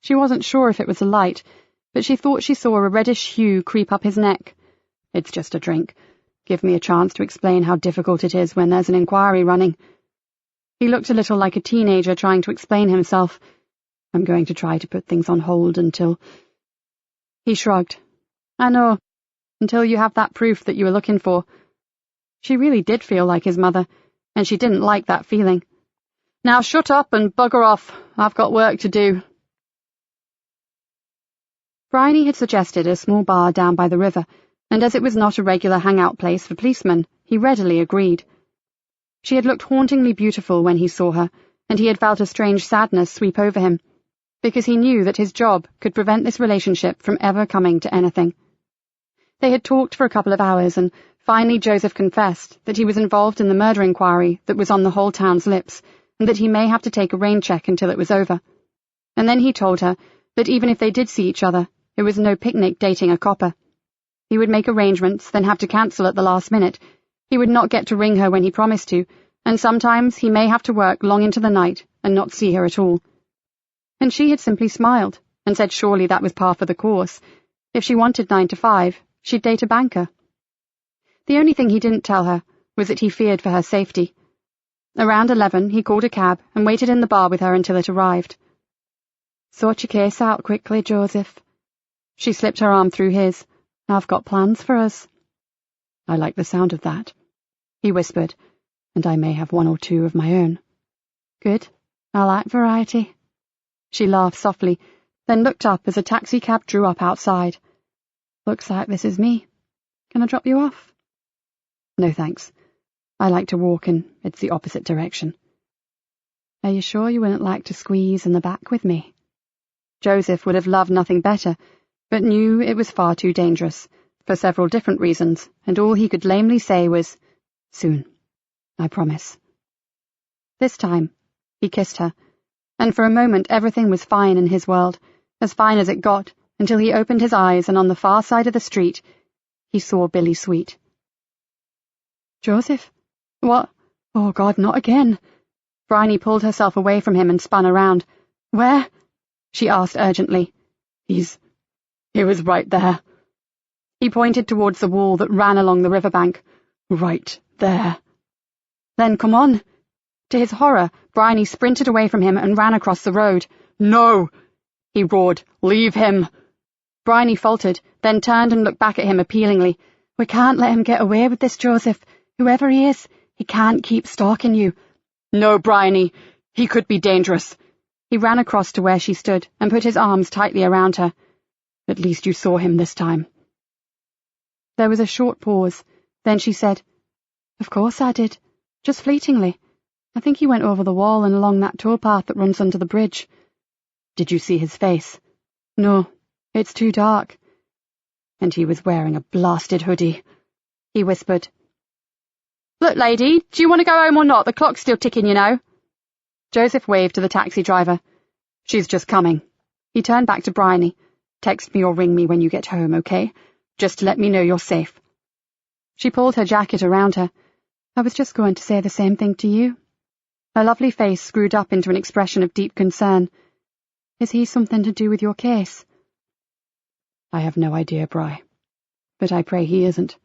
She wasn't sure if it was the light, but she thought she saw a reddish hue creep up his neck. It's just a drink. Give me a chance to explain how difficult it is when there's an inquiry running. He looked a little like a teenager trying to explain himself. I'm going to try to put things on hold until... He shrugged. I know. Until you have that proof that you were looking for. She really did feel like his mother, and she didn't like that feeling. Now shut up and bugger off. I've got work to do. Bryony had suggested a small bar down by the river, and as it was not a regular hangout place for policemen, he readily agreed. She had looked hauntingly beautiful when he saw her, and he had felt a strange sadness sweep over him, because he knew that his job could prevent this relationship from ever coming to anything. They had talked for a couple of hours, and finally Joseph confessed that he was involved in the murder inquiry that was on the whole town's lips, and that he may have to take a rain check until it was over. And then he told her that even if they did see each other, it was no picnic dating a copper. He would make arrangements, then have to cancel at the last minute. He would not get to ring her when he promised to, and sometimes he may have to work long into the night and not see her at all. And she had simply smiled, and said surely that was par for the course. If she wanted 9 to 5, she'd date a banker. The only thing he didn't tell her was that he feared for her safety. Around 11, he called a cab and waited in the bar with her until it arrived. Sort your case out quickly, Joseph. She slipped her arm through his. I've got plans for us. I like the sound of that, he whispered, and I may have 1 or 2 of my own. Good. I like variety. She laughed softly, then looked up as a taxicab drew up outside. Looks like this is me. Can I drop you off? No, thanks. I like to walk, and it's the opposite direction. Are you sure you wouldn't like to squeeze in the back with me? Joseph would have loved nothing better, but knew it was far too dangerous, for several different reasons, and all he could lamely say was, Soon. I promise. This time, he kissed her, and for a moment everything was fine in his world, as fine as it got, until he opened his eyes and on the far side of the street, he saw Billy Sweet. Joseph? What? Oh, God, not again. Bryony pulled herself away from him and spun around. Where? She asked urgently. He was right there. He pointed towards the wall that ran along the riverbank. Right there. Then come on. To his horror, Bryony sprinted away from him and ran across the road. No! He roared. Leave him! Bryony faltered, then turned and looked back at him appealingly. We can't let him get away with this, Joseph. Whoever he is, he can't keep stalking you. No, Bryony. He could be dangerous. He ran across to where she stood and put his arms tightly around her. At least you saw him this time. There was a short pause. Then she said, Of course I did. Just fleetingly. I think he went over the wall and along that towpath that runs under the bridge. Did you see his face? No, it's too dark. And he was wearing a blasted hoodie, he whispered. Look, lady, do you want to go home or not? The clock's still ticking, you know. Joseph waved to the taxi driver. She's just coming. He turned back to Bryony. Text me or ring me when you get home, okay? Just to let me know you're safe. She pulled her jacket around her. I was just going to say the same thing to you. Her lovely face screwed up into an expression of deep concern. Is he something to do with your case? I have no idea, Bry. But I pray he isn't.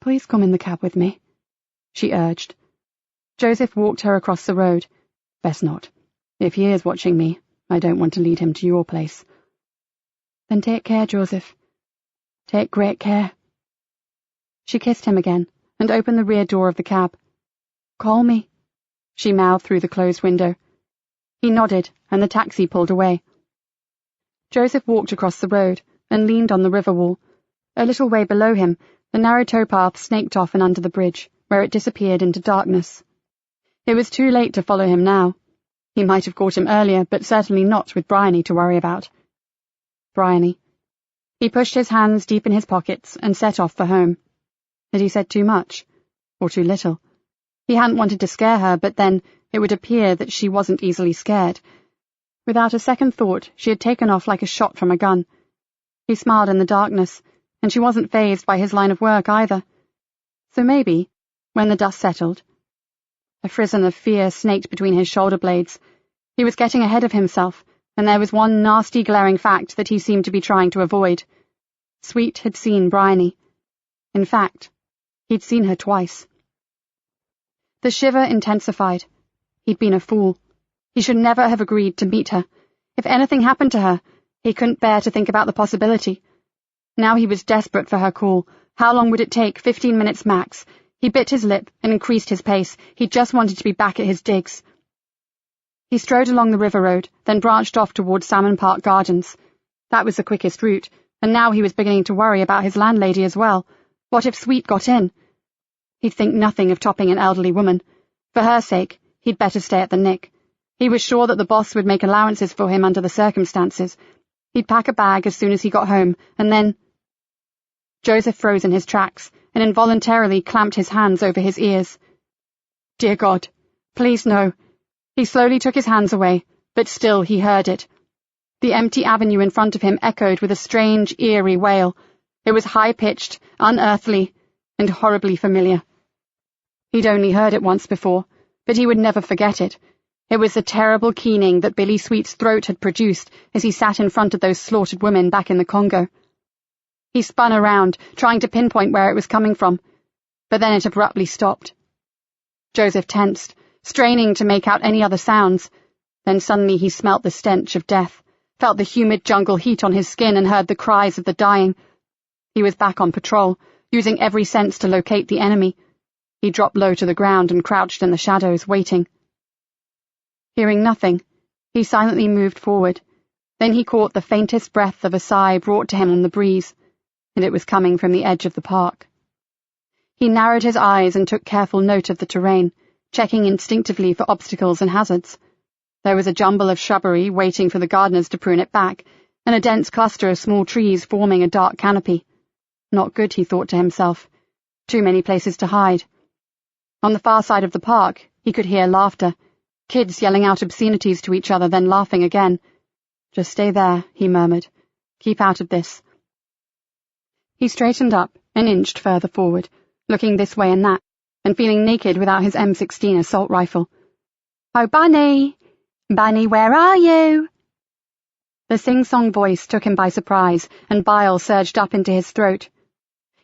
Please come in the cab with me, she urged. Joseph walked her across the road. Best not. If he is watching me, I don't want to lead him to your place. Then take care, Joseph. Take great care. She kissed him again and opened the rear door of the cab. Call me, she mouthed through the closed window. He nodded, and the taxi pulled away. Joseph walked across the road and leaned on the river wall. A little way below him, the narrow towpath snaked off and under the bridge, where it disappeared into darkness. It was too late to follow him now. He might have caught him earlier, but certainly not with Bryony to worry about. Bryony. He pushed his hands deep in his pockets and set off for home. Had he said too much? Or too little? He hadn't wanted to scare her, but then it would appear that she wasn't easily scared. Without a second thought, she had taken off like a shot from a gun. He smiled in the darkness, and she wasn't fazed by his line of work either. So maybe, when the dust settled, A frisson of fear snaked between his shoulder blades. He was getting ahead of himself, and there was one nasty glaring fact that he seemed to be trying to avoid. Sweet had seen Bryony. In fact, he'd seen her twice. The shiver intensified. He'd been a fool. He should never have agreed to meet her. If anything happened to her, he couldn't bear to think about the possibility. Now he was desperate for her call. How long would it take? 15 minutes max. He bit his lip and increased his pace. He just wanted to be back at his digs. He strode along the river road, then branched off towards Salmon Park Gardens. That was the quickest route, and now he was beginning to worry about his landlady as well. What if Sweet got in? He'd think nothing of topping an elderly woman. For her sake, he'd better stay at the Nick. He was sure that the boss would make allowances for him under the circumstances. He'd pack a bag as soon as he got home, and then... Joseph froze in his tracks, and involuntarily clamped his hands over his ears. Dear God, please no. He slowly took his hands away, but still he heard it. The empty avenue in front of him echoed with a strange, eerie wail. It was high-pitched, unearthly, and horribly familiar. He'd only heard it once before, but he would never forget it. It was the terrible keening that Billy Sweet's throat had produced as he sat in front of those slaughtered women back in the Congo. He spun around, trying to pinpoint where it was coming from, but then it abruptly stopped. Joseph tensed, straining to make out any other sounds. Then suddenly he smelt the stench of death, felt the humid jungle heat on his skin, and heard the cries of the dying. He was back on patrol, using every sense to locate the enemy. He dropped low to the ground and crouched in the shadows, waiting. Hearing nothing, he silently moved forward. Then he caught the faintest breath of a sigh brought to him on the breeze, and it was coming from the edge of the park. He narrowed his eyes and took careful note of the terrain, checking instinctively for obstacles and hazards. There was a jumble of shrubbery waiting for the gardeners to prune it back, and a dense cluster of small trees forming a dark canopy. Not good, he thought to himself. Too many places to hide. On the far side of the park, he could hear laughter, kids yelling out obscenities to each other, then laughing again. Just stay there, he murmured. Keep out of this. He straightened up and inched further forward, looking this way and that, and feeling naked without his M16 assault rifle. Oh, Bunny! Bunny, where are you? The sing-song voice took him by surprise, and bile surged up into his throat.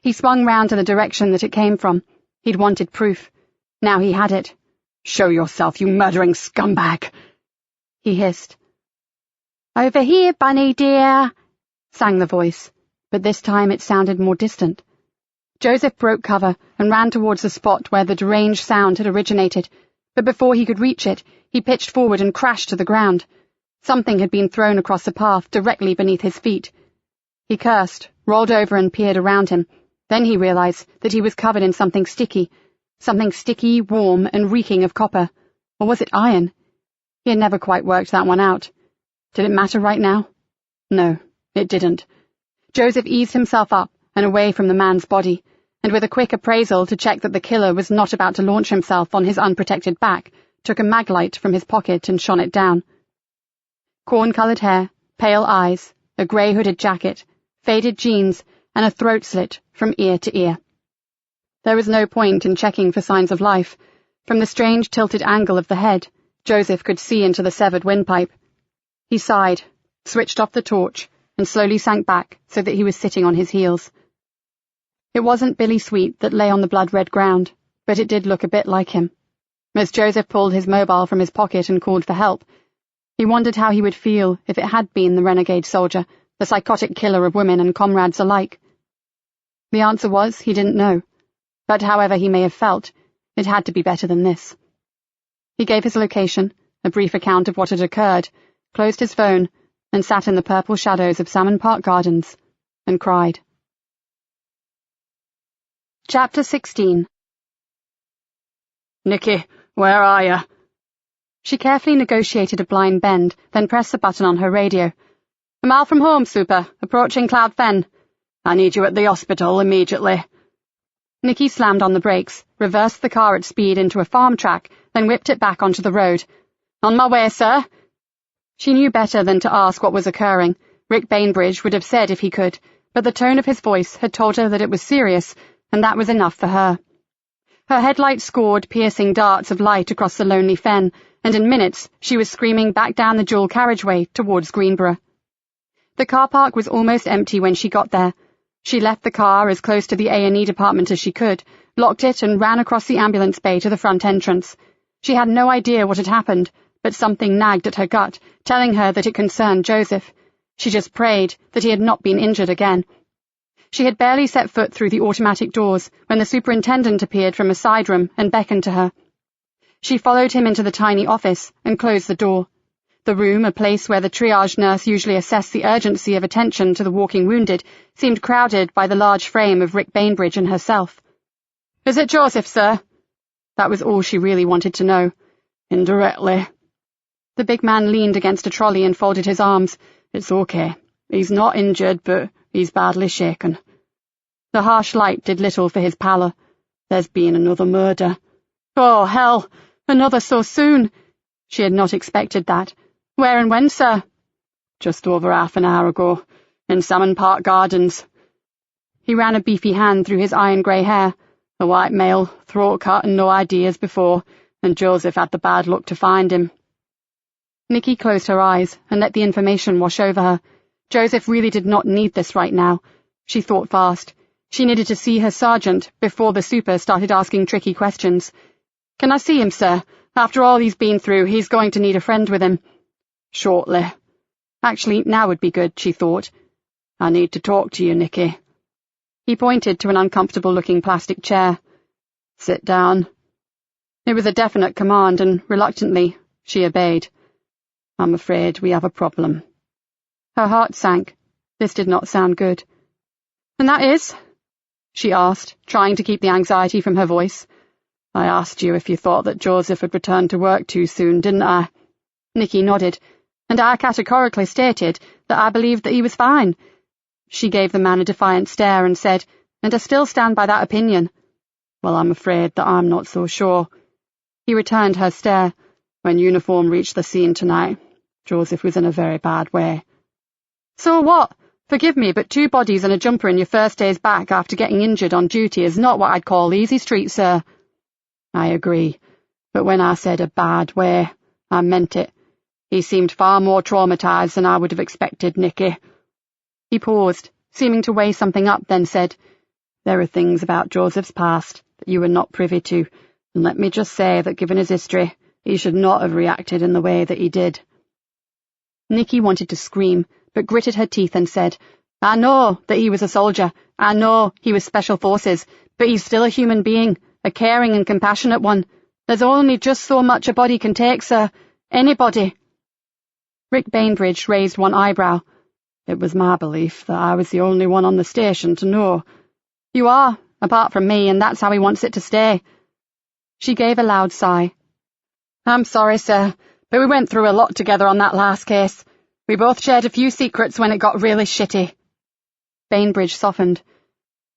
He swung round to the direction that it came from. He'd wanted proof. Now he had it. Show yourself, you murdering scumbag! He hissed. Over here, Bunny dear, sang the voice, but this time it sounded more distant. Joseph broke cover and ran towards the spot where the deranged sound had originated, but before he could reach it, he pitched forward and crashed to the ground. Something had been thrown across the path directly beneath his feet. He cursed, rolled over and peered around him. Then he realized that he was covered in something sticky, warm, and reeking of copper. Or was it iron? He had never quite worked that one out. Did it matter right now? No, it didn't. Joseph eased himself up and away from the man's body, and with a quick appraisal to check that the killer was not about to launch himself on his unprotected back, took a maglite from his pocket and shone it down. Corn-coloured hair, pale eyes, a grey hooded jacket, faded jeans, and a throat slit from ear to ear. There was no point in checking for signs of life. From the strange tilted angle of the head, Joseph could see into the severed windpipe. He sighed, switched off the torch, and slowly sank back so that he was sitting on his heels. It wasn't Billy Sweet that lay on the blood-red ground, but it did look a bit like him. As Joseph pulled his mobile from his pocket and called for help, he wondered how he would feel if it had been the renegade soldier, the psychotic killer of women and comrades alike. The answer was he didn't know, but however he may have felt, it had to be better than this. He gave his location, a brief account of what had occurred, closed his phone, and sat in the purple shadows of Salmon Park Gardens, and cried. Chapter 16. Nikki, where are you? She carefully negotiated a blind bend, then pressed the button on her radio. A mile from home, Super. Approaching Cloud Fen. I need you at the hospital immediately. Nikki slammed on the brakes, reversed the car at speed into a farm track, then whipped it back onto the road. On my way, sir. She knew better than to ask what was occurring. Rick Bainbridge would have said if he could, but the tone of his voice had told her that it was serious, and that was enough for her. Her headlights scored piercing darts of light across the lonely fen, and in minutes she was screaming back down the dual carriageway towards Greenborough. The car park was almost empty when she got there. She left the car as close to the A&E department as she could, locked it and ran across the ambulance bay to the front entrance. She had no idea what had happened, but something nagged at her gut, telling her that it concerned Joseph. She just prayed that he had not been injured again. She had barely set foot through the automatic doors when the superintendent appeared from a side room and beckoned to her. She followed him into the tiny office and closed the door. The room, a place where the triage nurse usually assessed the urgency of attention to the walking wounded, seemed crowded by the large frame of Rick Bainbridge and herself. "Is it Joseph, sir?" That was all she really wanted to know. "Indirectly." The big man leaned against a trolley and folded his arms. "It's okay. He's not injured, but he's badly shaken." The harsh light did little for his pallor. "There's been another murder." "Oh, hell! Another so soon!" She had not expected that. "Where and when, sir?" "Just over half an hour ago, in Salmon Park Gardens." He ran a beefy hand through his iron-grey hair. "A white male, throat cut and no ideas before, and Joseph had the bad luck to find him." Nikki closed her eyes and let the information wash over her. Joseph really did not need this right now. She thought fast. She needed to see her sergeant before the super started asking tricky questions. "Can I see him, sir? After all he's been through, he's going to need a friend with him." "Shortly." Actually, now would be good, she thought. "I need to talk to you, Nikki." He pointed to an uncomfortable-looking plastic chair. "Sit down." It was a definite command, and reluctantly, she obeyed. "I'm afraid we have a problem." Her heart sank. This did not sound good. "And that is?" she asked, trying to keep the anxiety from her voice. "I asked you if you thought that Joseph had returned to work too soon, didn't I?" Nikki nodded, "and I categorically stated that I believed that he was fine." She gave the man a defiant stare and said, "And I still stand by that opinion." "Well, I'm afraid that I'm not so sure." He returned her stare. "When uniform reached the scene tonight, Joseph was in a very bad way." "So what? Forgive me, but 2 bodies and a jumper in your first days back after getting injured on duty is not what I'd call easy street, sir." "I agree, but when I said a bad way, I meant it. He seemed far more traumatized than I would have expected, Nikki." He paused, seeming to weigh something up, then said, "There are things about Joseph's past that you were not privy to, and let me just say that given his history, he should not have reacted in the way that he did." Nikki wanted to scream, but gritted her teeth and said, "I know that he was a soldier. I know he was Special Forces, but he's still a human being, a caring and compassionate one. There's only just so much a body can take, sir. Anybody." Rick Bainbridge raised one eyebrow. "It was my belief that I was the only one on the station to know." "You are, apart from me, and that's how he wants it to stay." She gave a loud sigh. "I'm sorry, sir, but we went through a lot together on that last case. We both shared a few secrets when it got really shitty." Bainbridge softened.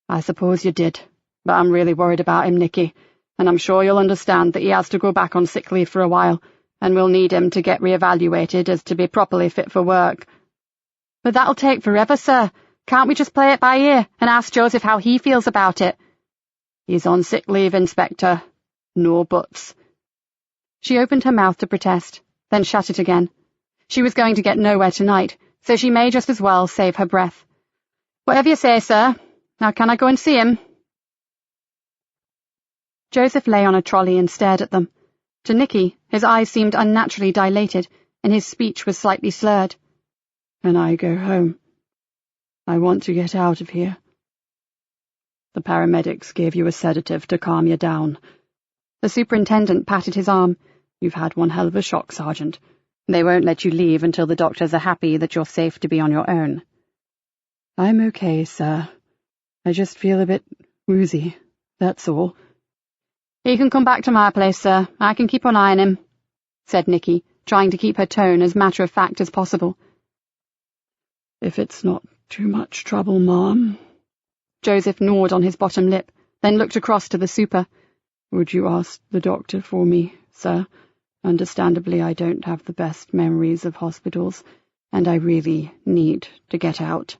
"I suppose you did, but I'm really worried about him, Nikki, and I'm sure you'll understand that he has to go back on sick leave for a while, and we'll need him to get re-evaluated as to be properly fit for work." "But that'll take forever, sir. Can't we just play it by ear and ask Joseph how he feels about it?" "He's on sick leave, Inspector. No buts." She opened her mouth to protest, then shut it again. She was going to get nowhere tonight, so she may just as well save her breath. "Whatever you say, sir. Now can I go and see him?" Joseph lay on a trolley and stared at them. To Nikki, his eyes seemed unnaturally dilated, and his speech was slightly slurred. "Can I go home? I want to get out of here." "The paramedics gave you a sedative to calm you down." The superintendent patted his arm. "You've had one hell of a shock, Sergeant. They won't let you leave until the doctors are happy that you're safe to be on your own." "I'm okay, sir. I just feel a bit woozy, that's all." "He can come back to my place, sir. I can keep an eye on him," said Nikki, trying to keep her tone as matter-of-fact as possible. "If it's not too much trouble, Mom." Joseph gnawed on his bottom lip, then looked across to the super. "Would you ask the doctor for me, sir? Understandably, I don't have the best memories of hospitals, and I really need to get out."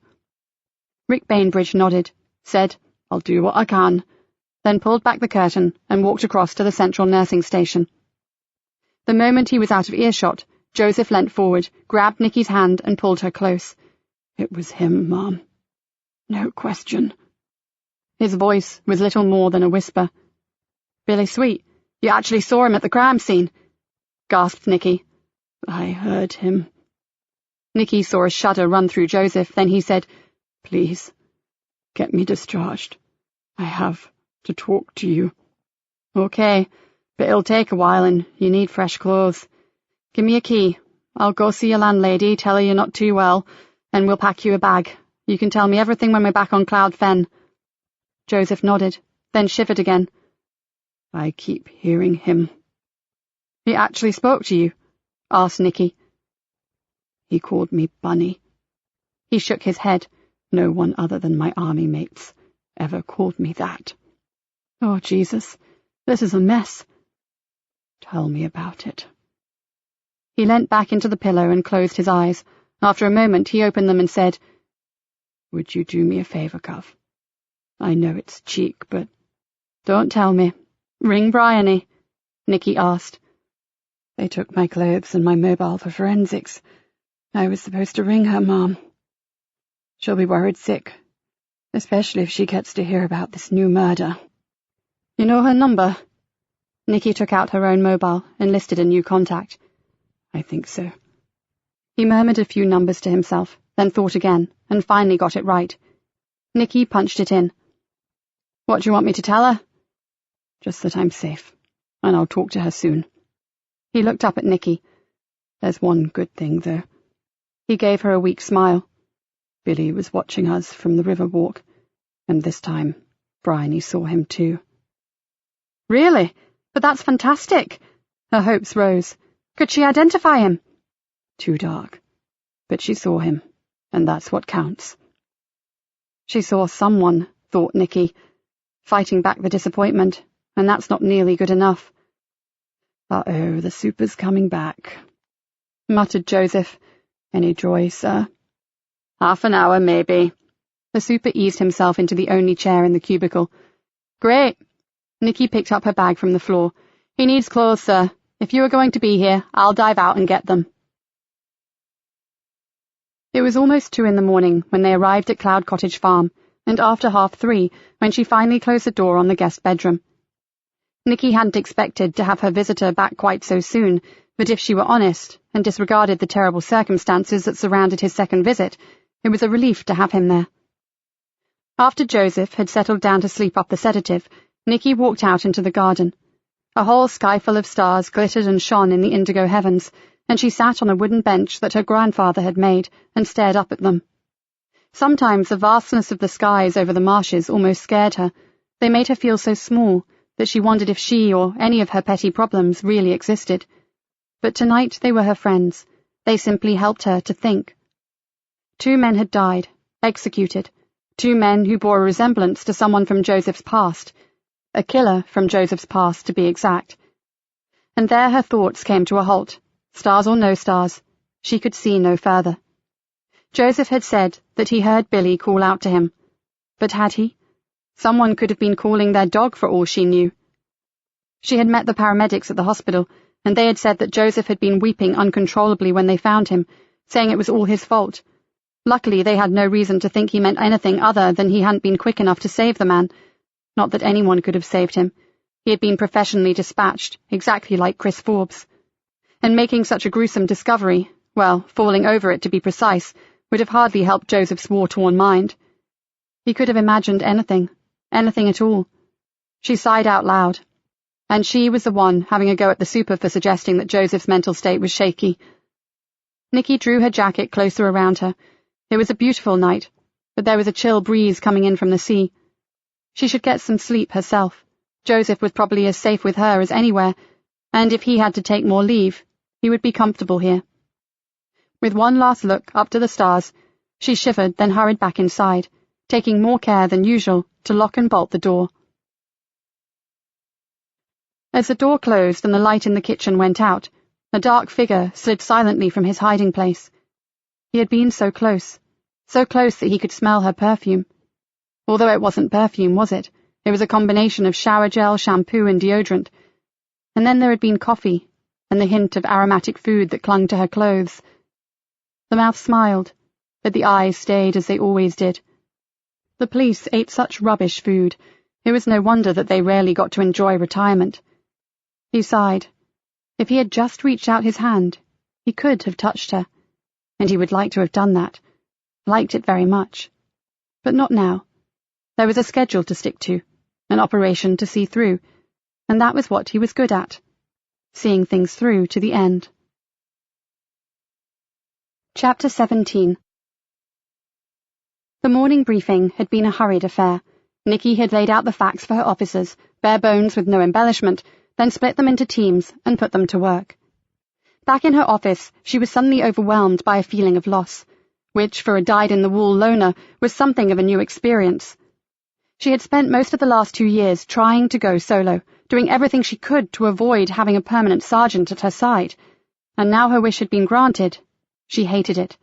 Rick Bainbridge nodded, said, "I'll do what I can," then pulled back the curtain and walked across to the central nursing station. The moment he was out of earshot, Joseph leant forward, grabbed Nikki's hand and pulled her close. "It was him, Mom. No question." His voice was little more than a whisper. "Billy Sweet, you actually saw him at the crime scene?" gasped Nikki. "I heard him." Nikki saw a shudder run through Joseph, then he said, "Please, get me discharged. I have to talk to you." "Okay, but it'll take a while and you need fresh clothes. Give me a key. I'll go see your landlady, tell her you're not too well, and we'll pack you a bag. You can tell me everything when we're back on Cloud Fen." Joseph nodded, then shivered again. "I keep hearing him." "He actually spoke to you?" asked Nikki. "He called me Bunny." He shook his head. "No one other than my army mates ever called me that." "Oh, Jesus, this is a mess." "Tell me about it." He leant back into the pillow and closed his eyes. After a moment, he opened them and said, "Would you do me a favor, Cov? I know it's cheek, but—" "Don't tell me. Ring Bryony?" Nikki asked. "They took my clothes and my mobile for forensics. I was supposed to ring her, Mom. She'll be worried sick, especially if she gets to hear about this new murder." "You know her number?" Nikki took out her own mobile and listed a new contact. "I think so." He murmured a few numbers to himself, then thought again, and finally got it right. Nikki punched it in. "What do you want me to tell her?" "Just that I'm safe, and I'll talk to her soon." He looked up at Nikki. "There's one good thing, though." He gave her a weak smile. "Billy was watching us from the river walk, and this time Bryony saw him too." "Really? But that's fantastic." Her hopes rose. "Could she identify him?" "Too dark. But she saw him, and that's what counts." She saw someone, thought Nikki, fighting back the disappointment, and that's not nearly good enough. "Uh-oh, the super's coming back," muttered Joseph. "Any joy, sir?" "Half an hour, maybe." The super eased himself into the only chair in the cubicle. "Great." Nikki picked up her bag from the floor. "He needs clothes, sir. If you are going to be here, I'll dive out and get them." It was almost 2 a.m. when they arrived at Cloud Cottage Farm, and after 3:30 when she finally closed the door on the guest bedroom. Nikki hadn't expected to have her visitor back quite so soon, but if she were honest, and disregarded the terrible circumstances that surrounded his second visit, it was a relief to have him there. After Joseph had settled down to sleep off the sedative, Nikki walked out into the garden. A whole sky full of stars glittered and shone in the indigo heavens, and she sat on a wooden bench that her grandfather had made and stared up at them. Sometimes the vastness of the skies over the marshes almost scared her. They made her feel so small that she wondered if she or any of her petty problems really existed. But tonight they were her friends. They simply helped her to think. 2 men had died, executed. 2 men who bore a resemblance to someone from Joseph's past. A killer from Joseph's past, to be exact. And there her thoughts came to a halt. Stars or no stars, she could see no further. Joseph had said that he heard Billy call out to him. But had he? Someone could have been calling their dog for all she knew. She had met the paramedics at the hospital, and they had said that Joseph had been weeping uncontrollably when they found him, saying it was all his fault. Luckily, they had no reason to think he meant anything other than he hadn't been quick enough to save the man. Not that anyone could have saved him. He had been professionally dispatched, exactly like Chris Forbes. And making such a gruesome discovery, well, falling over it to be precise, would have hardly helped Joseph's war-torn mind. He could have imagined anything at all. She sighed out loud. And she was the one having a go at the super for suggesting that Joseph's mental state was shaky. Nikki drew her jacket closer around her. It was a beautiful night, but there was a chill breeze coming in from the sea. She should get some sleep herself. Joseph was probably as safe with her as anywhere, and if he had to take more leave, he would be comfortable here. With one last look up to the stars, she shivered, then hurried back inside, taking more care than usual to lock and bolt the door. As the door closed and the light in the kitchen went out, a dark figure slid silently from his hiding place. He had been so close that he could smell her perfume. Although it wasn't perfume, was it? It was a combination of shower gel, shampoo, and deodorant. And then there had been coffee, and the hint of aromatic food that clung to her clothes. The mouth smiled, but the eyes stayed as they always did. The police ate such rubbish food, it was no wonder that they rarely got to enjoy retirement. He sighed. If he had just reached out his hand, he could have touched her, and he would like to have done that, liked it very much. But not now. There was a schedule to stick to, an operation to see through, and that was what he was good at, seeing things through to the end. Chapter 17. The morning briefing had been a hurried affair. Nikki had laid out the facts for her officers, bare bones with no embellishment, then split them into teams and put them to work. Back in her office, she was suddenly overwhelmed by a feeling of loss, which, for a dyed-in-the-wool loner, was something of a new experience. She had spent most of the last 2 years trying to go solo, doing everything she could to avoid having a permanent sergeant at her side, and now her wish had been granted. She hated it.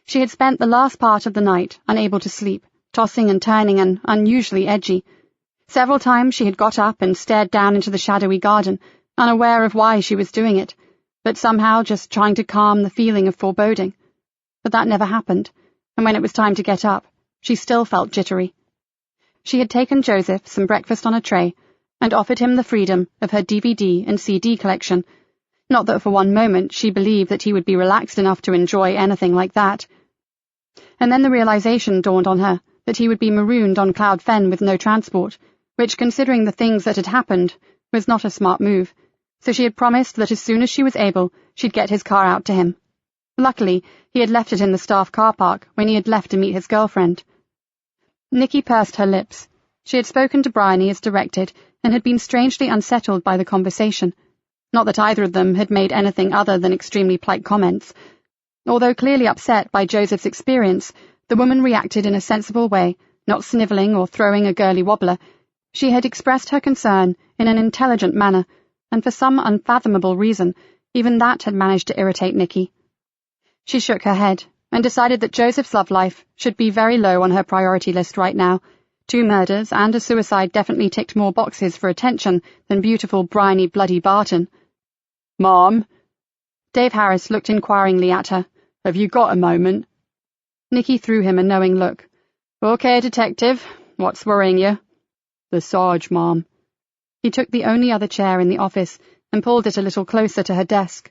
She had spent the last part of the night unable to sleep, tossing and turning and unusually edgy. Several times she had got up and stared down into the shadowy garden, unaware of why she was doing it, but somehow just trying to calm the feeling of foreboding. But that never happened, and when it was time to get up, she still felt jittery. She had taken Joseph some breakfast on a tray and offered him the freedom of her DVD and CD collection. Not that for one moment she believed that he would be relaxed enough to enjoy anything like that. And then the realization dawned on her that he would be marooned on Cloud Fen with no transport, which, considering the things that had happened, was not a smart move, so she had promised that as soon as she was able, she'd get his car out to him. Luckily, he had left it in the staff car park when he had left to meet his girlfriend. Nikki pursed her lips. She had spoken to Bryony as directed, and had been strangely unsettled by the conversation. Not that either of them had made anything other than extremely polite comments. Although clearly upset by Joseph's experience, the woman reacted in a sensible way, not snivelling or throwing a girly wobbler. She had expressed her concern in an intelligent manner, and for some unfathomable reason, even that had managed to irritate Nikki. She shook her head, and decided that Joseph's love life should be very low on her priority list right now. 2 murders and a suicide definitely ticked more boxes for attention than beautiful Bryony Bloody Barton. Mom? Dave Harris looked inquiringly at her. Have you got a moment? Nikki threw him a knowing look. Okay, detective. What's worrying you? The Sarge, Mom. He took the only other chair in the office and pulled it a little closer to her desk.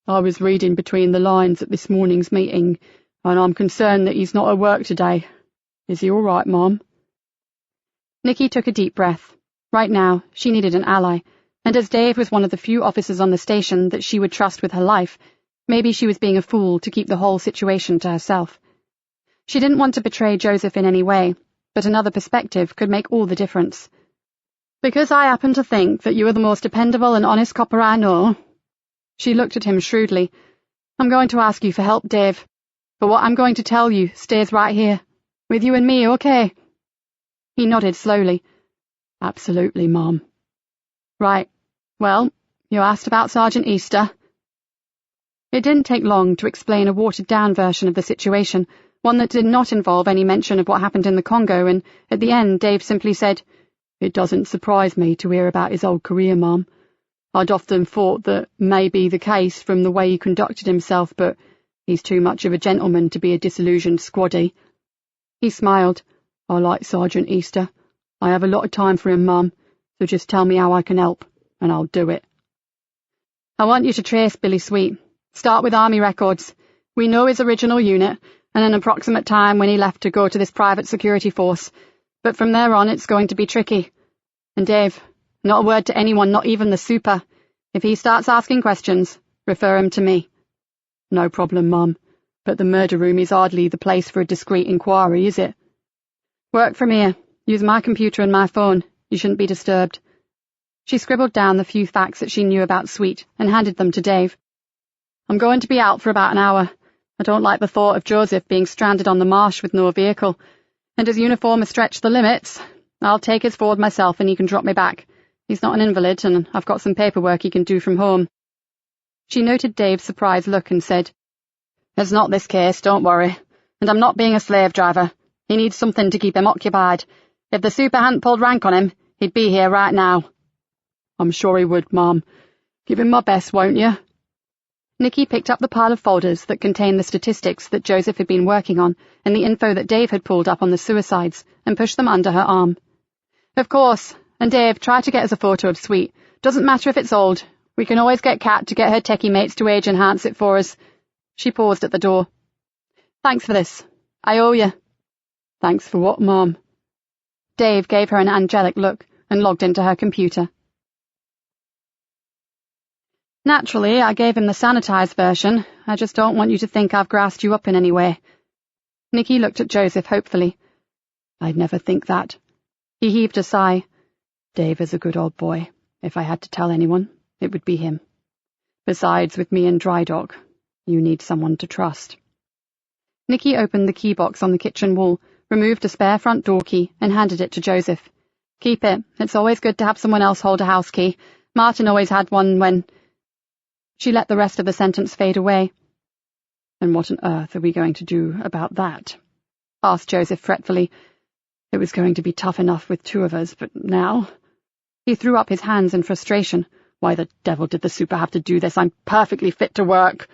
I was reading between the lines at this morning's meeting, and I'm concerned that he's not at work today. Is he all right, Mom? Nikki took a deep breath. Right now, she needed an ally, and as Dave was one of the few officers on the station that she would trust with her life, maybe she was being a fool to keep the whole situation to herself. She didn't want to betray Joseph in any way, but another perspective could make all the difference. Because I happen to think that you are the most dependable and honest copper I know. She looked at him shrewdly. I'm going to ask you for help, Dave. But what I'm going to tell you stays right here. With you and me, okay? He nodded slowly. Absolutely, Mom. Right. Well, you asked about Sergeant Easter. It didn't take long to explain a watered-down version of the situation, one that did not involve any mention of what happened in the Congo, and at the end Dave simply said, It doesn't surprise me to hear about his old career, Mom. I'd often thought that may be the case from the way he conducted himself, but he's too much of a gentleman to be a disillusioned squaddy. He smiled. I like Sergeant Easter. I have a lot of time for him, Mum, so just tell me how I can help, and I'll do it. I want you to trace Billy Sweet. Start with Army records. We know his original unit, and an approximate time when he left to go to this private security force. But from there on it's going to be tricky. And Dave, not a word to anyone, not even the super. If he starts asking questions, refer him to me. No problem, Mum, but the murder room is hardly the place for a discreet inquiry, is it? Work from here. Use my computer and my phone. You shouldn't be disturbed. She scribbled down the few facts that she knew about Sweet and handed them to Dave. I'm going to be out for about an hour. I don't like the thought of Joseph being stranded on the marsh with no vehicle, and his uniform has stretched the limits. I'll take his Ford myself and he can drop me back. He's not an invalid, and I've got some paperwork he can do from home. She noted Dave's surprised look and said, It's not this case, don't worry, and I'm not being a slave driver. He needs something to keep him occupied. If the super hadn't pulled rank on him, he'd be here right now." "I'm sure he would, Mom. Give him my best, won't you?" Nikki picked up the pile of folders that contained the statistics that Joseph had been working on and the info that Dave had pulled up on the suicides and pushed them under her arm. "Of course. And Dave, try to get us a photo of Sweet. Doesn't matter if it's old. We can always get Kat to get her techie mates to age enhance it for us." She paused at the door. "Thanks for this. I owe you." "Thanks for what, Mom?" Dave gave her an angelic look and logged into her computer. "Naturally, I gave him the sanitized version. I just don't want you to think I've grassed you up in any way." Nikki looked at Joseph hopefully. "I'd never think that." He heaved a sigh. "Dave is a good old boy. If I had to tell anyone, it would be him. Besides, with me in dry dock, you need someone to trust." Nikki opened the key box on the kitchen wall, removed a spare front door key, and handed it to Joseph. "Keep it. It's always good to have someone else hold a house key. Martin always had one when—" She let the rest of the sentence fade away. "And what on earth are we going to do about that?" asked Joseph fretfully. "It was going to be tough enough with two of us, but now—" He threw up his hands in frustration. "Why the devil did the super have to do this? I'm perfectly fit to work."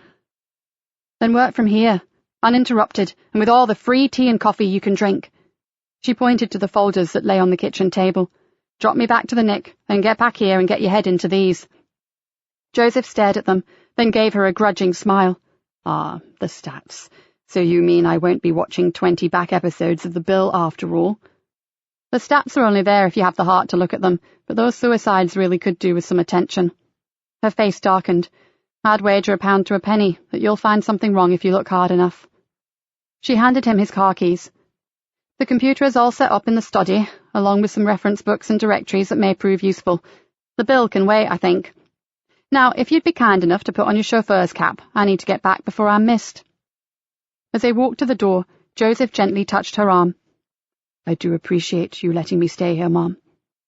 "Then work from here, uninterrupted, and with all the free tea and coffee you can drink." She pointed to the folders that lay on the kitchen table. "Drop me back to the Nick, and get back here and get your head into these." Joseph stared at them, then gave her a grudging smile. "Ah, the stats. So you mean I won't be watching 20 back episodes of The Bill after all?" "The stats are only there if you have the heart to look at them, but those suicides really could do with some attention." Her face darkened. "I'd wager a pound to a penny that you'll find something wrong if you look hard enough." She handed him his car keys. "The computer is all set up in the study, along with some reference books and directories that may prove useful. The Bill can wait, I think. Now, if you'd be kind enough to put on your chauffeur's cap, I need to get back before I'm missed." As they walked to the door, Joseph gently touched her arm. "I do appreciate you letting me stay here, Mom.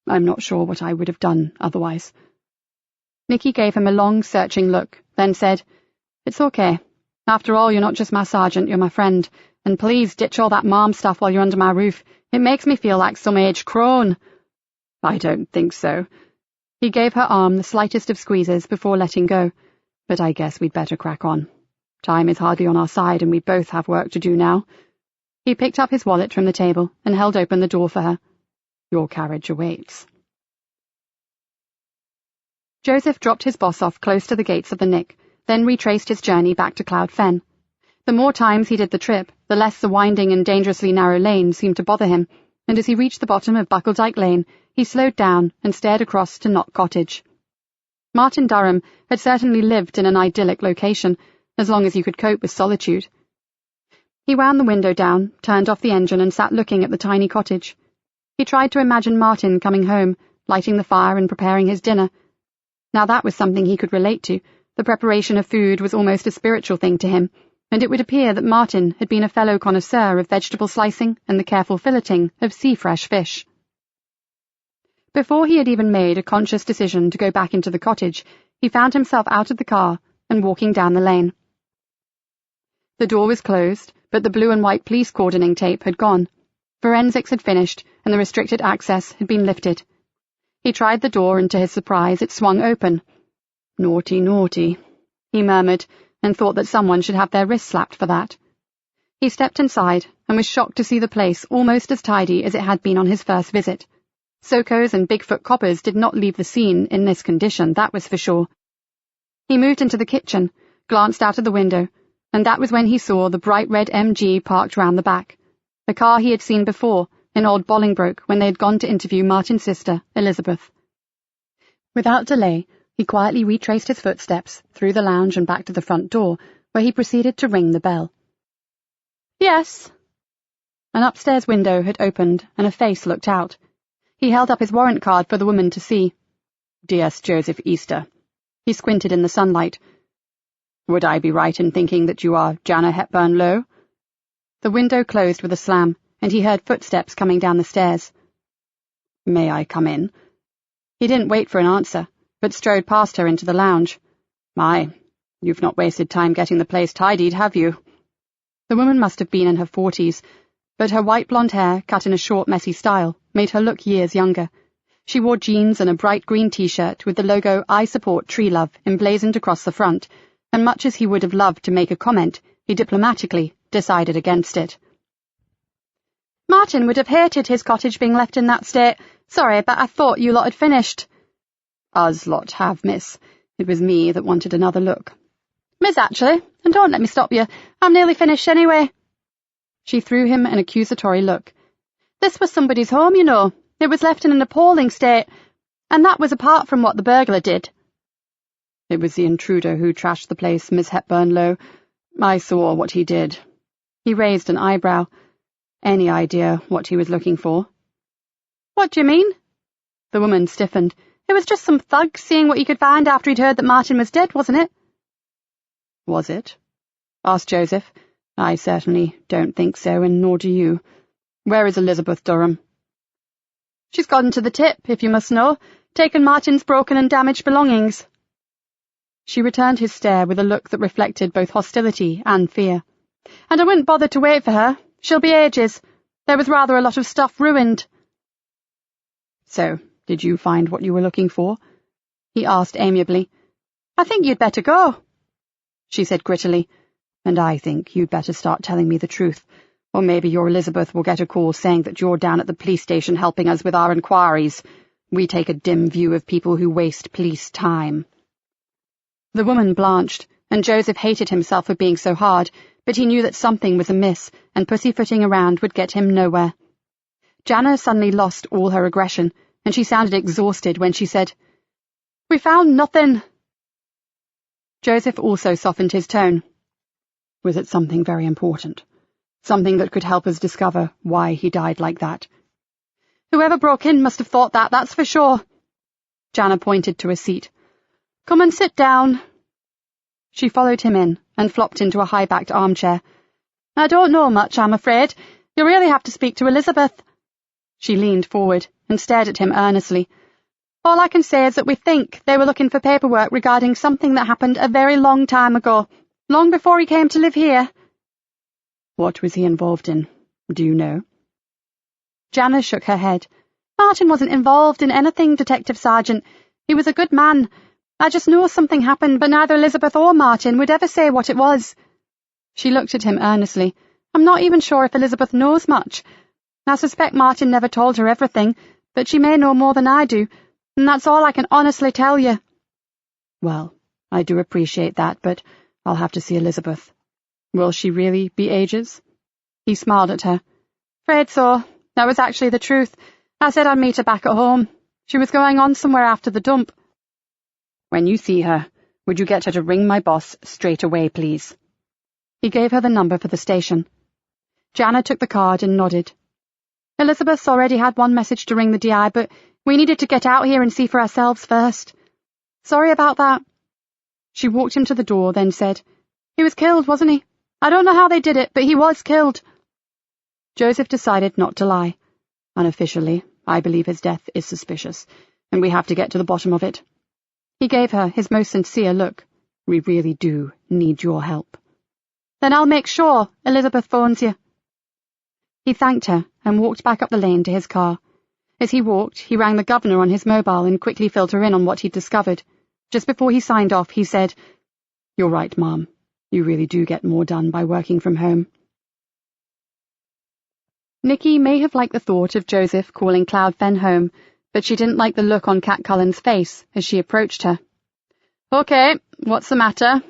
I'm not sure what I would have done otherwise." Nikki gave him a long, searching look, then said, "It's okay. After all, you're not just my sergeant, you're my friend. And please ditch all that mom stuff while you're under my roof. It makes me feel like some aged crone." "I don't think so." He gave her arm the slightest of squeezes before letting go. "But I guess we'd better crack on. Time is hardly on our side, and we both have work to do now." He picked up his wallet from the table and held open the door for her. "Your carriage awaits." Joseph dropped his boss off close to the gates of the Nick, then retraced his journey back to Cloud Fen. The more times he did the trip, the less the winding and dangerously narrow lane seemed to bother him, and as he reached the bottom of Buckledyke Lane, he slowed down and stared across to Knock Cottage. Martin Durham had certainly lived in an idyllic location, as long as you could cope with solitude. He wound the window down, turned off the engine, and sat looking at the tiny cottage. He tried to imagine Martin coming home, lighting the fire and preparing his dinner. Now that was something he could relate to. The preparation of food was almost a spiritual thing to him, and it would appear that Martin had been a fellow connoisseur of vegetable slicing and the careful filleting of sea-fresh fish. Before he had even made a conscious decision to go back into the cottage, he found himself out of the car and walking down the lane. The door was closed, but the blue and white police cordoning tape had gone. Forensics had finished, and the restricted access had been lifted. He tried the door, and to his surprise it swung open. "Naughty, naughty," he murmured, and thought that someone should have their wrists slapped for that. He stepped inside, and was shocked to see the place almost as tidy as it had been on his first visit. Sokos and Bigfoot coppers did not leave the scene in this condition, that was for sure. He moved into the kitchen, glanced out of the window, and that was when he saw the bright red MG parked round the back, the car he had seen before in Old Bolingbroke when they had gone to interview Martin's sister, Elizabeth. Without delay, he quietly retraced his footsteps through the lounge and back to the front door, where he proceeded to ring the bell. "Yes." An upstairs window had opened, and a face looked out. He held up his warrant card for the woman to see. "D.S. Joseph Easter." He squinted in the sunlight. "Would I be right in thinking that you are Jana Hepburn Lowe?" The window closed with a slam, and he heard footsteps coming down the stairs. "May I come in?" He didn't wait for an answer, but strode past her into the lounge. "My, you've not wasted time getting the place tidied, have you?" The woman must have been in her 40s. but her white blonde hair, cut in a short, messy style, made her look years younger. She wore jeans and a bright green t-shirt with the logo I Support Tree Love emblazoned across the front, and much as he would have loved to make a comment, he diplomatically decided against it. Martin would have hated his cottage being left in that state. Sorry, but I thought you lot had finished. Us lot have, miss. It was me that wanted another look. Miss, actually, and don't let me stop you. I'm nearly finished anyway. She threw him an accusatory look. This was somebody's home, you know. It was left in an appalling state, and that was apart from what the burglar did. It was the intruder who trashed the place, Miss Hepburn-Lowe. I saw what he did. He raised an eyebrow. Any idea what he was looking for? What do you mean? The woman stiffened. It was just some thug seeing what he could find after he'd heard that Martin was dead, wasn't it? Was it? Asked Joseph. I certainly don't think so, and nor do you. Where is Elizabeth Durham? She's gone to the tip, if you must know, taken Martin's broken and damaged belongings. She returned his stare with a look that reflected both hostility and fear. And I wouldn't bother to wait for her. She'll be ages. There was rather a lot of stuff ruined. So, did you find what you were looking for? He asked amiably. I think you'd better go, she said grittily. And I think you'd better start telling me the truth, or maybe your Elizabeth will get a call saying that you're down at the police station helping us with our inquiries. We take a dim view of people who waste police time. The woman blanched, and Joseph hated himself for being so hard, but he knew that something was amiss, and pussyfooting around would get him nowhere. Jana suddenly lost all her aggression, and she sounded exhausted when she said, We found nothing. Joseph also softened his tone. Was it something very important? Something that could help us discover why he died like that? Whoever broke in must have thought that, that's for sure. Jana pointed to a seat. Come and sit down. She followed him in and flopped into a high-backed armchair. I don't know much, I'm afraid. You'll really have to speak to Elizabeth. She leaned forward and stared at him earnestly. All I can say is that we think they were looking for paperwork regarding something that happened a very long time ago, long before he came to live here. What was he involved in? Do you know? Jana shook her head. Martin wasn't involved in anything, Detective Sergeant. He was a good man. I just know something happened, but neither Elizabeth or Martin would ever say what it was. She looked at him earnestly. I'm not even sure if Elizabeth knows much. I suspect Martin never told her everything, but she may know more than I do, and that's all I can honestly tell you. Well, I do appreciate that, but I'll have to see Elizabeth. Will she really be ages? He smiled at her. Afraid so. That was actually the truth. I said I'd meet her back at home. She was going on somewhere after the dump. When you see her, would you get her to ring my boss straight away, please? He gave her the number for the station. Jana took the card and nodded. Elizabeth's already had one message to ring the DI, but we needed to get out here and see for ourselves first. Sorry about that. She walked him to the door, then said, He was killed, wasn't he? I don't know how they did it, but he was killed. Joseph decided not to lie. Unofficially, I believe his death is suspicious, and we have to get to the bottom of it. He gave her his most sincere look. We really do need your help. Then I'll make sure Elizabeth phones you. He thanked her and walked back up the lane to his car. As he walked, he rang the governor on his mobile and quickly filled her in on what he'd discovered. Just before he signed off, he said, You're right, Mom. You really do get more done by working from home. Nikki may have liked the thought of Joseph calling Cloud Fen home, but she didn't like the look on Cat Cullen's face as she approached her. Okay, what's the matter?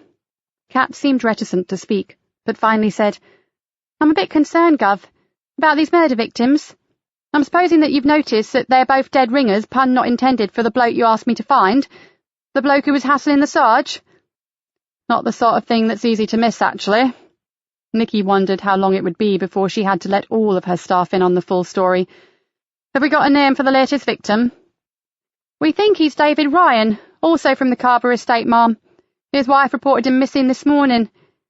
Cat seemed reticent to speak, but finally said, I'm a bit concerned, Gov, about these murder victims. I'm supposing that you've noticed that they're both dead ringers, pun not intended, for the bloke you asked me to find. The bloke who was hassling the Sarge? Not the sort of thing that's easy to miss, actually. Nikki wondered how long it would be before she had to let all of her staff in on the full story. Have we got a name for the latest victim? We think he's David Ryan, also from the Carver estate, Ma'am. His wife reported him missing this morning.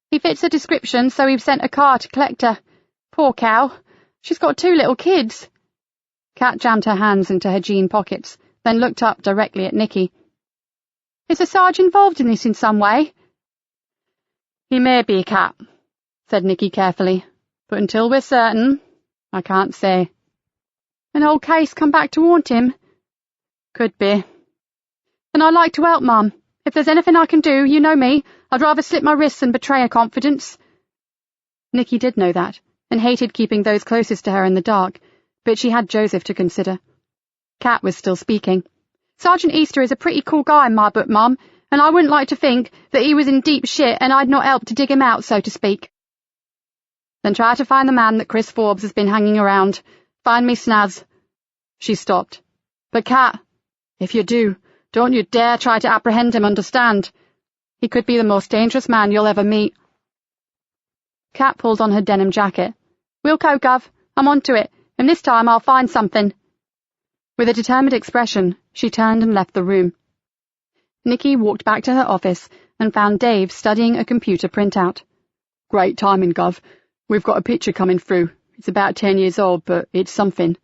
He fits the description, so we've sent a car to collect her. Poor cow. She's got 2 little kids. Cat jammed her hands into her jean pockets, then looked up directly at Nikki. Is the Sarge involved in this in some way? He may be, Cat, said Nikki carefully, but until we're certain, I can't say. An old case come back to haunt him? Could be. And I'd like to help, Mum. If there's anything I can do, you know me, I'd rather slip my wrists than betray a confidence. Nikki did know that, and hated keeping those closest to her in the dark, but she had Joseph to consider. Kat was still speaking. Sergeant Easter is a pretty cool guy in my book, Mum, and I wouldn't like to think that he was in deep shit and I'd not helped to dig him out, so to speak. Then try to find the man that Chris Forbes has been hanging around. Find me Snaz. She stopped. But Kat, if you do, don't you dare try to apprehend him, understand? He could be the most dangerous man you'll ever meet. Kat pulled on her denim jacket. We'll go, Gov. I'm on to it, and this time I'll find something. With a determined expression, she turned and left the room. Nikki walked back to her office and found Dave studying a computer printout. Great timing, Gov. We've got a picture coming through. It's about 10 years old, but it's something.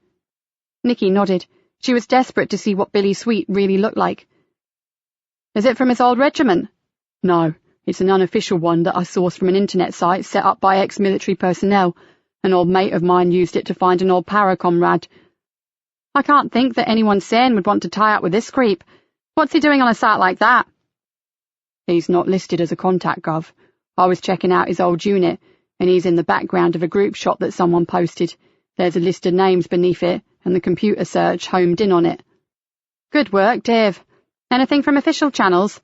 Nikki nodded. She was desperate to see what Billy Sweet really looked like. Is it from his old regiment? No, it's an unofficial one that I sourced from an internet site set up by ex-military personnel. An old mate of mine used it to find an old para-comrade. I can't think that anyone sane would want to tie up with this creep. What's he doing on a site like that? He's not listed as a contact, Gov. I was checking out his old unit, and he's in the background of a group shot that someone posted. There's a list of names beneath it, and the computer search homed in on it. Good work, Dave. Anything from official channels?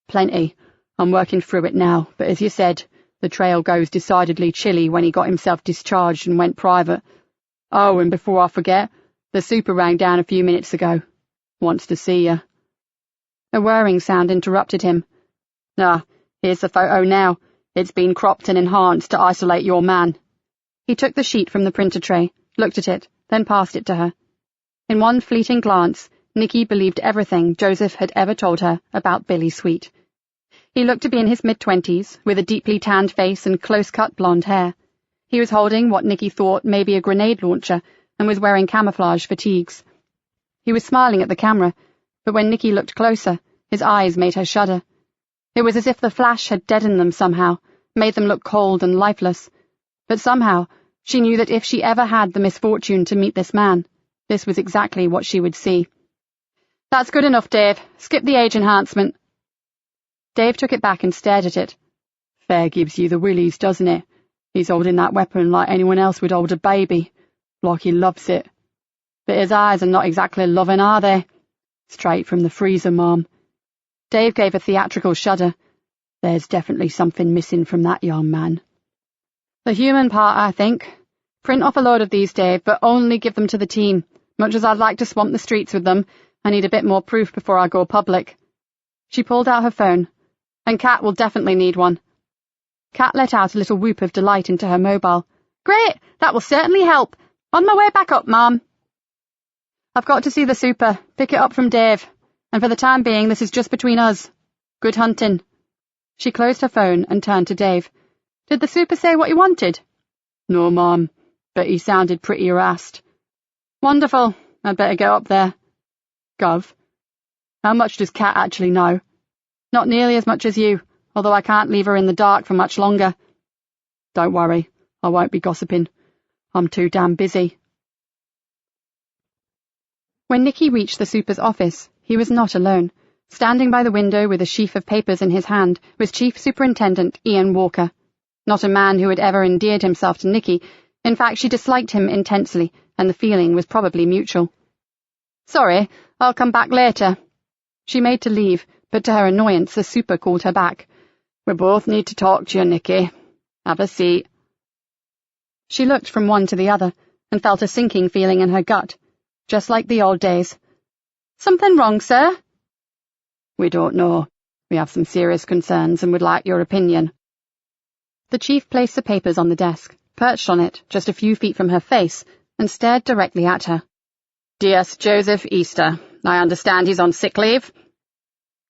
Plenty. I'm working through it now, but as you said, the trail goes decidedly chilly when he got himself discharged and went private. Oh, and before I forget, the super rang down a few minutes ago. Wants to see you. A whirring sound interrupted him. Ah, here's the photo now. It's been cropped and enhanced to isolate your man. He took the sheet from the printer tray, looked at it, then passed it to her. In one fleeting glance, Nikki believed everything Joseph had ever told her about Billy Sweet. He looked to be in his mid-20s, with a deeply tanned face and close-cut blonde hair. He was holding what Nikki thought may be a grenade launcher and was wearing camouflage fatigues. He was smiling at the camera, but when Nikki looked closer, his eyes made her shudder. It was as if the flash had deadened them somehow, made them look cold and lifeless. But somehow, she knew that if she ever had the misfortune to meet this man, this was exactly what she would see. That's good enough, Dave. Skip the age enhancement. Dave took it back and stared at it. Fair gives you the willies, doesn't it? He's holding that weapon like anyone else would hold a baby. Like he loves it. But his eyes are not exactly loving, are they? Straight from the freezer, Mom. Dave gave a theatrical shudder. There's definitely something missing from that young man. The human part, I think. Print off a load of these, Dave, but only give them to the team. Much as I'd like to swamp the streets with them, I need a bit more proof before I go public. She pulled out her phone. And Kat will definitely need one. Kat let out a little whoop of delight into her mobile. Great! That will certainly help. On my way back up, Mom. I've got to see the super. Pick it up from Dave. And for the time being, this is just between us. Good hunting. She closed her phone and turned to Dave. Did the super say what he wanted? No, Mom, but he sounded pretty harassed. Wonderful. I'd better go up there. Gov, how much does Kat actually know? Not nearly as much as you, although I can't leave her in the dark for much longer. Don't worry, I won't be gossiping. I'm too damn busy. When Nikki reached the super's office, he was not alone. Standing by the window with a sheaf of papers in his hand was Chief Superintendent Ian Walker. Not a man who had ever endeared himself to Nikki. In fact, she disliked him intensely, and the feeling was probably mutual. Sorry, I'll come back later. She made to leave, but to her annoyance the super called her back. We both need to talk to you, Nikki. Have a seat. She looked from one to the other, and felt a sinking feeling in her gut, just like the old days. Something wrong, sir? We don't know. We have some serious concerns and would like your opinion. The chief placed the papers on the desk, perched on it just a few feet from her face, and stared directly at her. DS Joseph Easter. I understand he's on sick leave?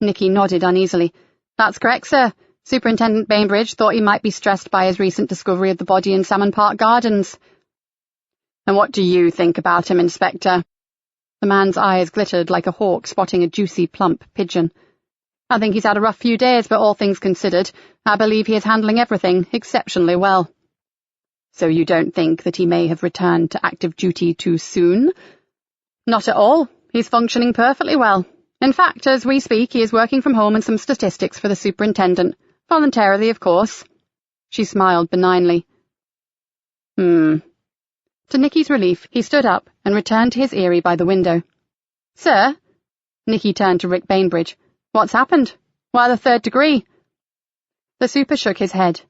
Nikki nodded uneasily. That's correct, sir. Superintendent Bainbridge thought he might be stressed by his recent discovery of the body in Salmon Park Gardens. And what do you think about him, Inspector? The man's eyes glittered like a hawk spotting a juicy, plump pigeon. I think he's had a rough few days, but all things considered, I believe he is handling everything exceptionally well. So you don't think that he may have returned to active duty too soon? Not at all. He's functioning perfectly well. In fact, as we speak, he is working from home on some statistics for the superintendent. Voluntarily, of course. She smiled benignly. To Nikki's relief, he stood up and returned to his eyrie by the window. Sir? Nikki turned to Rick Bainbridge. What's happened? Why the 3rd degree? The super shook his head.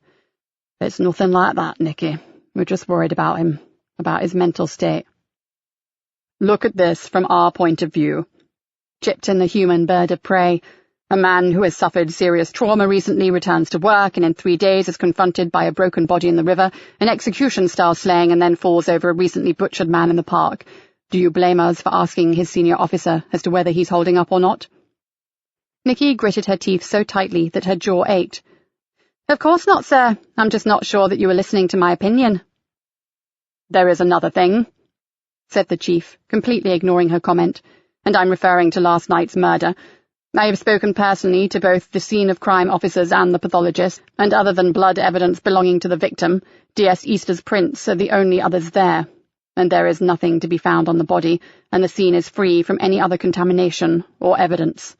It's nothing like that, Nikki. We're just worried about him, about his mental state. Look at this from our point of view, chipped in the human bird of prey. A man who has suffered serious trauma recently returns to work and in 3 days is confronted by a broken body in the river, an execution-style slaying, and then falls over a recently butchered man in the park. Do you blame us for asking his senior officer as to whether he's holding up or not? Nikki gritted her teeth so tightly that her jaw ached. Of course not, sir. I'm just not sure that you were listening to my opinion. There is another thing, said the chief, completely ignoring her comment, and I'm referring to last night's murder. I have spoken personally to both the scene of crime officers and the pathologist, and other than blood evidence belonging to the victim, D.S. Easter's prints are the only others there, and there is nothing to be found on the body, and the scene is free from any other contamination or evidence.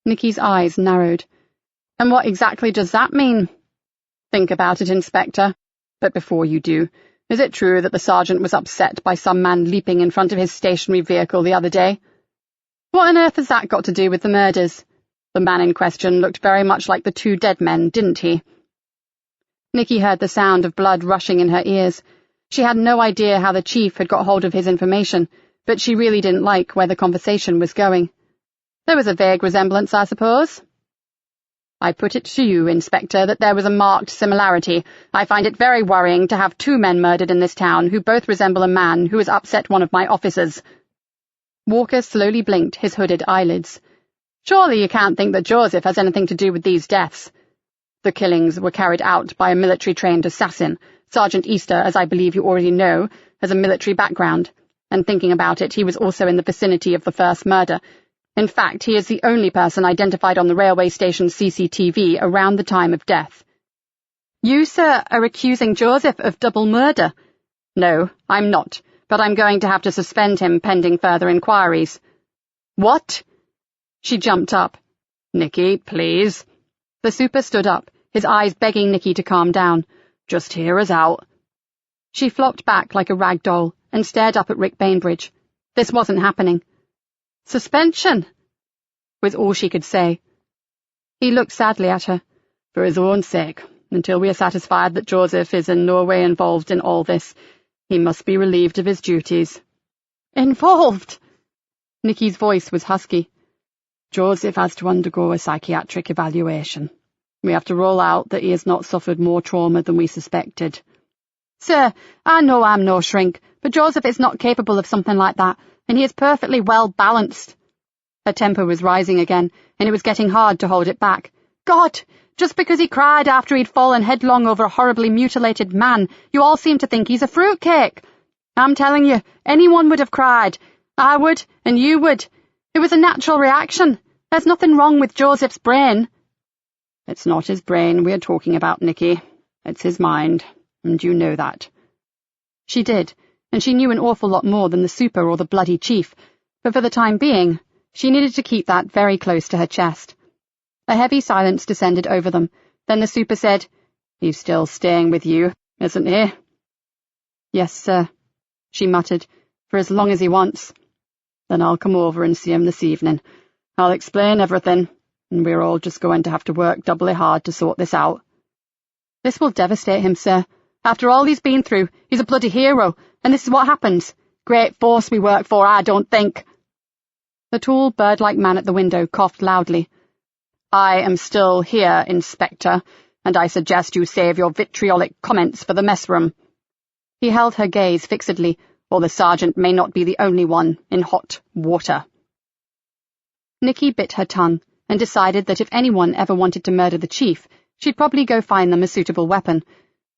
Nikki's eyes narrowed. And what exactly does that mean? Think about it, Inspector. But before you do, is it true that the sergeant was upset by some man leaping in front of his stationary vehicle the other day? What on earth has that got to do with the murders? The man in question looked very much like the 2 dead men, didn't he? Nikki heard the sound of blood rushing in her ears. She had no idea how the chief had got hold of his information, but she really didn't like where the conversation was going. There was a vague resemblance, I suppose. I put it to you, Inspector, that there was a marked similarity. I find it very worrying to have 2 men murdered in this town who both resemble a man who has upset one of my officers. Walker slowly blinked his hooded eyelids. Surely you can't think that Joseph has anything to do with these deaths. The killings were carried out by a military-trained assassin. Sergeant Easter, as I believe you already know, has a military background, and thinking about it, he was also in the vicinity of the first murder. In fact, he is the only person identified on the railway station's CCTV around the time of death. You, sir, are accusing Joseph of double murder? No, I'm not, but I'm going to have to suspend him pending further inquiries. What? She jumped up. Nikki, please. The super stood up, his eyes begging Nikki to calm down. Just hear us out. She flopped back like a rag doll and stared up at Rick Bainbridge. This wasn't happening. Suspension, was all she could say. He looked sadly at her. For his own sake, until we are satisfied that Joseph is in no way involved in all this, he must be relieved of his duties. Involved? Nikki's voice was husky. Joseph has to undergo a psychiatric evaluation. We have to rule out that he has not suffered more trauma than we suspected. Sir, I know I'm no shrink, but Joseph is not capable of something like that, and he is perfectly well balanced. Her temper was rising again, and it was getting hard to hold it back. God, just because he cried after he'd fallen headlong over a horribly mutilated man, you all seem to think he's a fruitcake. I'm telling you, anyone would have cried. I would, and you would. It was a natural reaction. There's nothing wrong with Joseph's brain. It's not his brain we are talking about, Nikki. It's his mind, and you know that. She did, and she knew an awful lot more than the super or the bloody chief, but for the time being, she needed to keep that very close to her chest. A heavy silence descended over them. Then the super said, He's still staying with you, isn't he? Yes, sir, she muttered, for as long as he wants. Then I'll come over and see him this evening. I'll explain everything, and we're all just going to have to work doubly hard to sort this out. This will devastate him, sir. After all he's been through, he's a bloody hero, and this is what happens. Great force we work for, I don't think. The tall, bird-like man at the window coughed loudly. I am still here, Inspector, and I suggest you save your vitriolic comments for the mess room. He held her gaze fixedly, or the sergeant may not be the only one in hot water. Nikki bit her tongue, and decided that if anyone ever wanted to murder the chief, she'd probably go find them a suitable weapon.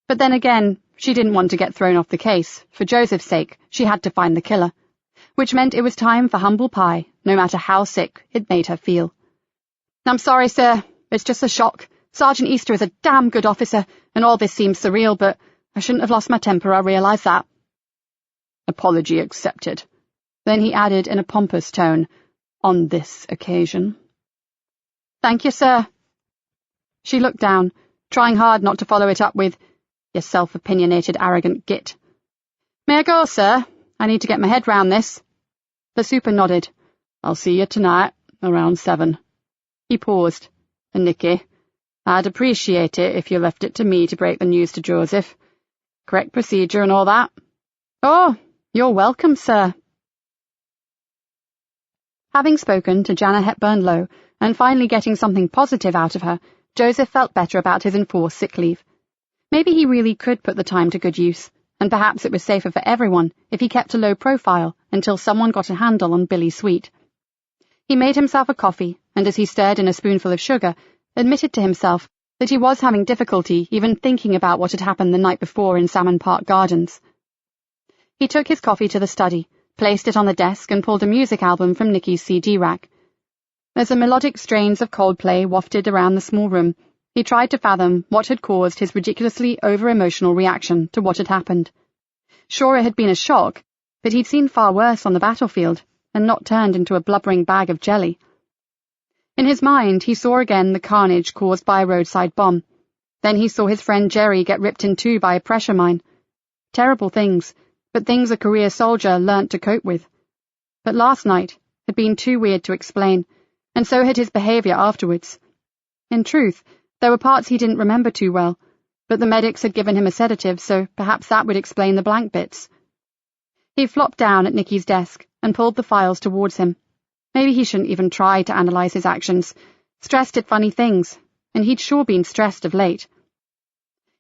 But then again, she didn't want to get thrown off the case. For Joseph's sake, she had to find the killer. Which meant it was time for humble pie, no matter how sick it made her feel. I'm sorry, sir. It's just a shock. Sergeant Easter is a damn good officer, and all this seems surreal, but I shouldn't have lost my temper, I realise that." "Apology accepted." Then he added in a pompous tone, "On this occasion." "Thank you, sir." She looked down, trying hard not to follow it up with, "You self-opinionated, arrogant git." "May I go, sir? I need to get my head round this." The super nodded. "I'll see you tonight, around 7. He paused. "And Nikki, I'd appreciate it if you left it to me to break the news to Joseph. Correct procedure and all that." "Oh, you're welcome, sir." Having spoken to Jana Hepburn-Lowe and finally getting something positive out of her, Joseph felt better about his enforced sick leave. Maybe he really could put the time to good use, and perhaps it was safer for everyone if he kept a low profile until someone got a handle on Billy Sweet. He made himself a coffee, and as he stirred in a spoonful of sugar, admitted to himself that he was having difficulty even thinking about what had happened the night before in Salmon Park Gardens. He took his coffee to the study, placed it on the desk, and pulled a music album from Nikki's CD rack. As the melodic strains of Coldplay wafted around the small room, he tried to fathom what had caused his ridiculously over-emotional reaction to what had happened. Sure, it had been a shock, but he'd seen far worse on the battlefield, and not turned into a blubbering bag of jelly. In his mind, he saw again the carnage caused by a roadside bomb. Then he saw his friend Jerry get ripped in two by a pressure mine. Terrible things, but things a career soldier learnt to cope with. But last night had been too weird to explain, and so had his behaviour afterwards. In truth, there were parts he didn't remember too well, but the medics had given him a sedative, so perhaps that would explain the blank bits. He flopped down at Nikki's desk and pulled the files towards him. Maybe he shouldn't even try to analyse his actions. Stress did funny things, and he'd sure been stressed of late.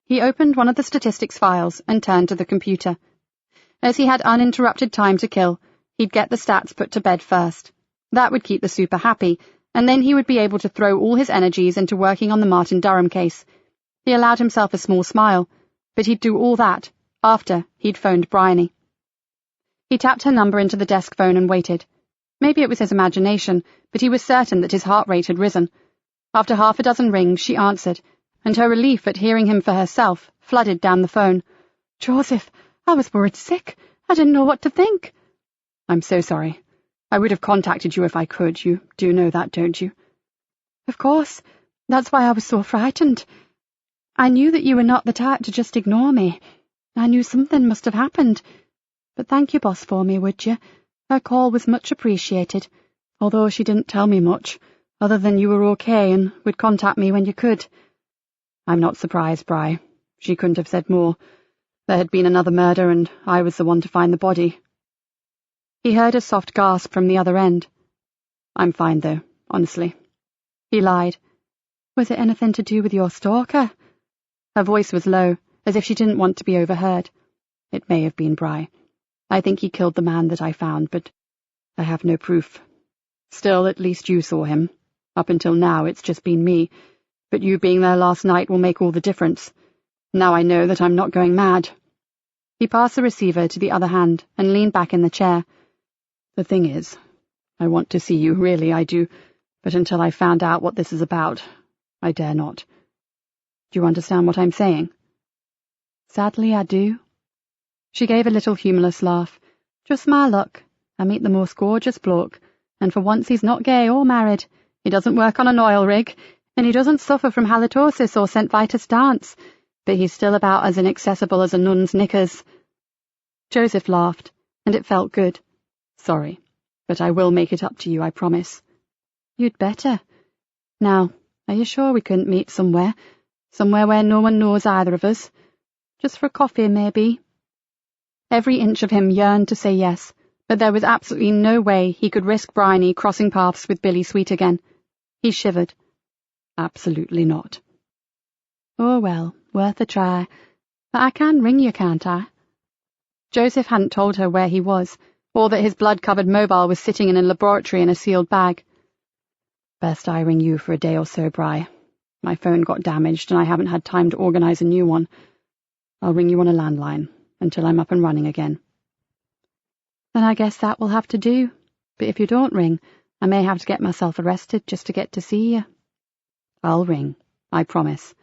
He opened one of the statistics files and turned to the computer. As he had uninterrupted time to kill, he'd get the stats put to bed first. That would keep the super happy, and then he would be able to throw all his energies into working on the Martin Durham case. He allowed himself a small smile, but he'd do all that after he'd phoned Bryony. He tapped her number into the desk phone and waited. Maybe it was his imagination, but he was certain that his heart rate had risen. After half a dozen rings, she answered, and her relief at hearing him for herself flooded down the phone. "Joseph, I was worried sick. I didn't know what to think." "I'm so sorry. I would have contacted you if I could. You do know that, don't you?" "Of course. That's why I was so frightened. I knew that you were not the type to just ignore me. I knew something must have happened. But thank you, boss, for me, would you? Her call was much appreciated, although she didn't tell me much, other than you were okay and would contact me when you could." "I'm not surprised, Bry. She couldn't have said more. There had been another murder, and I was the one to find the body." He heard a soft gasp from the other end. "I'm fine, though, honestly." He lied. "Was it anything to do with your stalker?" Her voice was low, as if she didn't want to be overheard. "It may have been Bry. I think he killed the man that I found, but I have no proof. Still, at least you saw him. Up until now, it's just been me, but you being there last night will make all the difference. Now I know that I'm not going mad." He passed the receiver to the other hand and leaned back in the chair. "The thing is, I want to see you, really I do, but until I found out what this is about, I dare not. Do you understand what I'm saying?" "Sadly, I do." She gave a little humorless laugh. "Just my luck. I meet the most gorgeous bloke, and for once he's not gay or married. He doesn't work on an oil rig, and he doesn't suffer from halitosis or St. Vitus dance, but he's still about as inaccessible as a nun's knickers." Joseph laughed, and it felt good. "Sorry, but I will make it up to you, I promise." "You'd better. Now, are you sure we couldn't meet somewhere where no one knows either of us? Just for coffee, maybe?" Every inch of him yearned to say yes, but there was absolutely no way he could risk Bryony crossing paths with Billy Sweet again. He shivered. "Absolutely not." "Oh well, worth a try. But I can ring you, can't I?" Joseph hadn't told her where he was, or that his blood-covered mobile was sitting in a laboratory in a sealed bag. "Best I ring you for a day or so, Bry. My phone got damaged and I haven't had time to organise a new one. I'll ring you on a landline until I'm up and running again." "Then I guess that will have to do. But if you don't ring, I may have to get myself arrested just to get to see you." "I'll ring, I promise.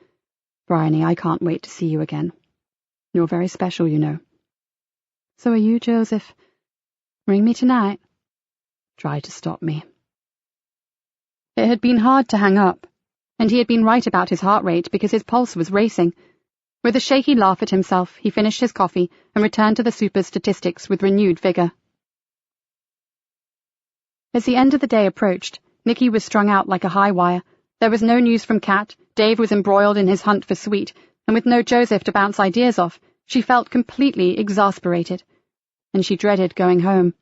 Bryony, I can't wait to see you again." You're very special, you know. So are you, Joseph. Ring me tonight. Try to stop me. It had been hard to hang up, and he had been right about his heart rate because his pulse was racing. With a shaky laugh at himself, he finished his coffee and returned to the super statistics with renewed vigour. As the end of the day approached, Nikki was strung out like a high wire. There was no news from Kat, Dave was embroiled in his hunt for Sweet, and with no Joseph to bounce ideas off, she felt completely exasperated, and she dreaded going home.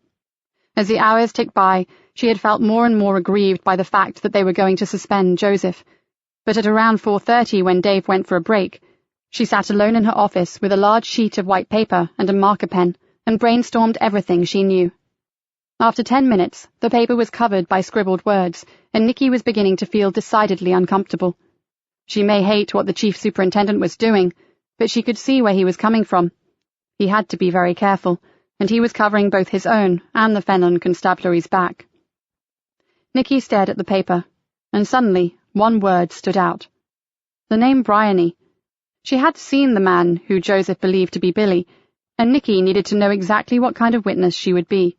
As the hours ticked by, she had felt more and more aggrieved by the fact that they were going to suspend Joseph. But at around 4:30, when Dave went for a break, she sat alone in her office with a large sheet of white paper and a marker pen and brainstormed everything she knew. After 10 minutes, the paper was covered by scribbled words, and Nikki was beginning to feel decidedly uncomfortable. She may hate what the chief superintendent was doing, but she could see where he was coming from. He had to be very careful, and he was covering both his own and the Fenland Constabulary's back. Nikki stared at the paper, and suddenly one word stood out. The name Bryony. She had seen the man who Joseph believed to be Billy, and Nikki needed to know exactly what kind of witness she would be.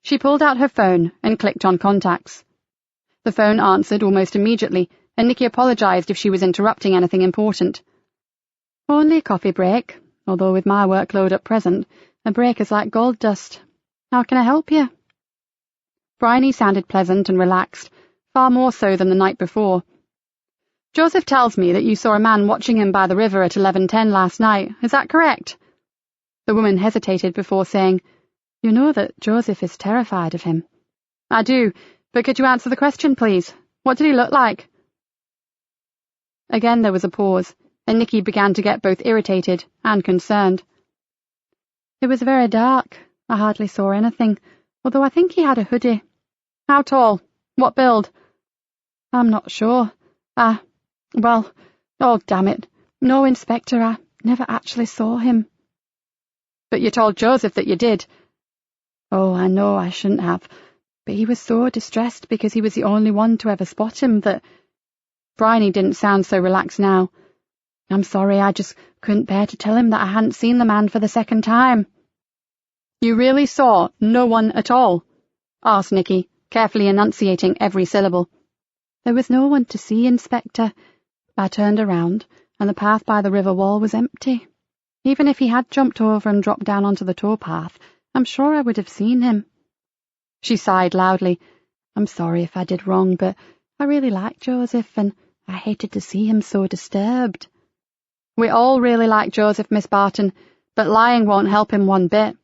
She pulled out her phone and clicked on contacts. The phone answered almost immediately, and Nikki apologized if she was interrupting anything important. Only a coffee break, although with my workload at present, a break is like gold dust. How can I help you? Bryony sounded pleasant and relaxed, far more so than the night before. Joseph tells me that you saw a man watching him by the river at 11:10 last night. Is that correct? The woman hesitated before saying, You know that Joseph is terrified of him. I do, but could you answer the question, please? What did he look like? Again there was a pause, and Nikki began to get both irritated and concerned. It was very dark. I hardly saw anything, although I think he had a hoodie. How tall? What build? I'm not sure. Oh damn it. No, Inspector, I never actually saw him. But you told Joseph that you did. Oh, I know I shouldn't have, but he was so distressed because he was the only one to ever spot him that... Bryony didn't sound so relaxed now. I'm sorry, I just couldn't bear to tell him that I hadn't seen the man for the second time. You really saw no one at all? Asked Nikki, carefully enunciating every syllable. There was no one to see, Inspector. I turned around, and the path by the river wall was empty. Even if he had jumped over and dropped down onto the towpath, I'm sure I would have seen him. She sighed loudly. I'm sorry if I did wrong, but I really liked Joseph, and I hated to see him so disturbed. We all really like Joseph, Miss Barton, but lying won't help him one bit.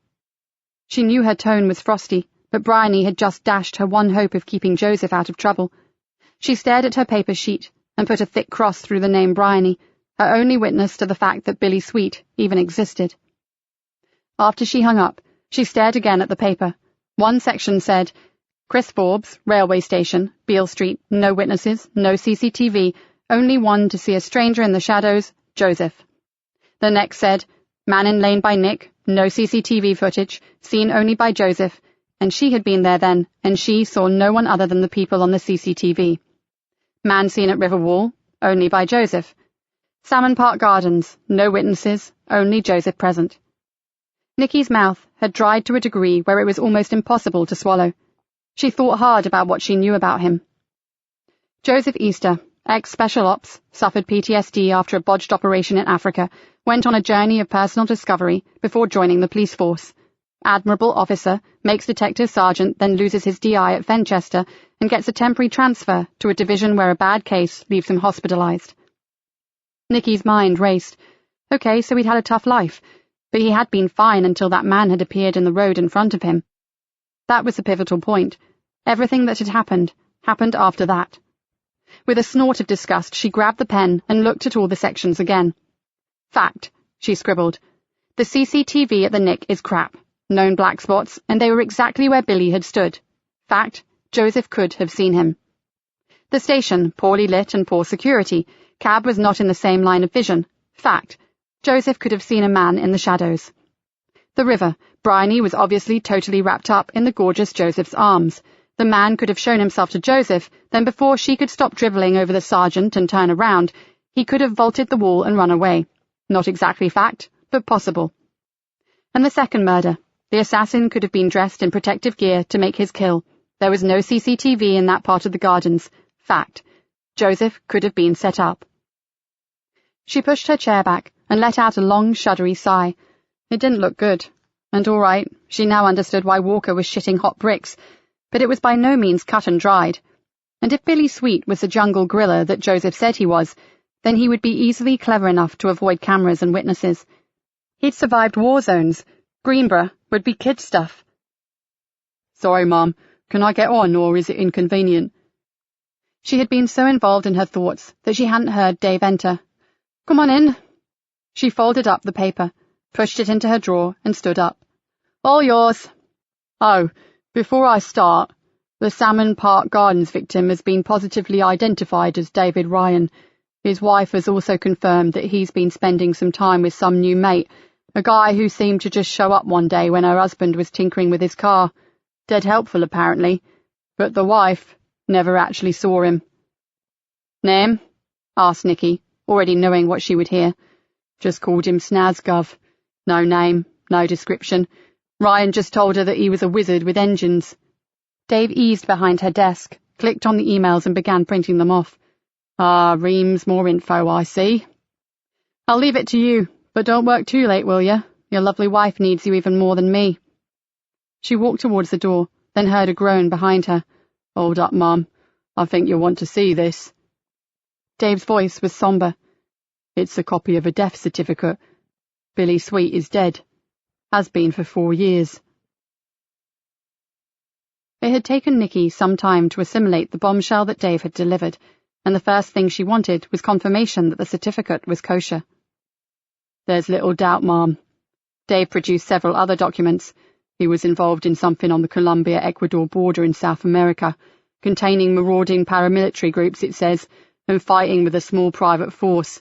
She knew her tone was frosty, but Bryony had just dashed her one hope of keeping Joseph out of trouble. She stared at her paper sheet and put a thick cross through the name Bryony, her only witness to the fact that Billy Sweet even existed. After she hung up, she stared again at the paper. One section said, Chris Forbes, Railway Station, Beale Street, no witnesses, no CCTV, only one to see a stranger in the shadows, Joseph. The next said, Man in lane by Nick, no CCTV footage, seen only by Joseph, and she had been there then, and she saw no one other than the people on the CCTV. Man seen at River Wall, only by Joseph. Salmon Park Gardens, no witnesses, only Joseph present. Nikki's mouth had dried to a degree where it was almost impossible to swallow. She thought hard about what she knew about him. Joseph Easter, ex-Special Ops, suffered PTSD after a botched operation in Africa, went on a journey of personal discovery before joining the police force. Admirable officer, makes detective sergeant, then loses his DI at Fenchester and gets a temporary transfer to a division where a bad case leaves him hospitalized. Nikki's mind raced. Okay, so he'd had a tough life, but he had been fine until that man had appeared in the road in front of him. That was the pivotal point. Everything that had happened after that. With a snort of disgust, she grabbed the pen and looked at all the sections again. Fact, she scribbled. The CCTV at the Nick is crap. Known black spots, and they were exactly where Billy had stood. Fact, Joseph could have seen him. The station, poorly lit and poor security. Cab was not in the same line of vision. Fact, Joseph could have seen a man in the shadows. The river, Bryony was obviously totally wrapped up in the gorgeous Joseph's arms. The man could have shown himself to Joseph, then before she could stop drivelling over the sergeant and turn around, he could have vaulted the wall and run away. Not exactly fact, but possible. And the second murder. The assassin could have been dressed in protective gear to make his kill. There was no CCTV in that part of the gardens. Fact. Joseph could have been set up. She pushed her chair back and let out a long, shuddery sigh. It didn't look good. And all right, she now understood why Walker was shitting hot bricks, but it was by no means cut and dried. And if Billy Sweet was the jungle gorilla that Joseph said he was, then he would be easily clever enough to avoid cameras and witnesses. He'd survived war zones. Greenborough would be kid stuff. Sorry, Mum. Can I get on, or is it inconvenient? She had been so involved in her thoughts that she hadn't heard Dave enter. Come on in. She folded up the paper, pushed it into her drawer, and stood up. All yours. Oh, before I start, the Salmon Park Gardens victim has been positively identified as David Ryan. His wife has also confirmed that he's been spending some time with some new mate, a guy who seemed to just show up one day when her husband was tinkering with his car. Dead helpful, apparently, but the wife never actually saw him. Name? Asked Nikki, already knowing what she would hear. Just called him Snazgov. No name, no description. Ryan just told her that he was a wizard with engines. Dave eased behind her desk, clicked on the emails and began printing them off. Ah, reams more info, I see. I'll leave it to you, but don't work too late, will you? Your lovely wife needs you even more than me. She walked towards the door, then heard a groan behind her. Hold up, Mum. I think you'll want to see this. Dave's voice was sombre. It's a copy of a death certificate. Billy Sweet is dead. Has been for 4 years. It had taken Nikki some time to assimilate the bombshell that Dave had delivered, and the first thing she wanted was confirmation that the certificate was kosher. There's little doubt, Ma'am. Dave produced several other documents. He was involved in something on the Colombia-Ecuador border in South America, containing marauding paramilitary groups, it says, and fighting with a small private force.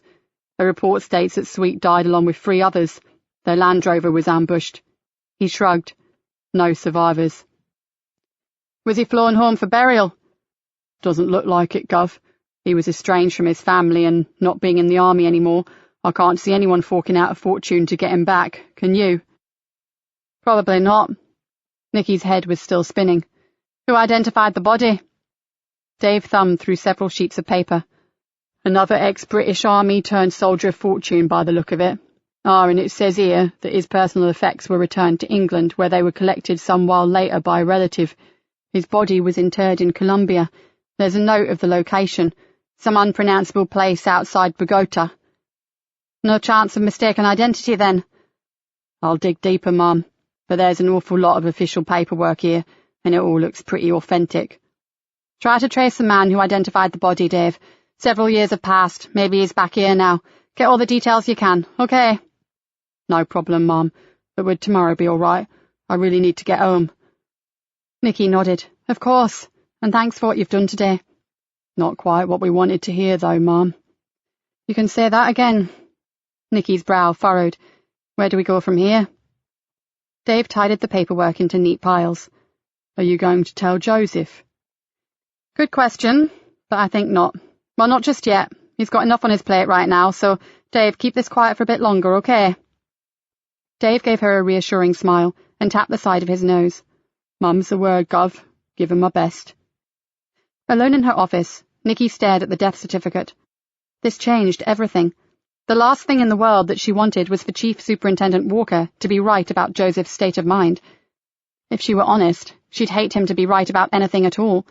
A report states that Sweet died along with 3 others. Their Land Rover was ambushed. He shrugged. No survivors. Was he flown home for burial? Doesn't look like it, Gov. He was estranged from his family, and not being in the army anymore, I can't see anyone forking out a fortune to get him back, can you? Probably not. Nikki's head was still spinning. Who identified the body? Dave thumbed through several sheets of paper. Another ex-British Army turned soldier of fortune by the look of it. And it says here that his personal effects were returned to England, where they were collected some while later by a relative. His body was interred in Colombia. There's a note of the location, some unpronounceable place outside Bogota. No chance of mistaken identity, then? I'll dig deeper, Mum, but there's an awful lot of official paperwork here, and it all looks pretty authentic. Try to trace the man who identified the body, Dave. Several years have passed. Maybe he's back here now. Get all the details you can, okay? No problem, Mum, but would tomorrow be all right? I really need to get home. Nikki nodded. Of course, and thanks for what you've done today. Not quite what we wanted to hear, though, Mum. You can say that again. Nikki's brow furrowed. Where do we go from here? Dave tidied the paperwork into neat piles. Are you going to tell Joseph? Good question, but I think not. Well, not just yet. He's got enough on his plate right now, so, Dave, keep this quiet for a bit longer, okay? Dave gave her a reassuring smile and tapped the side of his nose. Mum's the word, Gov. Give him my best. Alone in her office, Nikki stared at the death certificate. This changed everything. The last thing in the world that she wanted was for Chief Superintendent Walker to be right about Joseph's state of mind. If she were honest, she'd hate him to be right about anything at all.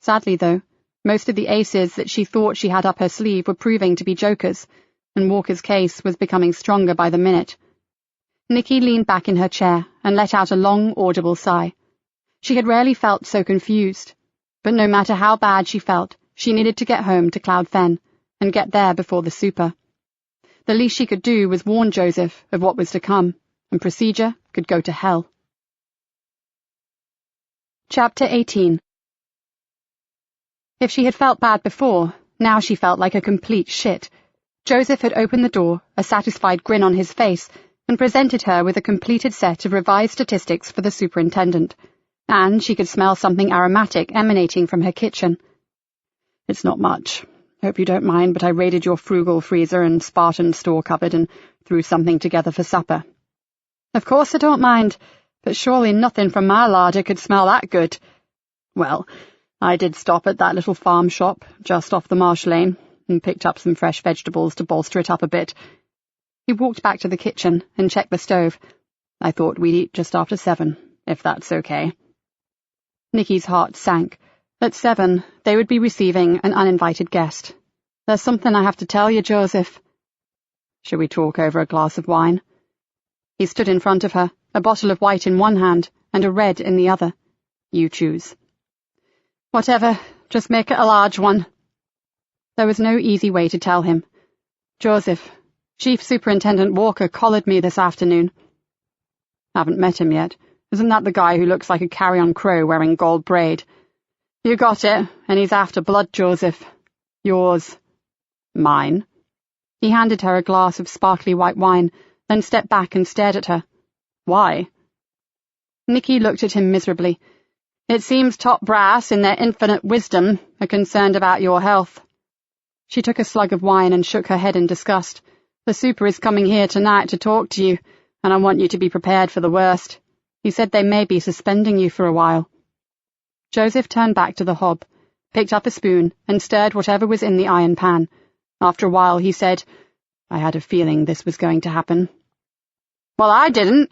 Sadly, though, most of the aces that she thought she had up her sleeve were proving to be jokers, and Walker's case was becoming stronger by the minute. Nikki leaned back in her chair and let out a long, audible sigh. She had rarely felt so confused, but no matter how bad she felt, she needed to get home to Cloud Fen, and get there before the super. The least she could do was warn Joseph of what was to come, and procedure could go to hell. Chapter 18. If she had felt bad before, now she felt like a complete shit. Joseph had opened the door, a satisfied grin on his face, and presented her with a completed set of revised statistics for the superintendent, and she could smell something aromatic emanating from her kitchen. It's not much. Hope you don't mind, but I raided your frugal freezer and Spartan store cupboard and threw something together for supper. Of course I don't mind, but surely nothing from my larder could smell that good. Well, I did stop at that little farm shop just off the marsh lane and picked up some fresh vegetables to bolster it up a bit. He walked back to the kitchen and checked the stove. I thought we'd eat just after 7, if that's okay. Nikki's heart sank. At 7, they would be receiving an uninvited guest. There's something I have to tell you, Joseph. Shall we talk over a glass of wine? He stood in front of her, a bottle of white in one hand and a red in the other. You choose. Whatever, just make it a large one. There was no easy way to tell him. Joseph, Chief Superintendent Walker collared me this afternoon. Haven't met him yet. Isn't that the guy who looks like a carrion crow wearing gold braid? You got it, and he's after blood, Joseph. Yours. Mine. He handed her a glass of sparkly white wine, then stepped back and stared at her. Why? Nikki looked at him miserably. It seems top brass, in their infinite wisdom, are concerned about your health. She took a slug of wine and shook her head in disgust. The super is coming here tonight to talk to you, and I want you to be prepared for the worst. He said they may be suspending you for a while. Joseph turned back to the hob, picked up a spoon, and stirred whatever was in the iron pan. After a while he said, I had a feeling this was going to happen. Well, I didn't,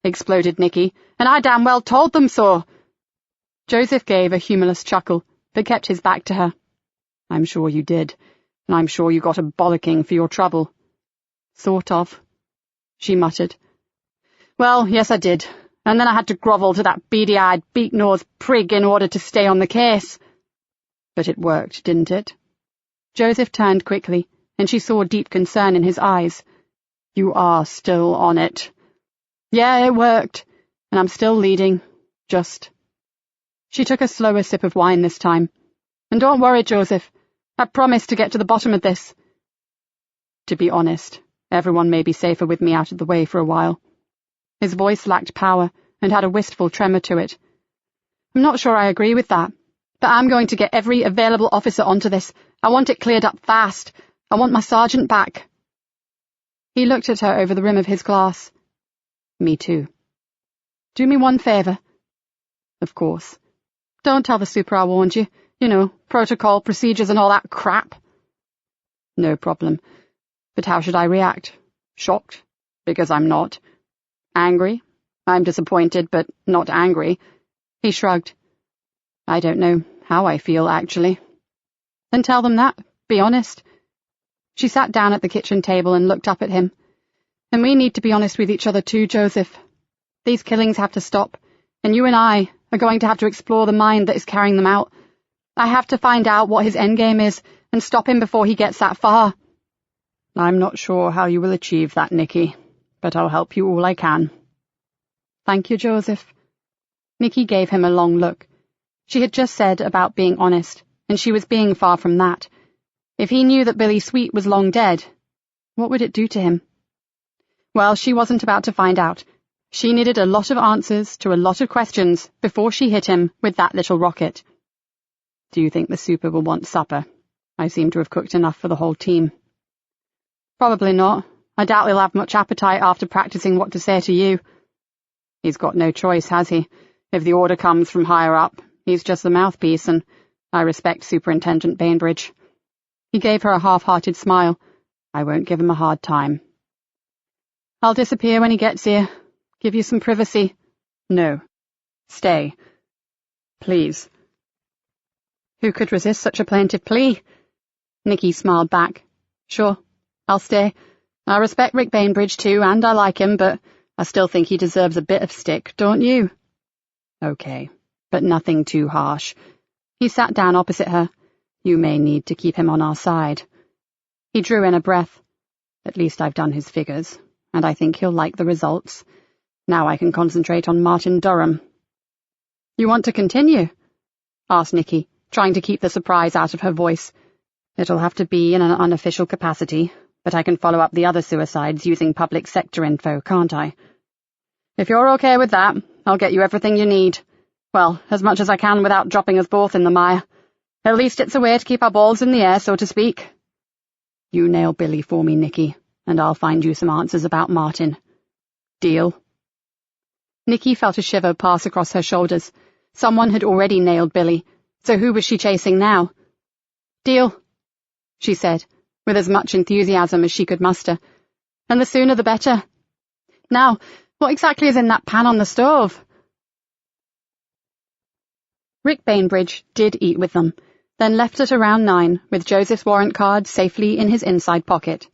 exploded Nikki, and I damn well told them so. Joseph gave a humorless chuckle, but kept his back to her. I'm sure you did, and I'm sure you got a bollocking for your trouble. Sort of, she muttered. Well, yes, I did, and then I had to grovel to that beady-eyed, beak-nosed prig in order to stay on the case. But it worked, didn't it? Joseph turned quickly, and she saw deep concern in his eyes. You are still on it. Yeah, it worked, and I'm still leading, just. She took a slower sip of wine this time. And don't worry, Joseph. I promise to get to the bottom of this. To be honest, everyone may be safer with me out of the way for a while. His voice lacked power and had a wistful tremor to it. I'm not sure I agree with that, but I'm going to get every available officer onto this. I want it cleared up fast. I want my sergeant back. He looked at her over the rim of his glass. Me too. Do me one favour. Of course. Don't tell the super I warned you. You know, protocol, procedures and all that crap. No problem. But how should I react? Shocked? Because I'm not. Angry? I'm disappointed, but not angry. He shrugged. I don't know how I feel, actually. Then tell them that. Be honest. She sat down at the kitchen table and looked up at him. And we need to be honest with each other too, Joseph. These killings have to stop, and you and I are going to have to explore the mind that is carrying them out. I have to find out what his endgame is and stop him before he gets that far. I'm not sure how you will achieve that, Nikki, but I'll help you all I can. Thank you, Joseph. Nikki gave him a long look. She had just said about being honest, and she was being far from that. If he knew that Billy Sweet was long dead, what would it do to him? Well, she wasn't about to find out. She needed a lot of answers to a lot of questions before she hit him with that little rocket. Do you think the super will want supper? I seem to have cooked enough for the whole team. Probably not. I doubt he'll have much appetite after practicing what to say to you. He's got no choice, has he? If the order comes from higher up, he's just the mouthpiece, and I respect Superintendent Bainbridge. He gave her a half-hearted smile. I won't give him a hard time. I'll disappear when he gets here. Give you some privacy. No. Stay. Please. Who could resist such a plaintive plea? Nikki smiled back. Sure, I'll stay. I respect Rick Bainbridge too, and I like him, but I still think he deserves a bit of stick, don't you? Okay, but nothing too harsh. He sat down opposite her. You may need to keep him on our side. He drew in a breath. At least I've done his figures, and I think he'll like the results. Now I can concentrate on Martin Durham. You want to continue? Asked Nikki, trying to keep the surprise out of her voice. It'll have to be in an unofficial capacity, but I can follow up the other suicides using public sector info, can't I? If you're okay with that, I'll get you everything you need. Well, as much as I can without dropping us both in the mire. At least it's a way to keep our balls in the air, so to speak. You nail Billy for me, Nikki, and I'll find you some answers about Martin. Deal?" Nikki felt a shiver pass across her shoulders. Someone had already nailed Billy, so who was she chasing now? "Deal," she said, with as much enthusiasm as she could muster. "And the sooner the better. Now, what exactly is in that pan on the stove?" Rick Bainbridge did eat with them, then left at around 9 with Joseph's warrant card safely in his inside pocket.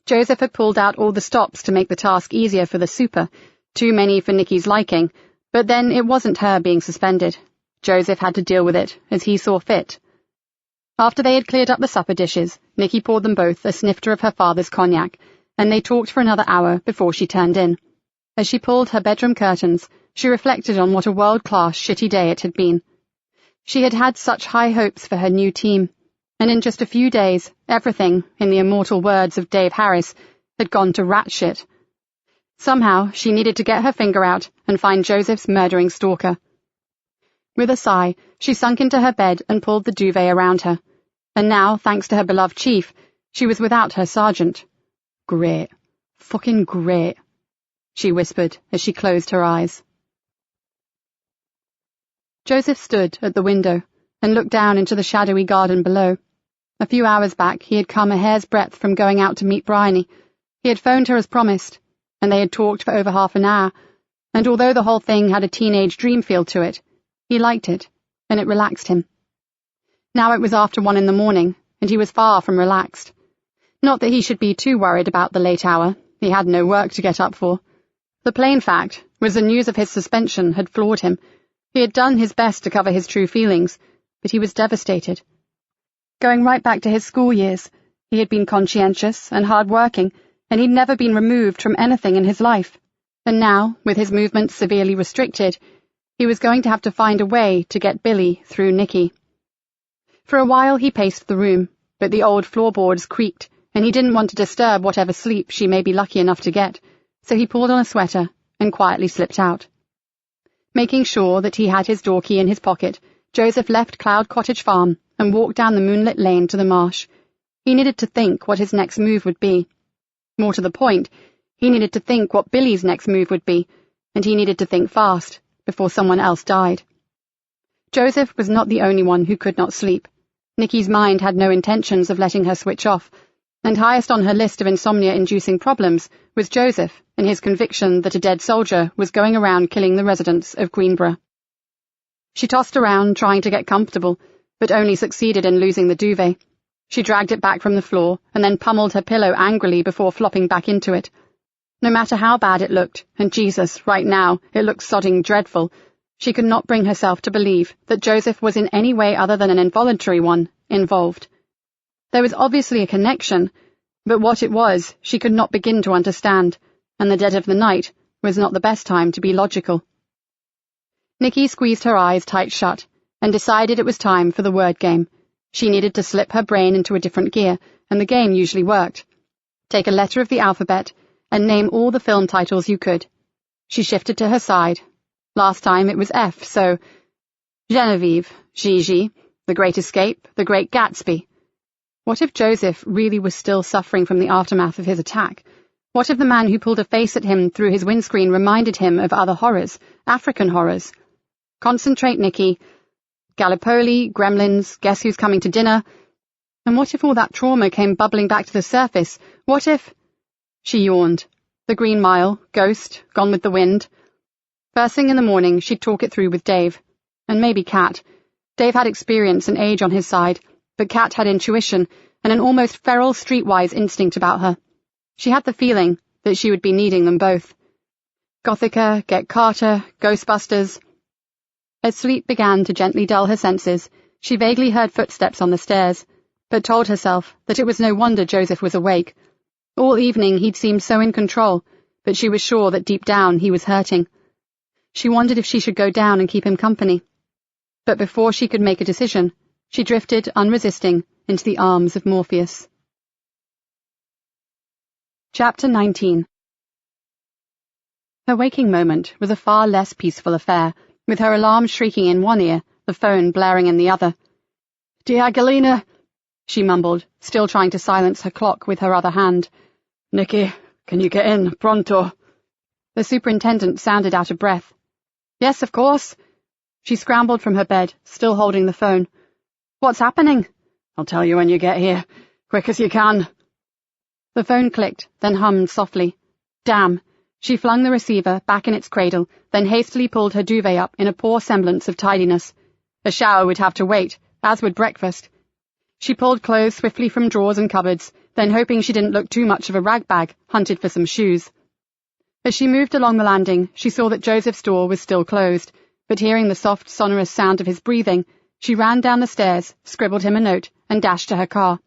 Joseph had pulled out all the stops to make the task easier for the super, too many for Nikki's liking, but then it wasn't her being suspended. Joseph had to deal with it as he saw fit. After they had cleared up the supper dishes, Nikki poured them both a snifter of her father's cognac, and they talked for another hour before she turned in. As she pulled her bedroom curtains, she reflected on what a world-class shitty day it had been. She had had such high hopes for her new team, and in just a few days, everything, in the immortal words of Dave Harris, had gone to rat shit. Somehow, she needed to get her finger out and find Joseph's murdering stalker. With a sigh, she sunk into her bed and pulled the duvet around her. And now, thanks to her beloved chief, she was without her sergeant. "Great. Fucking great," she whispered as she closed her eyes. Joseph stood at the window and looked down into the shadowy garden below. A few hours back, he had come a hair's breadth from going out to meet Bryony. He had phoned her as promised, and they had talked for over half an hour, and although the whole thing had a teenage dream feel to it, he liked it, and it relaxed him. Now it was after 1 in the morning, and he was far from relaxed. Not that he should be too worried about the late hour. He had no work to get up for. The plain fact was the news of his suspension had floored him. He had done his best to cover his true feelings, but he was devastated. Going right back to his school years, he had been conscientious and hard-working, and he'd never been removed from anything in his life. And now, with his movements severely restricted, he was going to have to find a way to get Billy through Nikki. For a while he paced the room, but the old floorboards creaked, and he didn't want to disturb whatever sleep she may be lucky enough to get, so he pulled on a sweater and quietly slipped out. Making sure that he had his door key in his pocket, Joseph left Cloud Cottage Farm and walked down the moonlit lane to the marsh. He needed to think what his next move would be. More to the point, he needed to think what Billy's next move would be, and he needed to think fast, before someone else died. Joseph was not the only one who could not sleep. Nikki's mind had no intentions of letting her switch off, and highest on her list of insomnia-inducing problems was Joseph and his conviction that a dead soldier was going around killing the residents of Greenborough. She tossed around, trying to get comfortable, but only succeeded in losing the duvet. She dragged it back from the floor and then pummeled her pillow angrily before flopping back into it. No matter how bad it looked, and Jesus, right now, it looked sodding dreadful, she could not bring herself to believe that Joseph was in any way other than an involuntary one involved. There was obviously a connection, but what it was she could not begin to understand, and the dead of the night was not the best time to be logical. Nikki squeezed her eyes tight shut and decided it was time for the word game. She needed to slip her brain into a different gear, and the game usually worked. Take a letter of the alphabet and name all the film titles you could. She shifted to her side. Last time it was F, so Genevieve, Gigi, The Great Escape, The Great Gatsby. What if Joseph really was still suffering from the aftermath of his attack? What if the man who pulled a face at him through his windscreen reminded him of other horrors, African horrors? Concentrate, Nikki. Gallipoli, Gremlins, Guess Who's Coming to Dinner. And what if all that trauma came bubbling back to the surface? What if... She yawned. The Green Mile, Ghost, Gone with the Wind. First thing in the morning, she'd talk it through with Dave. And maybe Kat. Dave had experience and age on his side, but Kat had intuition and an almost feral streetwise instinct about her. She had the feeling that she would be needing them both. Gothica, Get Carter, Ghostbusters. As sleep began to gently dull her senses, she vaguely heard footsteps on the stairs, but told herself that it was no wonder Joseph was awake. All evening he'd seemed so in control, but she was sure that deep down he was hurting. She wondered if she should go down and keep him company. But before she could make a decision, she drifted, unresisting, into the arms of Morpheus. Chapter 19. Her waking moment was a far less peaceful affair, with her alarm shrieking in one ear, the phone blaring in the other. "Dear Galena," she mumbled, still trying to silence her clock with her other hand. Nikki, can you get in, pronto? The superintendent sounded out of breath. Yes, of course. She scrambled from her bed, still holding the phone. What's happening? I'll tell you when you get here. Quick as you can. The phone clicked, then hummed softly. Damn. She flung the receiver back in its cradle, then hastily pulled her duvet up in a poor semblance of tidiness. A shower would have to wait, as would breakfast. She pulled clothes swiftly from drawers and cupboards, then hoping she didn't look too much of a ragbag, hunted for some shoes. As she moved along the landing, she saw that Joseph's door was still closed, but hearing the soft, sonorous sound of his breathing, she ran down the stairs, scribbled him a note, and dashed to her car.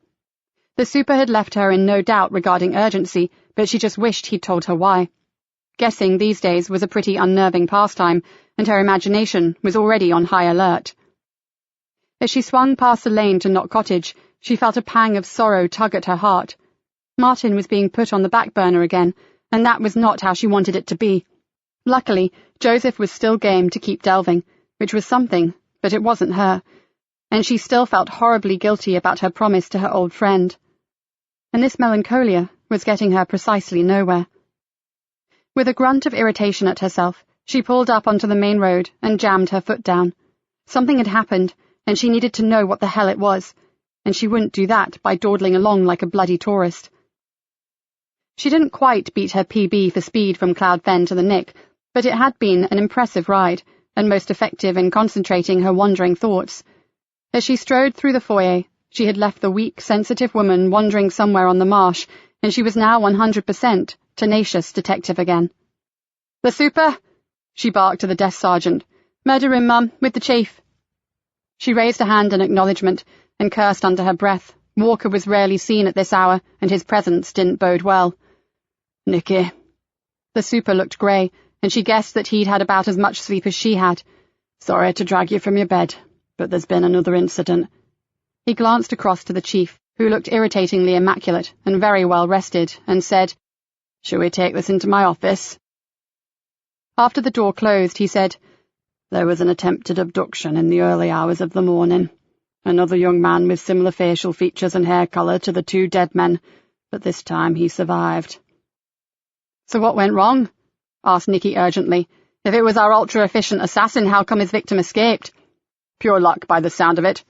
The super had left her in no doubt regarding urgency, but she just wished he'd told her why. Guessing these days was a pretty unnerving pastime, and her imagination was already on high alert. As she swung past the lane to Knott Cottage, she felt a pang of sorrow tug at her heart. Martin was being put on the back burner again, and that was not how she wanted it to be. Luckily, Joseph was still game to keep delving, which was something, but it wasn't her, and she still felt horribly guilty about her promise to her old friend. And this melancholia was getting her precisely nowhere. With a grunt of irritation at herself, she pulled up onto the main road and jammed her foot down. Something had happened, and she needed to know what the hell it was, and she wouldn't do that by dawdling along like a bloody tourist. She didn't quite beat her PB for speed from Cloud Fen to the Nick, but it had been an impressive ride, and most effective in concentrating her wandering thoughts. As she strode through the foyer, she had left the weak, sensitive woman wandering somewhere on the marsh, and she was now 100% tenacious detective again. "The super?" she barked to the desk sergeant. "Murder him, Mum, with the chief." She raised a hand in acknowledgement, and cursed under her breath. Walker was rarely seen at this hour, and his presence didn't bode well. "Nikki." The super looked grey, and she guessed that he'd had about as much sleep as she had. "Sorry to drag you from your bed, but there's been another incident." He glanced across to the chief, who looked irritatingly immaculate and very well rested, and said, "Shall we take this into my office?" After the door closed, he said, "There was an attempted abduction in the early hours of the morning. Another young man with similar facial features and hair colour to the two dead men, but this time he survived." "So what went wrong?" asked Nikki urgently. "If it was our ultra-efficient assassin, how come his victim escaped?" "Pure luck by the sound of it,"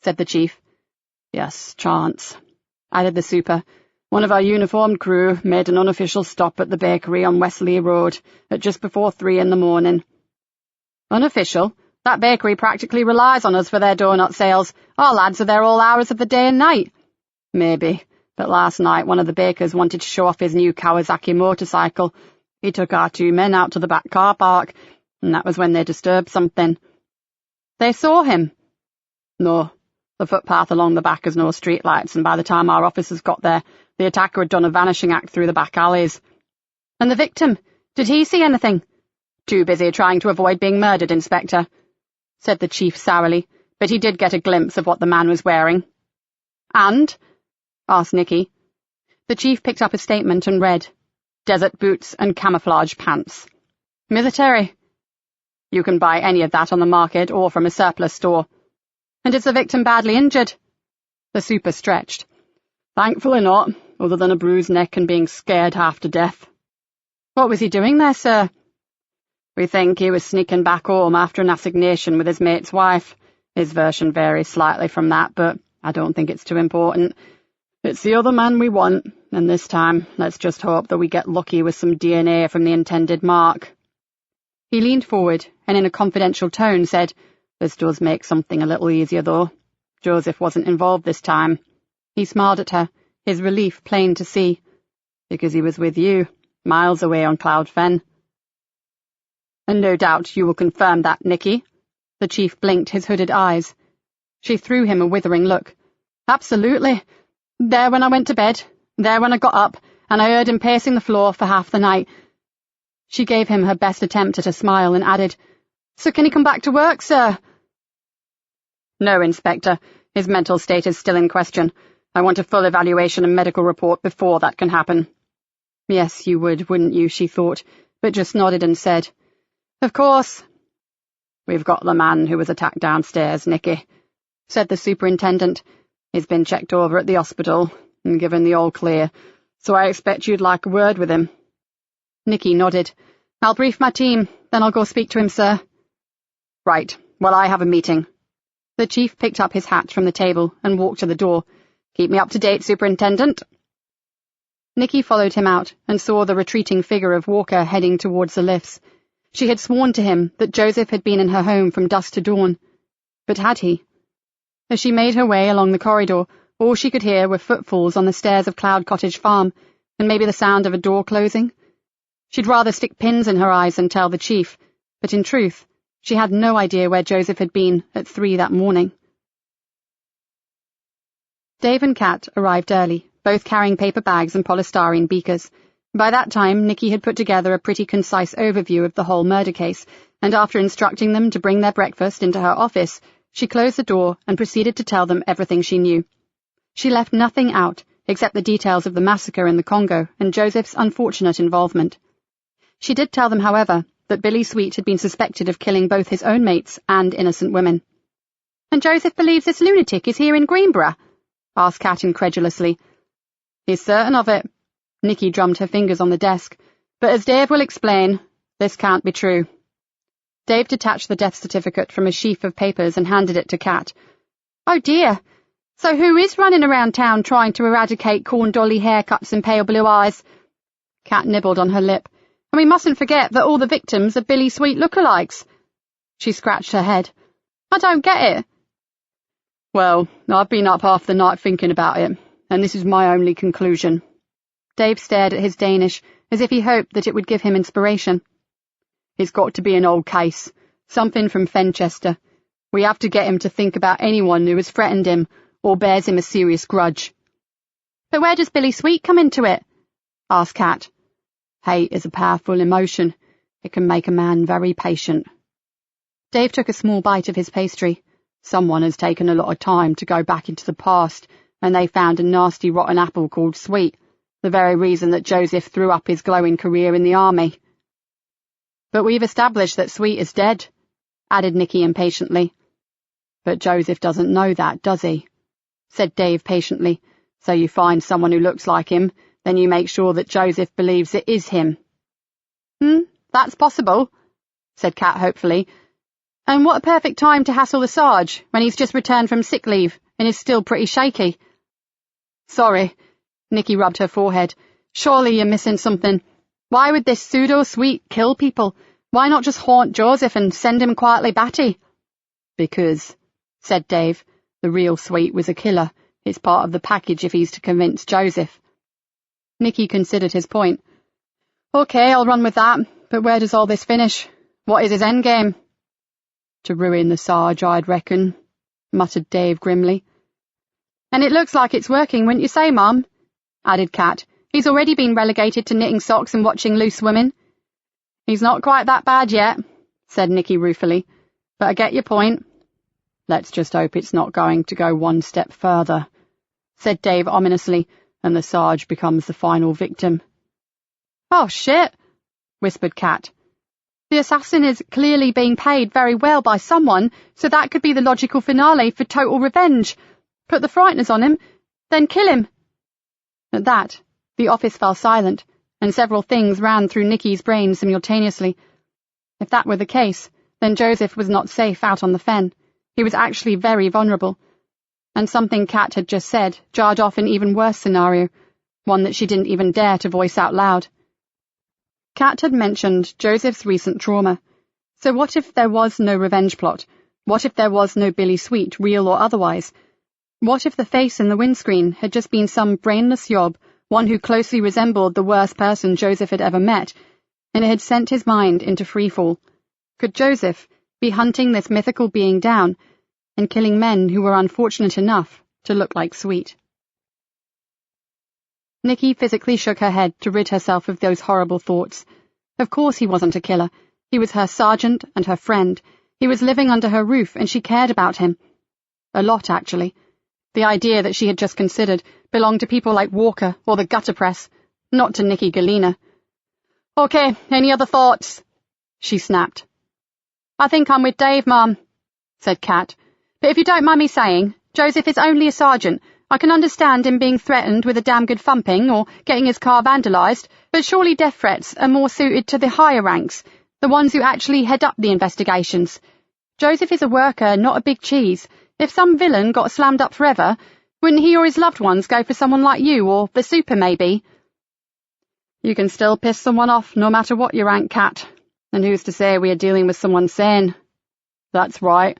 said the chief. "Yes, chance," added the super. "One of our uniformed crew made an unofficial stop at the bakery on Wesley Road at just before 3 in the morning. "Unofficial? That bakery practically relies on us for their donut sales. Our lads are there all hours of the day and night." "Maybe, but last night one of the bakers wanted to show off his new Kawasaki motorcycle. He took our 2 men out to the back car park, and that was when they disturbed something." "They saw him?" "No. The footpath along the back has no streetlights, and by the time our officers got there, the attacker had done a vanishing act through the back alleys." "And the victim? Did he see anything?" "Too busy trying to avoid being murdered, Inspector," said the chief sourly, "but he did get a glimpse of what the man was wearing." "And?" asked Nikki. The chief picked up a statement and read, "Desert boots and camouflage pants." "Military?" "You can buy any of that on the market or from a surplus store." "And is the victim badly injured?" The super stretched. "Thankfully not, other than a bruised neck and being scared half to death." "What was he doing there, sir?" "We think he was sneaking back home after an assignation with his mate's wife. His version varies slightly from that, but I don't think it's too important. It's the other man we want, and this time let's just hope that we get lucky with some DNA from the intended mark." He leaned forward and in a confidential tone said, "This does make something a little easier, though. Joseph wasn't involved this time." He smiled at her, his relief plain to see. "Because he was with you, miles away on Cloud Fen." "And no doubt you will confirm that, Nikki." The chief blinked his hooded eyes. She threw him a withering look. "Absolutely. There when I went to bed, there when I got up, and I heard him pacing the floor for half the night." She gave him her best attempt at a smile and added, "So can he come back to work, sir?" "No, Inspector. His mental state is still in question. I want a full evaluation and medical report before that can happen." Yes, you would, wouldn't you, she thought, but just nodded and said, "Of course." "We've got the man who was attacked downstairs, Nikki," said the superintendent. "He's been checked over at the hospital and given the all clear, So I expect you'd like a word with him. Nikki nodded. I'll brief my team, then I'll go speak to him, sir. Right, well, I have a meeting. The chief picked up his hat from the table and walked to the door. Keep me up to date, Superintendent. Nikki followed him out and saw the retreating figure of Walker heading towards the lifts. She had sworn to him that Joseph had been in her home from dusk to dawn. But had he? As she made her way along the corridor, all she could hear were footfalls on the stairs of Cloud Cottage Farm, and maybe the sound of a door closing. She'd rather stick pins in her eyes than tell the chief, but in truth, she had no idea where Joseph had been at 3 that morning. Dave and Kat arrived early, both carrying paper bags and polystyrene beakers. By that time, Nikki had put together a pretty concise overview of the whole murder case, and after instructing them to bring their breakfast into her office, she closed the door and proceeded to tell them everything she knew. She left nothing out, except the details of the massacre in the Congo and Joseph's unfortunate involvement. She did tell them, however, that Billy Sweet had been suspected of killing both his own mates and innocent women. "And Joseph believes this lunatic is here in Greenborough?" asked Kat incredulously. "He's certain of it." Nikki drummed her fingers on the desk. "But as Dave will explain, this can't be true." Dave detached the death certificate from a sheaf of papers and handed it to Kat. "Oh dear. So who is running around town trying to eradicate corn dolly haircuts and pale blue eyes?" Kat nibbled on her lip. "And we mustn't forget that all the victims are Billy Sweet lookalikes." She scratched her head. "I don't get it." "Well, I've been up half the night thinking about it, and this is my only conclusion." Dave stared at his Danish, as if he hoped that it would give him inspiration. "It's got to be an old case, something from Fenchester. We have to get him to think about anyone who has threatened him or bears him a serious grudge." "But where does Billy Sweet come into it?" asked Kat. "Hate is a powerful emotion. It can make a man very patient." Dave took a small bite of his pastry. "Someone has taken a lot of time to go back into the past, and they found a nasty rotten apple called Sweet, the very reason that Joseph threw up his glowing career in the army." "But we've established that Sweet is dead," added Nikki impatiently. "But Joseph doesn't know that, does he?" said Dave patiently. "So you find someone who looks like him, then you make sure that Joseph believes it is him." That's possible," said Kat hopefully. "And what a perfect time to hassle the Sarge, when he's just returned from sick leave and is still pretty shaky." "Sorry," Nikki rubbed her forehead. "Surely you're missing something. Why would this pseudo-Sweet kill people? Why not just haunt Joseph and send him quietly batty?" "Because," said Dave, "the real Sweet was a killer. It's part of the package if he's to convince Joseph." Nikki considered his point. "Okay, I'll run with that, but where does all this finish? What is his endgame?" "To ruin the Sarge, I'd reckon," muttered Dave grimly. "And it looks like it's working, wouldn't you say, Mum?" added Kat. "He's already been relegated to knitting socks and watching loose women." "He's not quite that bad yet," said Nikki ruefully, "but I get your point." "Let's just hope it's not going to go one step further," said Dave ominously, "and the Sarge becomes the final victim." "Oh, shit," whispered Kat. "The assassin is clearly being paid very well by someone, so that could be the logical finale for total revenge. Put the frighteners on him, then kill him." At that, the office fell silent, and several things ran through Nikki's brain simultaneously. If that were the case, then Joseph was not safe out on the fen. He was actually very vulnerable. And something Kat had just said jarred off an even worse scenario, one that she didn't even dare to voice out loud. Kat had mentioned Joseph's recent trauma. So what if there was no revenge plot? What if there was no Billy Sweet, real or otherwise? What if the face in the windscreen had just been some brainless yob, one who closely resembled the worst person Joseph had ever met, and it had sent his mind into freefall? Could Joseph be hunting this mythical being down and killing men who were unfortunate enough to look like Sweet? Nikki physically shook her head to rid herself of those horrible thoughts. Of course he wasn't a killer. He was her sergeant and her friend. He was living under her roof, and she cared about him. A lot, actually. The idea that she had just considered belonged to people like Walker or the gutter press, not to Nikki Galena. "Okay, any other thoughts?" she snapped. "I think I'm with Dave, Mum," said Kat. "But if you don't mind me saying, Joseph is only a sergeant. I can understand him being threatened with a damn good thumping or getting his car vandalised, but surely death threats are more suited to the higher ranks, the ones who actually head up the investigations. Joseph is a worker, not a big cheese. If some villain got slammed up forever, wouldn't he or his loved ones go for someone like you, or the super maybe? You can still piss someone off no matter what your rank, Cat. And who's to say we are dealing with someone sane? That's right.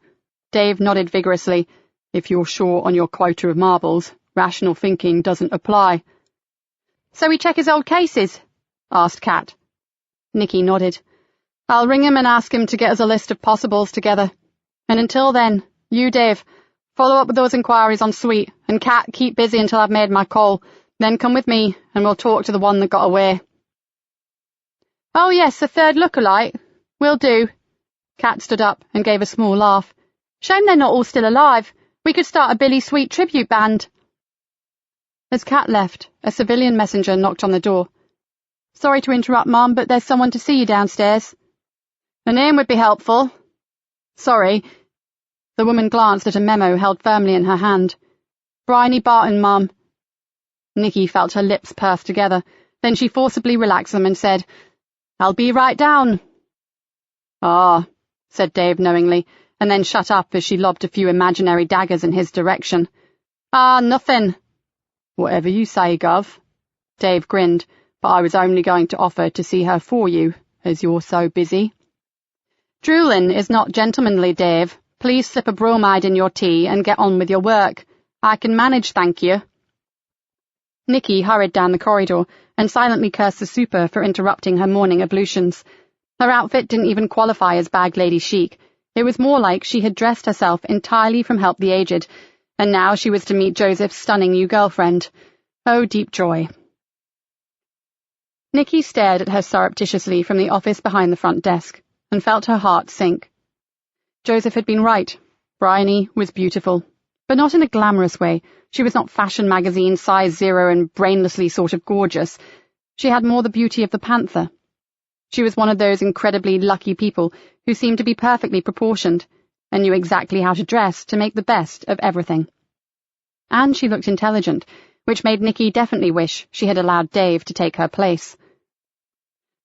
Dave nodded vigorously. If you're short on your quota of marbles, rational thinking doesn't apply. So we check his old cases? Asked Cat. Nikki nodded. I'll ring him and ask him to get us a list of possibles together. And until then, you, Dave, follow up with those inquiries on Sweet, and Cat, keep busy until I've made my call. Then come with me, and we'll talk to the one that got away. Oh yes, a third lookalike. Will do. Cat stood up and gave a small laugh. Shame they're not all still alive. We could start a Billy Sweet tribute band. As Cat left, a civilian messenger knocked on the door. Sorry to interrupt, Mom, but there's someone to see you downstairs. A name would be helpful. Sorry. The woman glanced at a memo held firmly in her hand. Bryony Barton, Mom. Nikki felt her lips purse together. Then she forcibly relaxed them and said, I'll be right down. Ah, said Dave knowingly, and then shut up as she lobbed a few imaginary daggers in his direction. Ah, nothing. Whatever you say, Gov. Dave grinned, but I was only going to offer to see her for you, as you're so busy. Drooling is not gentlemanly, Dave. Please slip a bromide in your tea and get on with your work. I can manage, thank you. Nikki hurried down the corridor and silently cursed the super for interrupting her morning ablutions. Her outfit didn't even qualify as bag lady chic. It was more like she had dressed herself entirely from Help the Aged, and now she was to meet Joseph's stunning new girlfriend. Oh, deep joy. Nikki stared at her surreptitiously from the office behind the front desk, and felt her heart sink. Joseph had been right. Bryony was beautiful, but not in a glamorous way. She was not fashion magazine, size 0 and brainlessly sort of gorgeous. She had more the beauty of the panther. She was one of those incredibly lucky people who seemed to be perfectly proportioned, and knew exactly how to dress to make the best of everything. And she looked intelligent, which made Nikki definitely wish she had allowed Dave to take her place.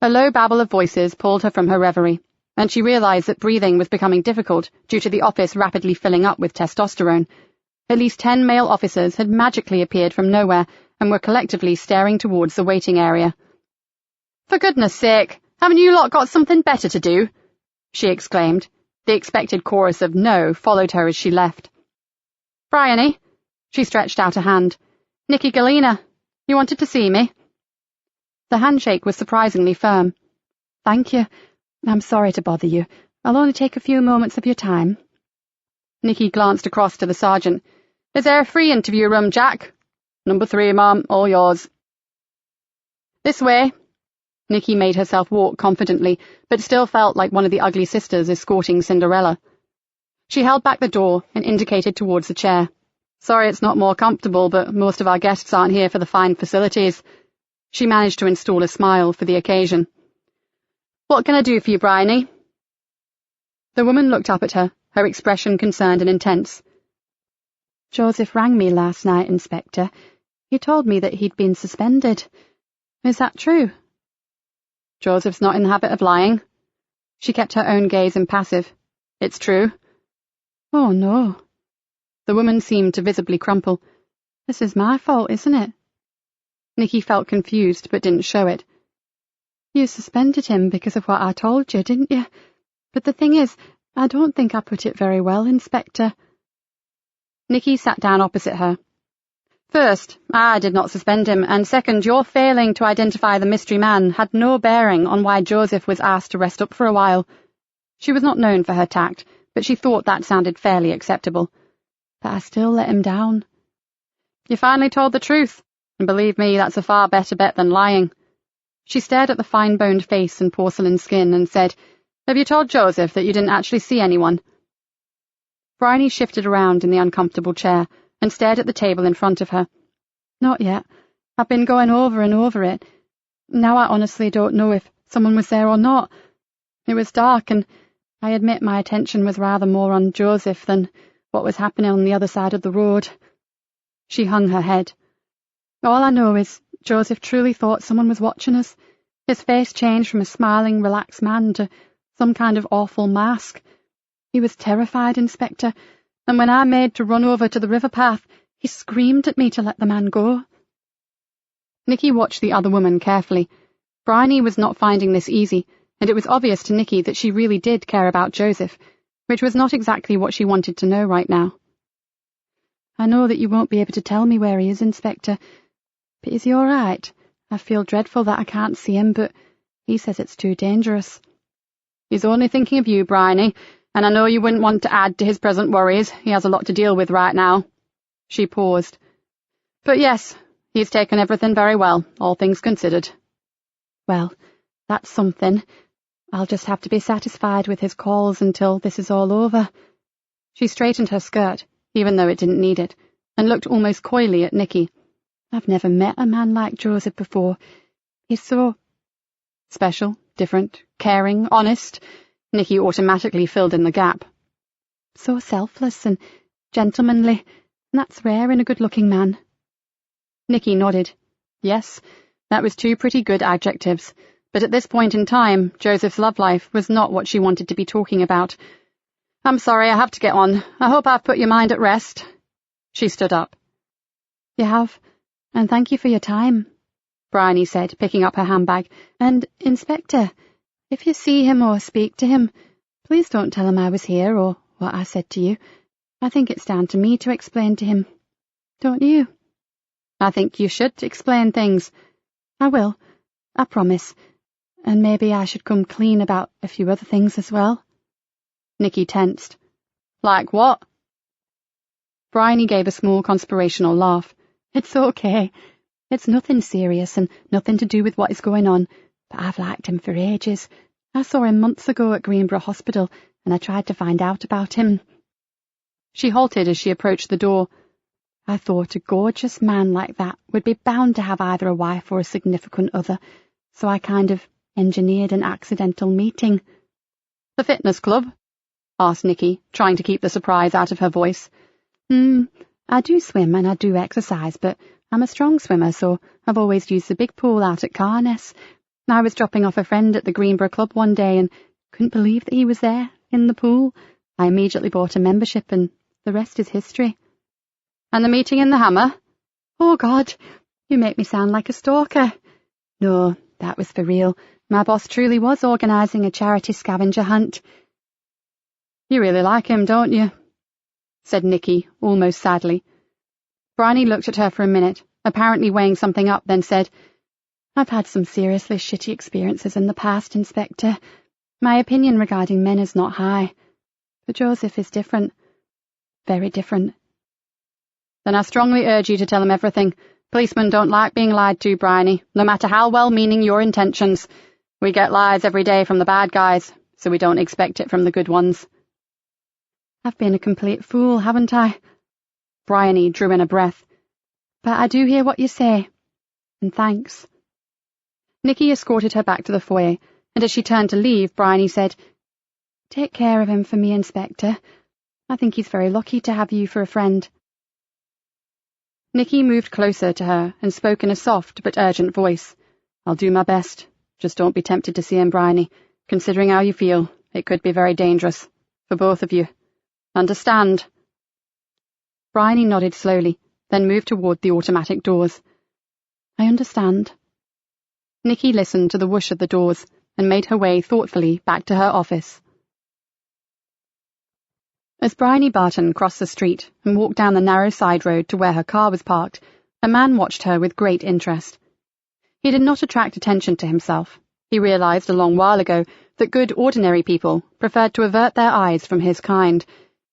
A low babble of voices pulled her from her reverie, and she realized that breathing was becoming difficult due to the office rapidly filling up with testosterone. At least 10 male officers had magically appeared from nowhere and were collectively staring towards the waiting area. For goodness sake, haven't you lot got something better to do? She exclaimed. The expected chorus of no followed her as she left. Bryony, she stretched out a hand. Nikki Galena, you wanted to see me? The handshake was surprisingly firm. Thank you. I'm sorry to bother you. I'll only take a few moments of your time. Nikki glanced across to the sergeant. Is there a free interview room, Jack? Number 3, Mom, all yours. This way. Nikki made herself walk confidently, but still felt like one of the ugly sisters escorting Cinderella. She held back the door and indicated towards the chair. Sorry it's not more comfortable, but most of our guests aren't here for the fine facilities. She managed to install a smile for the occasion. What can I do for you, Bryony? The woman looked up at her, her expression concerned and intense. Joseph rang me last night, Inspector. He told me that he'd been suspended. Is that true? Joseph's not in the habit of lying. She kept her own gaze impassive. It's true. Oh, no. The woman seemed to visibly crumple. This is my fault, isn't it? Nikki felt confused, but didn't show it. You suspended him because of what I told you, didn't you? But the thing is, I don't think I put it very well, Inspector. Nikki sat down opposite her. First, I did not suspend him, and second, your failing to identify the mystery man had no bearing on why Joseph was asked to rest up for a while. She was not known for her tact, but she thought that sounded fairly acceptable. But I still let him down. You finally told the truth, and believe me, that's a far better bet than lying. She stared at the fine-boned face and porcelain skin and said, Have you told Joseph that you didn't actually see anyone? Bryony shifted around in the uncomfortable chair and stared at the table in front of her. Not yet. I've been going over and over it. Now I honestly don't know if someone was there or not. It was dark, and I admit my attention was rather more on Joseph than what was happening on the other side of the road. She hung her head. All I know is Joseph truly thought someone was watching us. His face changed from a smiling, relaxed man to some kind of awful mask. He was terrified, Inspector, and when I made to run over to the river path, he screamed at me to let the man go. Nikki watched the other woman carefully. Bryony was not finding this easy, and it was obvious to Nikki that she really did care about Joseph, which was not exactly what she wanted to know right now. I know that you won't be able to tell me where he is, Inspector, but is he all right? I feel dreadful that I can't see him, but he says it's too dangerous. He's only thinking of you, Bryony, and I know you wouldn't want to add to his present worries. He has a lot to deal with right now. She paused. But yes, he's taken everything very well, all things considered. Well, that's something. I'll just have to be satisfied with his calls until this is all over. She straightened her skirt, even though it didn't need it, and looked almost coyly at Nikki. I've never met a man like Joseph before. He's so special, different, caring, honest. Nikki automatically filled in the gap. So selfless and gentlemanly, and that's rare in a good-looking man. Nikki nodded. Yes, that was two pretty good adjectives, but at this point in time, Joseph's love life was not what she wanted to be talking about. I'm sorry, I have to get on. I hope I've put your mind at rest. She stood up. You have, and thank you for your time, Bryony said, picking up her handbag. And, Inspector, if you see him or speak to him, please don't tell him I was here or what I said to you. I think it's down to me to explain to him. Don't you? I think you should explain things. I will, I promise. And maybe I should come clean about a few other things as well. Nikki tensed. Like what? Bryony gave a small conspirational laugh. It's okay. It's nothing serious and nothing to do with what is going on, but I've liked him for ages. I saw him months ago at Greenborough Hospital, and I tried to find out about him. She halted as she approached the door. I thought a gorgeous man like that would be bound to have either a wife or a significant other, so I kind of engineered an accidental meeting. The fitness club? Asked Nikki, trying to keep the surprise out of her voice. I do swim and I do exercise, but I'm a strong swimmer, so I've always used the big pool out at Carness. I was dropping off a friend at the Greenborough Club one day and couldn't believe that he was there, in the pool. I immediately bought a membership and the rest is history. And the meeting in the Hammer? Oh, God, you make me sound like a stalker. No, that was for real. My boss truly was organising a charity scavenger hunt. You really like him, don't you? Said Nikki, almost sadly. Bryony looked at her for a minute, apparently weighing something up, then said, I've had some seriously shitty experiences in the past, Inspector. My opinion regarding men is not high. But Joseph is different. Very different. Then I strongly urge you to tell him everything. Policemen don't like being lied to, Bryony, no matter how well-meaning your intentions. We get lies every day from the bad guys, so we don't expect it from the good ones. I've been a complete fool, haven't I? Bryony drew in a breath. But I do hear what you say. And thanks. Nikki escorted her back to the foyer, and as she turned to leave, Bryony said, Take care of him for me, Inspector. I think he's very lucky to have you for a friend. Nikki moved closer to her and spoke in a soft but urgent voice. I'll do my best. Just don't be tempted to see him, Bryony. Considering how you feel, it could be very dangerous. For both of you. Understand? Bryony nodded slowly, then moved toward the automatic doors. I understand. Nikki listened to the whoosh of the doors and made her way thoughtfully back to her office. As Bryony Barton crossed the street and walked down the narrow side road to where her car was parked, a man watched her with great interest. He did not attract attention to himself. He realized a long while ago that good ordinary people preferred to avert their eyes from his kind,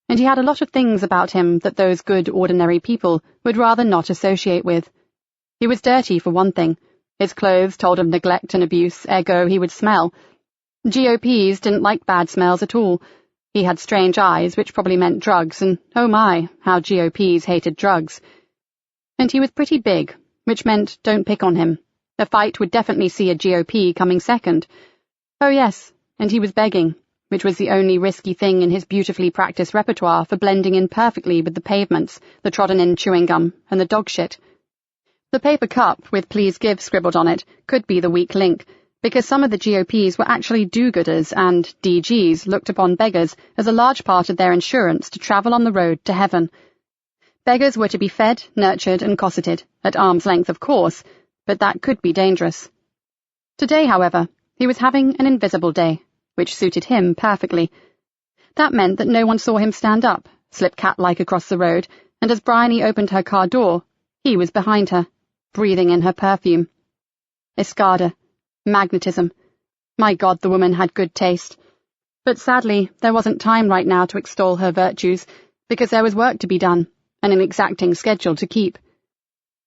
and he had a lot of things about him that those good ordinary people would rather not associate with. He was dirty, for one thing. His clothes told of neglect and abuse, ergo he would smell. GOPs didn't like bad smells at all. He had strange eyes, which probably meant drugs, and oh my, how GOPs hated drugs. And he was pretty big, which meant don't pick on him. A fight would definitely see a GOP coming second. Oh yes, and he was begging. which was the only risky thing in his beautifully practiced repertoire for blending in perfectly with the pavements, the trodden-in chewing gum, and the dog shit. The paper cup, with "Please Give" scribbled on it, could be the weak link, because some of the GOPs were actually do-gooders and DGs looked upon beggars as a large part of their insurance to travel on the road to heaven. Beggars were to be fed, nurtured, and cosseted, at arm's length, of course, but that could be dangerous. Today, however, he was having an invisible day, which suited him perfectly. That meant that no one saw him stand up, slip cat-like across the road, and as Bryony opened her car door, he was behind her, breathing in her perfume. Escada. Magnetism. My God, the woman had good taste. But sadly, there wasn't time right now to extol her virtues, because there was work to be done, and an exacting schedule to keep.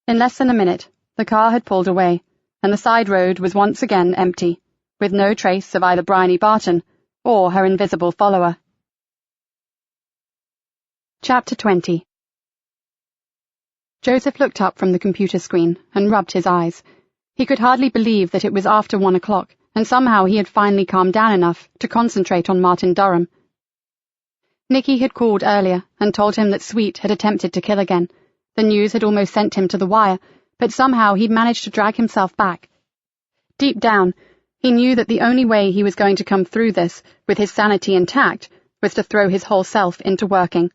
In less than a minute, the car had pulled away, and the side road was once again empty, with no trace of either Bryony Barton or her invisible follower. Chapter 20. Joseph looked up from the computer screen and rubbed his eyes. He could hardly believe that it was after 1 o'clock, and somehow he had finally calmed down enough to concentrate on Martin Durham. Nikki had called earlier and told him that Sweet had attempted to kill again. The news had almost sent him to the wire, but somehow he'd managed to drag himself back. Deep down, he knew that the only way he was going to come through this, with his sanity intact, was to throw his whole self into working.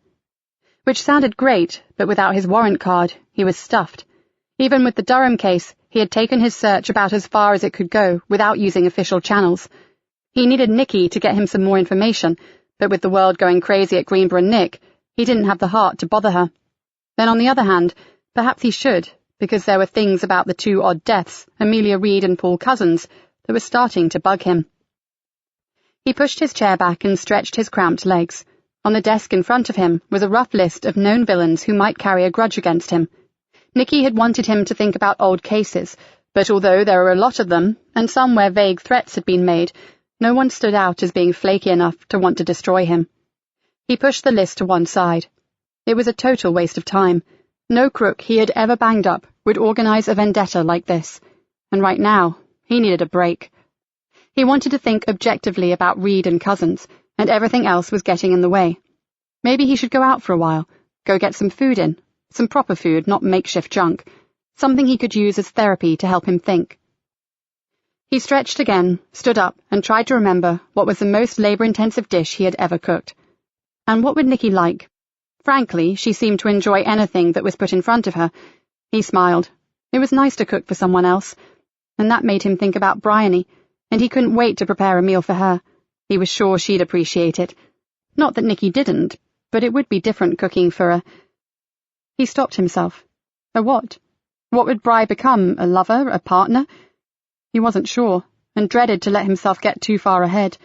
Which sounded great, but without his warrant card, he was stuffed. Even with the Durham case, he had taken his search about as far as it could go without using official channels. He needed Nikki to get him some more information, but with the world going crazy at Greenborough and Nick, he didn't have the heart to bother her. Then on the other hand, perhaps he should, because there were things about the 2 odd deaths, Amelia Reed and Paul Cousins, that were starting to bug him. He pushed his chair back and stretched his cramped legs. On the desk in front of him was a rough list of known villains who might carry a grudge against him. Nikki had wanted him to think about old cases, but although there were a lot of them, and some where vague threats had been made, no one stood out as being flaky enough to want to destroy him. He pushed the list to one side. It was a total waste of time. No crook he had ever banged up would organize a vendetta like this, and right now he needed a break. He wanted to think objectively about Reed and Cousins, and everything else was getting in the way. Maybe he should go out for a while, go get some food in, some proper food, not makeshift junk, something he could use as therapy to help him think. He stretched again, stood up, and tried to remember what was the most labor-intensive dish he had ever cooked. And what would Nikki like? Frankly, she seemed to enjoy anything that was put in front of her. He smiled. It was nice to cook for someone else, and that made him think about Bryony, and he couldn't wait to prepare a meal for her. He was sure she'd appreciate it. Not that Nikki didn't, but it would be different cooking for a... He stopped himself. A what? What would Bry become? A lover? A partner? He wasn't sure, and dreaded to let himself get too far ahead.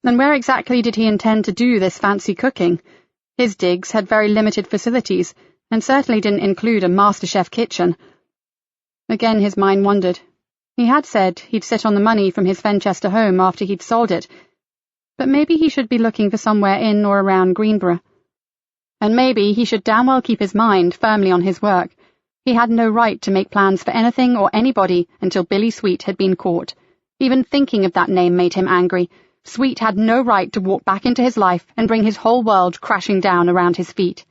And where exactly did he intend to do this fancy cooking? His digs had very limited facilities, and certainly didn't include a MasterChef kitchen. Again his mind wandered. He had said he'd sit on the money from his Fenchester home after he'd sold it, but maybe he should be looking for somewhere in or around Greenborough. And maybe he should damn well keep his mind firmly on his work. He had no right to make plans for anything or anybody until Billy Sweet had been caught. Even thinking of that name made him angry. Sweet had no right to walk back into his life and bring his whole world crashing down around his feet.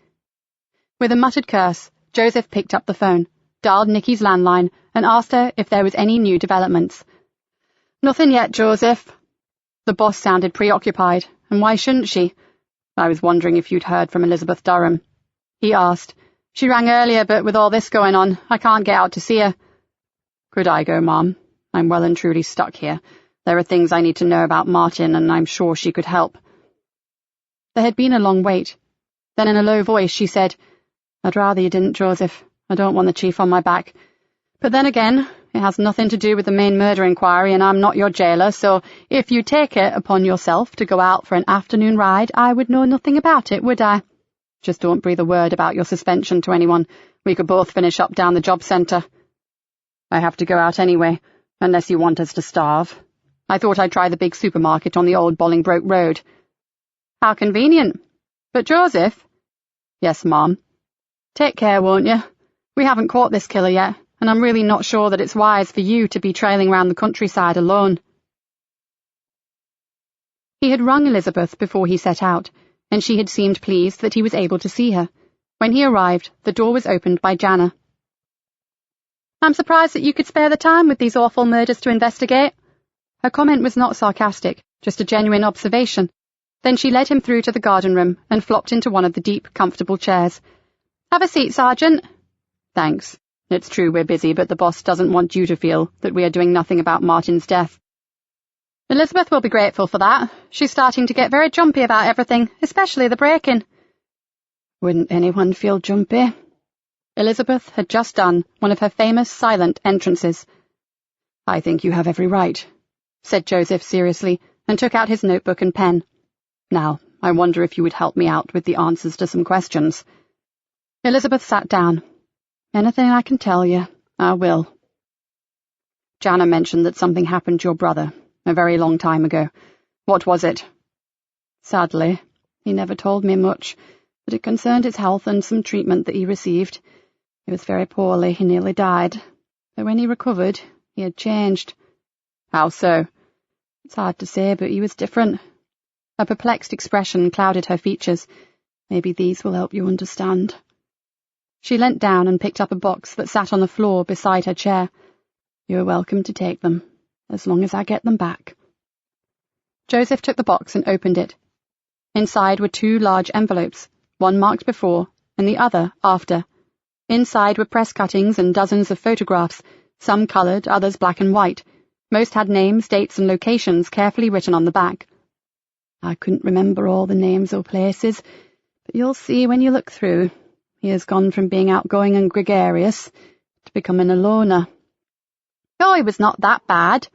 With a muttered curse, Joseph picked up the phone, dialed Nikki's landline, and asked her if there was any new developments. "Nothing yet, Joseph." The boss sounded preoccupied, and why shouldn't she? "I was wondering if you'd heard from Elizabeth Durham," he asked. "She rang earlier, but with all this going on, I can't get out to see her." "Could I go, Mom? I'm well and truly stuck here. There are things I need to know about Martin, and I'm sure she could help." There had been a long wait. Then in a low voice she said, "I'd rather you didn't, Joseph. I don't want the chief on my back. But then again, it has nothing to do with the main murder inquiry, and I'm not your jailer, so if you take it upon yourself to go out for an afternoon ride, I would know nothing about it, would I? Just don't breathe a word about your suspension to anyone. We could both finish up down the job centre." "I have to go out anyway, unless you want us to starve. I thought I'd try the big supermarket on the old Bolingbroke Road." "How convenient. But Joseph—" "Yes, Mom." "Take care, won't you? We haven't caught this killer yet, and I'm really not sure that it's wise for you to be trailing round the countryside alone." He had rung Elizabeth before he set out, and she had seemed pleased that he was able to see her. When he arrived, the door was opened by Jana. "I'm surprised that you could spare the time with these awful murders to investigate." Her comment was not sarcastic, just a genuine observation. Then she led him through to the garden room and flopped into one of the deep, comfortable chairs. "Have a seat, Sergeant." "Thanks. It's true we're busy, but the boss doesn't want you to feel that we are doing nothing about Martin's death." "Elizabeth will be grateful for that. She's starting to get very jumpy about everything, especially the break-in." "Wouldn't anyone feel jumpy?" Elizabeth had just done one of her famous silent entrances. "I think you have every right," said Joseph seriously, and took out his notebook and pen. "Now, I wonder if you would help me out with the answers to some questions." Elizabeth sat down. "Anything I can tell you, I will." "Jana mentioned that something happened to your brother a very long time ago. What was it?" "Sadly, he never told me much, but it concerned his health and some treatment that he received. He was very poorly, he nearly died. But when he recovered, he had changed." "How so?" "It's hard to say, but he was different." A perplexed expression clouded her features. "Maybe these will help you understand." She leant down and picked up a box that sat on the floor beside her chair. "You're welcome to take them, as long as I get them back." Joseph took the box and opened it. Inside were 2 large envelopes, one marked before and the other after. Inside were press cuttings and dozens of photographs, some coloured, others black and white. Most had names, dates and locations carefully written on the back. "I couldn't remember all the names or places, but you'll see when you look through. He has gone from being outgoing and gregarious to becoming a loner." "Oh, he was not that bad,"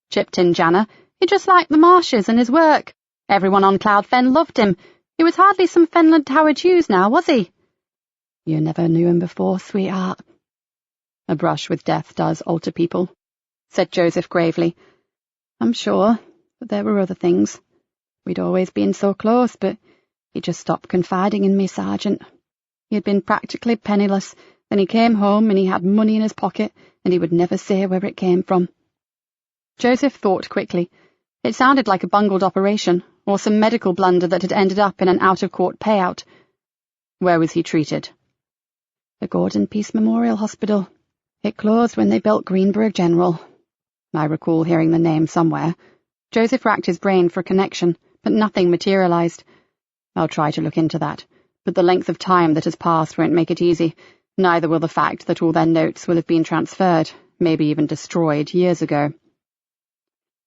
chipped in Jana. "He just liked the marshes and his work. Everyone on Cloud Fen loved him. He was hardly some Fenland Howard Hughes now, was he?" "You never knew him before, sweetheart." "A brush with death does alter people," said Joseph gravely. "I'm sure, but there were other things. We'd always been so close, but he just stopped confiding in me, Sergeant. He had been practically penniless, then he came home and he had money in his pocket, and he would never say where it came from." Joseph thought quickly. It sounded like a bungled operation, or some medical blunder that had ended up in an out-of-court payout. "Where was he treated?" "The Gordon Peace Memorial Hospital. It closed when they built Greenberg General." I recall hearing the name somewhere. Joseph racked his brain for a connection, but nothing materialized. "I'll try to look into that, but the length of time that has passed won't make it easy. Neither will the fact that all their notes will have been transferred, maybe even destroyed, years ago."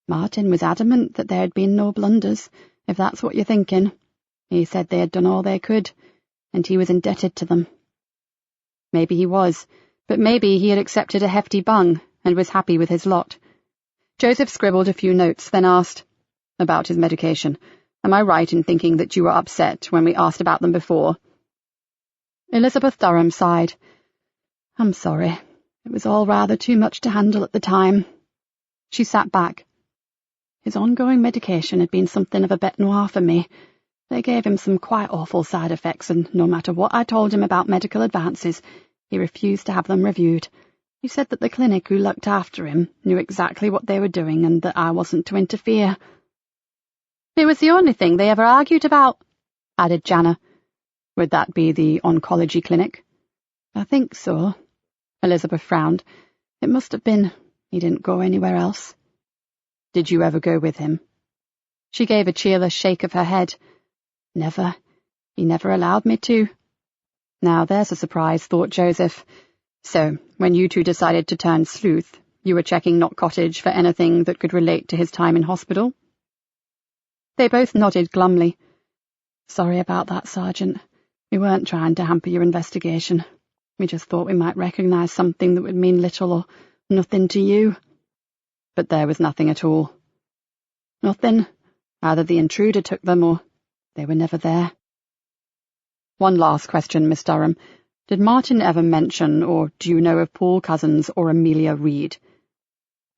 "Martin was adamant that there had been no blunders, if that's what you're thinking. He said they had done all they could, and he was indebted to them." Maybe he was, but maybe he had accepted a hefty bung and was happy with his lot. Joseph scribbled a few notes, then asked, "About his medication. Am I right in thinking that you were upset when we asked about them before?" Elizabeth Durham sighed. "I'm sorry. It was all rather too much to handle at the time." She sat back. "His ongoing medication had been something of a bête noire for me. They gave him some quite awful side effects, and no matter what I told him about medical advances, he refused to have them reviewed. He said that the clinic who looked after him knew exactly what they were doing and that I wasn't to interfere." "It was the only thing they ever argued about," added Jana. "Would that be the oncology clinic?" "I think so." Elizabeth frowned. "It must have been. He didn't go anywhere else." "Did you ever go with him?" She gave a cheerless shake of her head. "Never. He never allowed me to." Now there's a surprise, thought Joseph. "So, when you two decided to turn sleuth, you were checking Knott Cottage for anything that could relate to his time in hospital?" They both nodded glumly. "Sorry about that, Sergeant. We weren't trying to hamper your investigation. We just thought we might recognize something that would mean little or nothing to you." "But there was nothing at all?" "Nothing. Either the intruder took them or they were never there." "One last question, Miss Durham. Did Martin ever mention, or do you know of Paul Cousins or Amelia Reed?"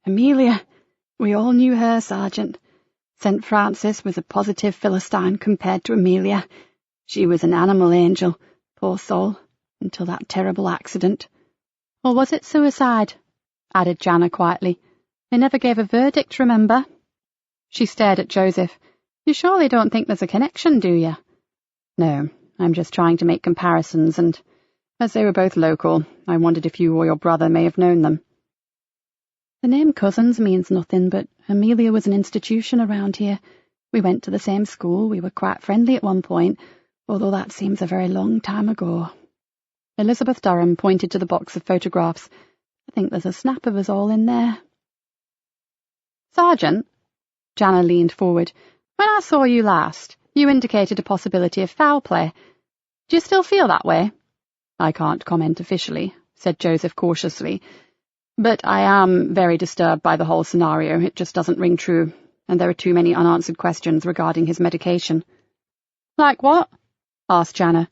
"Amelia? We all knew her, Sergeant. St. Francis was a positive Philistine compared to Amelia. She was an animal angel, poor soul, until that terrible accident." "Or was it suicide?" added Jana quietly. "They never gave a verdict, remember?" She stared at Joseph. You surely don't think there's a connection, do you? No, I'm just trying to make comparisons, and as they were both local, I wondered if you or your brother may have known them. The name Cousins means nothing, but Amelia was an institution around here. We went to the same school, we were quite friendly at one point, although that seems a very long time ago. Elizabeth Durham pointed to the box of photographs. I think there's a snap of us all in there. Sergeant, Jana leaned forward, when I saw you last, you indicated a possibility of foul play. Do you still feel that way? I can't comment officially, said Joseph cautiously, but I am very disturbed by the whole scenario. It just doesn't ring true, and there are too many unanswered questions regarding his medication. Like what? Asked Jana.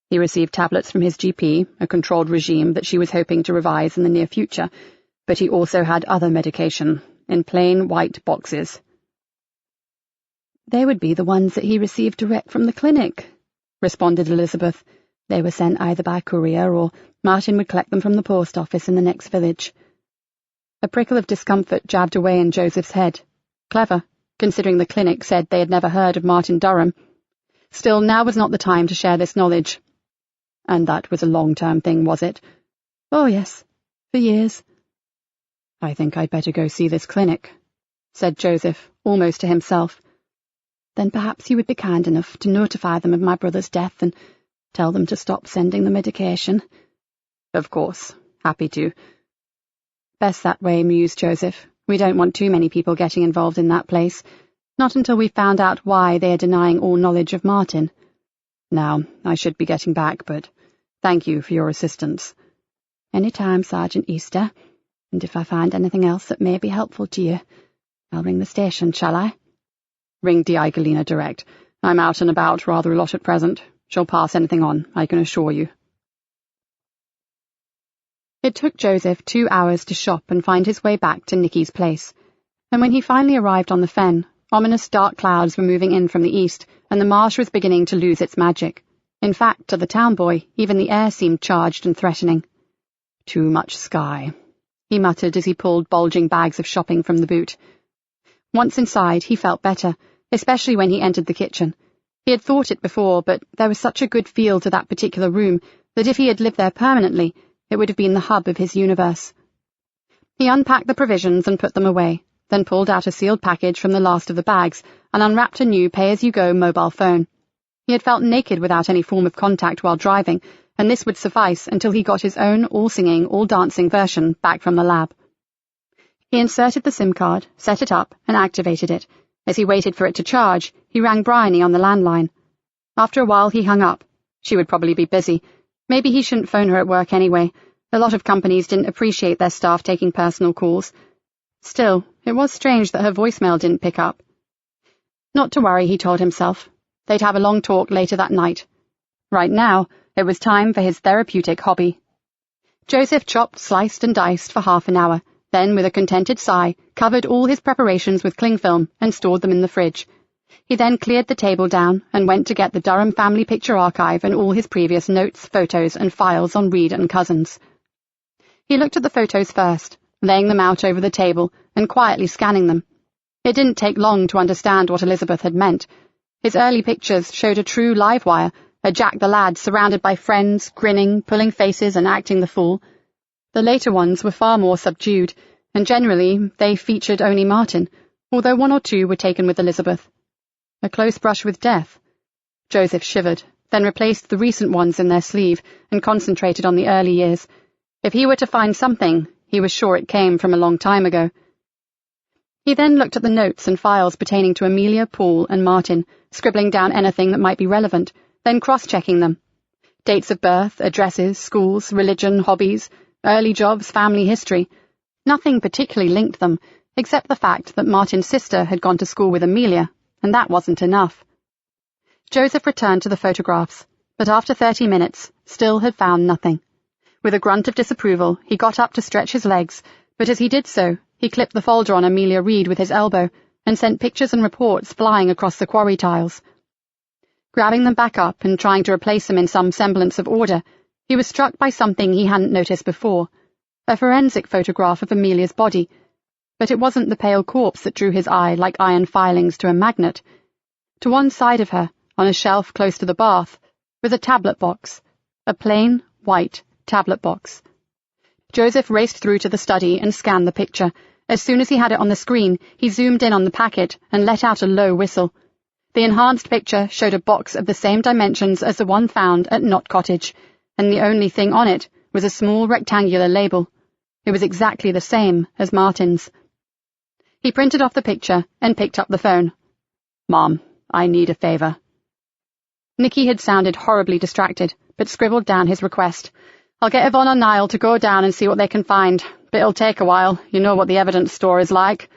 He received tablets from his GP, a controlled regime that she was hoping to revise in the near future, but he also had other medication, in plain white boxes. They would be the ones that he received direct from the clinic, responded Elizabeth. They were sent either by courier or Martin would collect them from the post office in the next village. A prickle of discomfort jabbed away in Joseph's head. Clever, considering the clinic said they had never heard of Martin Durham. Still, now was not the time to share this knowledge. And that was a long-term thing, was it? Oh, yes, for years. I think I'd better go see this clinic, said Joseph, almost to himself. Then perhaps you would be kind enough to notify them of my brother's death and tell them to stop sending the medication. Of course, happy to. Best that way, mused Joseph. We don't want too many people getting involved in that place, not until we've found out why they are denying all knowledge of Martin. Now, I should be getting back, but thank you for your assistance. Any time, Sergeant Easter, and if I find anything else that may be helpful to you, I'll ring the station, shall I? Ring DI Galena direct. I'm out and about rather a lot at present. She'll pass anything on, I can assure you. It took Joseph 2 hours to shop and find his way back to Nikki's place, and when he finally arrived on the fen, ominous dark clouds were moving in from the east, and the marsh was beginning to lose its magic. In fact, to the town boy, even the air seemed charged and threatening. Too much sky, he muttered as he pulled bulging bags of shopping from the boot. Once inside, he felt better, especially when he entered the kitchen. He had thought it before, but there was such a good feel to that particular room that if he had lived there permanently, it would have been the hub of his universe. He unpacked the provisions and put them away, then pulled out a sealed package from the last of the bags and unwrapped a new pay-as-you-go mobile phone. He had felt naked without any form of contact while driving, and this would suffice until he got his own all-singing, all-dancing version back from the lab. He inserted the SIM card, set it up, and activated it. As he waited for it to charge, he rang Bryony on the landline. After a while, he hung up. She would probably be busy. Maybe he shouldn't phone her at work anyway. A lot of companies didn't appreciate their staff taking personal calls. Still, it was strange that her voicemail didn't pick up. Not to worry, he told himself. They'd have a long talk later that night. Right now, it was time for his therapeutic hobby. Joseph chopped, sliced, and diced for half an hour, then, with a contented sigh, covered all his preparations with cling film and stored them in the fridge. He then cleared the table down and went to get the Durham family picture archive and all his previous notes, photos, and files on Reed and Cousins. He looked at the photos first, laying them out over the table and quietly scanning them. It didn't take long to understand what Elizabeth had meant. His early pictures showed a true live wire, a Jack the Lad surrounded by friends, grinning, pulling faces and acting the fool. The later ones were far more subdued, and generally they featured only Martin, although 1 or 2 were taken with Elizabeth. A close brush with death. Joseph shivered, then replaced the recent ones in their sleeve and concentrated on the early years. If he were to find something, he was sure it came from a long time ago. He then looked at the notes and files pertaining to Amelia, Paul, and Martin, scribbling down anything that might be relevant, then cross-checking them. Dates of birth, addresses, schools, religion, hobbies, early jobs, family history. Nothing particularly linked them, except the fact that Martin's sister had gone to school with Amelia, and that wasn't enough. Joseph returned to the photographs, but after 30 minutes, still had found nothing. With a grunt of disapproval, he got up to stretch his legs, but as he did so, he clipped the folder on Amelia Reed with his elbow and sent pictures and reports flying across the quarry tiles. Grabbing them back up and trying to replace them in some semblance of order, he was struck by something he hadn't noticed before, a forensic photograph of Amelia's body. But it wasn't the pale corpse that drew his eye like iron filings to a magnet. To one side of her, on a shelf close to the bath, was a tablet box, a plain, white tablet box. Joseph raced through to the study and scanned the picture. As soon as he had it on the screen, he zoomed in on the packet and let out a low whistle. The enhanced picture showed a box of the same dimensions as the one found at Knott Cottage, and the only thing on it was a small rectangular label. It was exactly the same as Martin's. He printed off the picture and picked up the phone. "Mom, I need a favour." Nikki had sounded horribly distracted, but scribbled down his request. "I'll get Yvonne or Niall to go down and see what they can find, but it'll take a while. You know what the evidence store is like."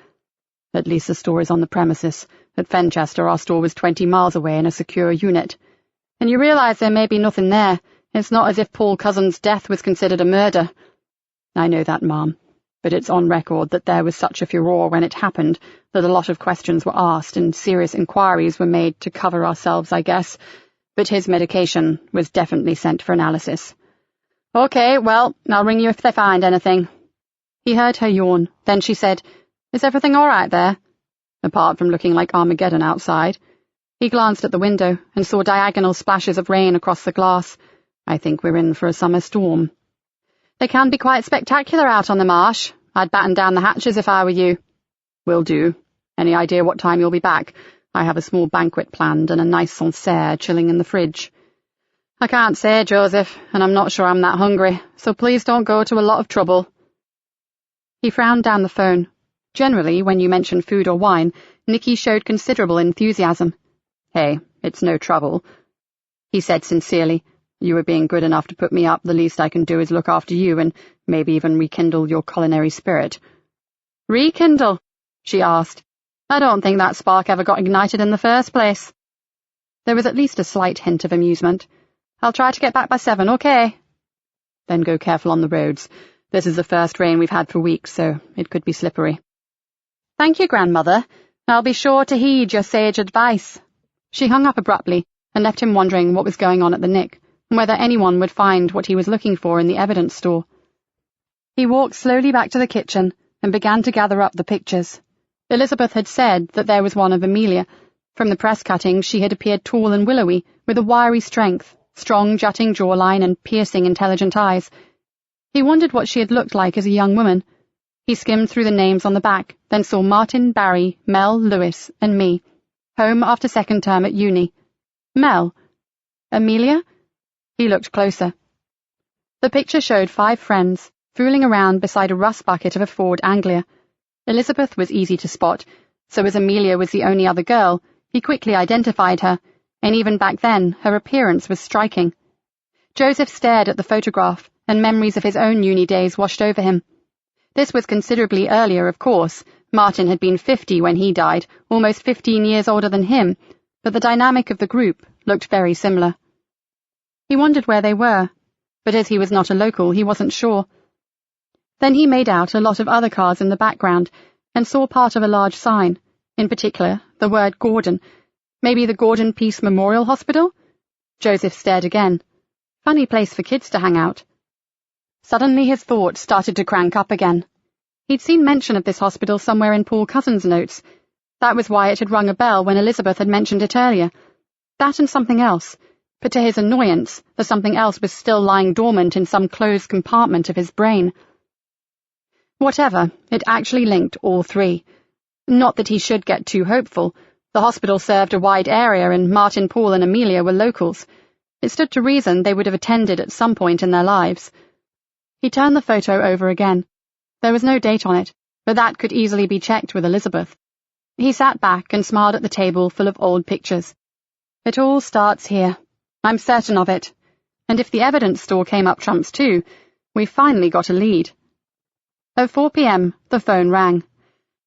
"At least the store is on the premises. At Fenchester, our store was 20 miles away in a secure unit. And you realise there may be nothing there. It's not as if Paul Cousin's death was considered a murder." "I know that, Ma'am, but it's on record that there was such a furore when it happened that a lot of questions were asked and serious inquiries were made to cover ourselves, I guess. But his medication was definitely sent for analysis." "Okay, well, I'll ring you if they find anything." He heard her yawn. Then she said, "Is everything all right there?" "Apart from looking like Armageddon outside." He glanced at the window and saw diagonal splashes of rain across the glass. "I think we're in for a summer storm." "They can be quite spectacular out on the marsh. I'd batten down the hatches if I were you." "Will do. Any idea what time you'll be back? I have a small banquet planned and a nice Sancerre chilling in the fridge." "I can't say, Joseph, and I'm not sure I'm that hungry, so please don't go to a lot of trouble." He frowned down the phone. Generally, when you mentioned food or wine, Nikki showed considerable enthusiasm. "Hey, it's no trouble," he said sincerely. "You were being good enough to put me up. The least I can do is look after you and maybe even rekindle your culinary spirit." "Rekindle?" she asked. "I don't think that spark ever got ignited in the first place." There was at least a slight hint of amusement. "I'll try to get back by 7, okay?" "Then go careful on the roads. This is the first rain we've had for weeks, so it could be slippery." "Thank you, Grandmother. I'll be sure to heed your sage advice." She hung up abruptly and left him wondering what was going on at the Nick, and whether anyone would find what he was looking for in the evidence store. He walked slowly back to the kitchen and began to gather up the pictures. Elizabeth had said that there was one of Amelia. From the press cuttings, she had appeared tall and willowy, with a wiry strength, strong jutting jawline and piercing intelligent eyes. He wondered what she had looked like as a young woman. He skimmed through the names on the back, then saw Martin, Barry, Mel, Lewis, and me. Home after second term at uni. Mel? Amelia? He looked closer. The picture showed 5 friends, fooling around beside a rust bucket of a Ford Anglia. Elizabeth was easy to spot, so as Amelia was the only other girl, he quickly identified her, and even back then her appearance was striking. Joseph stared at the photograph, and memories of his own uni days washed over him. This was considerably earlier, of course. Martin had been 50 when he died, almost 15 years older than him, but the dynamic of the group looked very similar. He wondered where they were, but as he was not a local, he wasn't sure. Then he made out a lot of other cars in the background, and saw part of a large sign, in particular the word Gordon. Maybe the Gordon Peace Memorial Hospital? Joseph stared again. Funny place for kids to hang out. Suddenly his thoughts started to crank up again. He'd seen mention of this hospital somewhere in Paul Cousin's notes. That was why it had rung a bell when Elizabeth had mentioned it earlier. That and something else. But to his annoyance, the something else was still lying dormant in some closed compartment of his brain. Whatever, it actually linked all 3. Not that he should get too hopeful. The hospital served a wide area, and Martin, Paul, and Amelia were locals. It stood to reason they would have attended at some point in their lives. He turned the photo over again. There was no date on it, but that could easily be checked with Elizabeth. He sat back and smiled at the table full of old pictures. It all starts here. I'm certain of it. And if the evidence store came up trumps too, we finally got a lead. At 4 p.m, the phone rang.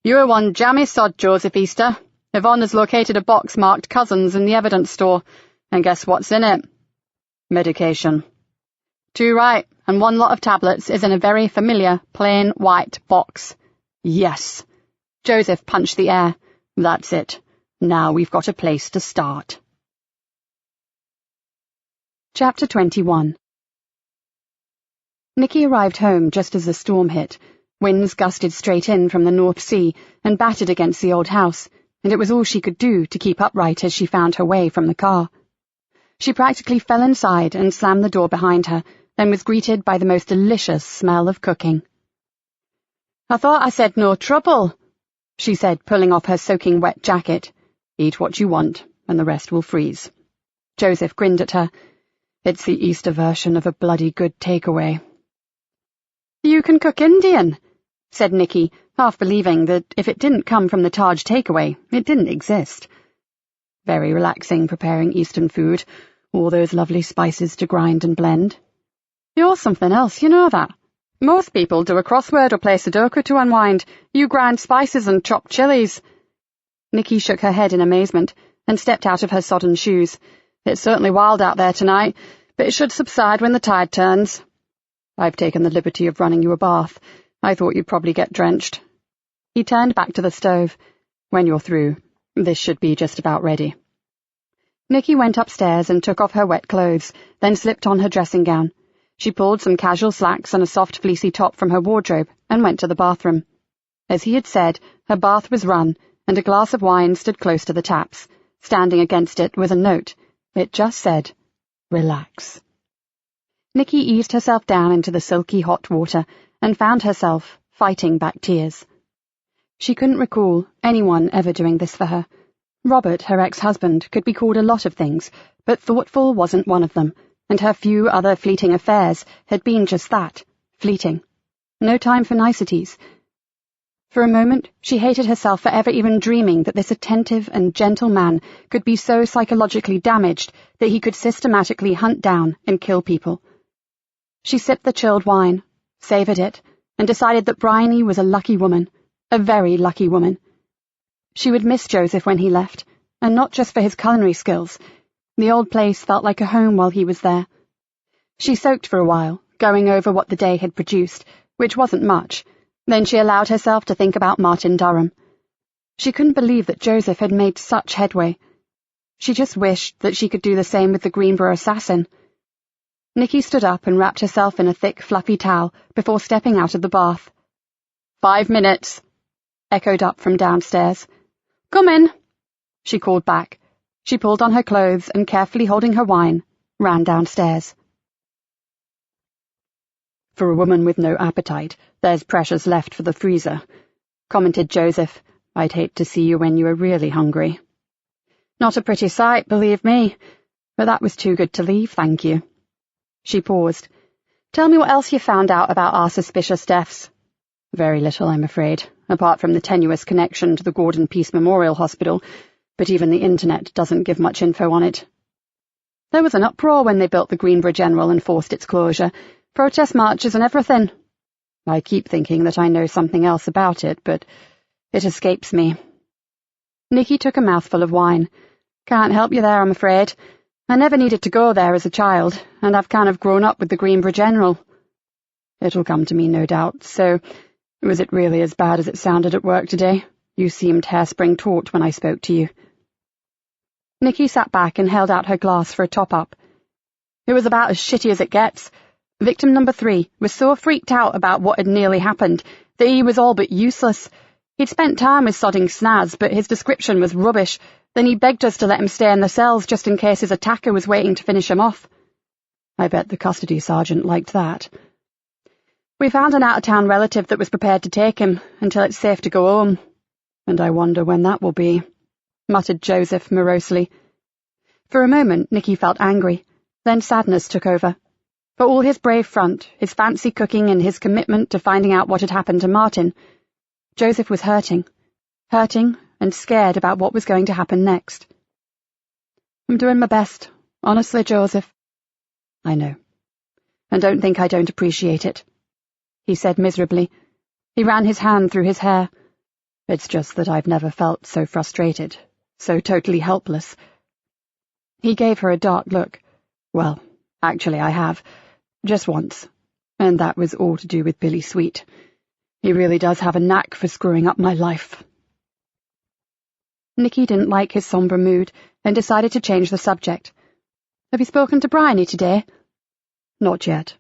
"You're one jammy sod, Joseph Easter. Yvonne has located a box marked Cousins in the evidence store, and guess what's in it?" "Medication." "Too right, and 1 lot of tablets is in a very familiar, plain white box." "Yes." Joseph punched the air. "That's it. Now we've got a place to start." Chapter 21. Nikki arrived home just as the storm hit. Winds gusted straight in from the North Sea and battered against the old house, and it was all she could do to keep upright as she found her way from the car. She practically fell inside and slammed the door behind her, then was greeted by the most delicious smell of cooking. "I thought I said no trouble," she said, pulling off her soaking wet jacket. "Eat what you want, and the rest will freeze." Joseph grinned at her. "It's the Easter version of a bloody good takeaway." "You can cook Indian," said Nikki, half believing that if it didn't come from the Taj takeaway, it didn't exist. "Very relaxing preparing Eastern food, all those lovely spices to grind and blend." "You're something else, you know that. Most people do a crossword or play Sudoku to unwind. You grind spices and chop chilies." Nikki shook her head in amazement and stepped out of her sodden shoes. "It's certainly wild out there tonight, but it should subside when the tide turns." "I've taken the liberty of running you a bath. I thought you'd probably get drenched." He turned back to the stove. "When you're through, this should be just about ready." Nikki went upstairs and took off her wet clothes, then slipped on her dressing gown. She pulled some casual slacks and a soft fleecy top from her wardrobe and went to the bathroom. As he had said, her bath was run, and a glass of wine stood close to the taps. Standing against it was a note. It just said, "Relax." Nikki eased herself down into the silky hot water and found herself fighting back tears. She couldn't recall anyone ever doing this for her. Robert, her ex-husband, could be called a lot of things, but thoughtful wasn't one of them, and her few other fleeting affairs had been just that, fleeting. No time for niceties. For a moment, she hated herself for ever even dreaming that this attentive and gentle man could be so psychologically damaged that he could systematically hunt down and kill people. She sipped the chilled wine, savoured it, and decided that Bryony was a lucky woman, a very lucky woman. She would miss Joseph when he left, and not just for his culinary skills. The old place felt like a home while he was there. She soaked for a while, going over what the day had produced, which wasn't much. Then she allowed herself to think about Martin Durham. She couldn't believe that Joseph had made such headway. She just wished that she could do the same with the Greenborough assassin. Nikki stood up and wrapped herself in a thick, fluffy towel before stepping out of the bath. 5 minutes, echoed up from downstairs. "Come in," she called back. She pulled on her clothes and, carefully holding her wine, ran downstairs. "For a woman with no appetite, there's precious left for the freezer," commented Joseph. "I'd hate to see you when you were really hungry." "Not a pretty sight, believe me, but that was too good to leave, thank you." She paused. "Tell me what else you found out about our suspicious deaths." "Very little, I'm afraid, apart from the tenuous connection to the Gordon Peace Memorial Hospital, but even the internet doesn't give much info on it." "There was an uproar when they built the Greenborough General and forced its closure. Protest marches and everything." "I keep thinking that I know something else about it, but it escapes me." Nikki took a mouthful of wine. "Can't help you there, I'm afraid. I never needed to go there as a child, and I've kind of grown up with the Greenborough General." "It'll come to me, no doubt. So, was it really as bad as it sounded at work today? You seemed hairspring taut when I spoke to you." Nikki sat back and held out her glass for a top-up. "It was about as shitty as it gets. Victim number 3 was so freaked out about what had nearly happened that he was all but useless. He'd spent time with sodding Snaz, but his description was rubbish. Then he begged us to let him stay in the cells just in case his attacker was waiting to finish him off." "I bet the custody sergeant liked that." "We found an out-of-town relative that was prepared to take him until it's safe to go home." "And I wonder when that will be," muttered Joseph morosely. For a moment Nikki felt angry, then sadness took over. For all his brave front, his fancy cooking and his commitment to finding out what had happened to Martin, Joseph was hurting and scared about what was going to happen next. "I'm doing my best, honestly, Joseph." "I know. And don't think I don't appreciate it," he said miserably. He ran his hand through his hair. "It's just that I've never felt so frustrated, so totally helpless." He gave her a dark look. "Well, actually I have. Just once. And that was all to do with Billy Sweet. He really does have a knack for screwing up my life." Nikki didn't like his sombre mood and decided to change the subject. "Have you spoken to Bryony today?" "Not yet."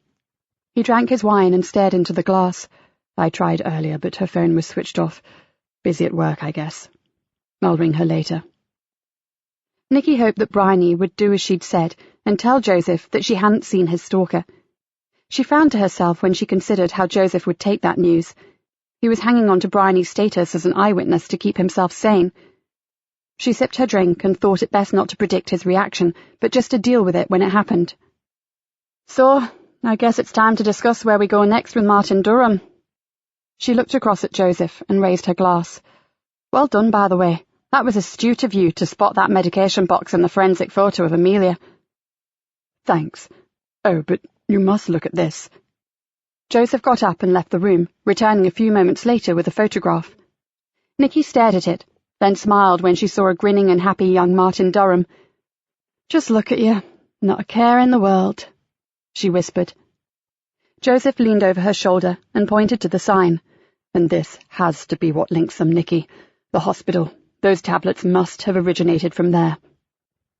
He drank his wine and stared into the glass. "I tried earlier, but her phone was switched off. Busy at work, I guess." I'll ring her later. Nikki hoped that Bryony would do as she'd said and tell Joseph that she hadn't seen his stalker. She frowned to herself when she considered how Joseph would take that news. He was hanging on to Bryony's status as an eyewitness to keep himself sane. She sipped her drink and thought it best not to predict his reaction, but just to deal with it when it happened. So, I guess it's time to discuss where we go next with Martin Durham. She looked across at Joseph and raised her glass. Well done, by the way. That was astute of you to spot that medication box in the forensic photo of Amelia. Thanks. Oh, but you must look at this. Joseph got up and left the room, returning a few moments later with a photograph. Nikki stared at it, then smiled when she saw a grinning and happy young Martin Durham. Just look at you, not a care in the world, she whispered. Joseph leaned over her shoulder and pointed to the sign. And this has to be what links them, Nikki. The hospital. Those tablets must have originated from there.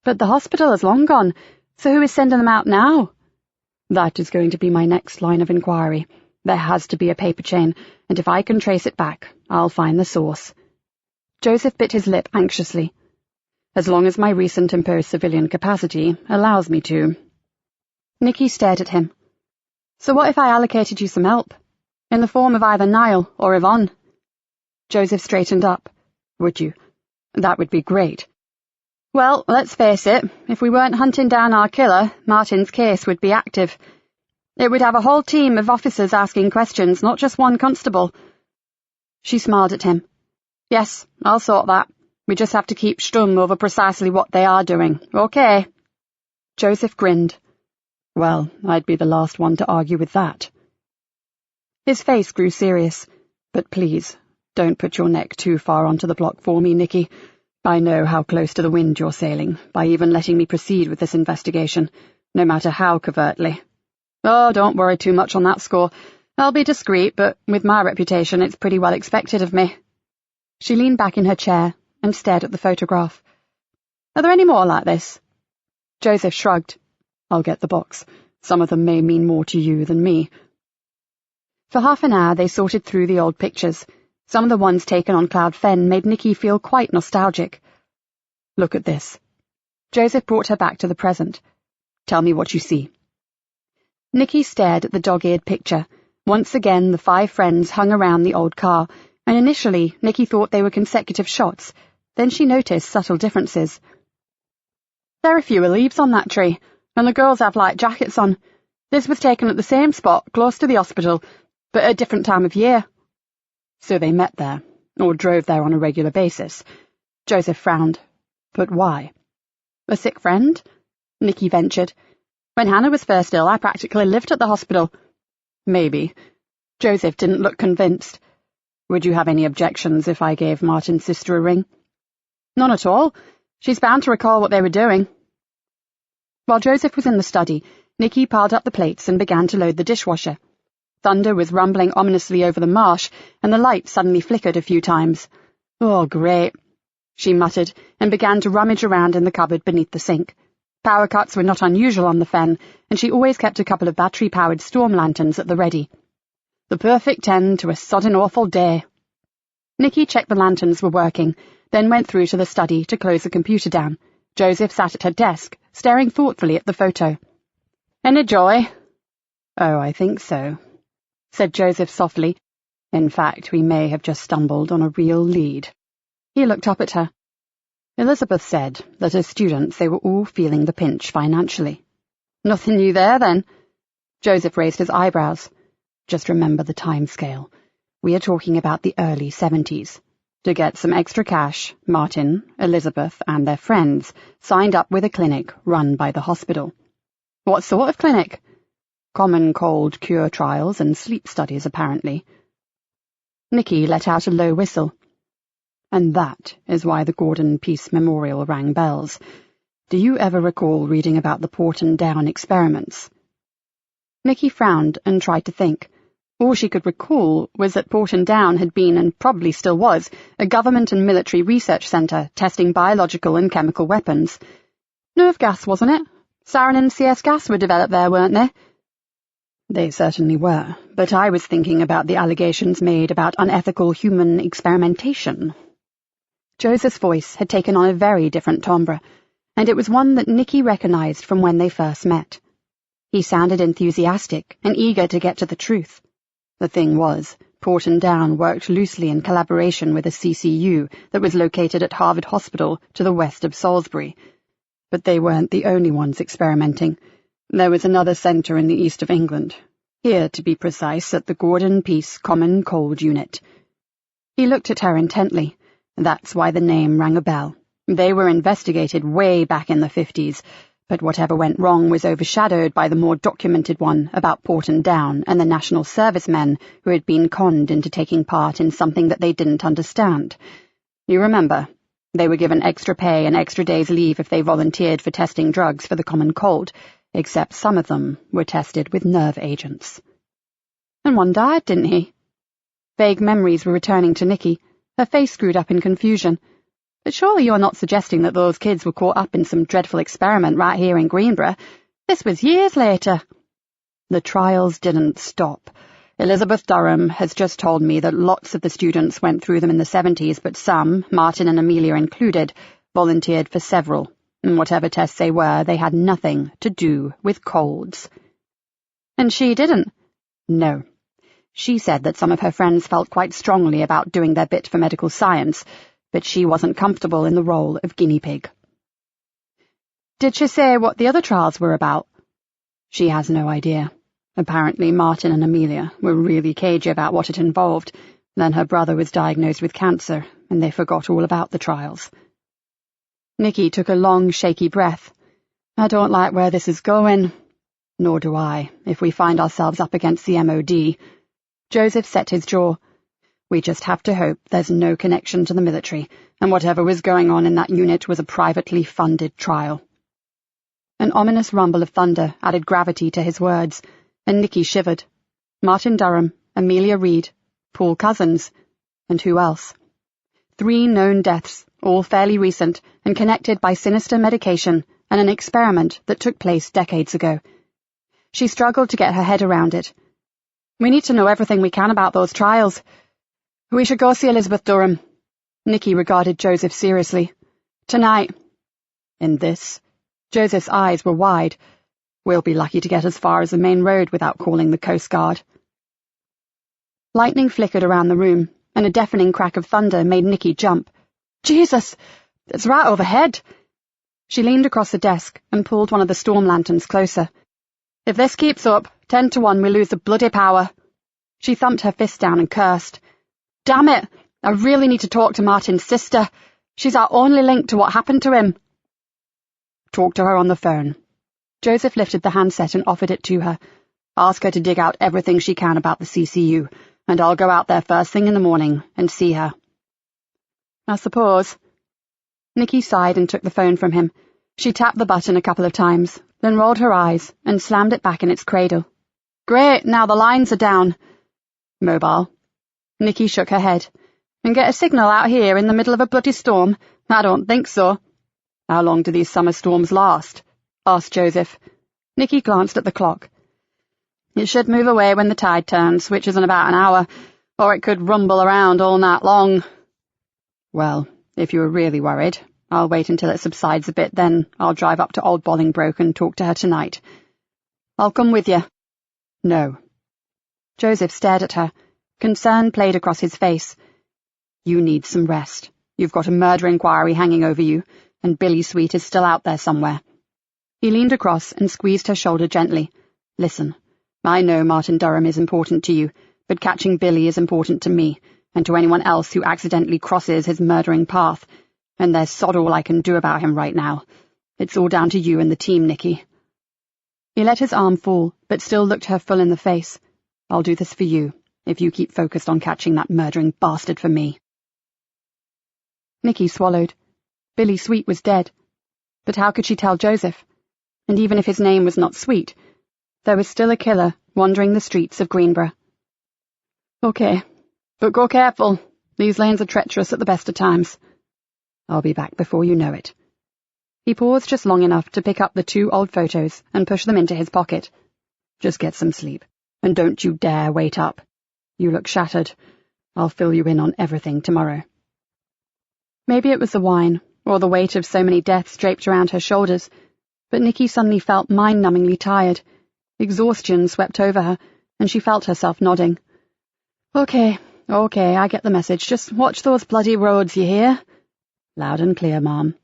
But the hospital is long gone, so who is sending them out now? That is going to be my next line of inquiry. There has to be a paper chain, and if I can trace it back, I'll find the source. Joseph bit his lip anxiously. As long as my recent imposed civilian capacity allows me to. Nikki stared at him. So what if I allocated you some help? In the form of either Niall or Yvonne? Joseph straightened up. Would you? That would be great. Well, let's face it, if we weren't hunting down our killer, Martin's case would be active. It would have a whole team of officers asking questions, not just one constable. She smiled at him. Yes, I'll sort that. We just have to keep stum over precisely what they are doing, okay? Joseph grinned. Well, I'd be the last one to argue with that. His face grew serious. But please, don't put your neck too far onto the block for me, Nikki. I know how close to the wind you're sailing, by even letting me proceed with this investigation, no matter how covertly. Oh, don't worry too much on that score. I'll be discreet, but with my reputation, it's pretty well expected of me. She leaned back in her chair and stared at the photograph. Are there any more like this? Joseph shrugged. I'll get the box. Some of them may mean more to you than me. For half an hour they sorted through the old pictures. Some of the ones taken on Cloud Fen made Nikki feel quite nostalgic. Look at this. Joseph brought her back to the present. Tell me what you see. Nikki stared at the dog-eared picture. Once again the 5 friends hung around the old car, and initially Nikki thought they were consecutive shots. Then she noticed subtle differences. There are fewer leaves on that tree, and the girls have light jackets on. This was taken at the same spot, close to the hospital, but at a different time of year. So they met there, or drove there on a regular basis. Joseph frowned. But why? A sick friend? Nikki ventured. When Hannah was first ill, I practically lived at the hospital. Maybe. Joseph didn't look convinced. Would you have any objections if I gave Martin's sister a ring? None at all. She's bound to recall what they were doing. While Joseph was in the study, Nikki piled up the plates and began to load the dishwasher. Thunder was rumbling ominously over the marsh, and the light suddenly flickered a few times. Oh, great, she muttered, and began to rummage around in the cupboard beneath the sink. Power cuts were not unusual on the Fen, and she always kept a couple of battery-powered storm lanterns at the ready. The perfect end to a sodden awful day. Nikki checked the lanterns were working, then went through to the study to close the computer down. Joseph sat at her desk, staring thoughtfully at the photo. Any joy? Oh, I think so, said Joseph softly. In fact, we may have just stumbled on a real lead. He looked up at her. Elizabeth said that as students they were all feeling the pinch financially. Nothing new there, then? Joseph raised his eyebrows. Just remember the time scale. We are talking about the early 70s. To get some extra cash, Martin, Elizabeth, and their friends signed up with a clinic run by the hospital. What sort of clinic? Common cold cure trials and sleep studies, apparently. Nikki let out a low whistle. And that is why the Gordon Peace Memorial rang bells. Do you ever recall reading about the Porton Down experiments? Nikki frowned and tried to think. All she could recall was that Porton Down had been, and probably still was, a government and military research centre testing biological and chemical weapons. Nerve gas, wasn't it? Sarin and CS gas were developed there, weren't they? They certainly were, but I was thinking about the allegations made about unethical human experimentation. Joseph's voice had taken on a very different timbre, and it was one that Nikki recognized from when they first met. He sounded enthusiastic and eager to get to the truth. The thing was, Porton Down worked loosely in collaboration with a CCU that was located at Harvard Hospital to the west of Salisbury. But they weren't the only ones experimenting. There was another centre in the east of England, here to be precise at the Gordon Peace Common Cold Unit. He looked at her intently. That's why the name rang a bell. They were investigated way back in the 50s, but whatever went wrong was overshadowed by the more documented one about Porton Down and the National Servicemen who had been conned into taking part in something that they didn't understand. You remember, they were given extra pay and extra days' leave if they volunteered for testing drugs for the common cold, except some of them were tested with nerve agents. And one died, didn't he? Vague memories were returning to Nikki, her face screwed up in confusion. But surely you're not suggesting that those kids were caught up in some dreadful experiment right here in Greenborough. This was years later. The trials didn't stop. Elizabeth Durham has just told me that lots of the students went through them in the 70s, but some, Martin and Amelia included, volunteered for several, and whatever tests they were, they had nothing to do with colds. And she didn't? No. She said that some of her friends felt quite strongly about doing their bit for medical science, but she wasn't comfortable in the role of guinea pig. Did she say what the other trials were about? She has no idea. Apparently Martin and Amelia were really cagey about what it involved. Then her brother was diagnosed with cancer, and they forgot all about the trials. Nikki took a long, shaky breath. I don't like where this is going. Nor do I, if we find ourselves up against the MOD. Joseph set his jaw. We just have to hope there's no connection to the military, and whatever was going on in that unit was a privately funded trial. An ominous rumble of thunder added gravity to his words, and Nikki shivered. Martin Durham, Amelia Reed, Paul Cousins, and who else? 3 known deaths, all fairly recent, and connected by sinister medication and an experiment that took place decades ago. She struggled to get her head around it. We need to know everything we can about those trials. We should go see Elizabeth Durham. Nikki regarded Joseph seriously. Tonight. In this? Joseph's eyes were wide. We'll be lucky to get as far as the main road without calling the Coast Guard. Lightning flickered around the room, and a deafening crack of thunder made Nikki jump. Jesus! It's right overhead! She leaned across the desk and pulled one of the storm lanterns closer. If this keeps up, 10 to 1 we lose the bloody power. She thumped her fist down and cursed. Damn it! I really need to talk to Martin's sister. She's our only link to what happened to him. Talk to her on the phone. Joseph lifted the handset and offered it to her. Ask her to dig out everything she can about the CCU, and I'll go out there first thing in the morning and see her. I suppose. Nikki sighed and took the phone from him. She tapped the button a couple of times, then rolled her eyes and slammed it back in its cradle. Great, now the lines are down. Mobile. Nikki shook her head. And get a signal out here in the middle of a bloody storm? I don't think so. How long do these summer storms last? Asked Joseph. Nikki glanced at the clock. It should move away when the tide turns, which is in about an hour, or it could rumble around all night long. Well, if you were really worried, I'll wait until it subsides a bit, then I'll drive up to Old Bolingbroke and talk to her tonight. I'll come with you. No. Joseph stared at her. Concern played across his face. You need some rest. You've got a murder inquiry hanging over you, and Billy Sweet is still out there somewhere. He leaned across and squeezed her shoulder gently. Listen, I know Martin Durham is important to you, but catching Billy is important to me, and to anyone else who accidentally crosses his murdering path, and there's sod all I can do about him right now. It's all down to you and the team, Nikki. He let his arm fall, but still looked her full in the face. I'll do this for you, if you keep focused on catching that murdering bastard for me. Nikki swallowed. Billy Sweet was dead. But how could she tell Joseph? And even if his name was not Sweet, there was still a killer wandering the streets of Greenborough. Okay, but go careful. These lanes are treacherous at the best of times. I'll be back before you know it. He paused just long enough to pick up the 2 old photos and push them into his pocket. Just get some sleep, and don't you dare wait up. You look shattered. I'll fill you in on everything tomorrow. Maybe it was the wine, or the weight of so many deaths draped around her shoulders, but Nikki suddenly felt mind-numbingly tired. Exhaustion swept over her, and she felt herself nodding. Okay, I get the message. Just watch those bloody roads, you hear? Loud and clear, Mom.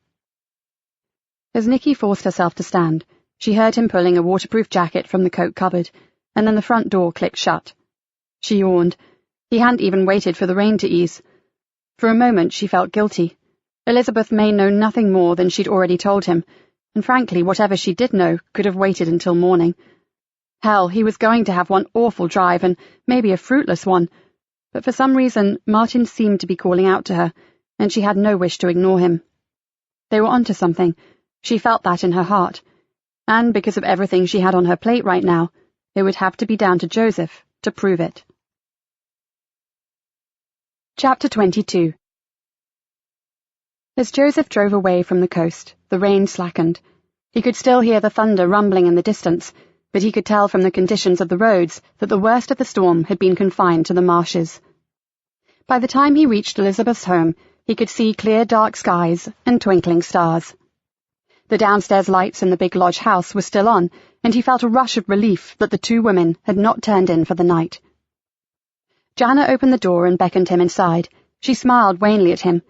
As Nikki forced herself to stand, she heard him pulling a waterproof jacket from the coat cupboard, and then the front door clicked shut. She yawned. He hadn't even waited for the rain to ease. For a moment she felt guilty. Elizabeth may know nothing more than she'd already told him, and frankly, whatever she did know could have waited until morning. Hell, he was going to have one awful drive, and maybe a fruitless one, but for some reason Martin seemed to be calling out to her, and she had no wish to ignore him. They were onto something. She felt that in her heart, and because of everything she had on her plate right now, it would have to be down to Joseph to prove it. Chapter 22. As Joseph drove away from the coast, the rain slackened. He could still hear the thunder rumbling in the distance, but he could tell from the conditions of the roads that the worst of the storm had been confined to the marshes. By the time he reached Elizabeth's home, he could see clear dark skies and twinkling stars. The downstairs lights in the big lodge house were still on, and he felt a rush of relief that the two women had not turned in for the night. Jana opened the door and beckoned him inside. She smiled wanly at him.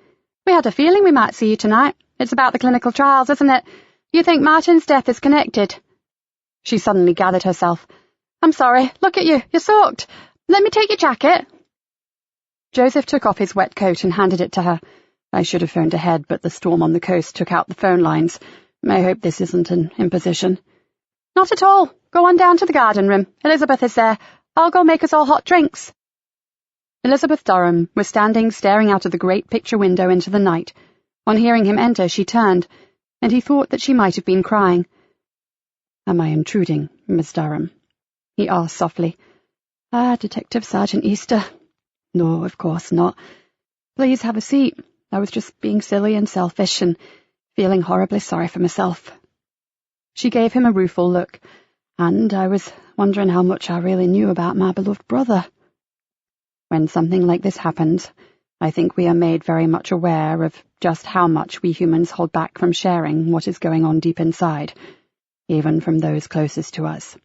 We had a feeling we might see you tonight. It's about the clinical trials, isn't it? You think Martin's death is connected? She suddenly gathered herself. I'm sorry, look at you, you're soaked. Let me take your jacket. Joseph took off his wet coat and handed it to her. I should have phoned ahead, but the storm on the coast took out the phone lines. I hope this isn't an imposition. Not at all. Go on down to the garden room. Elizabeth is there. I'll go make us all hot drinks. Elizabeth Durham was standing staring out of the great picture window into the night. On hearing him enter, she turned, and he thought that she might have been crying. Am I intruding, Miss Durham? He asked softly. Detective Sergeant Easter. No, of course not. Please have a seat. I was just being silly and selfish and feeling horribly sorry for myself. She gave him a rueful look, and I was wondering how much I really knew about my beloved brother. When something like this happens, I think we are made very much aware of just how much we humans hold back from sharing what is going on deep inside, even from those closest to us.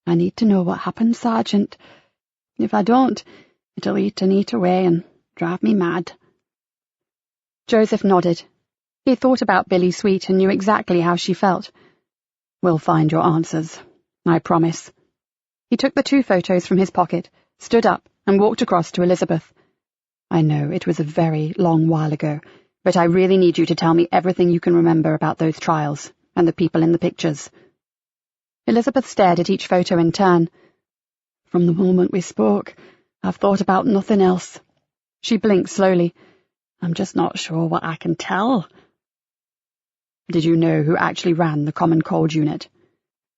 I need to know what happened, Sergeant. If I don't, it'll eat and eat away and drive me mad. Joseph nodded. He thought about Billy Sweet and knew exactly how she felt. We'll find your answers, I promise. He took the 2 photos from his pocket, stood up, and walked across to Elizabeth. I know it was a very long while ago, but I really need you to tell me everything you can remember about those trials and the people in the pictures. Elizabeth stared at each photo in turn. From the moment we spoke, I've thought about nothing else. She blinked slowly. I'm just not sure what I can tell. Did you know who actually ran the Common Cold Unit?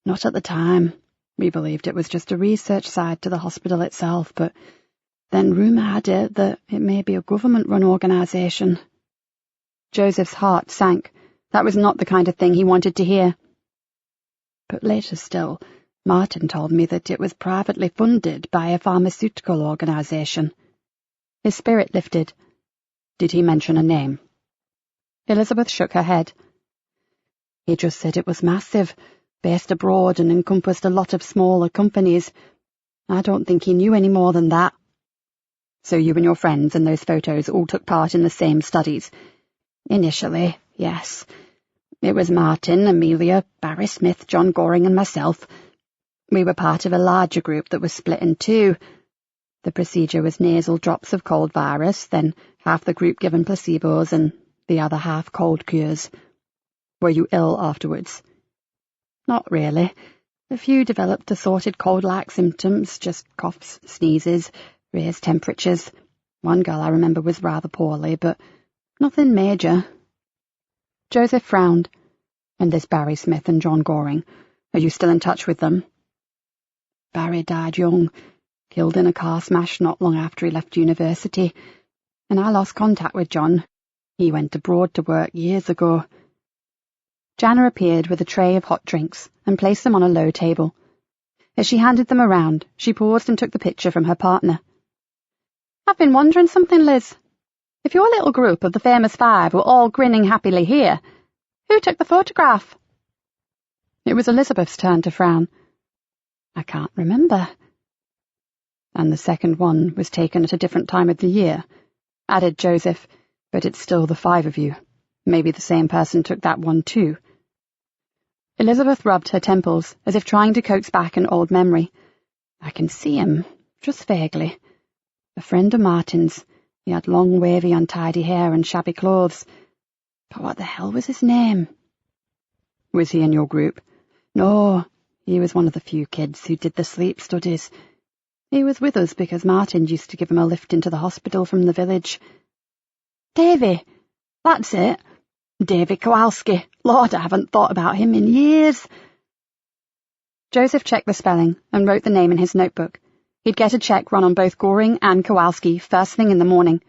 Not at the time. We believed it was just a research side to the hospital itself, but then rumour had it that it may be a government-run organisation. Joseph's heart sank. That was not the kind of thing he wanted to hear. But later still, Martin told me that it was privately funded by a pharmaceutical organisation. His spirit lifted. Did he mention a name? Elizabeth shook her head. He just said it was massive, based abroad and encompassed a lot of smaller companies. I don't think he knew any more than that. So you and your friends in those photos all took part in the same studies? Initially, yes. It was Martin, Amelia, Barry Smith, John Goring and myself. We were part of a larger group that was split in 2. The procedure was nasal drops of cold virus, then half the group given placebos and the other half cold cures. Were you ill afterwards? Not really. A few developed assorted cold-like symptoms, just coughs, sneezes, raised temperatures. One girl I remember was rather poorly, but nothing major. Joseph frowned. And this Barry Smith and John Goring, are you still in touch with them? Barry died young, killed in a car smash not long after he left university, and I lost contact with John. He went abroad to work years ago. Jana appeared with a tray of hot drinks and placed them on a low table. As she handed them around, she paused and took the picture from her partner. I've been wondering something, Liz. If your little group of the famous five were all grinning happily here, who took the photograph? It was Elizabeth's turn to frown. I can't remember. And the second one was taken at a different time of the year, added Joseph, but it's still the five of you. Maybe the same person took that one too. Elizabeth rubbed her temples, as if trying to coax back an old memory. I can see him, just vaguely. A friend of Martin's. He had long, wavy, untidy hair and shabby clothes. But what the hell was his name? Was he in your group? No, he was one of the few kids who did the sleep studies. He was with us because Martin used to give him a lift into the hospital from the village. Davy! That's it. Davy Kowalski. Lord, I haven't thought about him in years. Joseph checked the spelling and wrote the name in his notebook. He'd get a check run on both Goring and Kowalski first thing in the morning.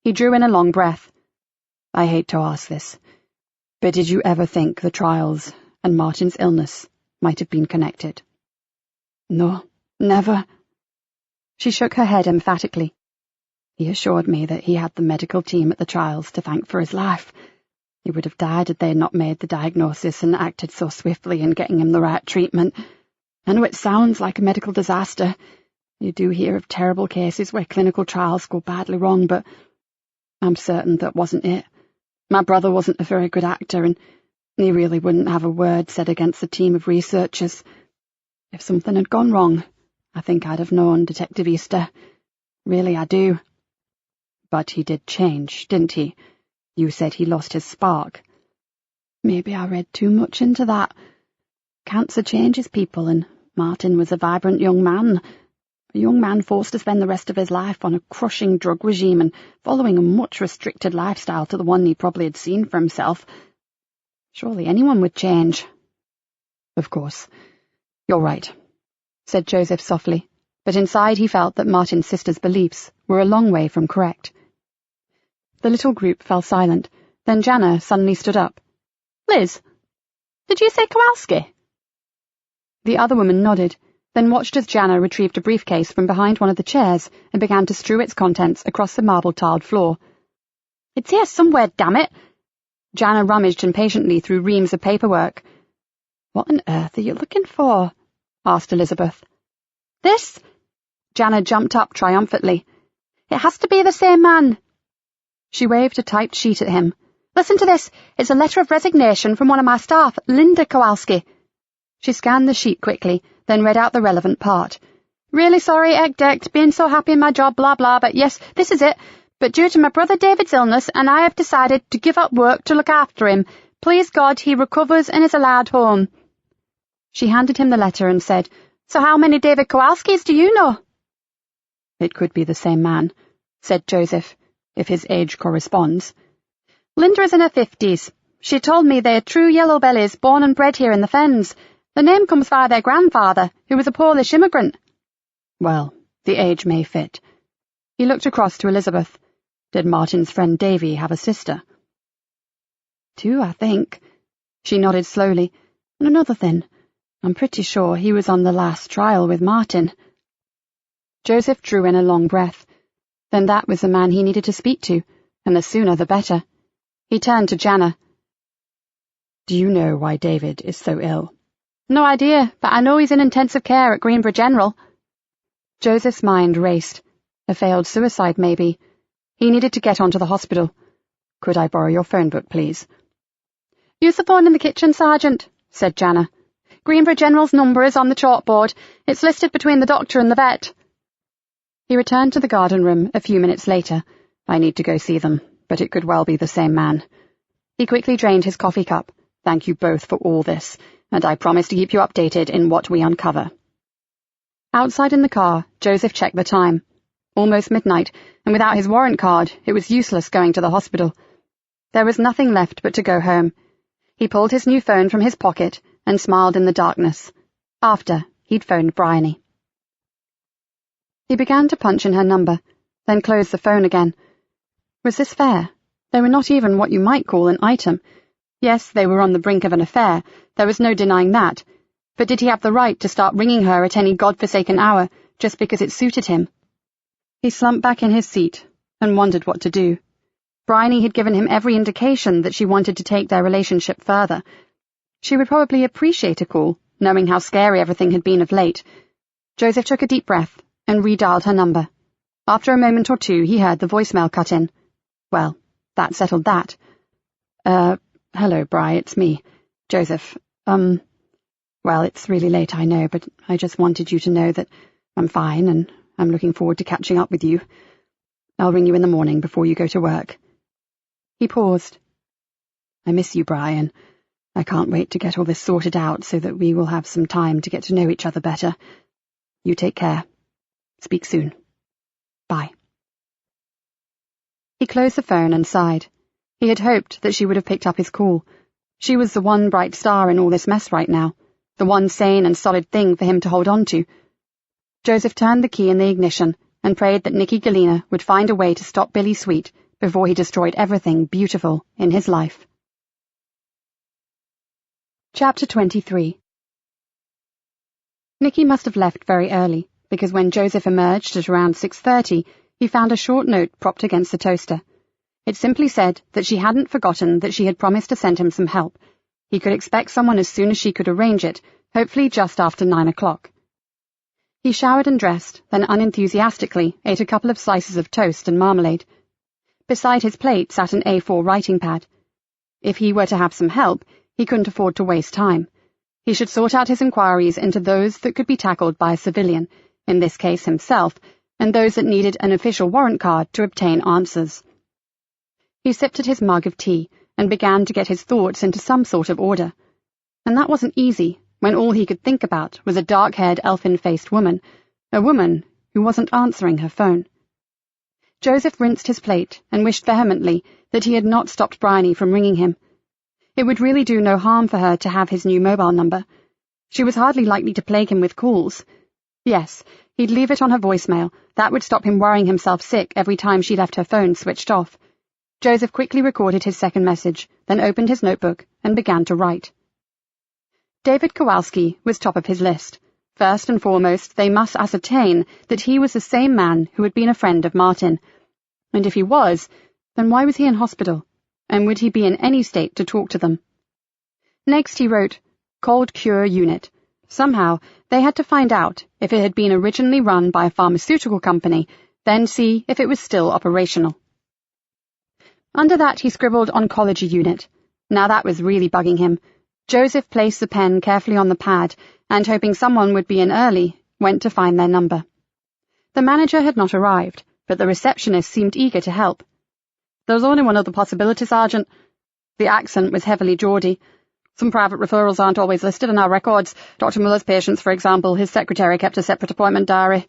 He drew in a long breath. I hate to ask this, but did you ever think the trials and Martin's illness might have been connected? No, never. She shook her head emphatically. He assured me that he had the medical team at the trials to thank for his life. He would have died had they not made the diagnosis and acted so swiftly in getting him the right treatment. I know it sounds like a medical disaster. You do hear of terrible cases where clinical trials go badly wrong, but I'm certain that wasn't it. My brother wasn't a very good actor, and he really wouldn't have a word said against the team of researchers. If something had gone wrong, I think I'd have known, Detective Easter. Really, I do. But he did change, didn't he? You said he lost his spark. Maybe I read too much into that. Cancer changes people, and Martin was a vibrant young man. A young man forced to spend the rest of his life on a crushing drug regime and following a much restricted lifestyle to the one he probably had seen for himself. Surely anyone would change. Of course. You're right, said Joseph softly, but inside he felt that Martin's sister's beliefs were a long way from correct. The little group fell silent. Then Jana suddenly stood up. Liz, did you say Kowalski? The other woman nodded, then watched as Jana retrieved a briefcase from behind one of the chairs and began to strew its contents across the marble-tiled floor. It's here somewhere, damn it! Jana rummaged impatiently through reams of paperwork. What on earth are you looking for? Asked Elizabeth. This? Jana jumped up triumphantly. It has to be the same man. She waved a typed sheet at him. Listen to this. It's a letter of resignation from one of my staff, Linda Kowalski. She scanned the sheet quickly, then read out the relevant part. Really sorry, Egg-decked, being so happy in my job, blah blah, but yes, this is it. But due to my brother David's illness, and I have decided to give up work to look after him. Please God he recovers and is allowed home. She handed him the letter and said, So how many David Kowalskis do you know? It could be the same man, said Joseph, if his age corresponds. Linda is in her 50s. She told me they are true yellow bellies, born and bred here in the Fens. The name comes via their grandfather, who was a Polish immigrant. Well, the age may fit. He looked across to Elizabeth. Did Martin's friend Davy have a sister? 2, I think. She nodded slowly. And another thing. I'm pretty sure he was on the last trial with Martin. Joseph drew in a long breath. Then that was the man he needed to speak to, and the sooner the better. He turned to Jana. Do you know why David is so ill? No idea, but I know he's in intensive care at Greenborough General. Joseph's mind raced. A failed suicide, maybe. He needed to get onto the hospital. Could I borrow your phone book, please? Use the phone in the kitchen, Sergeant, said Jana. Greenborough General's number is on the chalkboard. It's listed between the doctor and the vet. He returned to the garden room a few minutes later. I need to go see them, but it could well be the same man. He quickly drained his coffee cup. Thank you both for all this, and I promise to keep you updated in what we uncover. Outside in the car, Joseph checked the time. Almost midnight, and without his warrant card, it was useless going to the hospital. There was nothing left but to go home. He pulled his new phone from his pocket and smiled in the darkness. After, he'd phoned Bryony. He began to punch in her number, then closed the phone again. Was this fair? They were not even what you might call an item. Yes, they were on the brink of an affair. There was no denying that. But did he have the right to start ringing her at any God-forsaken hour, just because it suited him? He slumped back in his seat and wondered what to do. Bryony had given him every indication that she wanted to take their relationship further. She would probably appreciate a call, knowing how scary everything had been of late. Joseph took a deep breath and redialed her number. After a moment or two, he heard the voicemail cut in. Well, that settled that. Hello, Bri, it's me. Joseph. Well, it's really late, I know, but I just wanted you to know that I'm fine and I'm looking forward to catching up with you. I'll ring you in the morning before you go to work. He paused. I miss you, Bri, and I can't wait to get all this sorted out so that we will have some time to get to know each other better. You take care. Speak soon. Bye. He closed the phone and sighed. He had hoped that she would have picked up his call. She was the one bright star in all this mess right now, the one sane and solid thing for him to hold on to. Joseph turned the key in the ignition and prayed that Nikki Galena would find a way to stop Billy Sweet before he destroyed everything beautiful in his life. Chapter 23. Nikki must have left very early, because when Joseph emerged at around 6:30, he found a short note propped against the toaster. It simply said that she hadn't forgotten that she had promised to send him some help. He could expect someone as soon as she could arrange it, hopefully just after 9 o'clock. He showered and dressed, then unenthusiastically ate a couple of slices of toast and marmalade. Beside his plate sat an A4 writing pad. If he were to have some help, he couldn't afford to waste time. He should sort out his inquiries into those that could be tackled by a civilian, in this case himself, and those that needed an official warrant card to obtain answers. He sipped at his mug of tea and began to get his thoughts into some sort of order. And that wasn't easy, when all he could think about was a dark-haired, elfin-faced woman, a woman who wasn't answering her phone. Joseph rinsed his plate and wished vehemently that he had not stopped Bryony from ringing him. It would really do no harm for her to have his new mobile number. She was hardly likely to plague him with calls. Yes, he'd leave it on her voicemail. That would stop him worrying himself sick every time she left her phone switched off. Joseph quickly recorded his second message, then opened his notebook and began to write. David Kowalski was top of his list. First and foremost, they must ascertain that he was the same man who had been a friend of Martin. And if he was, then why was he in hospital? And would he be in any state to talk to them? Next he wrote, Cold Cure Unit. Somehow, they had to find out if it had been originally run by a pharmaceutical company, then see if it was still operational. Under that he scribbled Oncology Unit. Now that was really bugging him. Joseph placed the pen carefully on the pad, and hoping someone would be in early, went to find their number. The manager had not arrived, but the receptionist seemed eager to help. There's only one other possibility, Sergeant. The accent was heavily Geordie. Some private referrals aren't always listed in our records. Dr. Muller's patients, for example, his secretary kept a separate appointment diary.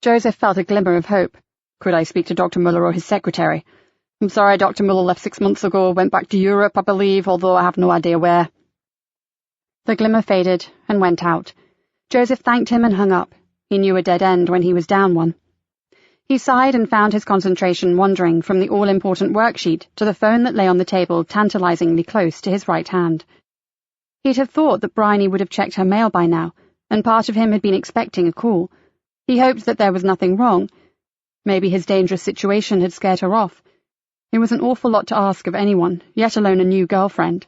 Joseph felt a glimmer of hope. Could I speak to Dr. Muller or his secretary? I'm sorry, Dr. Muller left 6 months ago, went back to Europe, I believe, although I have no idea where. The glimmer faded and went out. Joseph thanked him and hung up. He knew a dead end when he was down one. He sighed and found his concentration wandering from the all-important worksheet to the phone that lay on the table tantalizingly close to his right hand. He'd have thought that Bryony would have checked her mail by now, and part of him had been expecting a call. He hoped that there was nothing wrong. Maybe his dangerous situation had scared her off. It was an awful lot to ask of anyone, yet alone a new girlfriend.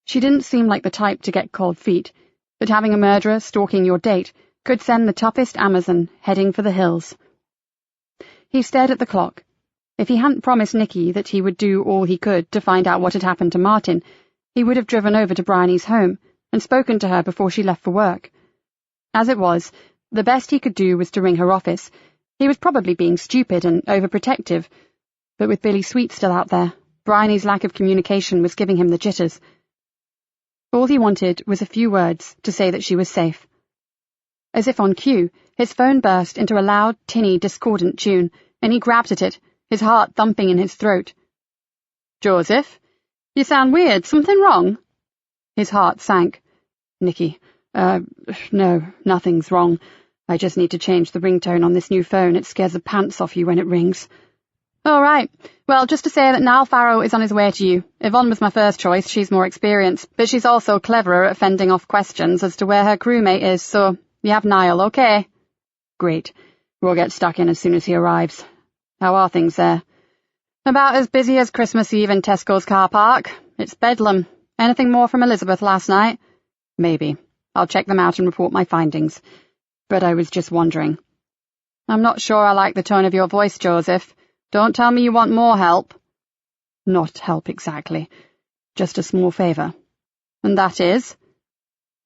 She didn't seem like the type to get cold feet, but having a murderer stalking your date could send the toughest Amazon heading for the hills. He stared at the clock. If he hadn't promised Nikki that he would do all he could to find out what had happened to Martin, he would have driven over to Bryony's home and spoken to her before she left for work. As it was, the best he could do was to ring her office. He was probably being stupid and overprotective, but with Billy Sweet still out there, Bryony's lack of communication was giving him the jitters. All he wanted was a few words to say that she was safe. As if on cue, his phone burst into a loud, tinny, discordant tune, and he grabbed at it, his heart thumping in his throat. Joseph? You sound weird. Something wrong? His heart sank. Nikki, no, nothing's wrong. I just need to change the ringtone on this new phone. It scares the pants off you when it rings. All right. Well, just to say that Niall Farrow is on his way to you. Yvonne was my first choice. She's more experienced, but she's also cleverer at fending off questions as to where her crewmate is, so you have Niall, okay? Great. We'll get stuck in as soon as he arrives. How are things there? About as busy as Christmas Eve in Tesco's car park. It's bedlam. Anything more from Elizabeth last night? Maybe. I'll check them out and report my findings. But I was just wondering. I'm not sure I like the tone of your voice, Joseph. Don't tell me you want more help. Not help exactly. Just a small favour. And that is?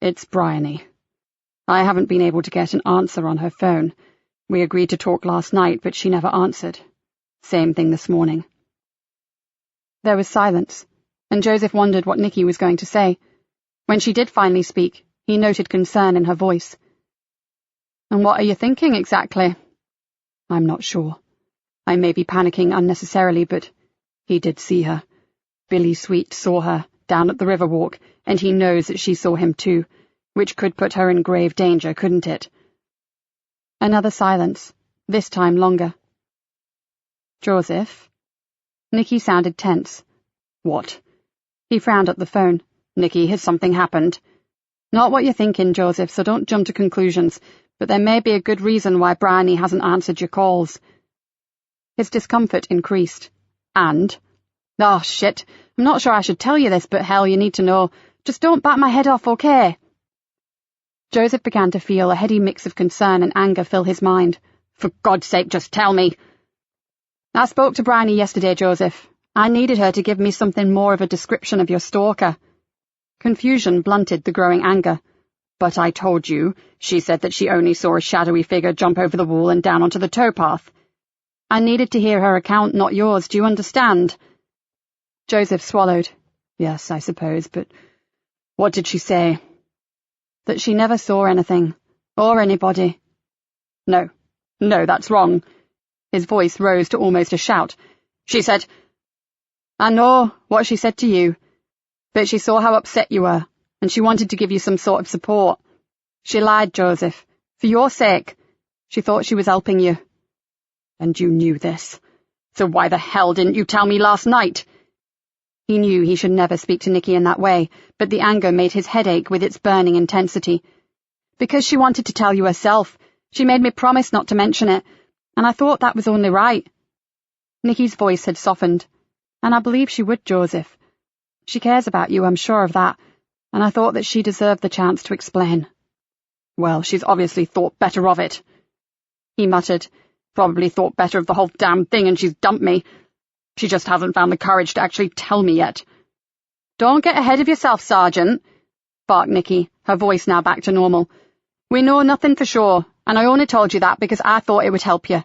It's Bryony. I haven't been able to get an answer on her phone. We agreed to talk last night, but she never answered. Same thing this morning. There was silence, and Joseph wondered what Nikki was going to say. When she did finally speak, he noted concern in her voice. And what are you thinking exactly? I'm not sure. I may be panicking unnecessarily, but he did see her. Billy Sweet saw her down at the Riverwalk, and he knows that she saw him too, which could put her in grave danger, couldn't it? Another silence, this time longer. Joseph? Nikki sounded tense. What? He frowned at the phone. Nikki, has something happened? Not what you're thinking, Joseph, so don't jump to conclusions, but there may be a good reason why Bryony hasn't answered your calls. His discomfort increased. And? Oh, shit. I'm not sure I should tell you this, but hell, you need to know. Just don't bat my head off, okay? Joseph began to feel a heady mix of concern and anger fill his mind. For God's sake, just tell me. I spoke to Bryony yesterday, Joseph. I needed her to give me something more of a description of your stalker. Confusion blunted the growing anger. But I told you, she said that she only saw a shadowy figure jump over the wall and down onto the towpath. I needed to hear her account, not yours, do you understand? Joseph swallowed. Yes, I suppose, but what did she say? That she never saw anything, or anybody. No, that's wrong. His voice rose to almost a shout. She said... I know what she said to you, but she saw how upset you were, and she wanted to give you some sort of support. She lied, Joseph. For your sake. She thought she was helping you. And you knew this. So why the hell didn't you tell me last night? He knew he should never speak to Nikki in that way, but the anger made his head ache with its burning intensity. Because she wanted to tell you herself. She made me promise not to mention it, and I thought that was only right. Nikki's voice had softened, and I believe she would, Joseph. She cares about you, I'm sure of that, and I thought that she deserved the chance to explain. Well, she's obviously thought better of it. He muttered. Probably thought better of the whole damn thing, and she's dumped me. She just hasn't found the courage to actually tell me yet. Don't get ahead of yourself, Sergeant, barked Nikki, her voice now back to normal. We know nothing for sure, and I only told you that because I thought it would help you.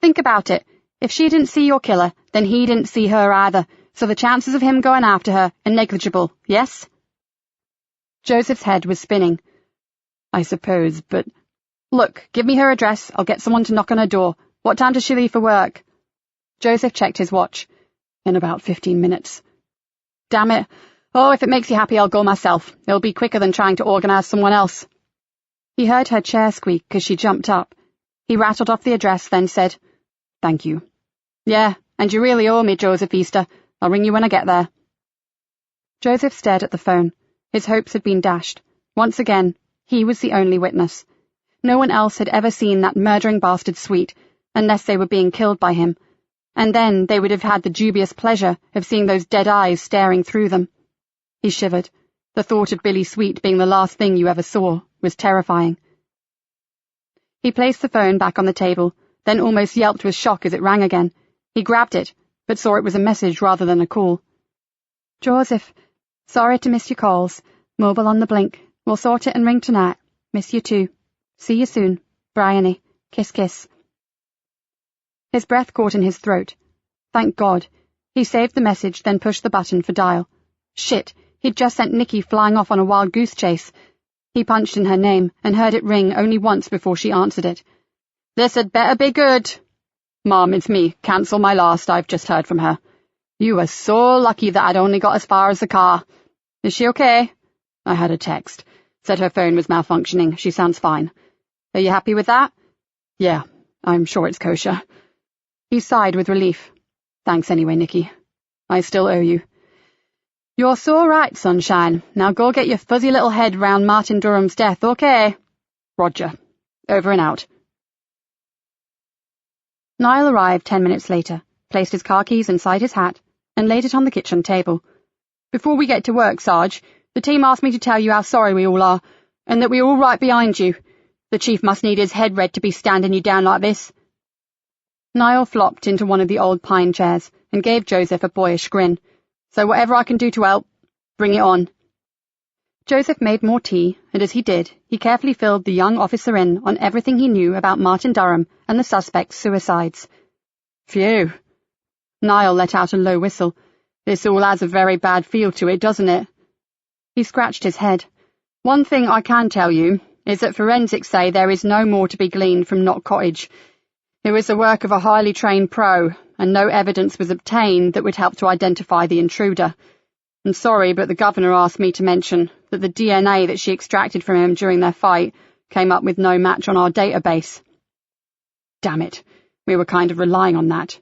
Think about it. If she didn't see your killer, then he didn't see her either, so the chances of him going after her are negligible, yes? Joseph's head was spinning. I suppose, but... Look, give me her address, I'll get someone to knock on her door. What time does she leave for work? Joseph checked his watch. In about 15 minutes. Damn it. Oh, if it makes you happy, I'll go myself. It'll be quicker than trying to organise someone else. He heard her chair squeak as she jumped up. He rattled off the address, then said, Thank you. Yeah, and you really owe me, Joseph Easter. I'll ring you when I get there. Joseph stared at the phone. His hopes had been dashed. Once again, he was the only witness. No one else had ever seen that murdering bastard Sweet, unless they were being killed by him. And then they would have had the dubious pleasure of seeing those dead eyes staring through them. He shivered. The thought of Billy Sweet being the last thing you ever saw was terrifying. He placed the phone back on the table, then almost yelped with shock as it rang again. He grabbed it, but saw it was a message rather than a call. Joseph, sorry to miss your calls. Mobile on the blink. We'll sort it and ring tonight. Miss you too. See you soon. Bryony. Kiss, kiss. His breath caught in his throat. Thank God. He saved the message, then pushed the button for dial. Shit, he'd just sent Nikki flying off on a wild goose chase. He punched in her name and heard it ring only once before she answered it. This had better be good. Mom, it's me. Cancel my last. I've just heard from her. You were so lucky that I'd only got as far as the car. Is she okay? I had a text. Said her phone was malfunctioning. She sounds fine. Are you happy with that? Yeah, I'm sure it's kosher. He sighed with relief. Thanks anyway, Nikki. I still owe you. You're so right, sunshine. Now go get your fuzzy little head round Martin Durham's death, okay? Roger. Over and out. Niall arrived 10 minutes later, placed his car keys inside his hat, and laid it on the kitchen table. "Before we get to work, Sarge, the team asked me to tell you how sorry we all are, and that we're all right behind you. The chief must need his head red to be standing you down like this." Niall flopped into one of the old pine chairs and gave Joseph a boyish grin. "So whatever I can do to help, bring it on." Joseph made more tea, and as he did, he carefully filled the young officer in on everything he knew about Martin Durham and the suspect's suicides. "Phew." Niall let out a low whistle. "This all has a very bad feel to it, doesn't it?" He scratched his head. "One thing I can tell you is that forensics say there is no more to be gleaned from Knott Cottage. It was the work of a highly trained pro, and no evidence was obtained that would help to identify the intruder. I'm sorry, but the governor asked me to mention that the DNA that she extracted from him during their fight came up with no match on our database." "Damn it, we were kind of relying on that."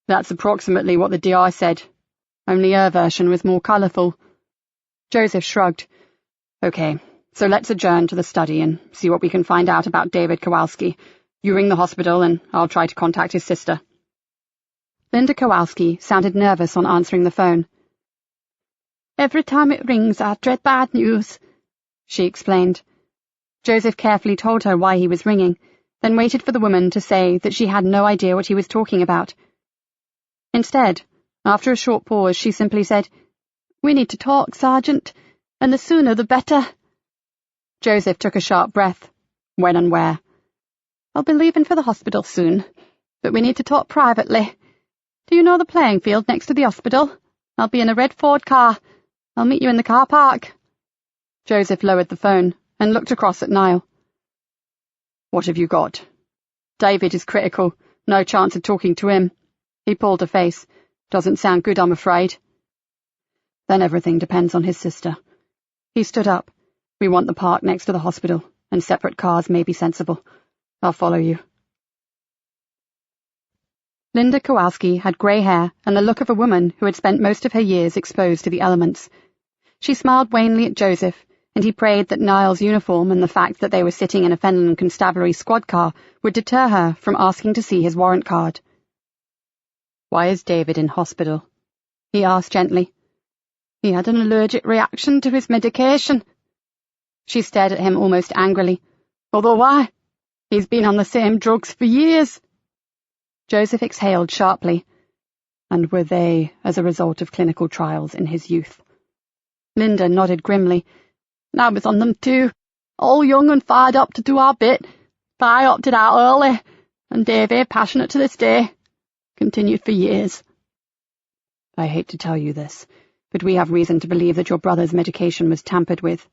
"That's approximately what the DI said, only her version was more colourful." Joseph shrugged. "Okay, so let's adjourn to the study and see what we can find out about David Kowalski. You ring the hospital and I'll try to contact his sister." Linda Kowalski sounded nervous on answering the phone. "Every time it rings, I dread bad news," she explained. Joseph carefully told her why he was ringing, then waited for the woman to say that she had no idea what he was talking about. Instead, after a short pause, she simply said, "We need to talk, Sergeant, and the sooner the better." Joseph took a sharp breath. "When and where?" "I'll be leaving for the hospital soon, but we need to talk privately. Do you know the playing field next to the hospital? I'll be in a red Ford car. I'll meet you in the car park." Joseph lowered the phone and looked across at Niall. "What have you got?" "David is critical. No chance of talking to him." He pulled a face. "Doesn't sound good, I'm afraid." "Then everything depends on his sister." He stood up. "We want the park next to the hospital, and separate cars may be sensible. I'll follow you." Linda Kowalski had grey hair and the look of a woman who had spent most of her years exposed to the elements. She smiled wanly at Joseph, and he prayed that Niall's uniform and the fact that they were sitting in a Fenland Constabulary squad car would deter her from asking to see his warrant card. "Why is David in hospital?" he asked gently. "He had an allergic reaction to his medication." She stared at him almost angrily. "Although why? He's been on the same drugs for years." Joseph exhaled sharply. "And were they as a result of clinical trials in his youth?" Linda nodded grimly. "I was on them too, all young and fired up to do our bit, but I opted out early, and Davy, passionate to this day, continued for years." "I hate to tell you this, but we have reason to believe that your brother's medication was tampered with."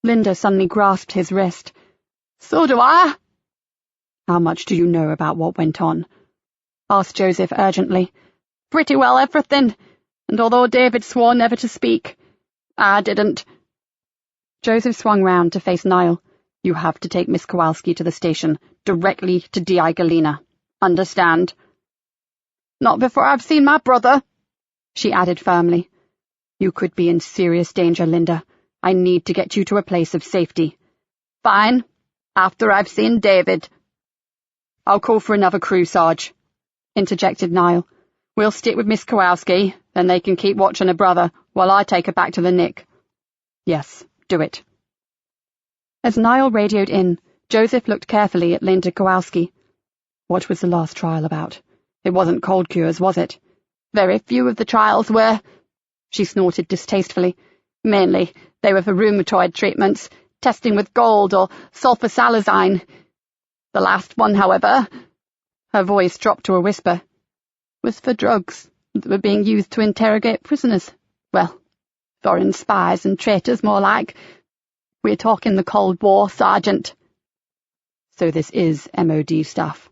Linda suddenly grasped his wrist. "So do I." "How much do you know about what went on?" asked Joseph urgently. "Pretty well everything, and although David swore never to speak, I didn't." Joseph swung round to face Niall. "You have to take Miss Kowalski to the station, directly to D.I. Galena. Understand?" "Not before I've seen my brother," she added firmly. "You could be in serious danger, Linda. I need to get you to a place of safety." "Fine, after I've seen David." "I'll call for another crew, Sarge," interjected Niall. "We'll stick with Miss Kowalski, then they can keep watching her brother while I take her back to the Nick." "Yes, do it." As Niall radioed in, Joseph looked carefully at Linda Kowalski. "What was the last trial about? It wasn't cold cures, was it?" "Very few of the trials were," she snorted distastefully. "Mainly, they were for rheumatoid treatments, testing with gold or sulfasalazine. The last one, however," her voice dropped to a whisper, "was for drugs that were being used to interrogate prisoners. Well, foreign spies and traitors, more like. We're talking the Cold War, Sergeant." "So this is MOD stuff?"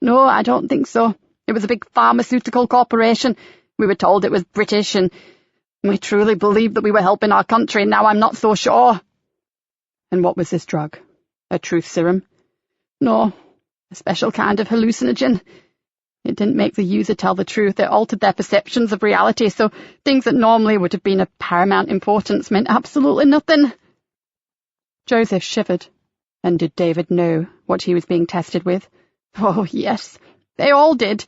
"No, I don't think so. It was a big pharmaceutical corporation. We were told it was British, and we truly believed that we were helping our country. Now I'm not so sure." "And what was this drug? A truth serum?" "No, a special kind of hallucinogen. It didn't make the user tell the truth. It altered their perceptions of reality, so things that normally would have been of paramount importance meant absolutely nothing." Joseph shivered. And did David know what he was being tested with? "Oh, yes, they all did.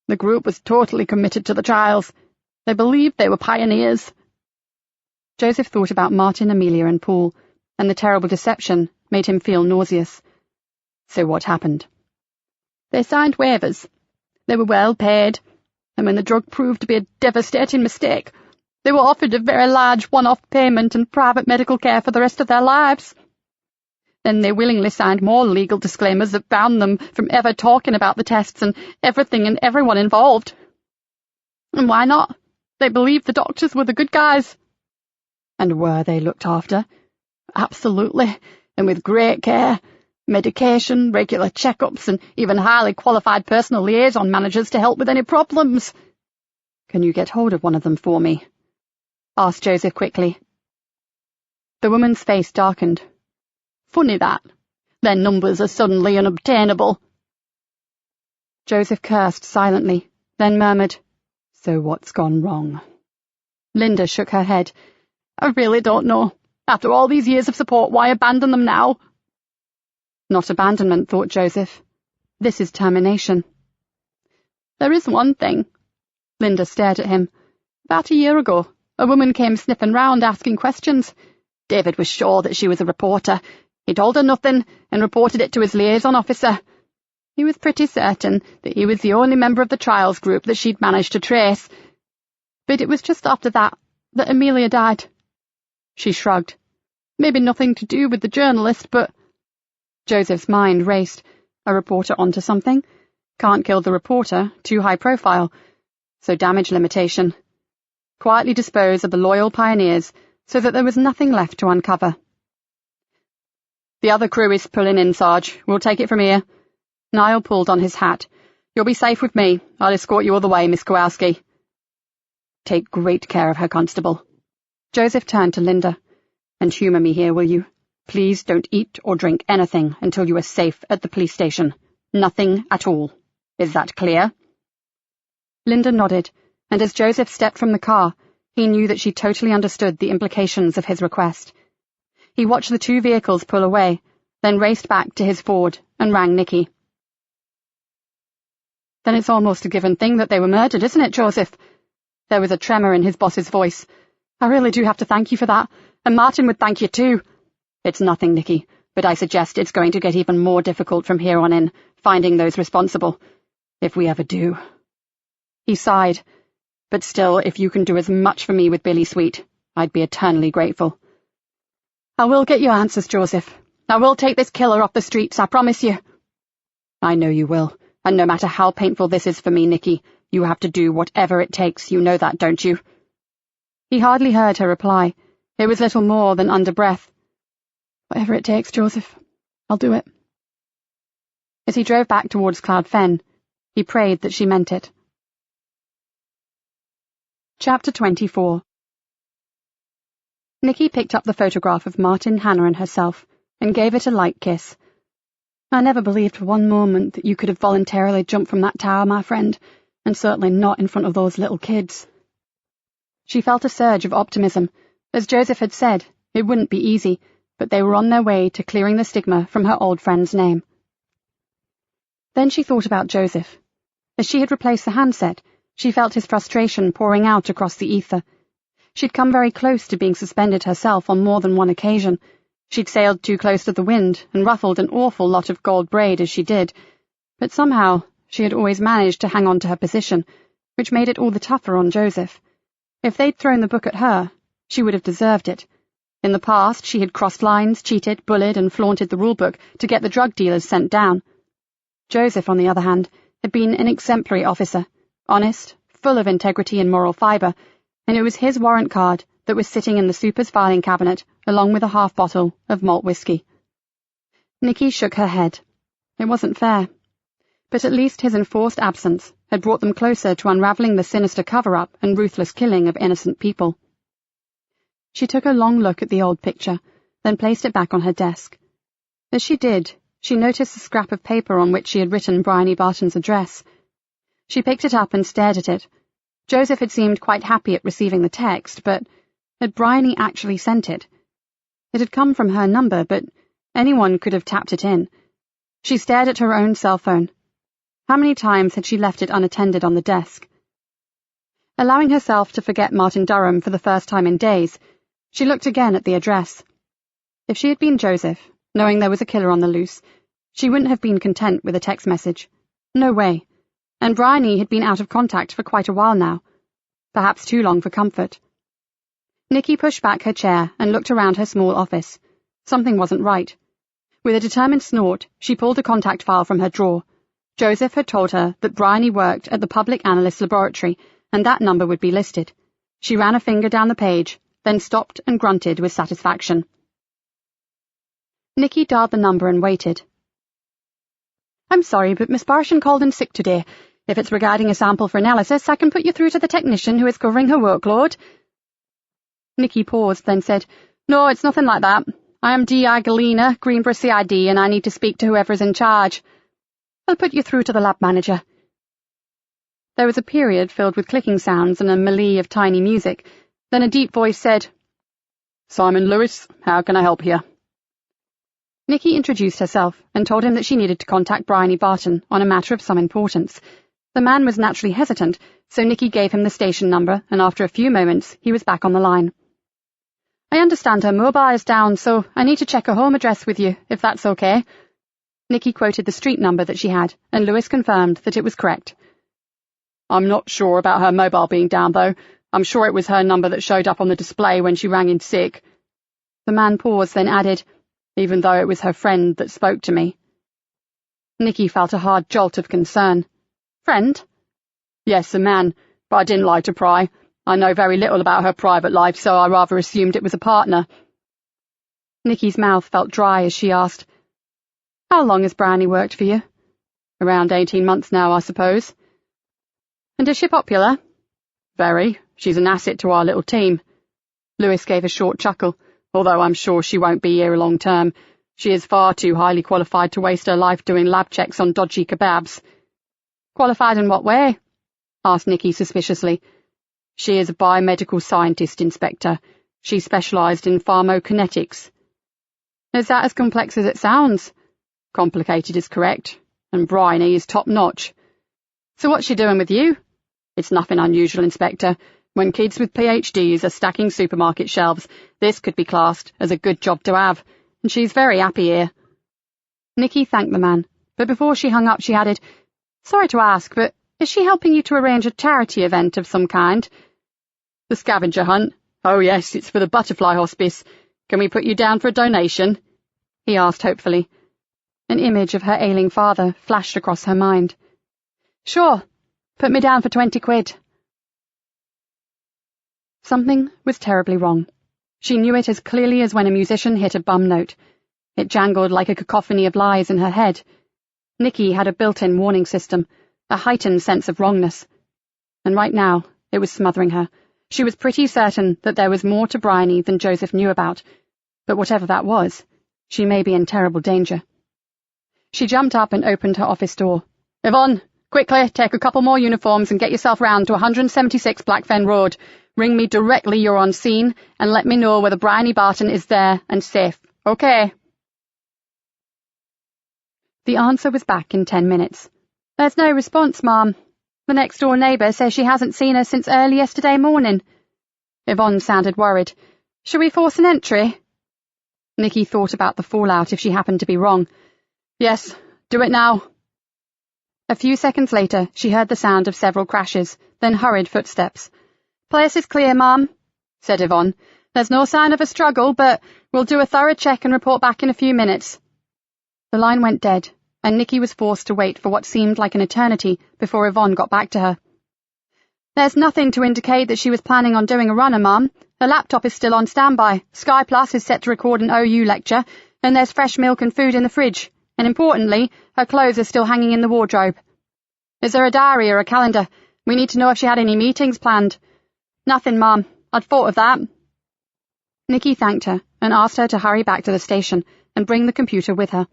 The group was totally committed to the trials. They believed they were pioneers. Joseph thought about Martin, Amelia, and Paul, and the terrible deception made him feel nauseous. So what happened? They signed waivers. They were well paid, and when the drug proved to be a devastating mistake, they were offered a very large one-off payment and private medical care for the rest of their lives. Then they willingly signed more legal disclaimers that bound them from ever talking about the tests and everything and everyone involved. And why not? They believed the doctors were the good guys. And were they looked after? Absolutely, and with great care. Medication, regular checkups, and even highly qualified personal liaison managers to help with any problems. Can you get hold of one of them for me? Asked Joseph quickly. The woman's face darkened. Funny that. Their numbers are suddenly unobtainable. Joseph cursed silently, then murmured, So what's gone wrong? Linda shook her head. I really don't know. After all these years of support, why abandon them now? Not abandonment, thought Joseph. This is termination. There is one thing. Linda stared at him. About a year ago, a woman came sniffing round asking questions. David was sure that she was a reporter. He told her nothing and reported it to his liaison officer. He was pretty certain that he was the only member of the trials group that she'd managed to trace. But it was just after that Amelia died. She shrugged. Maybe nothing to do with the journalist, but... Joseph's mind raced. A reporter onto something? Can't kill the reporter, too high profile. So damage limitation. Quietly dispose of the loyal pioneers so that there was nothing left to uncover. The other crew is pulling in, Sarge. We'll take it from here. Niall pulled on his hat. You'll be safe with me. I'll escort you all the way, Miss Kowalski. Take great care of her, Constable. Joseph turned to Linda. And humour me here, will you? Please don't eat or drink anything until you are safe at the police station. Nothing at all. Is that clear? Linda nodded, and as Joseph stepped from the car, he knew that she totally understood the implications of his request. He watched the two vehicles pull away, then raced back to his Ford and rang Nikki. Then it's almost a given thing that they were murdered, isn't it, Joseph? There was a tremor in his boss's voice. I really do have to thank you for that, and Martin would thank you too. It's nothing, Nikki, but I suggest it's going to get even more difficult from here on in, finding those responsible. If we ever do. He sighed. But still, if you can do as much for me with Billy Sweet, I'd be eternally grateful. I will get you answers, Joseph. I will take this killer off the streets, I promise you. I know you will, and no matter how painful this is for me, Nikki, you have to do whatever it takes. You know that, don't you? He hardly heard her reply. It was little more than under breath. Whatever it takes, Joseph. I'll do it. As he drove back towards Cloud Fen, he prayed that she meant it. Chapter 24. Nikki picked up the photograph of Martin, Hannah, and herself, and gave it a light kiss. I never believed for one moment that you could have voluntarily jumped from that tower, my friend, and certainly not in front of those little kids. She felt a surge of optimism. As Joseph had said, it wouldn't be easy, but they were on their way to clearing the stigma from her old friend's name. Then she thought about Joseph. As she had replaced the handset, she felt his frustration pouring out across the ether. She'd come very close to being suspended herself on more than one occasion. She'd sailed too close to the wind and ruffled an awful lot of gold braid as she did, but somehow she had always managed to hang on to her position, which made it all the tougher on Joseph. If they'd thrown the book at her, she would have deserved it. In the past, she had crossed lines, cheated, bullied, and flaunted the rulebook to get the drug dealers sent down. Joseph, on the other hand, had been an exemplary officer, honest, full of integrity and moral fibre, and it was his warrant card that was sitting in the super's filing cabinet along with a half-bottle of malt whiskey. Nikki shook her head. It wasn't fair. But at least his enforced absence had brought them closer to unravelling the sinister cover-up and ruthless killing of innocent people. She took a long look at the old picture, then placed it back on her desk. As she did, she noticed the scrap of paper on which she had written Bryony Barton's address. She picked it up and stared at it. Joseph had seemed quite happy at receiving the text, but had Bryony actually sent it? It had come from her number, but anyone could have tapped it in. She stared at her own cell phone. How many times had she left it unattended on the desk? Allowing herself to forget Martin Durham for the first time in days, she looked again at the address. If she had been Joseph, knowing there was a killer on the loose, she wouldn't have been content with a text message. No way. And Bryony had been out of contact for quite a while now. Perhaps too long for comfort. Nikki pushed back her chair and looked around her small office. Something wasn't right. With a determined snort, she pulled a contact file from her drawer. Joseph had told her that Bryony worked at the Public Analyst Laboratory, and that number would be listed. She ran a finger down the page, then stopped and grunted with satisfaction. Nikki dialed the number and waited. "I'm sorry, but Miss Barshan called in sick today. If it's regarding a sample for analysis, I can put you through to the technician who is covering her workload." Nikki paused, then said, "No, it's nothing like that. I am D.I. Galena, Greenborough CID, and I need to speak to whoever's in charge. I'll put you through to the lab manager." There was a period filled with clicking sounds and a melee of tiny music. Then a deep voice said, "Simon Lewis, how can I help you?" Nikki introduced herself and told him that she needed to contact Bryony Barton on a matter of some importance. The man was naturally hesitant, so Nikki gave him the station number, and after a few moments he was back on the line. "I understand her mobile is down, so I need to check her home address with you, if that's okay." Nikki quoted the street number that she had, and Lewis confirmed that it was correct. "I'm not sure about her mobile being down, though. I'm sure it was her number that showed up on the display when she rang in sick." The man paused, then added, "Even though it was her friend that spoke to me." Nikki felt a hard jolt of concern. "Friend?" "Yes, a man, but I didn't like to pry. I know very little about her private life, so I rather assumed it was a partner." Nikki's mouth felt dry as she asked, "How long has Bryony worked for you?" "Around 18 months now, I suppose." "And is she popular?" "Very. She's an asset to our little team." Lewis gave a short chuckle, "Although I'm sure she won't be here long term. She is far too highly qualified to waste her life doing lab checks on dodgy kebabs." "Qualified in what way?" asked Nikki suspiciously. "She is a biomedical scientist, Inspector. She specialised in pharmacokinetics." "Is that as complex as it sounds?" "Complicated is correct, and Bryony is top-notch." "So what's she doing with you?" "It's nothing unusual, Inspector. When kids with PhDs are stacking supermarket shelves, this could be classed as a good job to have, and she's very happy here." Nikki thanked the man, but before she hung up she added, "Sorry to ask, but is she helping you to arrange a charity event of some kind?" "The scavenger hunt? Oh yes, it's for the Butterfly Hospice. Can we put you down for a donation?" he asked hopefully. An image of her ailing father flashed across her mind. "Sure, put me down for 20 quid. Something was terribly wrong. She knew it as clearly as when a musician hit a bum note. It jangled like a cacophony of lies in her head. Nikki had a built-in warning system, a heightened sense of wrongness. And right now, it was smothering her. She was pretty certain that there was more to Bryony than Joseph knew about, but whatever that was, she may be in terrible danger. She jumped up and opened her office door. "Yvonne, quickly, take a couple more uniforms and get yourself round to 176 Blackfen Road. Ring me directly you're on scene, and let me know whether Bryony Barton is there and safe, okay?" The answer was back in 10 minutes. "There's no response, Ma'am. The next-door neighbour says she hasn't seen her since early yesterday morning." Yvonne sounded worried. "Shall we force an entry?" Nikki thought about the fallout if she happened to be wrong. "Yes, do it now." A few seconds later, she heard the sound of several crashes, then hurried footsteps. "Place is clear, Ma'am," said Yvonne. "There's no sign of a struggle, but we'll do a thorough check and report back in a few minutes." The line went dead, and Nikki was forced to wait for what seemed like an eternity before Yvonne got back to her. "There's nothing to indicate that she was planning on doing a runner, Ma'am. Her laptop is still on standby, Sky Plus is set to record an OU lecture, and there's fresh milk and food in the fridge, and importantly, her clothes are still hanging in the wardrobe. Is there a diary or a calendar? We need to know if she had any meetings planned." "Nothing, Ma'am. I'd thought of that." Nikki thanked her and asked her to hurry back to the station and bring the computer with her.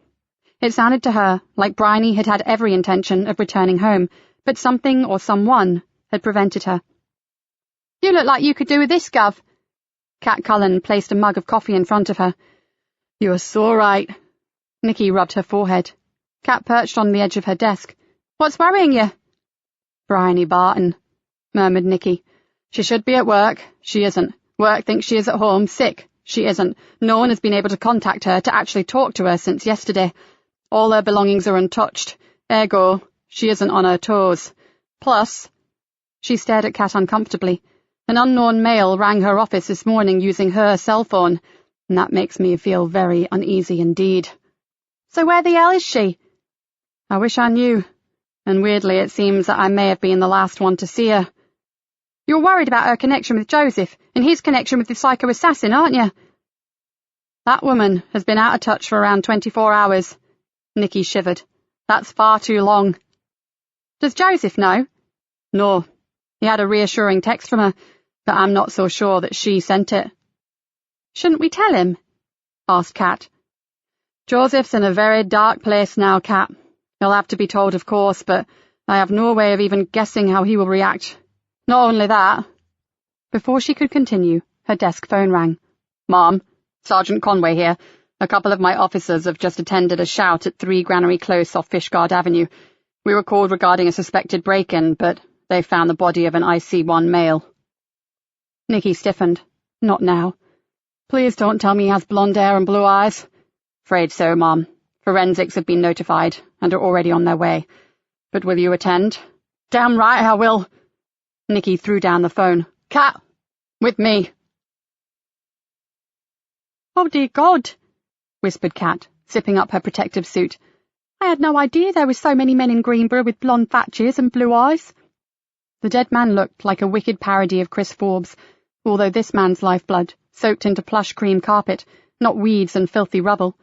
It sounded to her like Bryony had had every intention of returning home, but something or someone had prevented her. "You look like you could do with this, Gov." Kat Cullen placed a mug of coffee in front of her. "You're so right." Nikki rubbed her forehead. Kat perched on the edge of her desk. What's worrying you? Bryony Barton, murmured Nikki. She should be at work. She isn't. Work thinks she is at home, sick. She isn't. No one has been able to contact her to actually talk to her since yesterday. All her belongings are untouched. Ergo, she isn't on her toes. Plus, she stared at Kat uncomfortably. An unknown male rang her office this morning using her cell phone, and that makes me feel very uneasy indeed. So where the hell is she? I wish I knew, and weirdly it seems that I may have been the last one to see her. You're worried about her connection with Joseph, and his connection with the psycho-assassin, aren't you? That woman has been out of touch for around 24 hours. Nikki shivered. That's far too long. Does Joseph know? No. He had a reassuring text from her, but I'm not so sure that she sent it. Shouldn't we tell him? Asked Kat. Joseph's in a very dark place now, Kat. He'll have to be told, of course, but I have no way of even guessing how he will react. Not only that... Before she could continue, her desk phone rang. Mom, Sergeant Conway here. A couple of my officers have just attended a shout at 3 Granary Close off Fishguard Avenue. We were called regarding a suspected break-in, but they found the body of an IC1 male. Nikki stiffened. Not now. Please don't tell me he has blonde hair and blue eyes. Afraid so, Mom. Forensics have been notified and are already on their way. But will you attend? Damn right I will. Nikki threw down the phone. Kat! With me! Oh, dear God, whispered Kat, zipping up her protective suit. I had no idea there were so many men in Greenborough with blonde thatches and blue eyes. The dead man looked like a wicked parody of Chris Forbes, although this man's lifeblood soaked into plush cream carpet, not weeds and filthy rubble.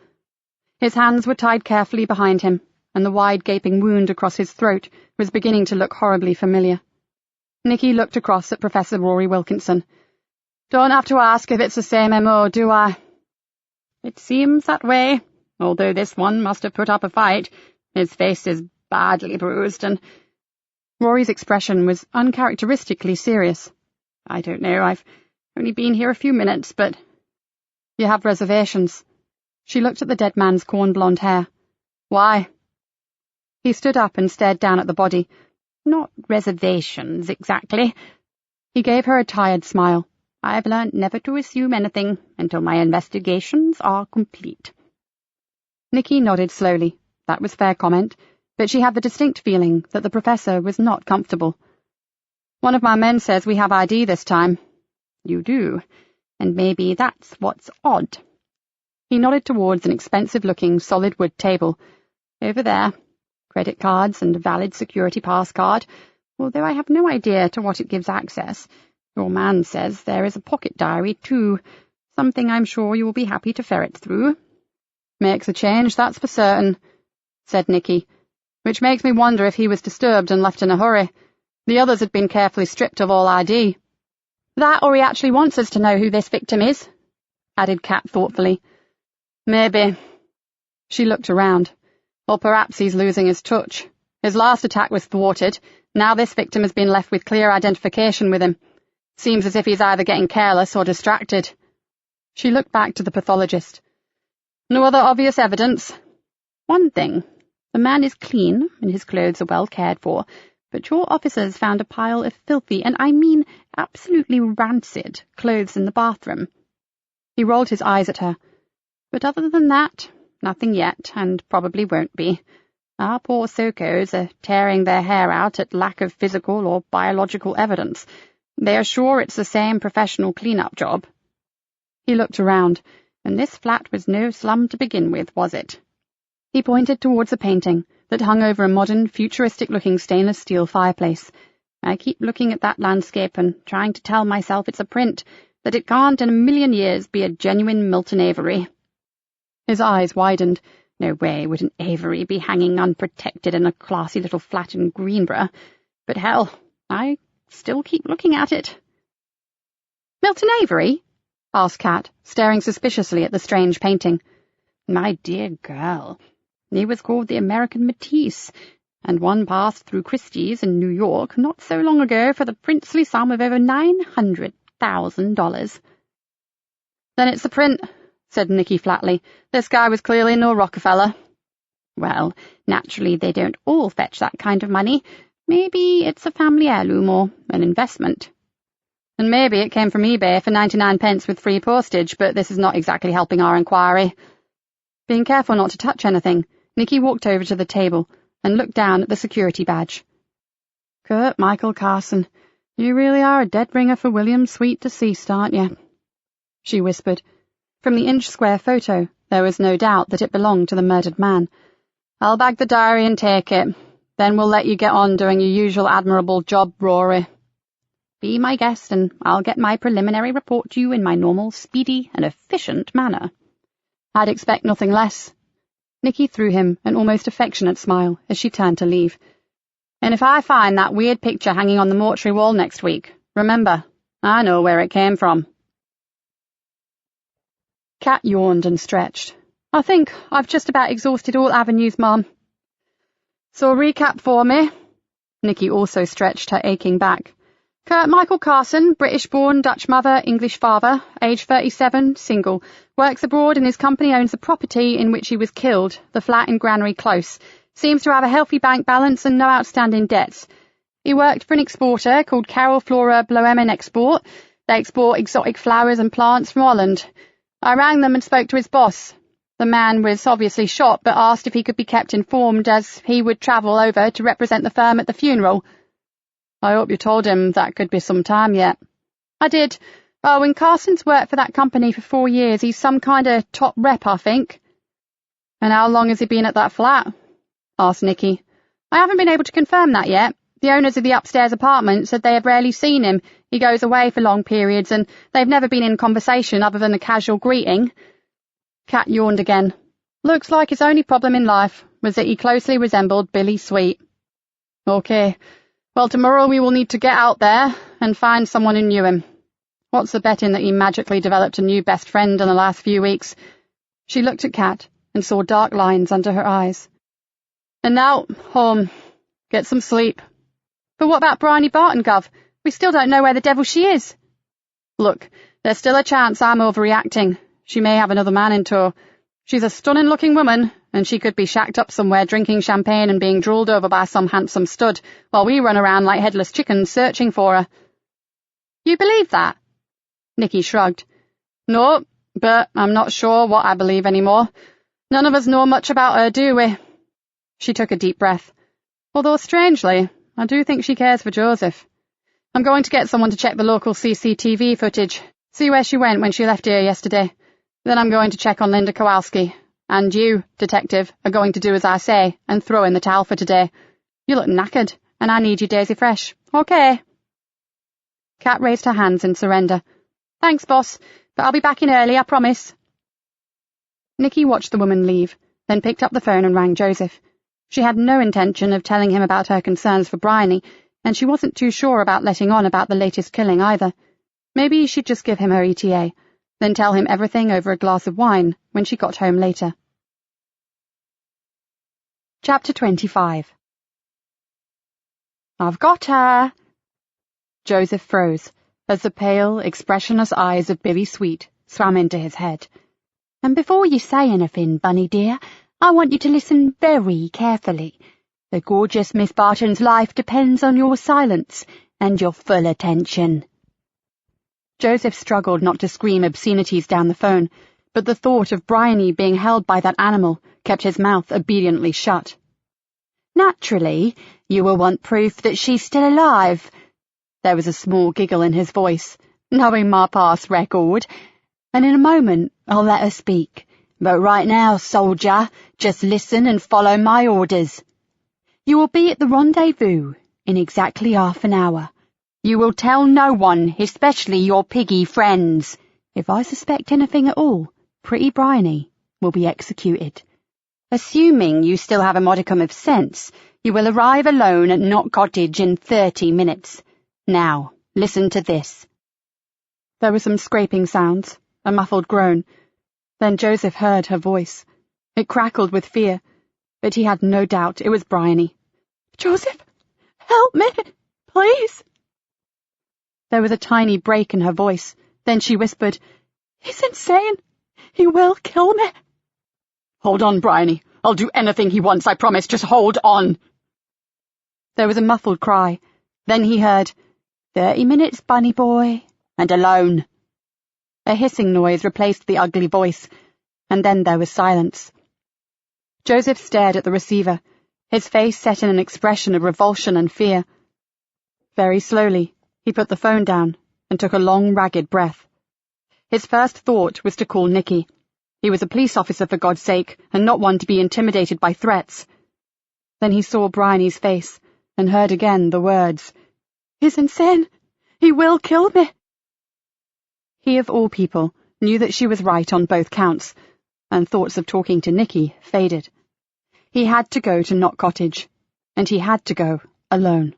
His hands were tied carefully behind him, and the wide gaping wound across his throat was beginning to look horribly familiar. Nikki looked across at Professor Rory Wilkinson. Don't have to ask if it's the same MO, do I? It seems that way, although this one must have put up a fight. His face is badly bruised, and... Rory's expression was uncharacteristically serious. I don't know, I've only been here a few minutes, but... You have reservations. She looked at the dead man's corn-blonde hair. Why? He stood up and stared down at the body. Not reservations, exactly. He gave her a tired smile. I've learned never to assume anything until my investigations are complete. Nikki nodded slowly. That was fair comment, but she had the distinct feeling that the professor was not comfortable. One of my men says we have ID this time. You do, and maybe that's what's odd. He nodded towards an expensive-looking solid wood table. Over there. Credit cards and a valid security pass card, although I have no idea to what it gives access. Your man says there is a pocket diary, too, something I'm sure you will be happy to ferret through. Makes a change, that's for certain, said Nikki, which makes me wonder if he was disturbed and left in a hurry. The others had been carefully stripped of all ID. That or he actually wants us to know who this victim is, added Kat thoughtfully. Maybe. She looked around. Or perhaps he's losing his touch. His last attack was thwarted. Now this victim has been left with clear identification with him. Seems as if he's either getting careless or distracted. She looked back to the pathologist. No other obvious evidence. One thing. The man is clean, and his clothes are well cared for, but your officers found a pile of filthy, and I mean absolutely rancid, clothes in the bathroom. He rolled his eyes at her. But other than that, nothing yet, and probably won't be. Our poor Sokos are tearing their hair out at lack of physical or biological evidence. They are sure it's the same professional clean-up job. He looked around, and this flat was no slum to begin with, was it? He pointed towards a painting that hung over a modern, futuristic-looking stainless steel fireplace. I keep looking at that landscape and trying to tell myself it's a print, that it can't in a million years be a genuine Milton Avery. His eyes widened. No way would an Avery be hanging unprotected in a classy little flat in Greenborough. But hell, I still keep looking at it. Milton Avery? Asked Kat, staring suspiciously at the strange painting. My dear girl, he was called the American Matisse, and one passed through Christie's in New York not so long ago for the princely sum of over $900,000. Then it's a print, said Nikki flatly. This guy was clearly no Rockefeller. Well, naturally they don't all fetch that kind of money. Maybe it's a family heirloom or an investment. And maybe it came from eBay for 99 pence with free postage, but this is not exactly helping our inquiry. Being careful not to touch anything, Nikki walked over to the table and looked down at the security badge. Kurt Michael Carson, you really are a dead ringer for William Sweet deceased, aren't you? She whispered. From the inch-square photo, there was no doubt that it belonged to the murdered man. I'll bag the diary and take it. Then we'll let you get on doing your usual admirable job, Rory. Be my guest, and I'll get my preliminary report to you in my normal, speedy, and efficient manner. I'd expect nothing less. Nikki threw him an almost affectionate smile as she turned to leave. And if I find that weird picture hanging on the mortuary wall next week, remember, I know where it came from. Kat yawned and stretched. I think I've just about exhausted all avenues, Mum. So recap for me. Nikki also stretched her aching back. Kurt Michael Carson, British-born, Dutch mother, English father, age 37, single, works abroad and his company owns the property in which he was killed, the flat in Granary Close. Seems to have a healthy bank balance and no outstanding debts. He worked for an exporter called Carol Flora Bloemen Export. They export exotic flowers and plants from Holland. I rang them and spoke to his boss. The man was obviously shot, but asked if he could be kept informed as he would travel over to represent the firm at the funeral. I hope you told him that could be some time yet. I did. Oh, and Carson's worked for that company for 4 years. He's some kind of top rep, I think. And how long has he been at that flat? Asked Nikki. I haven't been able to confirm that yet. The owners of the upstairs apartment said they have rarely seen him. He goes away for long periods, and they've never been in conversation other than a casual greeting. Kat yawned again. Looks like his only problem in life was that he closely resembled Billy Sweet. Okay. Well, tomorrow we will need to get out there and find someone who knew him. What's the betting that he magically developed a new best friend in the last few weeks? She looked at Kat and saw dark lines under her eyes. And now, home. Get some sleep. But what about Bryony Barton, Gov? We still don't know where the devil she is. Look, there's still a chance I'm overreacting. She may have another man in tow. She's a stunning-looking woman, and she could be shacked up somewhere drinking champagne and being drooled over by some handsome stud, while we run around like headless chickens searching for her. You believe that? Nikki shrugged. No, but I'm not sure what I believe anymore. None of us know much about her, do we? She took a deep breath. Although, strangely, I do think she cares for Joseph. I'm going to get someone to check the local CCTV footage, see where she went when she left here yesterday. Then I'm going to check on Linda Kowalski. And you, detective, are going to do as I say and throw in the towel for today. You look knackered, and I need you daisy fresh. Okay. Kat raised her hands in surrender. Thanks, boss, but I'll be back in early, I promise. Nikki watched the woman leave, then picked up the phone and rang Joseph. She had no intention of telling him about her concerns for Bryony, and she wasn't too sure about letting on about the latest killing either. Maybe she'd just give him her ETA, then tell him everything over a glass of wine when she got home later. Chapter 25. I've got her. Joseph froze as the pale, expressionless eyes of Billy Sweet swam into his head. And before you say anything, Bunny dear, I want you to listen very carefully. The gorgeous Miss Barton's life depends on your silence and your full attention. Joseph struggled not to scream obscenities down the phone, but the thought of Bryony being held by that animal kept his mouth obediently shut. Naturally, you will want proof that she's still alive. There was a small giggle in his voice, knowing my past record, and in a moment I'll let her speak. But right now, soldier, just listen and follow my orders. You will be at the rendezvous in exactly half an hour. You will tell no one, especially your piggy friends. If I suspect anything at all, pretty Bryony will be executed. Assuming you still have a modicum of sense, you will arrive alone at Knott Cottage in 30 minutes. Now, listen to this. There were some scraping sounds, a muffled groan. Then Joseph heard her voice. It crackled with fear, but he had no doubt it was Bryony. Joseph, help me, please. There was a tiny break in her voice. Then she whispered, He's insane. He will kill me. Hold on, Bryony. I'll do anything he wants, I promise. Just hold on. There was a muffled cry. Then he heard, 30 minutes, bunny boy, and alone. A hissing noise replaced the ugly voice, and then there was silence. Joseph stared at the receiver, his face set in an expression of revulsion and fear. Very slowly, he put the phone down and took a long, ragged breath. His first thought was to call Nikki. He was a police officer, for God's sake, and not one to be intimidated by threats. Then he saw Bryony's face and heard again the words, "He's insane. He will kill me." He, of all people, knew that she was right on both counts, and thoughts of talking to Nikki faded. He had to go to Knott Cottage, and he had to go alone.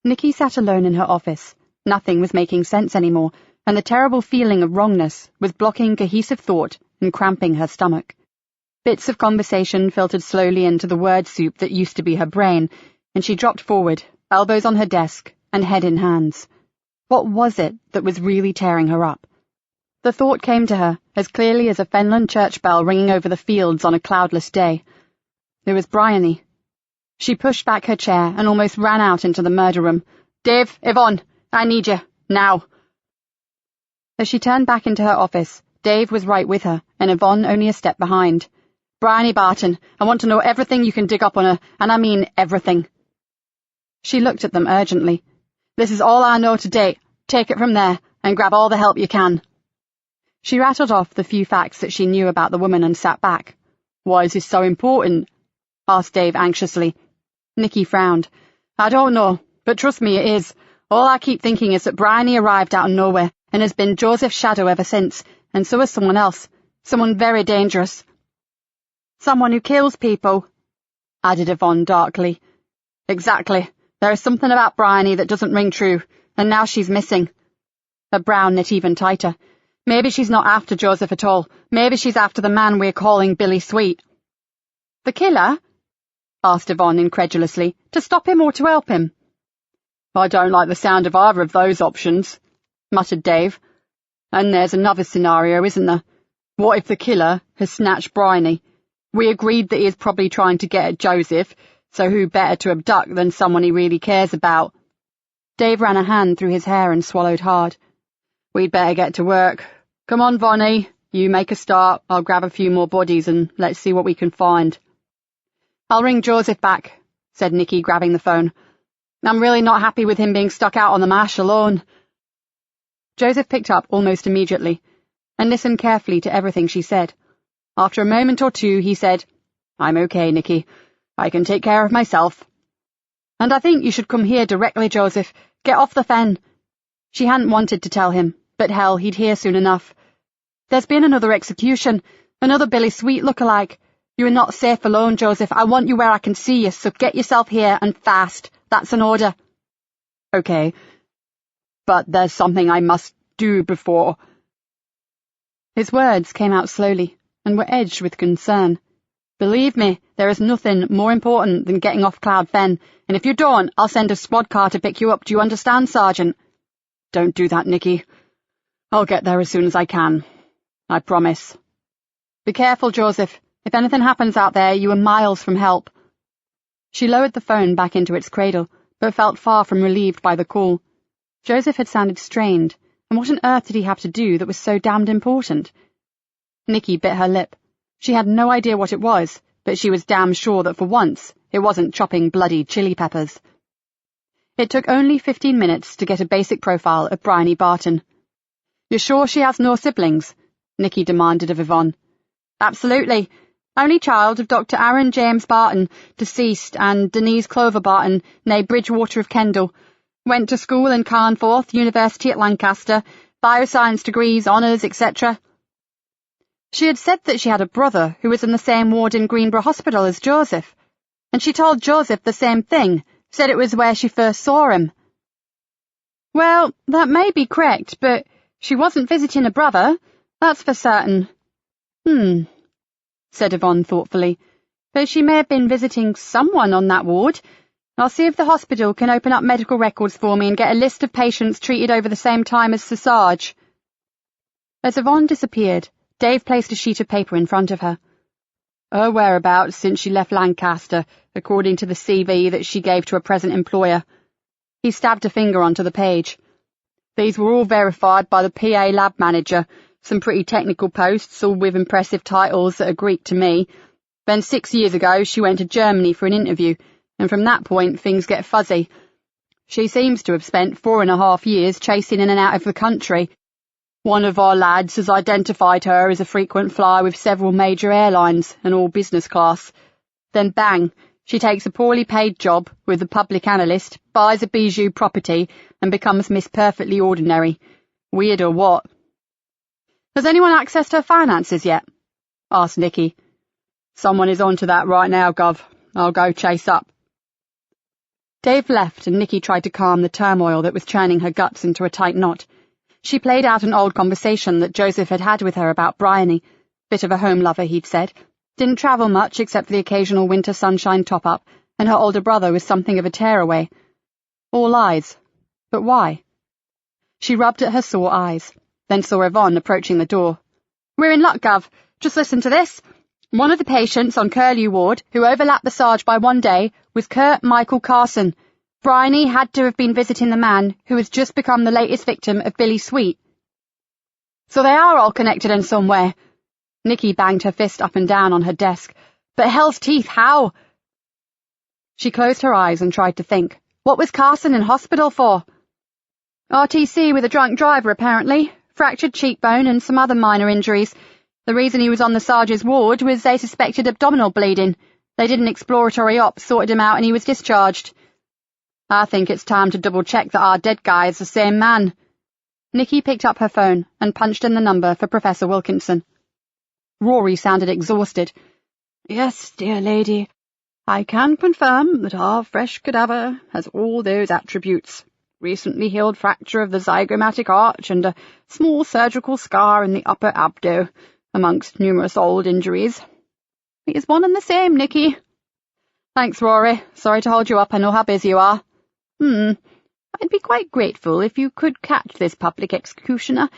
Nikki sat alone in her office. Nothing was making sense anymore, and the terrible feeling of wrongness was blocking cohesive thought and cramping her stomach. Bits of conversation filtered slowly into the word soup that used to be her brain, and she dropped forward, elbows on her desk and head in hands. What was it that was really tearing her up? The thought came to her as clearly as a Fenland church bell ringing over the fields on a cloudless day. It was Bryony. She pushed back her chair and almost ran out into the murder room. "Dave, Yvonne, I need you, now." As she turned back into her office, Dave was right with her, and Yvonne only a step behind. "Bryony Barton, I want to know everything you can dig up on her, and I mean everything." She looked at them urgently. "This is all I know to date. Take it from there, and grab all the help you can." She rattled off the few facts that she knew about the woman and sat back. "Why is this so important?" asked Dave anxiously. Nikki frowned. "I don't know, but trust me, it is. All I keep thinking is that Bryony arrived out of nowhere and has been Joseph's shadow ever since, and so has someone else. Someone very dangerous." "Someone who kills people," added Yvonne darkly. "Exactly. There is something about Bryony that doesn't ring true, and now she's missing." Her brow knit even tighter. "Maybe she's not after Joseph at all. Maybe she's after the man we're calling Billy Sweet." "The killer?" asked Yvonne incredulously. "To stop him or to help him?" "I don't like the sound of either of those options," muttered Dave. "And there's another scenario, isn't there? What if the killer has snatched Bryony? We agreed that he is probably trying to get at Joseph, so who better to abduct than someone he really cares about?" Dave ran a hand through his hair and swallowed hard. "We'd better get to work. Come on, Vonnie. You make a start, I'll grab a few more bodies and let's see what we can find." "I'll ring Joseph back," said Nikki, grabbing the phone. "I'm really not happy with him being stuck out on the marsh alone." Joseph picked up almost immediately and listened carefully to everything she said. After a moment or two, he said, "I'm okay, Nikki. I can take care of myself." "And I think you should come here directly, Joseph. Get off the fen." She hadn't wanted to tell him, but hell, he'd hear soon enough. "There's been another execution, another Billy Sweet look-alike. You are not safe alone, Joseph. I want you where I can see you, so get yourself here, and fast. That's an order." "Okay, but there's something I must do before—" His words came out slowly and were edged with concern. "Believe me, there is nothing more important than getting off Cloud Fen, and if you don't, I'll send a squad car to pick you up. Do you understand, Sergeant?" "Don't do that, Nikki. I'll get there as soon as I can. I promise." "Be careful, Joseph. If anything happens out there, you are miles from help." She lowered the phone back into its cradle, but felt far from relieved by the call. Joseph had sounded strained, and what on earth did he have to do that was so damned important? Nikki bit her lip. She had no idea what it was, but she was damn sure that for once it wasn't chopping bloody chili peppers. It took only 15 minutes to get a basic profile of Bryony Barton. "You're sure she has no siblings?" Nikki demanded of Yvonne. "Absolutely. Only child of Dr. Aaron James Barton, deceased, and Denise Clover Barton, née Bridgewater of Kendal. Went to school in Carnforth, University at Lancaster, bioscience degrees, honours, etc." She had said that she had a brother who was in the same ward in Greenborough Hospital as Joseph, and she told Joseph the same thing, said it was where she first saw him. "Well, that may be correct, but she wasn't visiting a brother, that's for certain." Said Yvonne thoughtfully. "But she may have been visiting someone on that ward. I'll see if the hospital can open up medical records for me and get a list of patients treated over the same time as Sir Sarge." As Yvonne disappeared, Dave placed a sheet of paper in front of her. Her whereabouts since she left Lancaster, according to the CV that she gave to her present employer. He stabbed a finger onto the page. These were all verified by the PA lab manager, some pretty technical posts, all with impressive titles that are Greek to me. Then 6 years ago she went to Germany for an interview, and from that point things get fuzzy. She seems to have spent 4.5 years chasing in and out of the country. One of our lads has identified her as a frequent flyer with several major airlines and all business class. Then bang, she takes a poorly paid job with a public analyst, buys a bijou property, and becomes Miss Perfectly Ordinary. Weird or what? Has anyone accessed her finances yet? Asked Nikki. Someone is onto that right now, Gov. I'll go chase up. Dave left, and Nikki tried to calm the turmoil that was churning her guts into a tight knot. She played out an old conversation that Joseph had had with her about Bryony. Bit of a home lover, he'd said. Didn't travel much except for the occasional winter sunshine top-up, and her older brother was something of a tearaway. All lies. But why? She rubbed at her sore eyes, then saw Yvonne approaching the door. We're in luck, Gov. Just listen to this. One of the patients on Curlew Ward, who overlapped the Sarge by 1 day, was Kurt Michael Carson. Bryony had to have been visiting the man who has just become the latest victim of Billy Sweet. So they are all connected in some way. Nikki banged her fist up and down on her desk. But hell's teeth, how? She closed her eyes and tried to think. What was Carson in hospital for? RTC with a drunk driver, apparently. Fractured cheekbone and some other minor injuries. The reason he was on the Sarge's ward was they suspected abdominal bleeding. They did an exploratory op, sorted him out, and he was discharged. I think it's time to double-check that our dead guy is the same man. Nikki picked up her phone and punched in the number for Professor Wilkinson. Rory sounded exhausted. Yes, dear lady, I can confirm that our fresh cadaver has all those attributes. Recently healed fracture of the zygomatic arch and a small surgical scar in the upper abdo, amongst numerous old injuries. He is one and the same, Nikki. Thanks, Rory. Sorry to hold you up. I know how busy you are. I'd be quite grateful if you could catch this public executioner.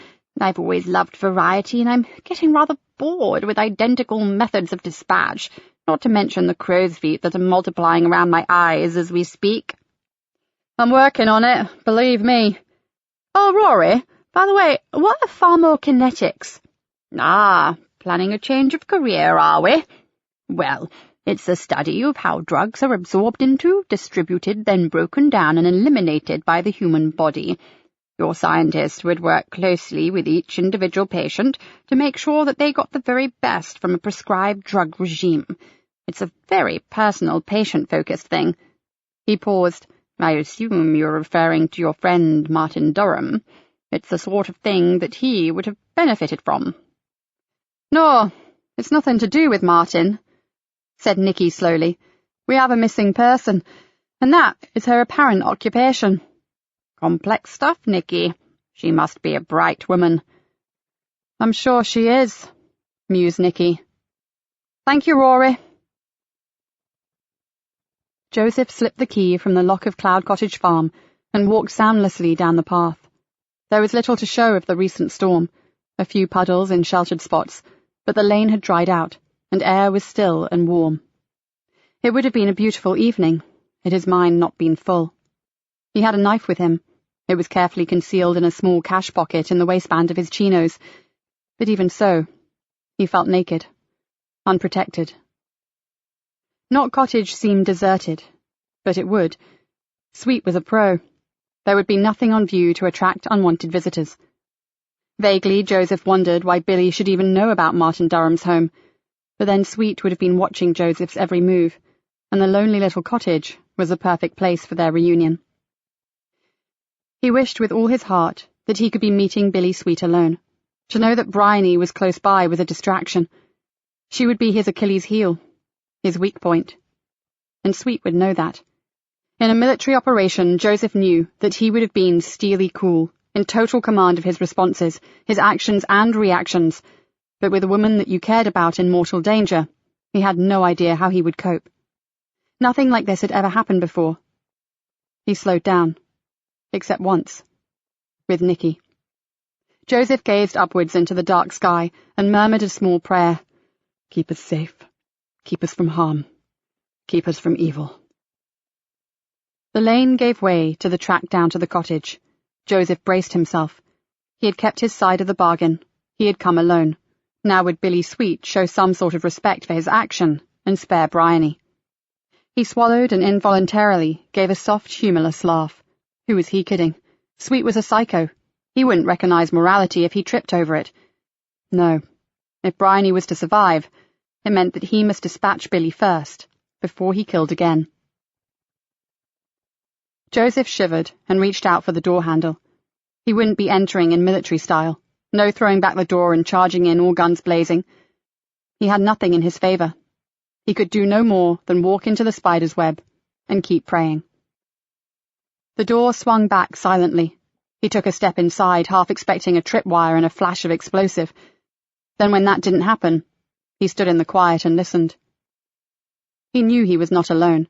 I've always loved variety, and I'm getting rather bored with identical methods of dispatch, not to mention the crow's feet that are multiplying around my eyes as we speak. I'm working on it, believe me. Oh, Rory, by the way, what are pharmacokinetics? Planning a change of career, are we? Well, it's the study of how drugs are absorbed into, distributed, then broken down and eliminated by the human body. Your scientist would work closely with each individual patient to make sure that they got the very best from a prescribed drug regime. It's a very personal, patient-focused thing. He paused. I assume you're referring to your friend Martin Durham. It's the sort of thing that he would have benefited from. No, it's nothing to do with Martin, said Nikki slowly. We have a missing person, and that is her apparent occupation. Complex stuff, Nikki. She must be a bright woman. I'm sure she is, mused Nikki. Thank you, Rory. Joseph slipped the key from the lock of Cloud Cottage Farm and walked soundlessly down the path. There was little to show of the recent storm, a few puddles in sheltered spots, but the lane had dried out, and air was still and warm. It would have been a beautiful evening, had his mind not been full. He had a knife with him. It was carefully concealed in a small cash pocket in the waistband of his chinos, but even so, he felt naked, unprotected. Knott Cottage seemed deserted, but it would. Sweet was a pro. There would be nothing on view to attract unwanted visitors. Vaguely, Joseph wondered why Billy should even know about Martin Durham's home, but then Sweet would have been watching Joseph's every move, and the lonely little cottage was the perfect place for their reunion. He wished with all his heart that he could be meeting Billy Sweet alone. To know that Bryony was close by was a distraction. She would be his Achilles heel, his weak point. And Sweet would know that. In a military operation, Joseph knew that he would have been steely cool, in total command of his responses, his actions and reactions, but with a woman that you cared about in mortal danger, he had no idea how he would cope. Nothing like this had ever happened before. He slowed down, except once, with Nikki. Joseph gazed upwards into the dark sky and murmured a small prayer. "Keep us safe. Keep us from harm. Keep us from evil." The lane gave way to the track down to the cottage. Joseph braced himself. He had kept his side of the bargain. He had come alone. Now would Billy Sweet show some sort of respect for his action and spare Bryony? He swallowed and involuntarily gave a soft, humorless laugh. Who was he kidding? Sweet was a psycho. He wouldn't recognize morality if he tripped over it. No. If Bryony was to survive, it meant that he must dispatch Billy first, before he killed again. Joseph shivered and reached out for the door handle. He wouldn't be entering in military style. No throwing back the door and charging in all guns blazing. He had nothing in his favor. He could do no more than walk into the spider's web and keep praying. The door swung back silently. He took a step inside, half expecting a tripwire and a flash of explosive. Then when that didn't happen, he stood in the quiet and listened. He knew he was not alone.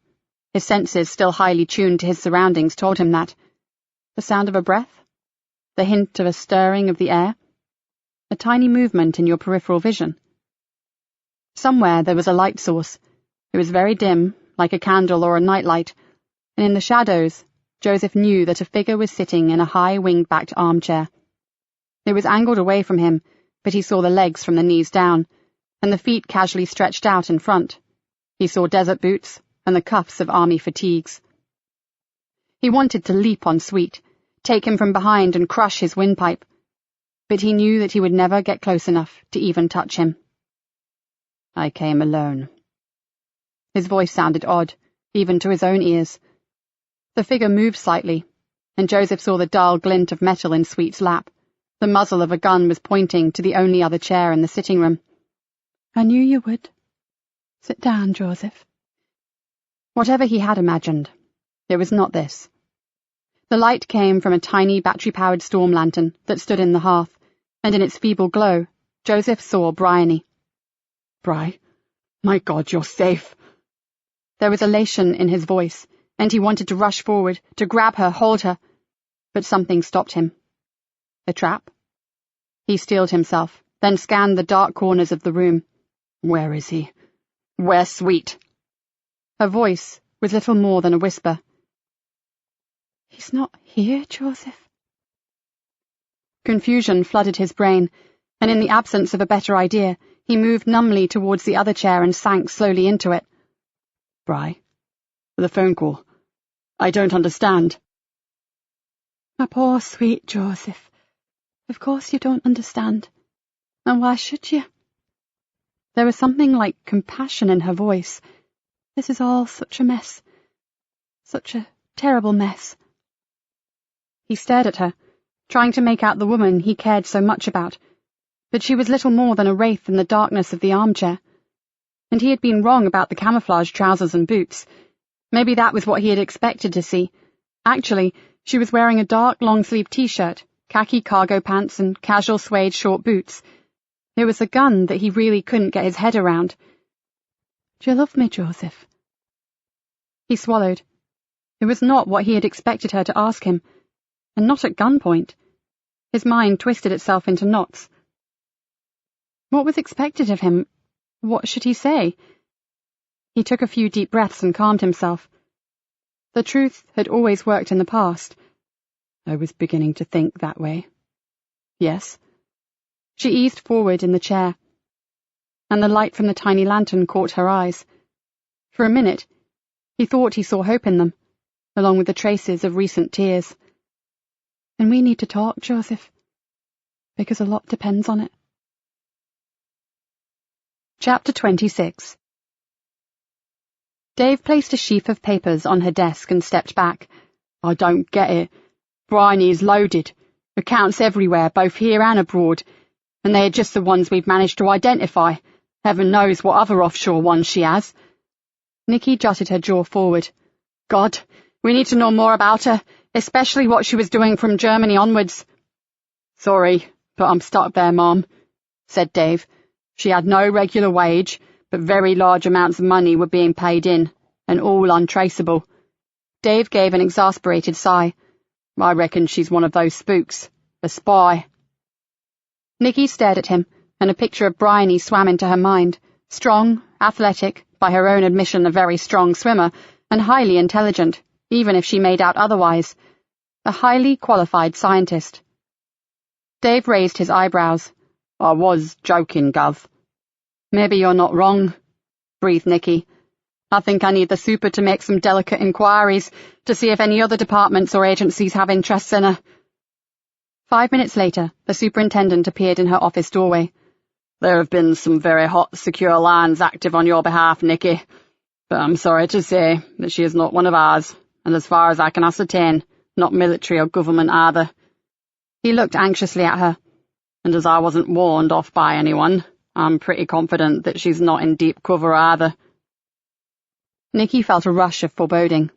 His senses, still highly tuned to his surroundings, told him that. The sound of a breath? The hint of a stirring of the air? A tiny movement in your peripheral vision? Somewhere there was a light source. It was very dim, like a candle or a nightlight, and in the shadows, Joseph knew that a figure was sitting in a high wing-backed armchair. It was angled away from him, but he saw the legs from the knees down, and the feet casually stretched out in front. He saw desert boots and the cuffs of army fatigues. He wanted to leap on Sweet, take him from behind and crush his windpipe, but he knew that he would never get close enough to even touch him. "I came alone." His voice sounded odd, even to his own ears. The figure moved slightly, and Joseph saw the dull glint of metal in Sweet's lap. The muzzle of a gun was pointing to the only other chair in the sitting room. "I knew you would. Sit down, Joseph." Whatever he had imagined, it was not this. The light came from a tiny battery-powered storm lantern that stood in the hearth, and in its feeble glow, Joseph saw Bryony. "Bry, my God, you're safe." There was elation in his voice, and he wanted to rush forward, to grab her, hold her, but something stopped him. A trap? He steeled himself, then scanned the dark corners of the room. "Where is he? Where's Sweet?" Her voice was little more than a whisper. "He's not here, Joseph." Confusion flooded his brain, and in the absence of a better idea, he moved numbly towards the other chair and sank slowly into it. "Bry, the phone call. I don't understand." "My poor sweet Joseph. Of course you don't understand. And why should you?" There was something like compassion in her voice. "This is all such a mess. Such a terrible mess." He stared at her, trying to make out the woman he cared so much about, but she was little more than a wraith in the darkness of the armchair. And he had been wrong about the camouflage trousers and boots. Maybe that was what he had expected to see. Actually, she was wearing a dark long-sleeved t-shirt, khaki cargo pants, and casual suede short boots. It was the gun that he really couldn't get his head around. "Do you love me, Joseph?" He swallowed. It was not what he had expected her to ask him, and not at gunpoint. His mind twisted itself into knots. What was expected of him? What should he say? He took a few deep breaths and calmed himself. The truth had always worked in the past. "I was beginning to think that way." "Yes." She eased forward in the chair, and the light from the tiny lantern caught her eyes. For a minute, he thought he saw hope in them, along with the traces of recent tears. "And we need to talk, Joseph, because a lot depends on it." Chapter 26. Dave placed a sheaf of papers on her desk and stepped back. "I don't get it. Bryony's loaded. Accounts everywhere, both here and abroad, and they are just the ones we've managed to identify. Heaven knows what other offshore ones she has." Nikki jutted her jaw forward. "God, we need to know more about her, especially what she was doing from Germany onwards." "Sorry, but I'm stuck there, Mom," said Dave. "She had no regular wage, but very large amounts of money were being paid in, and all untraceable." Dave gave an exasperated sigh. "I reckon she's one of those spooks, a spy." Nikki stared at him, and a picture of Bryony swam into her mind. Strong, athletic, by her own admission a very strong swimmer, and highly intelligent, even if she made out otherwise. A highly qualified scientist. Dave raised his eyebrows. I was joking, Gov. Maybe you're not wrong, breathed Nikki. I think I need the super to make some delicate inquiries to see if any other departments or agencies have interests in her. 5 minutes later, the superintendent appeared in her office doorway. There have been some very hot, secure lines active on your behalf, Nikki, but I'm sorry to say that she is not one of ours, and as far as I can ascertain, not military or government either. He looked anxiously at her. And as I wasn't warned off by anyone, I'm pretty confident that she's not in deep cover either. Nikki felt a rush of foreboding.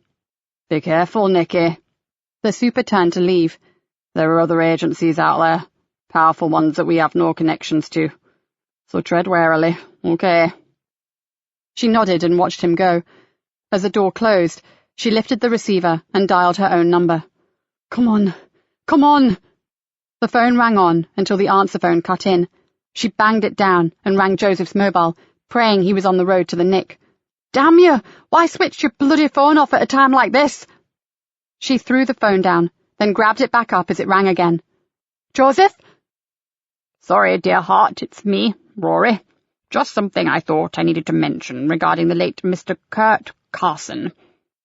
Be careful, Nikki. The super turned to leave. There are other agencies out there, powerful ones that we have no connections to. So tread warily, okay? She nodded and watched him go. As the door closed, she lifted the receiver and dialed her own number. Come on! Come on! The phone rang on until the answer phone cut in. She banged it down and rang Joseph's mobile, praying he was on the road to the Nick. Damn you! Why switch your bloody phone off at a time like this? She threw the phone down, then grabbed it back up as it rang again. Joseph? Sorry, dear heart, it's me, Rory. Just something I thought I needed to mention regarding the late Mr. Kurt Carson.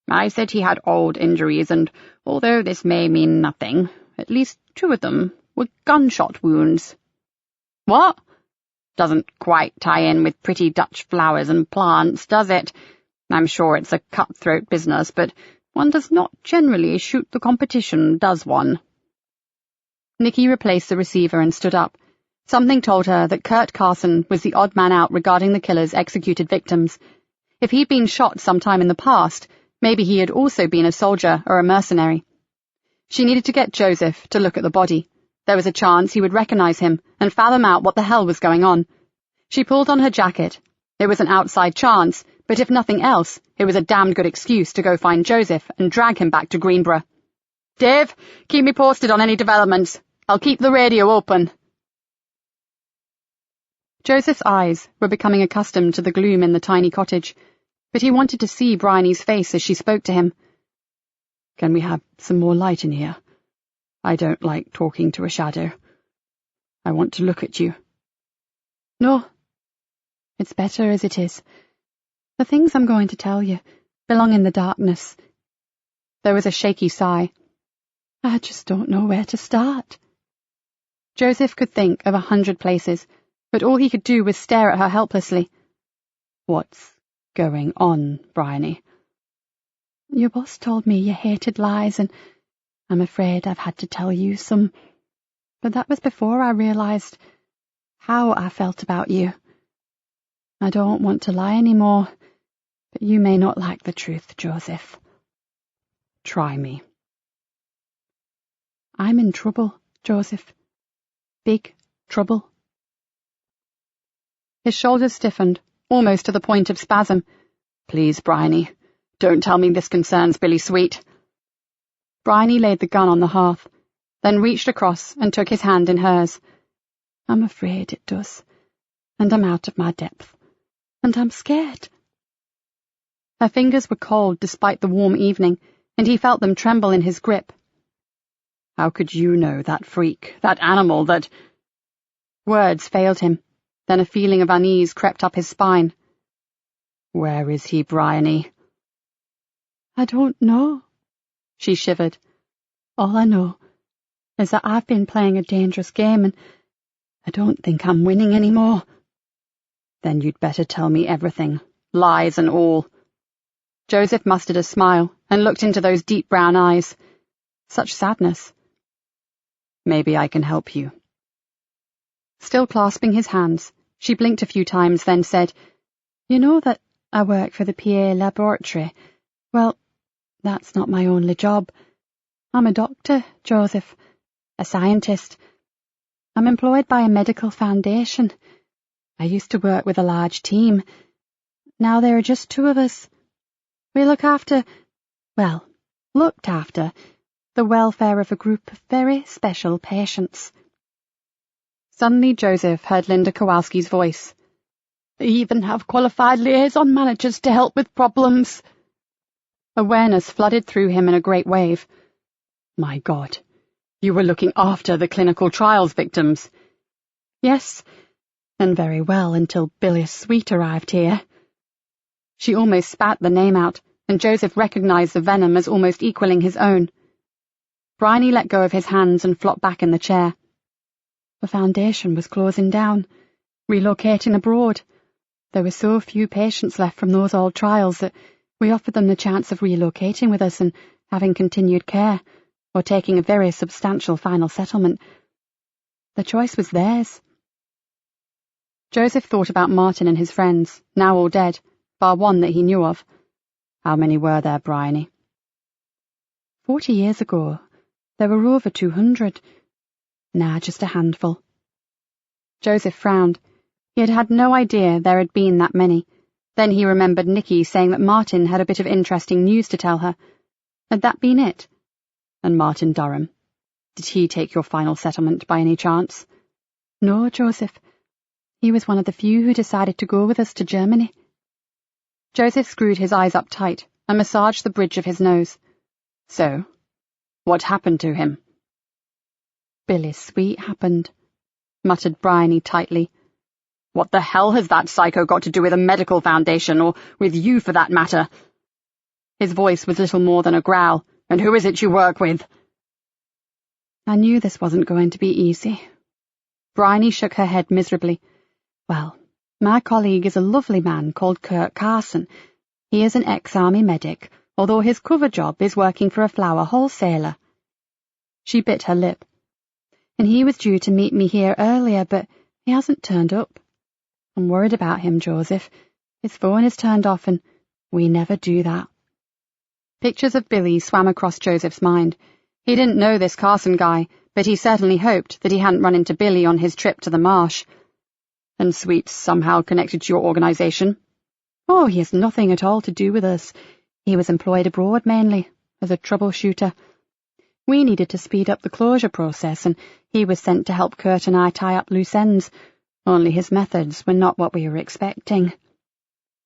I said he had old injuries, and although this may mean nothing, at least 2 of them were gunshot wounds. What? Doesn't quite tie in with pretty Dutch flowers and plants, does it? I'm sure it's a cutthroat business, but one does not generally shoot the competition, does one? Nikki replaced the receiver and stood up. Something told her that Kurt Carson was the odd man out regarding the killer's executed victims. If he'd been shot sometime in the past, maybe he had also been a soldier or a mercenary. She needed to get Joseph to look at the body. There was a chance he would recognize him and fathom out what the hell was going on. She pulled on her jacket. It was an outside chance, but if nothing else, it was a damned good excuse to go find Joseph and drag him back to Greenborough. Dave, keep me posted on any developments. I'll keep the radio open. Joseph's eyes were becoming accustomed to the gloom in the tiny cottage, but he wanted to see Bryony's face as she spoke to him. Can we have some more light in here? I don't like talking to a shadow. I want to look at you. No. It's better as it is. The things I'm going to tell you belong in the darkness. There was a shaky sigh. I just don't know where to start. Joseph could think of 100 places, but all he could do was stare at her helplessly. What's going on, Bryony? Your boss told me you hated lies, and I'm afraid I've had to tell you some. But that was before I realized how I felt about you. I don't want to lie anymore, but you may not like the truth, Joseph. Try me. I'm in trouble, Joseph. Big trouble. His shoulders stiffened, almost to the point of spasm. Please, Bryony, don't tell me this concerns Billy Sweet. Bryony laid the gun on the hearth, then reached across and took his hand in hers. I'm afraid it does, and I'm out of my depth, and I'm scared. Her fingers were cold despite the warm evening, and he felt them tremble in his grip. How could you know that freak, that animal, that... Words failed him. Then a feeling of unease crept up his spine. Where is he, Bryony? I don't know. She shivered. All I know is that I've been playing a dangerous game, and I don't think I'm winning anymore. Then you'd better tell me everything, lies and all. Joseph mustered a smile and looked into those deep brown eyes. Such sadness. Maybe I can help you. Still clasping his hands, she blinked a few times, then said, You know that I work for the PA laboratory. Well, that's not my only job. I'm a doctor, Joseph, a scientist. I'm employed by a medical foundation. I used to work with a large team. Now there are just 2 of us. We looked after the welfare of a group of very special patients. Suddenly Joseph heard Linda Kowalski's voice. They even have qualified liaison managers to help with problems. Awareness flooded through him in a great wave. My God, you were looking after the clinical trials victims. Yes, and very well until Billy Sweet arrived here. She almost spat the name out, and Joseph recognized the venom as almost equaling his own. Bryony let go of his hands and flopped back in the chair. The Foundation was closing down, relocating abroad. There were so few patients left from those old trials that we offered them the chance of relocating with us and having continued care, or taking a very substantial final settlement. The choice was theirs. Joseph thought about Martin and his friends, now all dead, bar one that he knew of. How many were there, Bryony? 40 years ago, there were over 200. Nah, just a handful. Joseph frowned. He had had no idea there had been that many. Then he remembered Nikki saying that Martin had a bit of interesting news to tell her. Had that been it? And Martin Durham? Did he take your final settlement by any chance? No, Joseph. He was one of the few who decided to go with us to Germany. Joseph screwed his eyes up tight and massaged the bridge of his nose. So, what happened to him? Billy Sweet happened, muttered Bryony tightly. What the hell has that psycho got to do with a medical foundation, or with you for that matter? His voice was little more than a growl. And who is it you work with? I knew this wasn't going to be easy. Bryony shook her head miserably. Well, my colleague is a lovely man called Kurt Carson. He is an ex-army medic, although his cover job is working for a flower wholesaler. She bit her lip. And he was due to meet me here earlier, but he hasn't turned up. I'm worried about him, Joseph. His phone is turned off, and we never do that. Pictures of Billy swam across Joseph's mind. He didn't know this Carson guy, but he certainly hoped that he hadn't run into Billy on his trip to the marsh. And Sweet's somehow connected to your organization? Oh, he has nothing at all to do with us. He was employed abroad mainly, as a troubleshooter. We needed to speed up the closure process, and he was sent to help Kurt and I tie up loose ends, only his methods were not what we were expecting.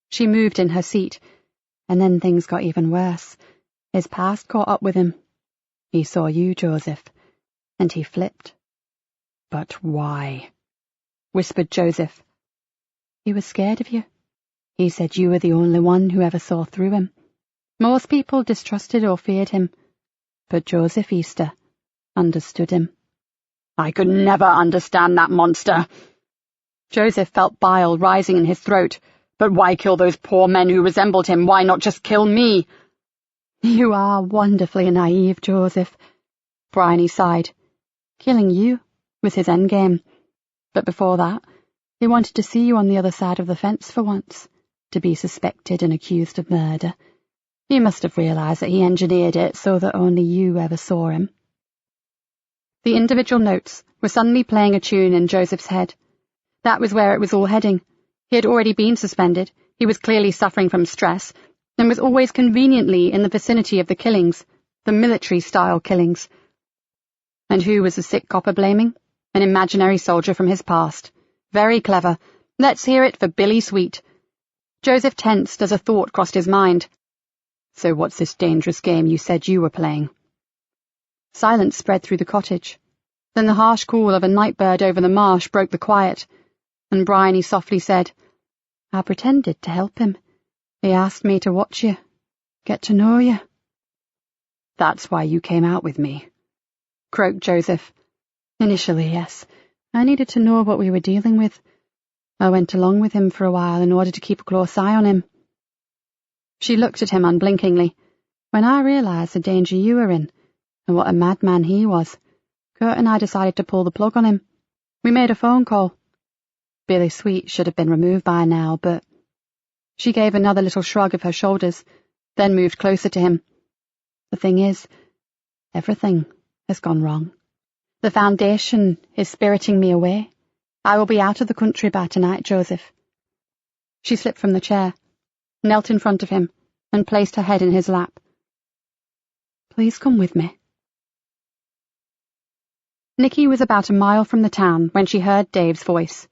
She moved in her seat, and then things got even worse. His past caught up with him. He saw you, Joseph, and he flipped. But why? Whispered Joseph. He was scared of you. He said you were the only one who ever saw through him. Most people distrusted or feared him, but Joseph Easter understood him. I could never understand that monster. Joseph felt bile rising in his throat. But why kill those poor men who resembled him? Why not just kill me? You are wonderfully naive, Joseph. Bryony sighed. Killing you was his endgame. But before that, he wanted to see you on the other side of the fence for once, to be suspected and accused of murder. He must have realized that he engineered it so that only you ever saw him. The individual notes were suddenly playing a tune in Joseph's head. That was where it was all heading. He had already been suspended, he was clearly suffering from stress, and was always conveniently in the vicinity of the killings, the military-style killings. And who was the sick copper blaming? An imaginary soldier from his past. Very clever. Let's hear it for Billy Sweet. Joseph tensed as a thought crossed his mind. So what's this dangerous game you said you were playing? Silence spread through the cottage. Then the harsh call of a night bird over the marsh broke the quiet, and Bryony softly said, I pretended to help him. He asked me to watch you, get to know you. That's why you came out with me, croaked Joseph. Initially, yes. I needed to know what we were dealing with. I went along with him for a while in order to keep a close eye on him. She looked at him unblinkingly. When I realized the danger you were in, and what a madman he was, Kurt and I decided to pull the plug on him. We made a phone call. Billy Sweet should have been removed by now, but... She gave another little shrug of her shoulders, then moved closer to him. The thing is, everything has gone wrong. The Foundation is spiriting me away. I will be out of the country by tonight, Joseph. She slipped from the chair, knelt in front of him, and placed her head in his lap. Please come with me. Nikki was about a mile from the town when she heard Dave's voice.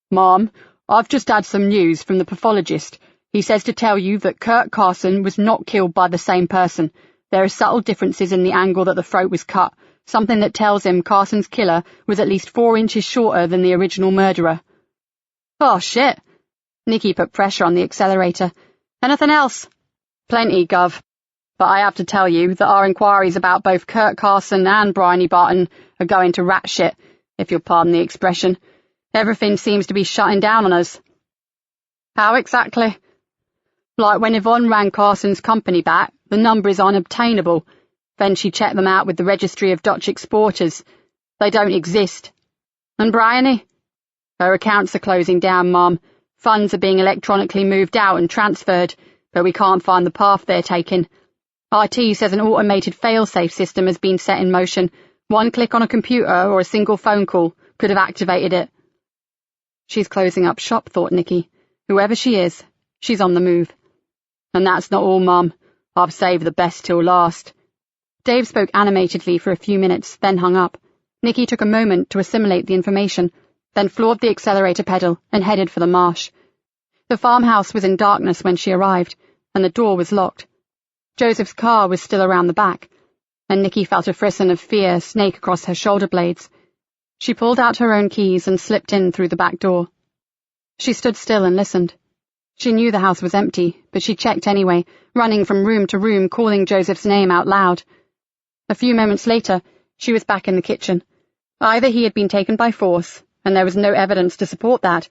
"Mom, I've just had some news from the pathologist. He says to tell you that Kurt Carson was not killed by the same person. There are subtle differences in the angle that the throat was cut, something that tells him Carson's killer was at least 4 inches shorter than the original murderer." "Oh, shit." Nikki put pressure on the accelerator. "Anything else?" "Plenty, Gov. But I have to tell you that our inquiries about both Kurt Carson and Bryony Barton are going to rat shit, if you'll pardon the expression. Everything seems to be shutting down on us." "How exactly?" "Like when Yvonne ran Carson's company back, the number is unobtainable. Then she checked them out with the Registry of Dutch Exporters. They don't exist." "And Bryony?" "Her accounts are closing down, Mom. Funds are being electronically moved out and transferred, but we can't find the path they're taking. IT says an automated fail-safe system has been set in motion. One click on a computer or a single phone call could have activated it." "She's closing up shop," thought Nikki. "Whoever she is, she's on the move." "And that's not all, Mum. I've saved the best till last." Dave spoke animatedly for a few minutes, then hung up. Nikki took a moment to assimilate the information, then floored the accelerator pedal and headed for the marsh. The farmhouse was in darkness when she arrived, and the door was locked. Joseph's car was still around the back, and Nikki felt a frisson of fear snake across her shoulder blades. She pulled out her own keys and slipped in through the back door. She stood still and listened. She knew the house was empty, but she checked anyway, running from room to room, calling Joseph's name out loud. A few moments later, she was back in the kitchen. Either he had been taken by force, and there was no evidence to support that,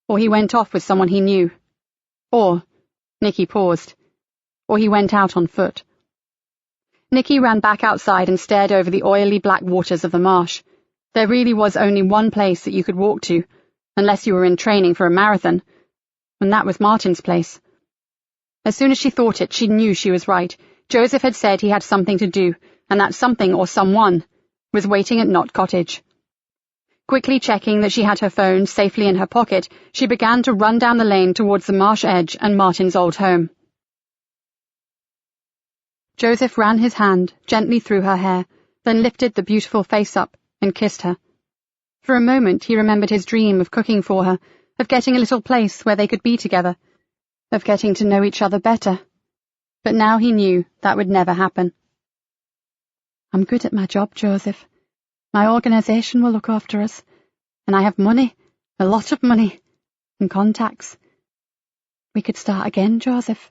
or he went off with someone he knew. Or, Nikki paused, or he went out on foot. Nikki ran back outside and stared over the oily black waters of the marsh. There really was only one place that you could walk to, unless you were in training for a marathon, and that was Martin's place. As soon as she thought it, she knew she was right. Joseph had said he had something to do, and that something or someone was waiting at Knott Cottage. Quickly checking that she had her phone safely in her pocket, she began to run down the lane towards the marsh edge and Martin's old home. Joseph ran his hand gently through her hair, then lifted the beautiful face up and kissed her. For a moment he remembered his dream of cooking for her, of getting a little place where they could be together, of getting to know each other better. But now he knew that would never happen. "I'm good at my job, Joseph. My organisation will look after us, and I have money, a lot of money, and contacts. We could start again, Joseph.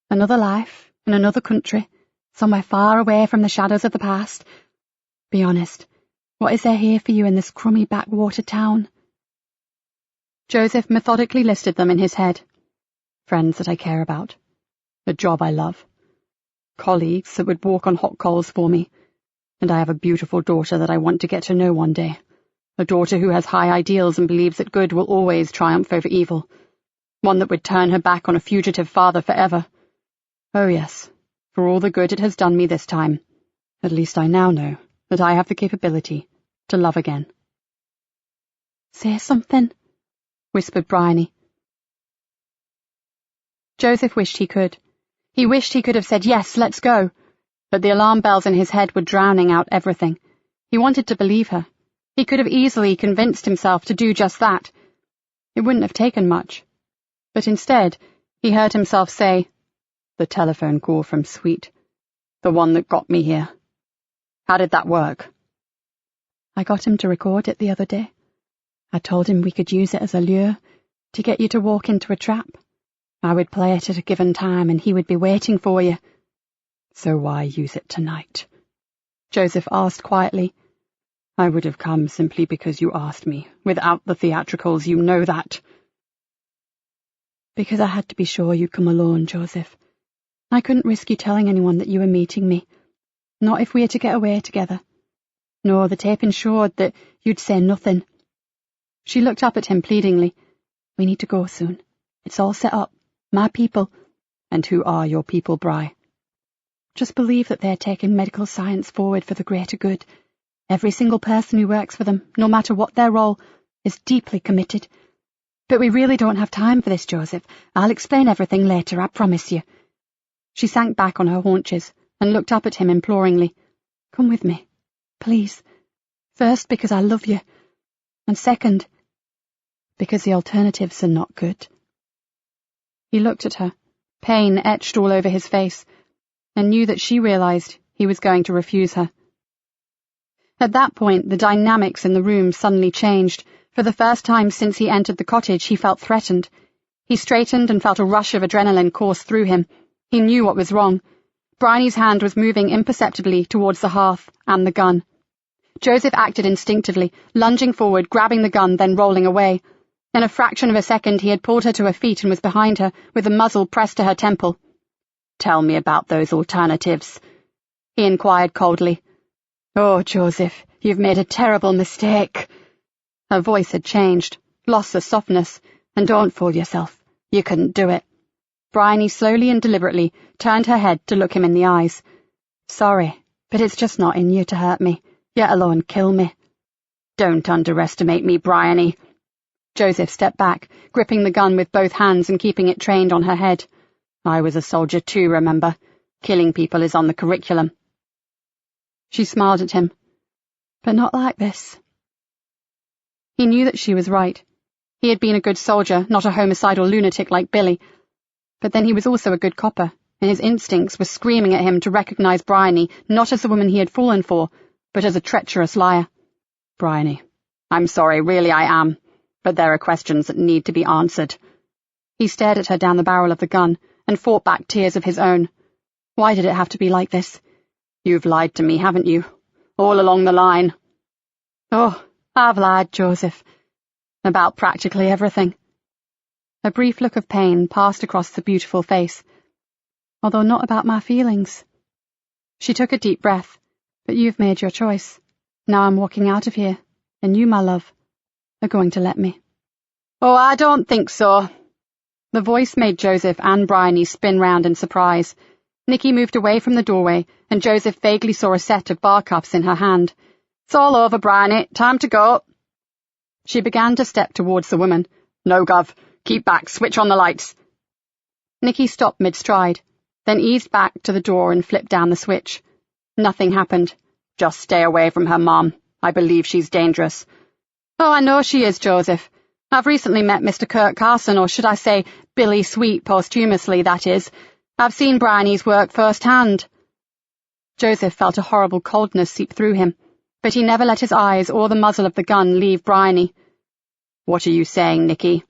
Another life, in another country, somewhere far away from the shadows of the past. Be honest, what is there here for you in this crummy backwater town?" Joseph methodically listed them in his head. Friends that I care about. A job I love. Colleagues that would walk on hot coals for me. And I have a beautiful daughter that I want to get to know one day. A daughter who has high ideals and believes that good will always triumph over evil. One that would turn her back on a fugitive father forever. Oh yes, for all the good it has done me this time, at least I now know that I have the capability to love again. "Say something," whispered Bryony. Joseph wished he could. He wished he could have said, "Yes, let's go." But the alarm bells in his head were drowning out everything. He wanted to believe her. He could have easily convinced himself to do just that. It wouldn't have taken much. But instead, he heard himself say, "The telephone call from Sweet. The one that got me here. How did that work?" "I got him to record it the other day. I told him we could use it as a lure, to get you to walk into a trap. I would play it at a given time and he would be waiting for you." "So why use it tonight?" Joseph asked quietly. "I would have come simply because you asked me, without the theatricals, you know that." "Because I had to be sure you'd come alone, Joseph. I couldn't risk you telling anyone that you were meeting me, not if we are to get away together. No, the tape ensured that you'd say nothing." She looked up at him pleadingly. "We need to go soon. It's all set up. My people." "And who are your people, Bry?" "Just believe that they're taking medical science forward for the greater good. Every single person who works for them, no matter what their role, is deeply committed. But we really don't have time for this, Joseph. I'll explain everything later, I promise you." She sank back on her haunches and looked up at him imploringly. "Come with me, please. First, because I love you. And second, because the alternatives are not good. He looked at her, pain etched all over his face, and knew that she realized he was going to refuse her. At that point, the dynamics in the room suddenly changed. For the first time since he entered the cottage, he felt threatened. He straightened and felt a rush of adrenaline course through him. He knew what was wrong. Bryony's hand was moving imperceptibly towards the hearth and the gun. Joseph acted instinctively, lunging forward, grabbing the gun, then rolling away. In a fraction of a second, he had pulled her to her feet and was behind her, with the muzzle pressed to her temple. "Tell me about those alternatives," he inquired coldly. "Oh, Joseph, you've made a terrible mistake." Her voice had changed, lost the softness, and don't fool yourself. You couldn't do it. Bryony slowly and deliberately turned her head to look him in the eyes. "Sorry, but it's just not in you to hurt me, yet alone kill me." "Don't underestimate me, Bryony." Joseph stepped back, gripping the gun with both hands and keeping it trained on her head. "I was a soldier too, remember? Killing people is on the curriculum." She smiled at him. "But not like this." He knew that she was right. He had been a good soldier, not a homicidal lunatic like Billy. But then he was also a good copper, and his instincts were screaming at him to recognize Bryony not as the woman he had fallen for, but as a treacherous liar. "Bryony, I'm sorry, really I am, but there are questions that need to be answered." He stared at her down the barrel of the gun and fought back tears of his own. Why did it have to be like this? "You've lied to me, haven't you? All along the line." "Oh, I've lied, Joseph. About practically everything." A brief look of pain passed across the beautiful face. "Although not about my feelings." She took a deep breath. "But you've made your choice. Now I'm walking out of here, and you, my love, are going to let me." "Oh, I don't think so." The voice made Joseph and Bryony spin round in surprise. Nikki moved away from the doorway, and Joseph vaguely saw a set of bar cuffs in her hand. "It's all over, Bryony. Time to go." She began to step towards the woman. "No, Gov. Keep back. Switch on the lights." Nikki stopped mid-stride, then eased back to the door and flipped down the switch. Nothing happened. "Just stay away from her, Mom. I believe she's dangerous." "Oh, I know she is, Joseph. I've recently met Mr. Kirk Carson, or should I say Billy Sweet posthumously, that is. I've seen Bryony's work firsthand." Joseph felt a horrible coldness seep through him, but he never let his eyes or the muzzle of the gun leave Bryony. "What are you saying, Nikki?"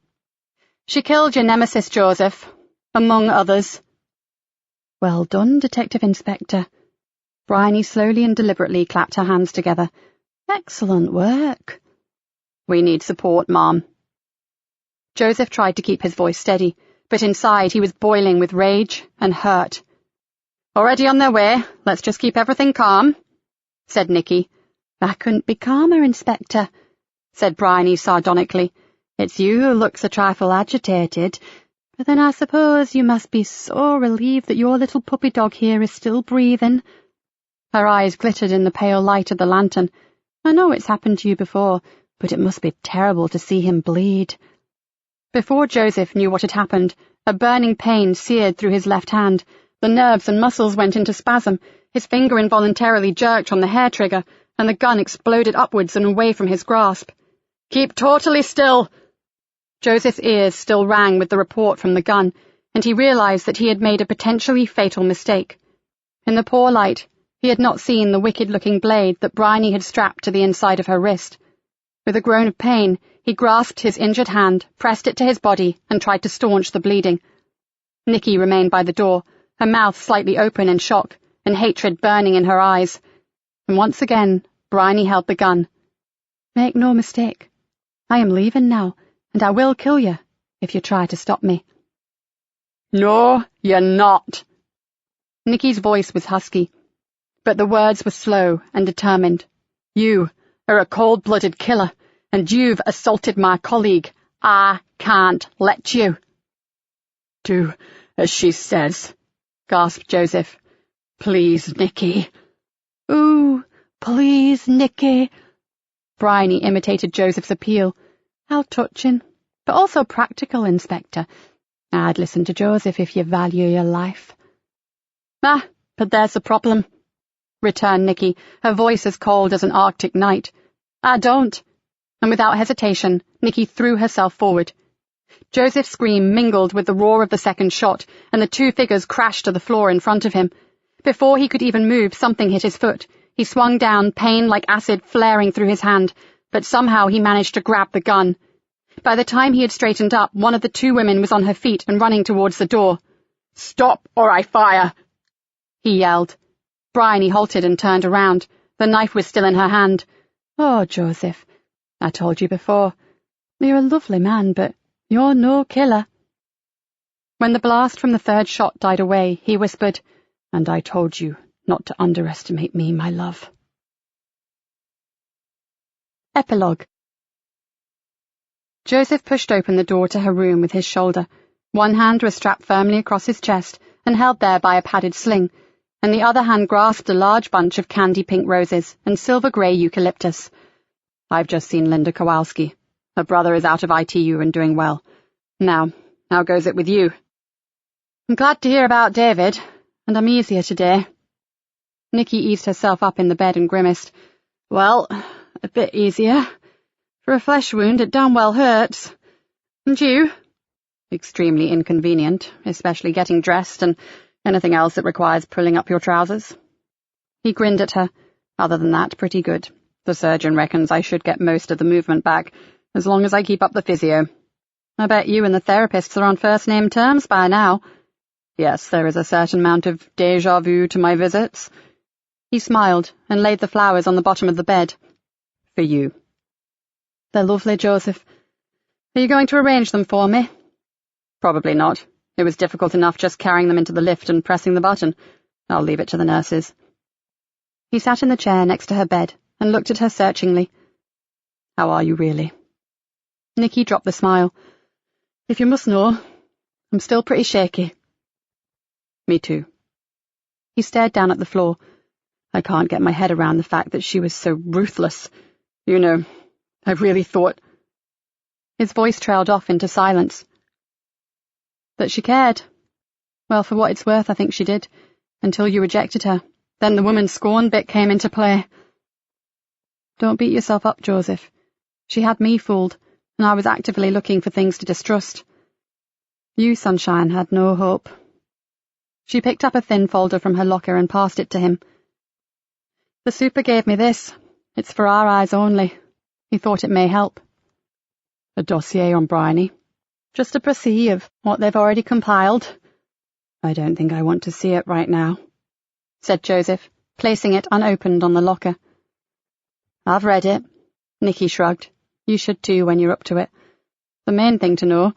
"She killed your nemesis, Joseph, among others." "Well done, Detective Inspector." Bryony slowly and deliberately clapped her hands together. "Excellent work." "We need support, Mom." Joseph tried to keep his voice steady, but inside he was boiling with rage and hurt. "Already on their way. Let's just keep everything calm," said Nikki. "I couldn't be calmer, Inspector," said Bryony sardonically. "It's you who looks a trifle agitated, but then I suppose you must be so relieved that your little puppy dog here is still breathing." Her eyes glittered in the pale light of the lantern. "I know it's happened to you before, but it must be terrible to see him bleed." Before Joseph knew what had happened, a burning pain seared through his left hand. The nerves and muscles went into spasm. His finger involuntarily jerked on the hair trigger, and the gun exploded upwards and away from his grasp. "Keep totally still!" Joseph's ears still rang with the report from the gun, and he realized that he had made a potentially fatal mistake. In the poor light, he had not seen the wicked-looking blade that Bryony had strapped to the inside of her wrist. With a groan of pain, he grasped his injured hand, pressed it to his body, and tried to staunch the bleeding. Nikki remained by the door, her mouth slightly open in shock, and hatred burning in her eyes. And once again, Bryony held the gun. "Make no mistake. I am leaving now, and I will kill you if you try to stop me." "No, you're not." Nikki's voice was husky, but the words were slow and determined. "You are a cold-blooded killer, and you've assaulted my colleague. I can't let you." "Do as she says," gasped Joseph. "Please, Nikki." "Ooh, please, Nikki." Bryony imitated Joseph's appeal. How touching, but also practical, Inspector. I'd listen to Joseph if you value your life. "Ah, but there's the problem," returned Nikki, her voice as cold as an Arctic night. I don't. And without hesitation, Nikki threw herself forward. Joseph's scream mingled with the roar of the second shot, and the two figures crashed to the floor in front of him. Before he could even move, something hit his foot. He swung down, pain like acid flaring through his hand, but somehow he managed to grab the gun. By the time he had straightened up, one of the two women was on her feet and running towards the door. "Stop, or I fire!" he yelled. Bryony halted and turned around. The knife was still in her hand. "Oh, Joseph, I told you before. You're a lovely man, but you're no killer." When the blast from the third shot died away, he whispered, "And I told you not to underestimate me, my love." Epilogue. Joseph pushed open the door to her room with his shoulder. One hand was strapped firmly across his chest and held there by a padded sling, and the other hand grasped a large bunch of candy-pink roses and silver-grey eucalyptus. "I've just seen Linda Kowalski. Her brother is out of ITU and doing well. Now, how goes it with you?" "I'm glad to hear about David, and I'm easier today." Nikki eased herself up in the bed and grimaced. "Well, a bit easier. For a flesh wound, it damn well hurts. And you?" "Extremely inconvenient, especially getting dressed and anything else that requires pulling up your trousers." He grinned at her. "Other than that, pretty good. The surgeon reckons I should get most of the movement back, as long as I keep up the physio." "I bet you and the therapists are on first-name terms by now." "Yes, there is a certain amount of déjà vu to my visits." He smiled and laid the flowers on the bottom of the bed. "For you." "They're lovely, Joseph. Are you going to arrange them for me?" "Probably not. It was difficult enough just carrying them into the lift and pressing the button. I'll leave it to the nurses." He sat in the chair next to her bed and looked at her searchingly. "How are you really?" Nikki dropped the smile. "If you must know, I'm still pretty shaky." "Me too." He stared down at the floor. "I can't get my head around the fact that she was so ruthless. You know, I really thought—" His voice trailed off into silence. "That she cared? Well, for what it's worth, I think she did, until you rejected her. Then the woman scorn bit came into play." "Don't beat yourself up, Joseph. She had me fooled, and I was actively looking for things to distrust. You, Sunshine, had no hope." She picked up a thin folder from her locker and passed it to him. "The super gave me this. It's for our eyes only. He thought it may help." "A dossier on Bryony?" "Just a précis of what they've already compiled." "I don't think I want to see it right now," said Joseph, placing it unopened on the locker. "I've read it." Nikki shrugged. "You should too when you're up to it. The main thing to know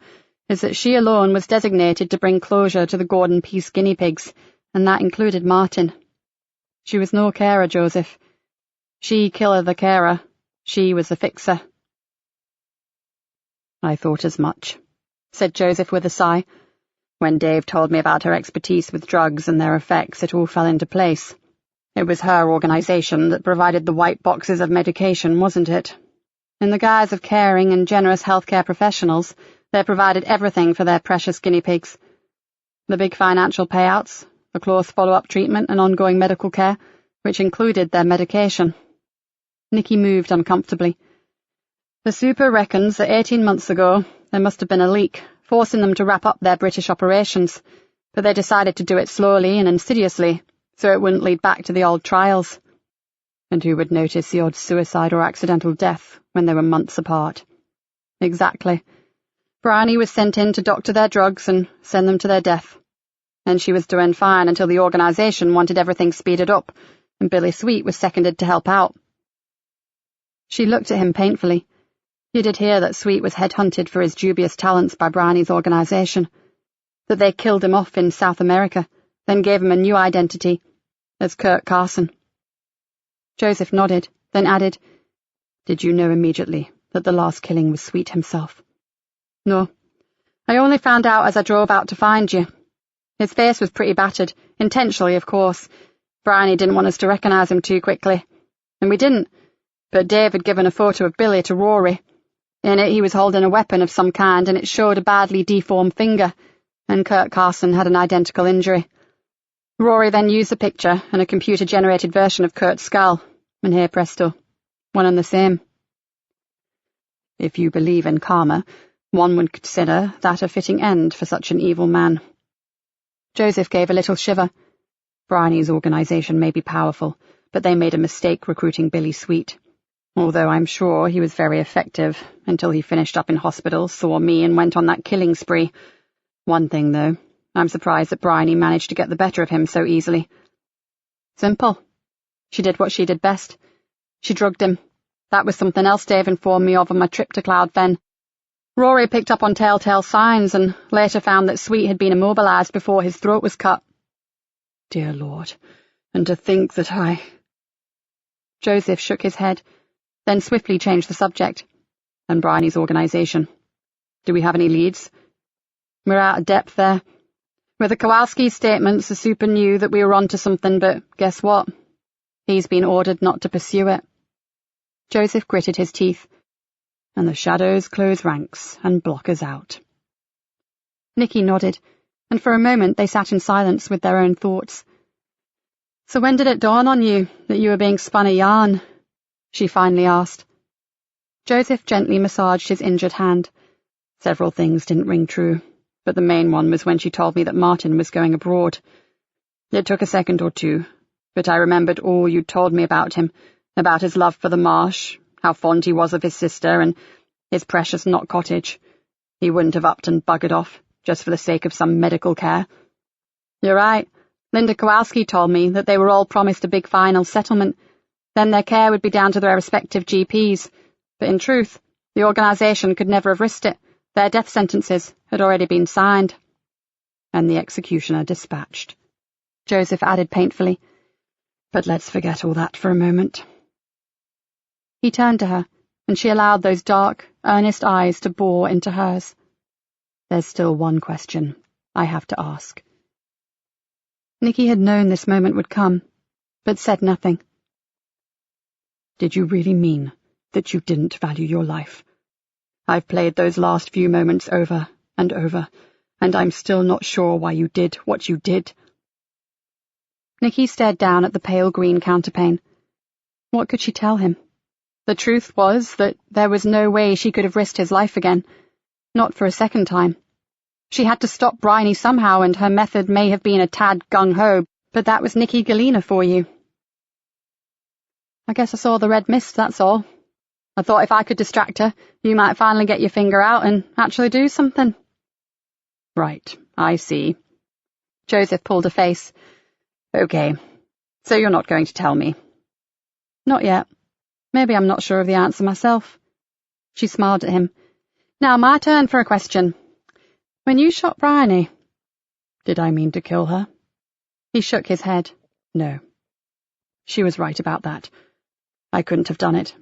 is that she alone was designated to bring closure to the Gordon Peace guinea pigs, and that included Martin. She was no carer, Joseph. She killer the carer. She was the fixer." "I thought as much," said Joseph with a sigh. "When Dave told me about her expertise with drugs and their effects, it all fell into place. It was her organization that provided the white boxes of medication, wasn't it? In the guise of caring and generous healthcare professionals, they provided everything for their precious guinea pigs. The big financial payouts, the close follow-up treatment and ongoing medical care, which included their medication." Nikki moved uncomfortably. "The super reckons that 18 months ago there must have been a leak, forcing them to wrap up their British operations, but they decided to do it slowly and insidiously, so it wouldn't lead back to the old trials." "And who would notice the odd suicide or accidental death when they were months apart?" "Exactly. Bryony was sent in to doctor their drugs and send them to their death. And she was doing fine until the organization wanted everything speeded up, and Billy Sweet was seconded to help out." She looked at him painfully. He did hear that Sweet was headhunted for his dubious talents by Bryony's organization, that they killed him off in South America, then gave him a new identity, as Kurt Carson. Joseph nodded, then added, "Did you know immediately that the last killing was Sweet himself?" "No. I only found out as I drove out to find you. His face was pretty battered, intentionally, of course. Bryony didn't want us to recognize him too quickly. And we didn't, but Dave had given a photo of Billy to Rory. In it he was holding a weapon of some kind, and it showed a badly deformed finger, and Kurt Carson had an identical injury. Rory then used the picture and a computer-generated version of Kurt's skull, and here presto, one and the same." If you believe in karma, one would consider that a fitting end for such an evil man. Joseph gave a little shiver. Bryony's organization may be powerful, but they made a mistake recruiting Billy Sweet. Although I'm sure he was very effective, until he finished up in hospital, saw me, and went on that killing spree. One thing, though, I'm surprised that Bryony managed to get the better of him so easily. Simple. She did what she did best. She drugged him. That was something else Dave informed me of on my trip to Cloud Fen. Rory picked up on telltale signs and later found that Sweet had been immobilized before his throat was cut. Dear Lord, and to think that I... Joseph shook his head, then swiftly changed the subject. And Bryony's organization. Do we have any leads? We're out of depth there. With the Kowalski statements, the super knew that we were onto something, but guess what? He's been ordered not to pursue it. Joseph gritted his teeth. And the shadows close ranks and block us out. Nikki nodded, and for a moment they sat in silence with their own thoughts. So when did it dawn on you that you were being spun a yarn? She finally asked. Joseph gently massaged his injured hand. Several things didn't ring true, but the main one was when she told me that Martin was going abroad. It took a second or two, but I remembered all you'd told me about him, about his love for the marsh, how fond he was of his sister, and his precious Knott cottage. He wouldn't have upped and buggered off, just for the sake of some medical care. You're right. Linda Kowalski told me that they were all promised a big final settlement. Then their care would be down to their respective GPs. But in truth, the organisation could never have risked it. Their death sentences had already been signed. And the executioner dispatched. Joseph added painfully. But let's forget all that for a moment. He turned to her, and she allowed those dark, earnest eyes to bore into hers. There's still one question I have to ask. Nikki had known this moment would come, but said nothing. Did you really mean that you didn't value your life? I've played those last few moments over and over, and I'm still not sure why you did what you did. Nikki stared down at the pale green counterpane. What could she tell him? The truth was that there was no way she could have risked his life again, not for a second time. She had to stop Bryony somehow, and her method may have been a tad gung-ho, but that was Nikki Galena for you. I guess I saw the red mist, that's all. I thought if I could distract her, you might finally get your finger out and actually do something. Right, I see. Joseph pulled a face. Okay, so you're not going to tell me? Not yet. Maybe I'm not sure of the answer myself. She smiled at him. Now my turn for a question. When you shot Bryony... Did I mean to kill her? He shook his head. No. She was right about that. I couldn't have done it.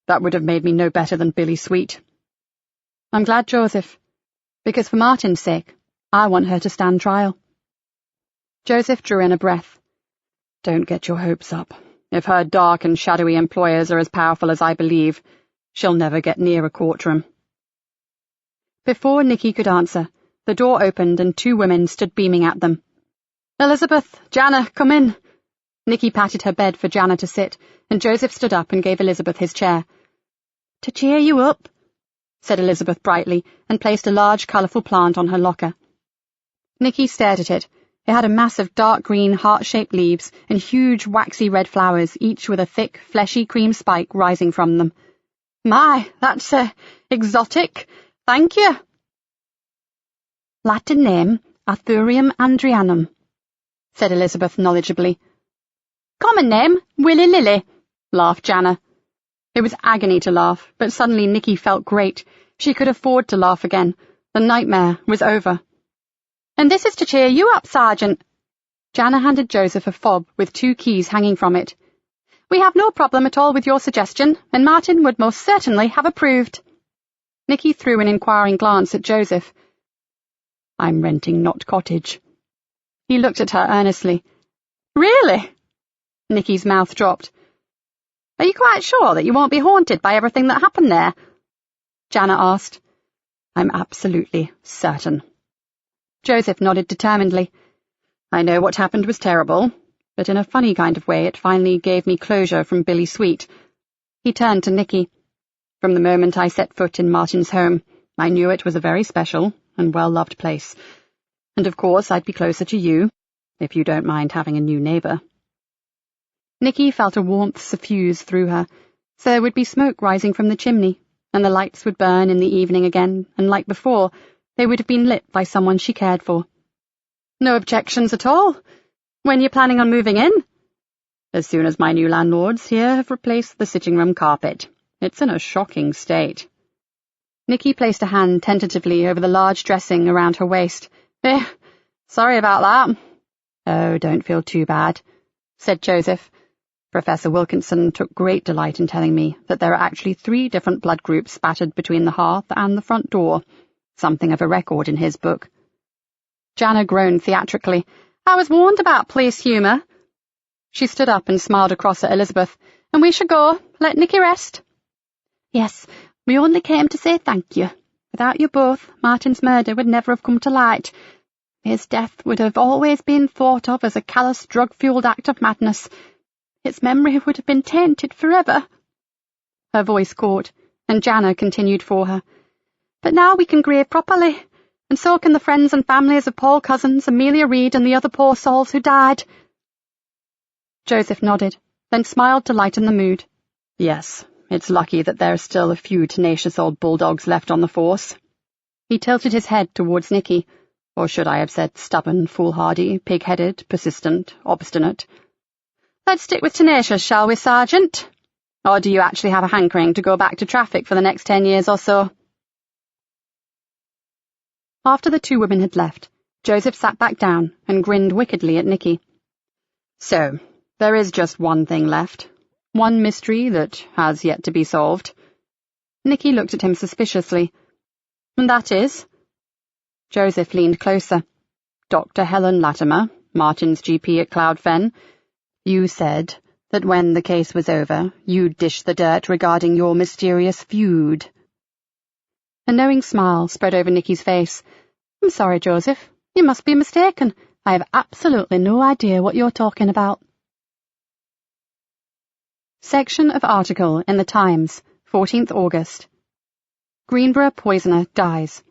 That would have made me no better than Billy Sweet. I'm glad, Joseph, because for Martin's sake, I want her to stand trial. Joseph drew in a breath. Don't get your hopes up. If her dark and shadowy employers are as powerful as I believe, she'll never get near a courtroom. Before Nikki could answer, the door opened and two women stood beaming at them. Elizabeth, Jana, come in. Nikki patted her bed for Jana to sit, and Joseph stood up and gave Elizabeth his chair. To cheer you up, said Elizabeth brightly, and placed a large, colourful plant on her locker. Nikki stared at it. It had a mass of dark green, heart-shaped leaves and huge, waxy red flowers, each with a thick, fleshy cream spike rising from them. My, that's exotic. Thank you. Latin name, Athurium andrianum, said Elizabeth knowledgeably. Common name, Willy Lily, laughed Jana. It was agony to laugh, but suddenly Nikki felt great. She could afford to laugh again. The nightmare was over. And this is to cheer you up, Sergeant. Jana handed Joseph a fob with 2 keys hanging from it. We have no problem at all with your suggestion, and Martin would most certainly have approved. Nikki threw an inquiring glance at Joseph. I'm renting Knott Cottage. He looked at her earnestly. Really? Nikki's mouth dropped. Are you quite sure that you won't be haunted by everything that happened there? Jana asked. I'm absolutely certain. Joseph nodded determinedly. I know what happened was terrible, but in a funny kind of way it finally gave me closure from Billy Sweet. He turned to Nikki. From the moment I set foot in Martin's home, I knew it was a very special and well-loved place. And of course I'd be closer to you, if you don't mind having a new neighbour." Nikki felt a warmth suffuse through her, so there would be smoke rising from the chimney, and the lights would burn in the evening again, and like before, they would have been lit by someone she cared for. "No objections at all. When you're planning on moving in?" "As soon as my new landlords here have replaced the sitting-room carpet. It's in a shocking state." Nikki placed a hand tentatively over the large dressing around her waist. Sorry about that." "Oh, don't feel too bad," said Joseph. "Professor Wilkinson took great delight in telling me that there are actually 3 different blood groups spattered between the hearth and the front door. Something of a record in his book." Jana groaned theatrically. "I was warned about police humour." She stood up and smiled across at Elizabeth. "And we should go. Let Nikki rest." "Yes, we only came to say thank you. Without you both, Martin's murder would never have come to light. His death would have always been thought of as a callous, drug-fueled act of madness. Its memory would have been tainted forever." Her voice caught, and Jana continued for her. "But now we can grieve properly, and so can the friends and families of Paul Cousins, Amelia Reed, and the other poor souls who died." Joseph nodded, then smiled to lighten the mood. "Yes, it's lucky that there are still a few tenacious old bulldogs left on the force." He tilted his head towards Nikki. Or should I have said stubborn, foolhardy, pig-headed, persistent, obstinate? "Let's stick with tenacious, shall we, Sergeant? Or do you actually have a hankering to go back to traffic for the next 10 years or so?" After the 2 women had left, Joseph sat back down and grinned wickedly at Nikki. "So, there is just one thing left. One mystery that has yet to be solved." Nikki looked at him suspiciously. "And that is?" Joseph leaned closer. "Dr. Helen Latimer, Martin's GP at Cloud Fen. You said that when the case was over, you'd dish the dirt regarding your mysterious feud." A knowing smile spread over Nikki's face. "I'm sorry, Joseph. You must be mistaken. I have absolutely no idea what you're talking about." Section of article in the Times, 14th August. Greenborough poisoner dies.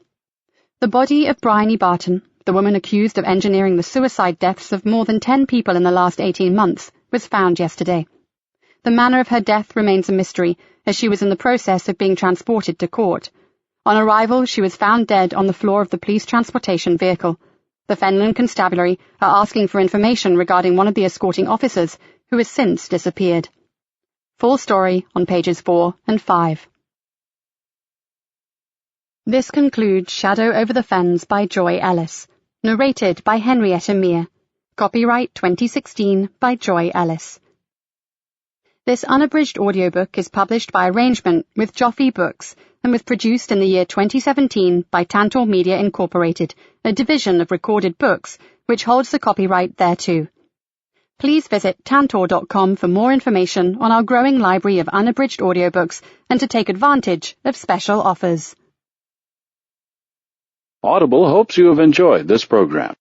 The body of Bryony Barton, the woman accused of engineering the suicide deaths of more than 10 people in the last 18 months, was found yesterday. The manner of her death remains a mystery, as she was in the process of being transported to court. On arrival, she was found dead on the floor of the police transportation vehicle. The Fenland Constabulary are asking for information regarding one of the escorting officers, who has since disappeared. Full story on pages 4 and 5. This concludes Shadow over the Fens by Joy Ellis, narrated by Henrietta Mear. Copyright 2016 by Joy Ellis. This unabridged audiobook is published by arrangement with Joffe Books and was produced in the year 2017 by Tantor Media Incorporated, a division of Recorded Books, which holds the copyright thereto. Please visit tantor.com for more information on our growing library of unabridged audiobooks and to take advantage of special offers. Audible hopes you have enjoyed this program.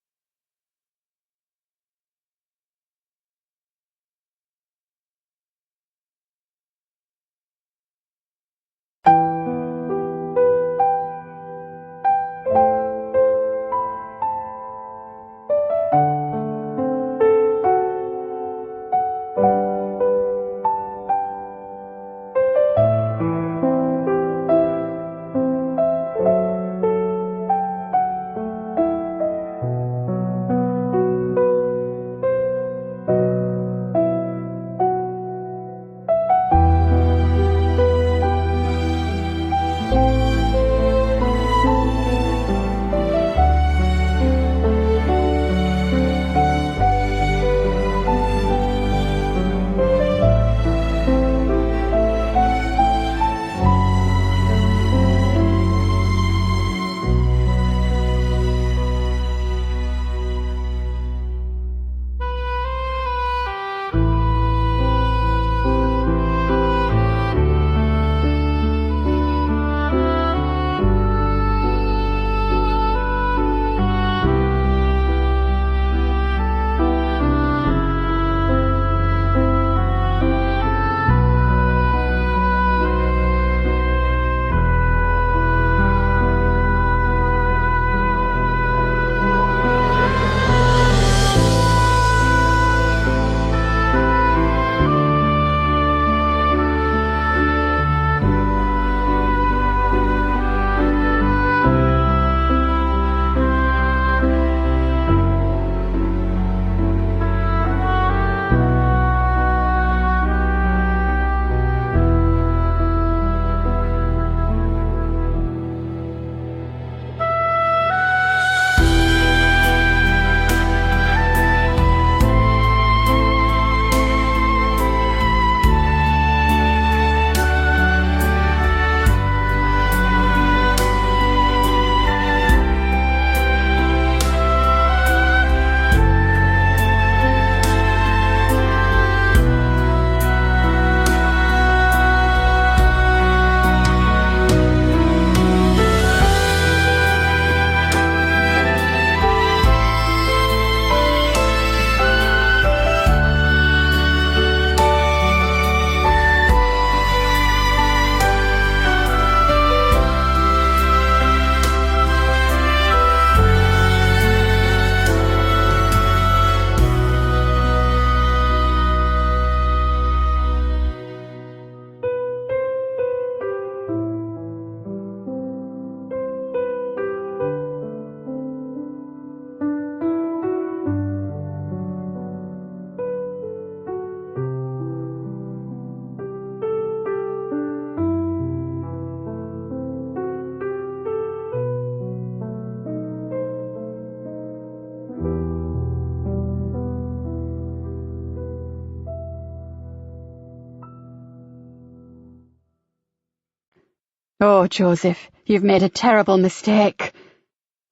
Oh, Joseph, you've made a terrible mistake.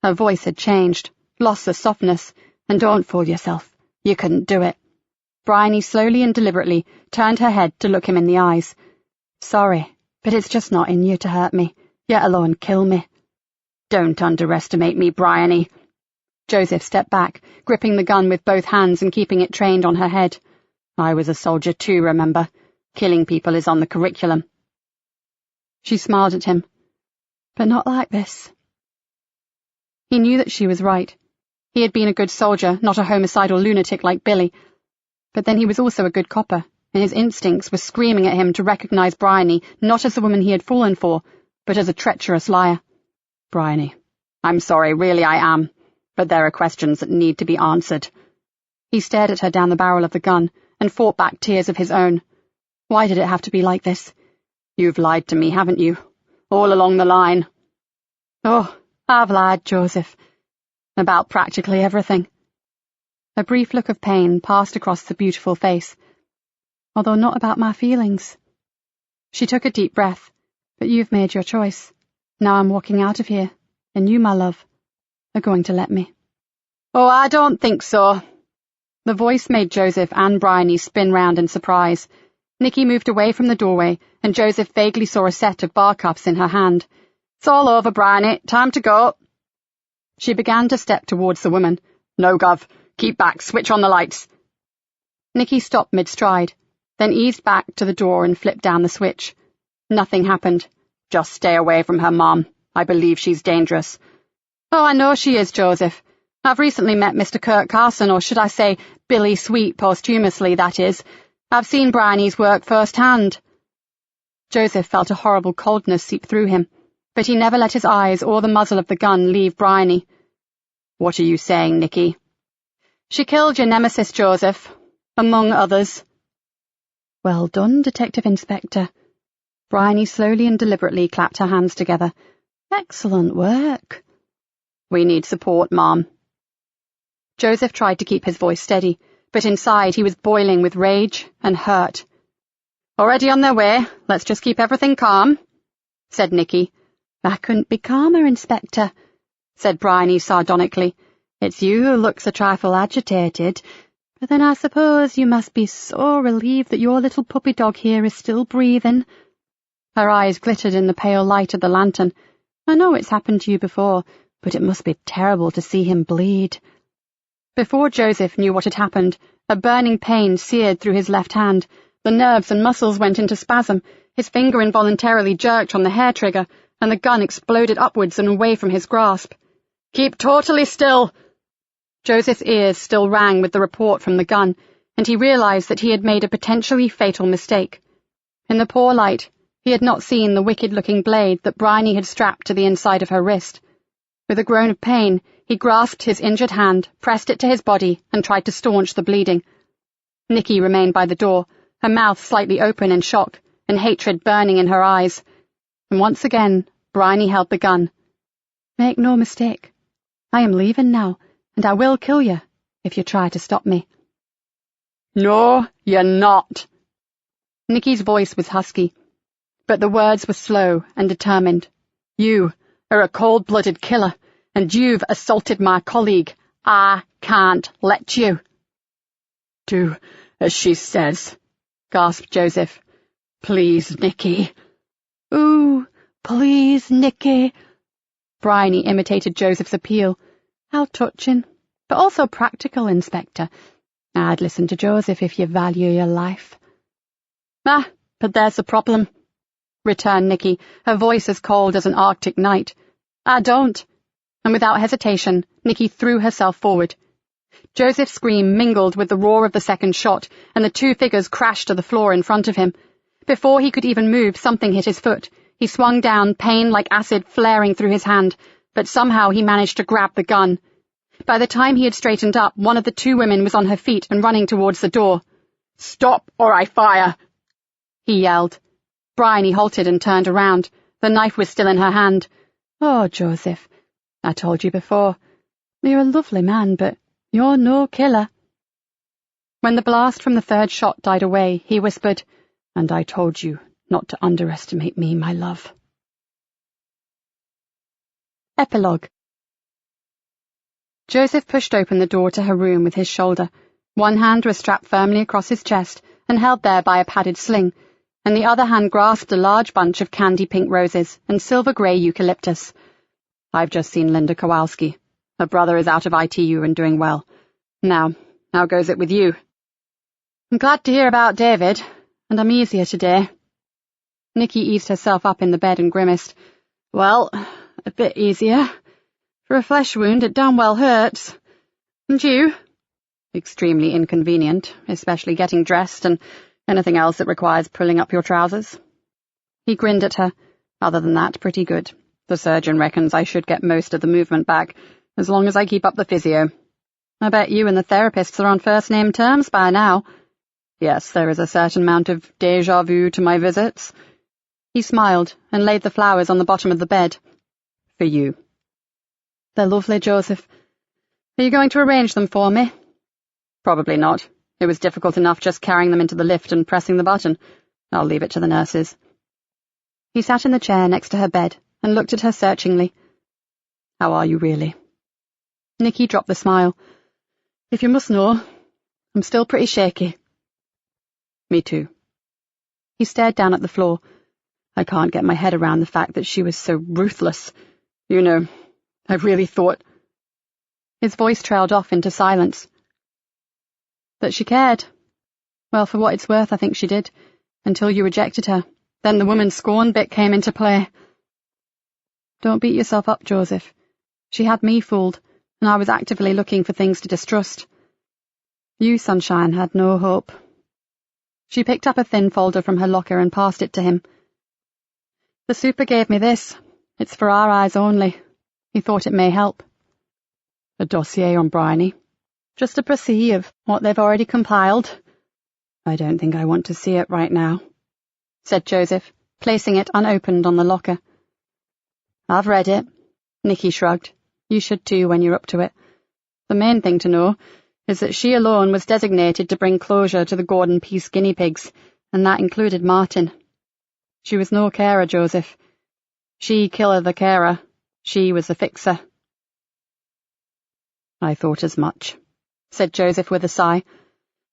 Her voice had changed, lost the softness, and don't fool yourself. You couldn't do it. Bryony slowly and deliberately turned her head to look him in the eyes. Sorry, but it's just not in you to hurt me, yet alone kill me. Don't underestimate me, Bryony. Joseph stepped back, gripping the gun with both hands and keeping it trained on her head. I was a soldier too, remember? Killing people is on the curriculum. She smiled at him. But not like this. He knew that she was right. He had been a good soldier, not a homicidal lunatic like Billy. But then he was also a good copper, and his instincts were screaming at him to recognize Bryony not as the woman he had fallen for, but as a treacherous liar. Bryony, I'm sorry, really I am, but there are questions that need to be answered. He stared at her down the barrel of the gun and fought back tears of his own. Why did it have to be like this? You've lied to me, haven't you? All along the line. Oh, I've lied, Joseph. About practically everything. A brief look of pain passed across the beautiful face. Although not about my feelings. She took a deep breath. But you've made your choice. Now I'm walking out of here, and you, my love, are going to let me. Oh, I don't think so. The voice made Joseph and Bryony spin round in surprise. Nikki moved away from the doorway, and Joseph vaguely saw a set of bar cuffs in her hand. It's all over, Bryony. Time to go. She began to step towards the woman. No, Gov. Keep back. Switch on the lights. Nikki stopped mid-stride, then eased back to the door and flipped down the switch. Nothing happened. Just stay away from her, Mom. I believe she's dangerous. Oh, I know she is, Joseph. I've recently met Mr. Kurt Carson, or should I say Billy Sweet posthumously, that is. I've seen Bryony's work firsthand. Joseph felt a horrible coldness seep through him, but he never let his eyes or the muzzle of the gun leave Bryony. What are you saying, Nikki? She killed your nemesis, Joseph, among others. Well done, Detective Inspector. Bryony slowly and deliberately clapped her hands together. Excellent work. We need support, Mom. Joseph tried to keep his voice steady, but inside he was boiling with rage and hurt. Already on their way. Let's just keep everything calm, said Nikki. I couldn't be calmer, Inspector, said Bryony sardonically. It's you who looks a trifle agitated, but then I suppose you must be so relieved that your little puppy dog here is still breathing. Her eyes glittered in the pale light of the lantern. I know it's happened to you before, but it must be terrible to see him bleed. Before Joseph knew what had happened, a burning pain seared through his left hand. The nerves and muscles went into spasm. His finger involuntarily jerked on the hair trigger, and the gun exploded upwards and away from his grasp. Keep totally still! Joseph's ears still rang with the report from the gun, and he realized that he had made a potentially fatal mistake. In the poor light, he had not seen the wicked-looking blade that Bryony had strapped to the inside of her wrist. With a groan of pain, he grasped his injured hand, pressed it to his body, and tried to staunch the bleeding. Nikki remained by the door, her mouth slightly open in shock, and hatred burning in her eyes. And once again, Bryony held the gun. Make no mistake. I am leaving now, and I will kill you if you try to stop me. No, you're not. Nikki's voice was husky, but the words were slow and determined. You are a cold-blooded killer, and you've assaulted my colleague. I can't let you. Do as she says, gasped Joseph. Please, Nikki. Ooh, please, Nikki. Bryony imitated Joseph's appeal. How touching, but also practical, Inspector. I'd listen to Joseph if you value your life. Ah, but there's the problem, returned Nikki, her voice as cold as an Arctic night. I don't. And without hesitation, Nikki threw herself forward. Joseph's scream mingled with the roar of the second shot, and the two figures crashed to the floor in front of him. Before he could even move, something hit his foot. He swung down, pain like acid flaring through his hand, but somehow he managed to grab the gun. By the time he had straightened up, one of the two women was on her feet and running towards the door. Stop, or I fire! He yelled. Bryony halted and turned around. The knife was still in her hand. Oh, Joseph, I told you before. You're a lovely man, but you're no killer. When the blast from the third shot died away, he whispered, And I told you not to underestimate me, my love. Epilogue. Joseph pushed open the door to her room with his shoulder. One hand was strapped firmly across his chest and held there by a padded sling, and the other hand grasped a large bunch of candy-pink roses and silver-grey eucalyptus. "I've just seen Linda Kowalski. Her brother is out of ITU and doing well. Now, how goes it with you?" "I'm glad to hear about David, and I'm easier today." Nikki eased herself up in the bed and grimaced. "Well, a bit easier. For a flesh wound, it damn well hurts. And you?" "Extremely inconvenient, especially getting dressed and anything else that requires pulling up your trousers." He grinned at her. "Other than that, pretty good. The surgeon reckons I should get most of the movement back, as long as I keep up the physio." "I bet you and the therapists are on first-name terms by now." "Yes, there is a certain amount of déjà vu to my visits." He smiled and laid the flowers on the bottom of the bed. "For you." "They're lovely, Joseph. Are you going to arrange them for me?" "Probably not. It was difficult enough just carrying them into the lift and pressing the button. I'll leave it to the nurses." He sat in the chair next to her bed and looked at her searchingly. "How are you really?" Nikki dropped the smile. "If you must know, I'm still pretty shaky." "Me too." He stared down at the floor. "I can't get my head around the fact that she was so ruthless. You know, I really thought—" His voice trailed off into silence. "That she cared? Well, for what it's worth, I think she did, until you rejected her. Then the woman scorn bit came into play." "Don't beat yourself up, Joseph. She had me fooled, and I was actively looking for things to distrust. You, Sunshine, had no hope." She picked up a thin folder from her locker and passed it to him. "The super gave me this. It's for our eyes only. He thought it may help." "A dossier on Bryony?" "Just a précis of what they've already compiled." "I don't think I want to see it right now," said Joseph, placing it unopened on the locker. "I've read it." Nikki shrugged. "You should too when you're up to it. The main thing to know is that she alone was designated to bring closure to the Gordon Peace guinea pigs, and that included Martin. She was no carer, Joseph. She killer the carer. She was the fixer." "I thought as much," said Joseph with a sigh.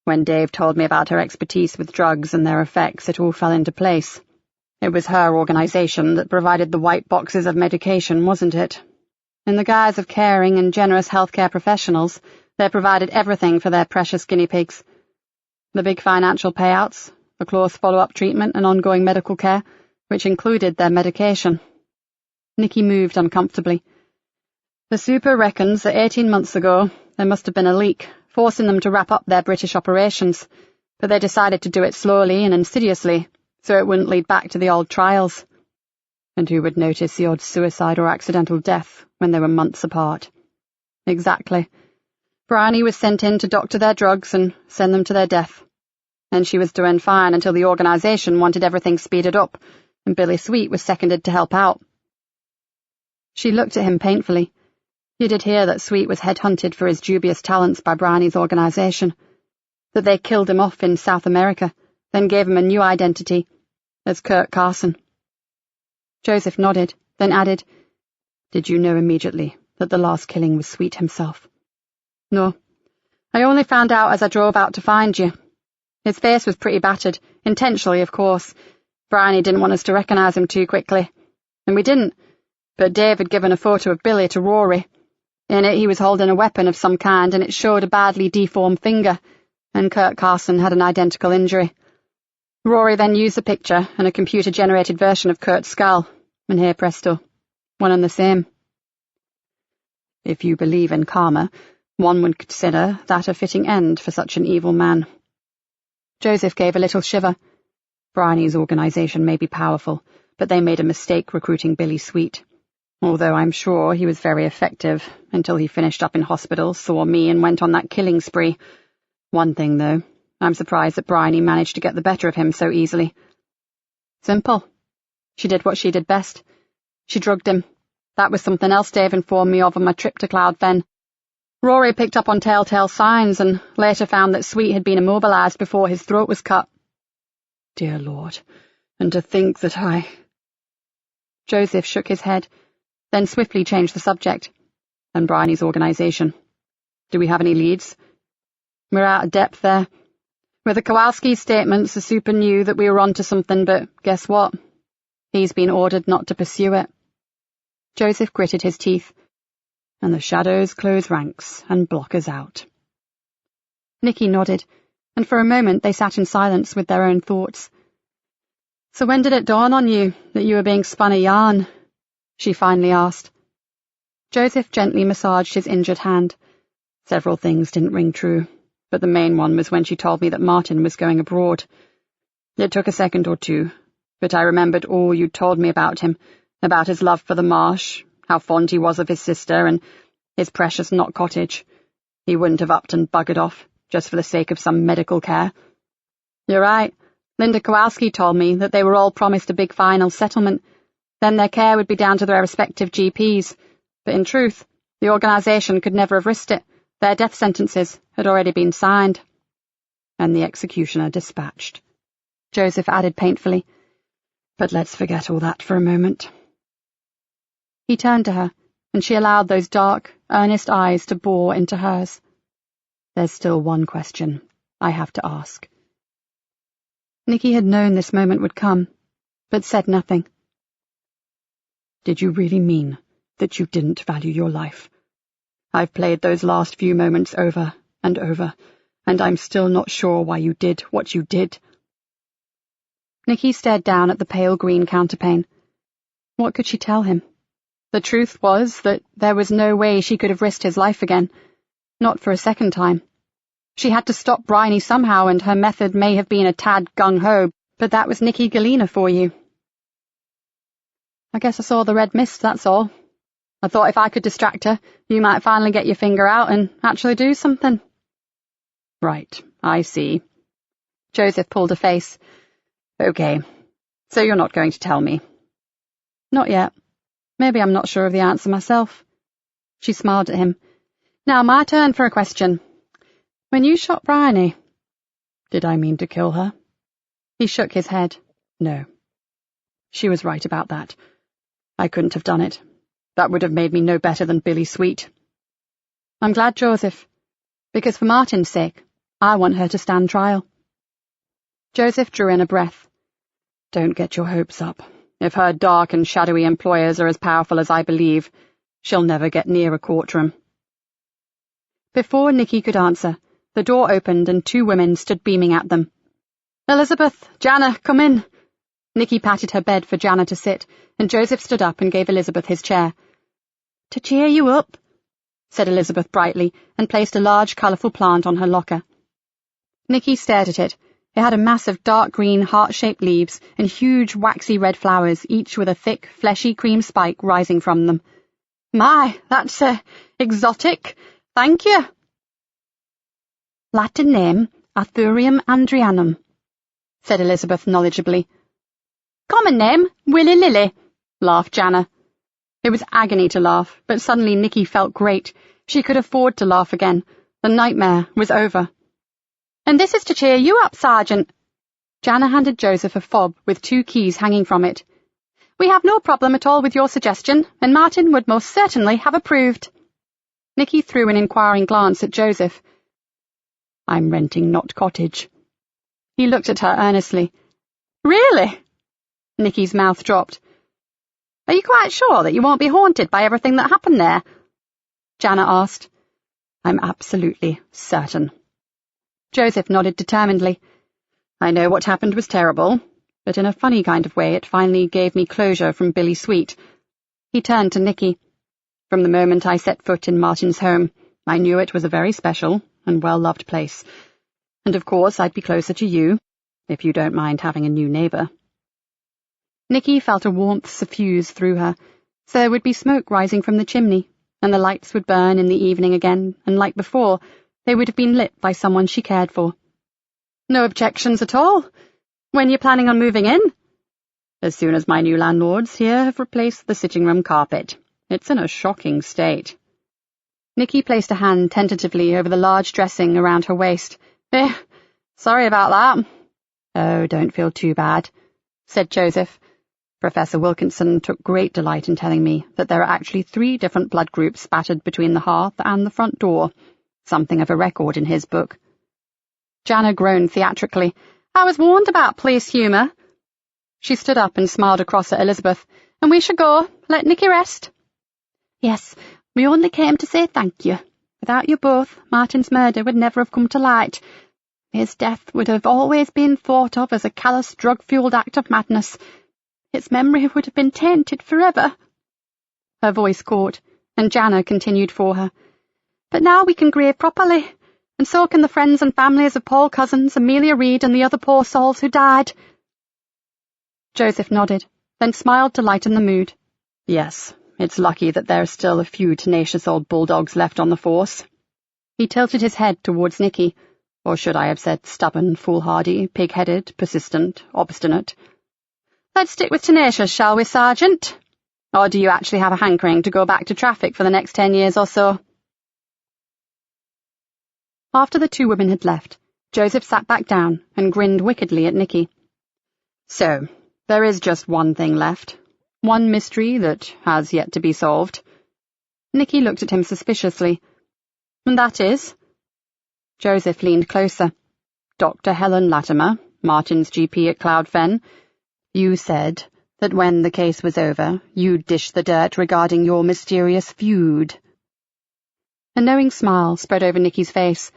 "When Dave told me about her expertise with drugs and their effects, it all fell into place. It was her organization that provided the white boxes of medication, wasn't it? In the guise of caring and generous healthcare professionals, they provided everything for their precious guinea pigs. The big financial payouts, the close follow-up treatment and ongoing medical care, which included their medication." Nikki moved uncomfortably. "The super reckons that 18 months ago there must have been a leak, forcing them to wrap up their British operations, but they decided to do it slowly and insidiously, so it wouldn't lead back to the old trials. And who would notice the odd suicide or accidental death when they were months apart?" "Exactly. Bryony was sent in to doctor their drugs and send them to their death. And she was doing fine until the organization wanted everything speeded up, and Billy Sweet was seconded to help out." She looked at him painfully. You did hear that Sweet was headhunted for his dubious talents by Bryony's organization, that they killed him off in South America, then gave him a new identity, as Kurt Carson. Joseph nodded, then added, "Did you know immediately that the last killing was Sweet himself?" "No. I only found out as I drove out to find you. His face was pretty battered, intentionally, of course. Bryony didn't want us to recognize him too quickly. And we didn't, but Dave had given a photo of Billy to Rory. In it he was holding a weapon of some kind, and it showed a badly deformed finger, and Kurt Carson had an identical injury. Rory then used the picture and a computer-generated version of Kurt's skull, and here presto, one and the same." "If you believe in karma, one would consider that a fitting end for such an evil man." Joseph gave a little shiver. "Bryony's organization may be powerful, but they made a mistake recruiting Billy Sweet. Although I'm sure he was very effective until he finished up in hospital, saw me, and went on that killing spree. One thing, though, I'm surprised that Bryony managed to get the better of him so easily." "Simple. She did what she did best. She drugged him. That was something else Dave informed me of on my trip to Cloud Fen. Rory picked up on telltale signs and later found that Sweet had been immobilized before his throat was cut." "Dear Lord, and to think that I—" Joseph shook his head. then swiftly changed the subject. And Bryony's organisation. Do we have any leads? We're out of depth there. With the Kowalski's statements, the super knew that we were onto something, but guess what? He's been ordered not to pursue it. Joseph gritted his teeth. And the shadows close ranks and block us out. Nikki nodded, and for a moment they sat in silence with their own thoughts. So when did it dawn on you that you were being spun a yarn? She finally asked. Joseph gently massaged his injured hand. Several things didn't ring true, but the main one was when she told me that Martin was going abroad. It took a second or two, but I remembered all you'd told me about him, about his love for the marsh, how fond he was of his sister, and his precious knot cottage. He wouldn't have upped and buggered off, just for the sake of some medical care. You're right. Linda Kowalski told me that they were all promised a big final settlement. Then their care would be down to their respective GPs. But in truth, the organisation could never have risked it. Their death sentences had already been signed. And the executioner dispatched. Joseph added painfully. But let's forget all that for a moment. He turned to her, and she allowed those dark, earnest eyes to bore into hers. There's still one question I have to ask. Nikki had known this moment would come, but said nothing. Did you really mean that you didn't value your life? I've played those last few moments over and over, and I'm still not sure why you did what you did. Nikki stared down at the pale green counterpane. What could she tell him? The truth was that there was no way she could have risked his life again, not for a second time. She had to stop Bryony somehow, and her method may have been a tad gung-ho, but that was Nikki Galena for you. I guess I saw the red mist, that's all. I thought if I could distract her, you might finally get your finger out and actually do something. Right, I see. Joseph pulled a face. Okay, so you're not going to tell me? Not yet. Maybe I'm not sure of the answer myself. She smiled at him. Now my turn for a question. When you shot Bryony, did I mean to kill her? He shook his head. No. She was right about that. I couldn't have done it. That would have made me no better than Billy Sweet. I'm glad, Joseph, because for Martin's sake, I want her to stand trial. Joseph drew in a breath. Don't get your hopes up. If her dark and shadowy employers are as powerful as I believe, she'll never get near a courtroom. Before Nikki could answer, the door opened and two women stood beaming at them. Elizabeth, Jana, come in. Nikki patted her bed for Jana to sit, and Joseph stood up and gave Elizabeth his chair. To cheer you up, said Elizabeth brightly, and placed a large, colourful plant on her locker. Nikki stared at it. It had a mass of dark green, heart-shaped leaves and huge, waxy red flowers, each with a thick, fleshy cream spike rising from them. My, that's exotic. Thank you. Latin name, Arthurium andrianum, said Elizabeth knowledgeably. Common name, Willy Lily, laughed Jana. It was agony to laugh, but suddenly Nikki felt great. She could afford to laugh again. The nightmare was over. And this is to cheer you up, Sergeant. Jana handed Joseph a fob with 2 keys hanging from it. We have no problem at all with your suggestion, and Martin would most certainly have approved. Nikki threw an inquiring glance at Joseph. I'm renting Knot Cottage. He looked at her earnestly. Really? Nikki's mouth dropped. Are you quite sure that you won't be haunted by everything that happened there? Jana asked. I'm absolutely certain. Joseph nodded determinedly. I know what happened was terrible, but in a funny kind of way it finally gave me closure from Billy Sweet. He turned to Nikki. From the moment I set foot in Martin's home, I knew it was a very special and well-loved place. And of course I'd be closer to you, if you don't mind having a new neighbour. Nikki felt a warmth suffuse through her, so there would be smoke rising from the chimney, and the lights would burn in the evening again, and like before, they would have been lit by someone she cared for. No objections at all. When you're planning on moving in? As soon as my new landlords here have replaced the sitting-room carpet. It's in a shocking state. Nikki placed a hand tentatively over the large dressing around her waist. Sorry about that. Oh, don't feel too bad, said Joseph. Professor Wilkinson took great delight in telling me that there are actually 3 different blood groups spattered between the hearth and the front door, something of a record in his book. Jana groaned theatrically. I was warned about police humour. She stood up and smiled across at Elizabeth. And we should go. Let Nikki rest. Yes, we only came to say thank you. Without you both, Martin's murder would never have come to light. His death would have always been thought of as a callous, drug-fueled act of madness. Its memory would have been tainted forever. Her voice caught, and Jana continued for her. But now we can grieve properly, and so can the friends and families of Paul Cousins, Amelia Reed, and the other poor souls who died. Joseph nodded, then smiled to lighten the mood. Yes, it's lucky that there are still a few tenacious old bulldogs left on the force. He tilted his head towards Nikki. Or should I have said stubborn, foolhardy, pig-headed, persistent, obstinate? Let's stick with tenacious, shall we, Sergeant? Or do you actually have a hankering to go back to traffic for the next 10 years or so? After the 2 women had left, Joseph sat back down and grinned wickedly at Nikki. So, there is just one thing left. One mystery that has yet to be solved. Nikki looked at him suspiciously. And that is? Joseph leaned closer. Dr. Helen Latimer, Martin's GP at Cloud Fen, you said that when the case was over, you'd dish the dirt regarding your mysterious feud. A knowing smile spread over Nikki's face.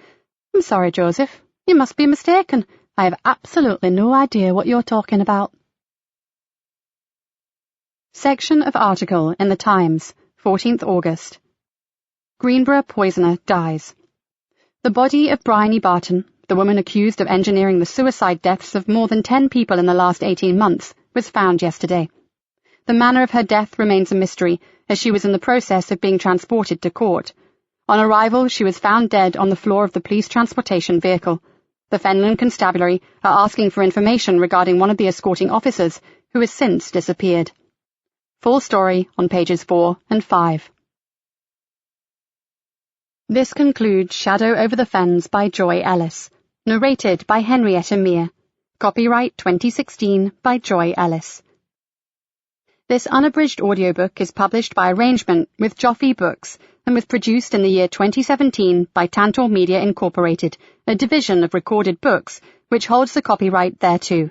I'm sorry, Joseph. You must be mistaken. I have absolutely no idea what you're talking about. Section of article in the Times, 14th August. Greenborough poisoner dies. The body of Bryony Barton, the woman accused of engineering the suicide deaths of more than 10 people in the last 18 months, was found yesterday. The manner of her death remains a mystery, as she was in the process of being transported to court. On arrival, she was found dead on the floor of the police transportation vehicle. The Fenland Constabulary are asking for information regarding one of the escorting officers, who has since disappeared. Full story on pages 4 and 5. This concludes Shadow over the Fens by Joy Ellis, narrated by Henrietta Mear. Copyright 2016 by Joy Ellis. This unabridged audiobook is published by arrangement with Joffe Books and was produced in the year 2017 by Tantor Media Incorporated, a division of Recorded Books, which holds the copyright thereto.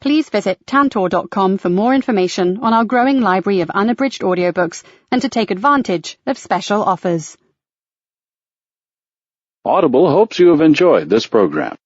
Please visit tantor.com for more information on our growing library of unabridged audiobooks and to take advantage of special offers. Audible hopes you have enjoyed this program.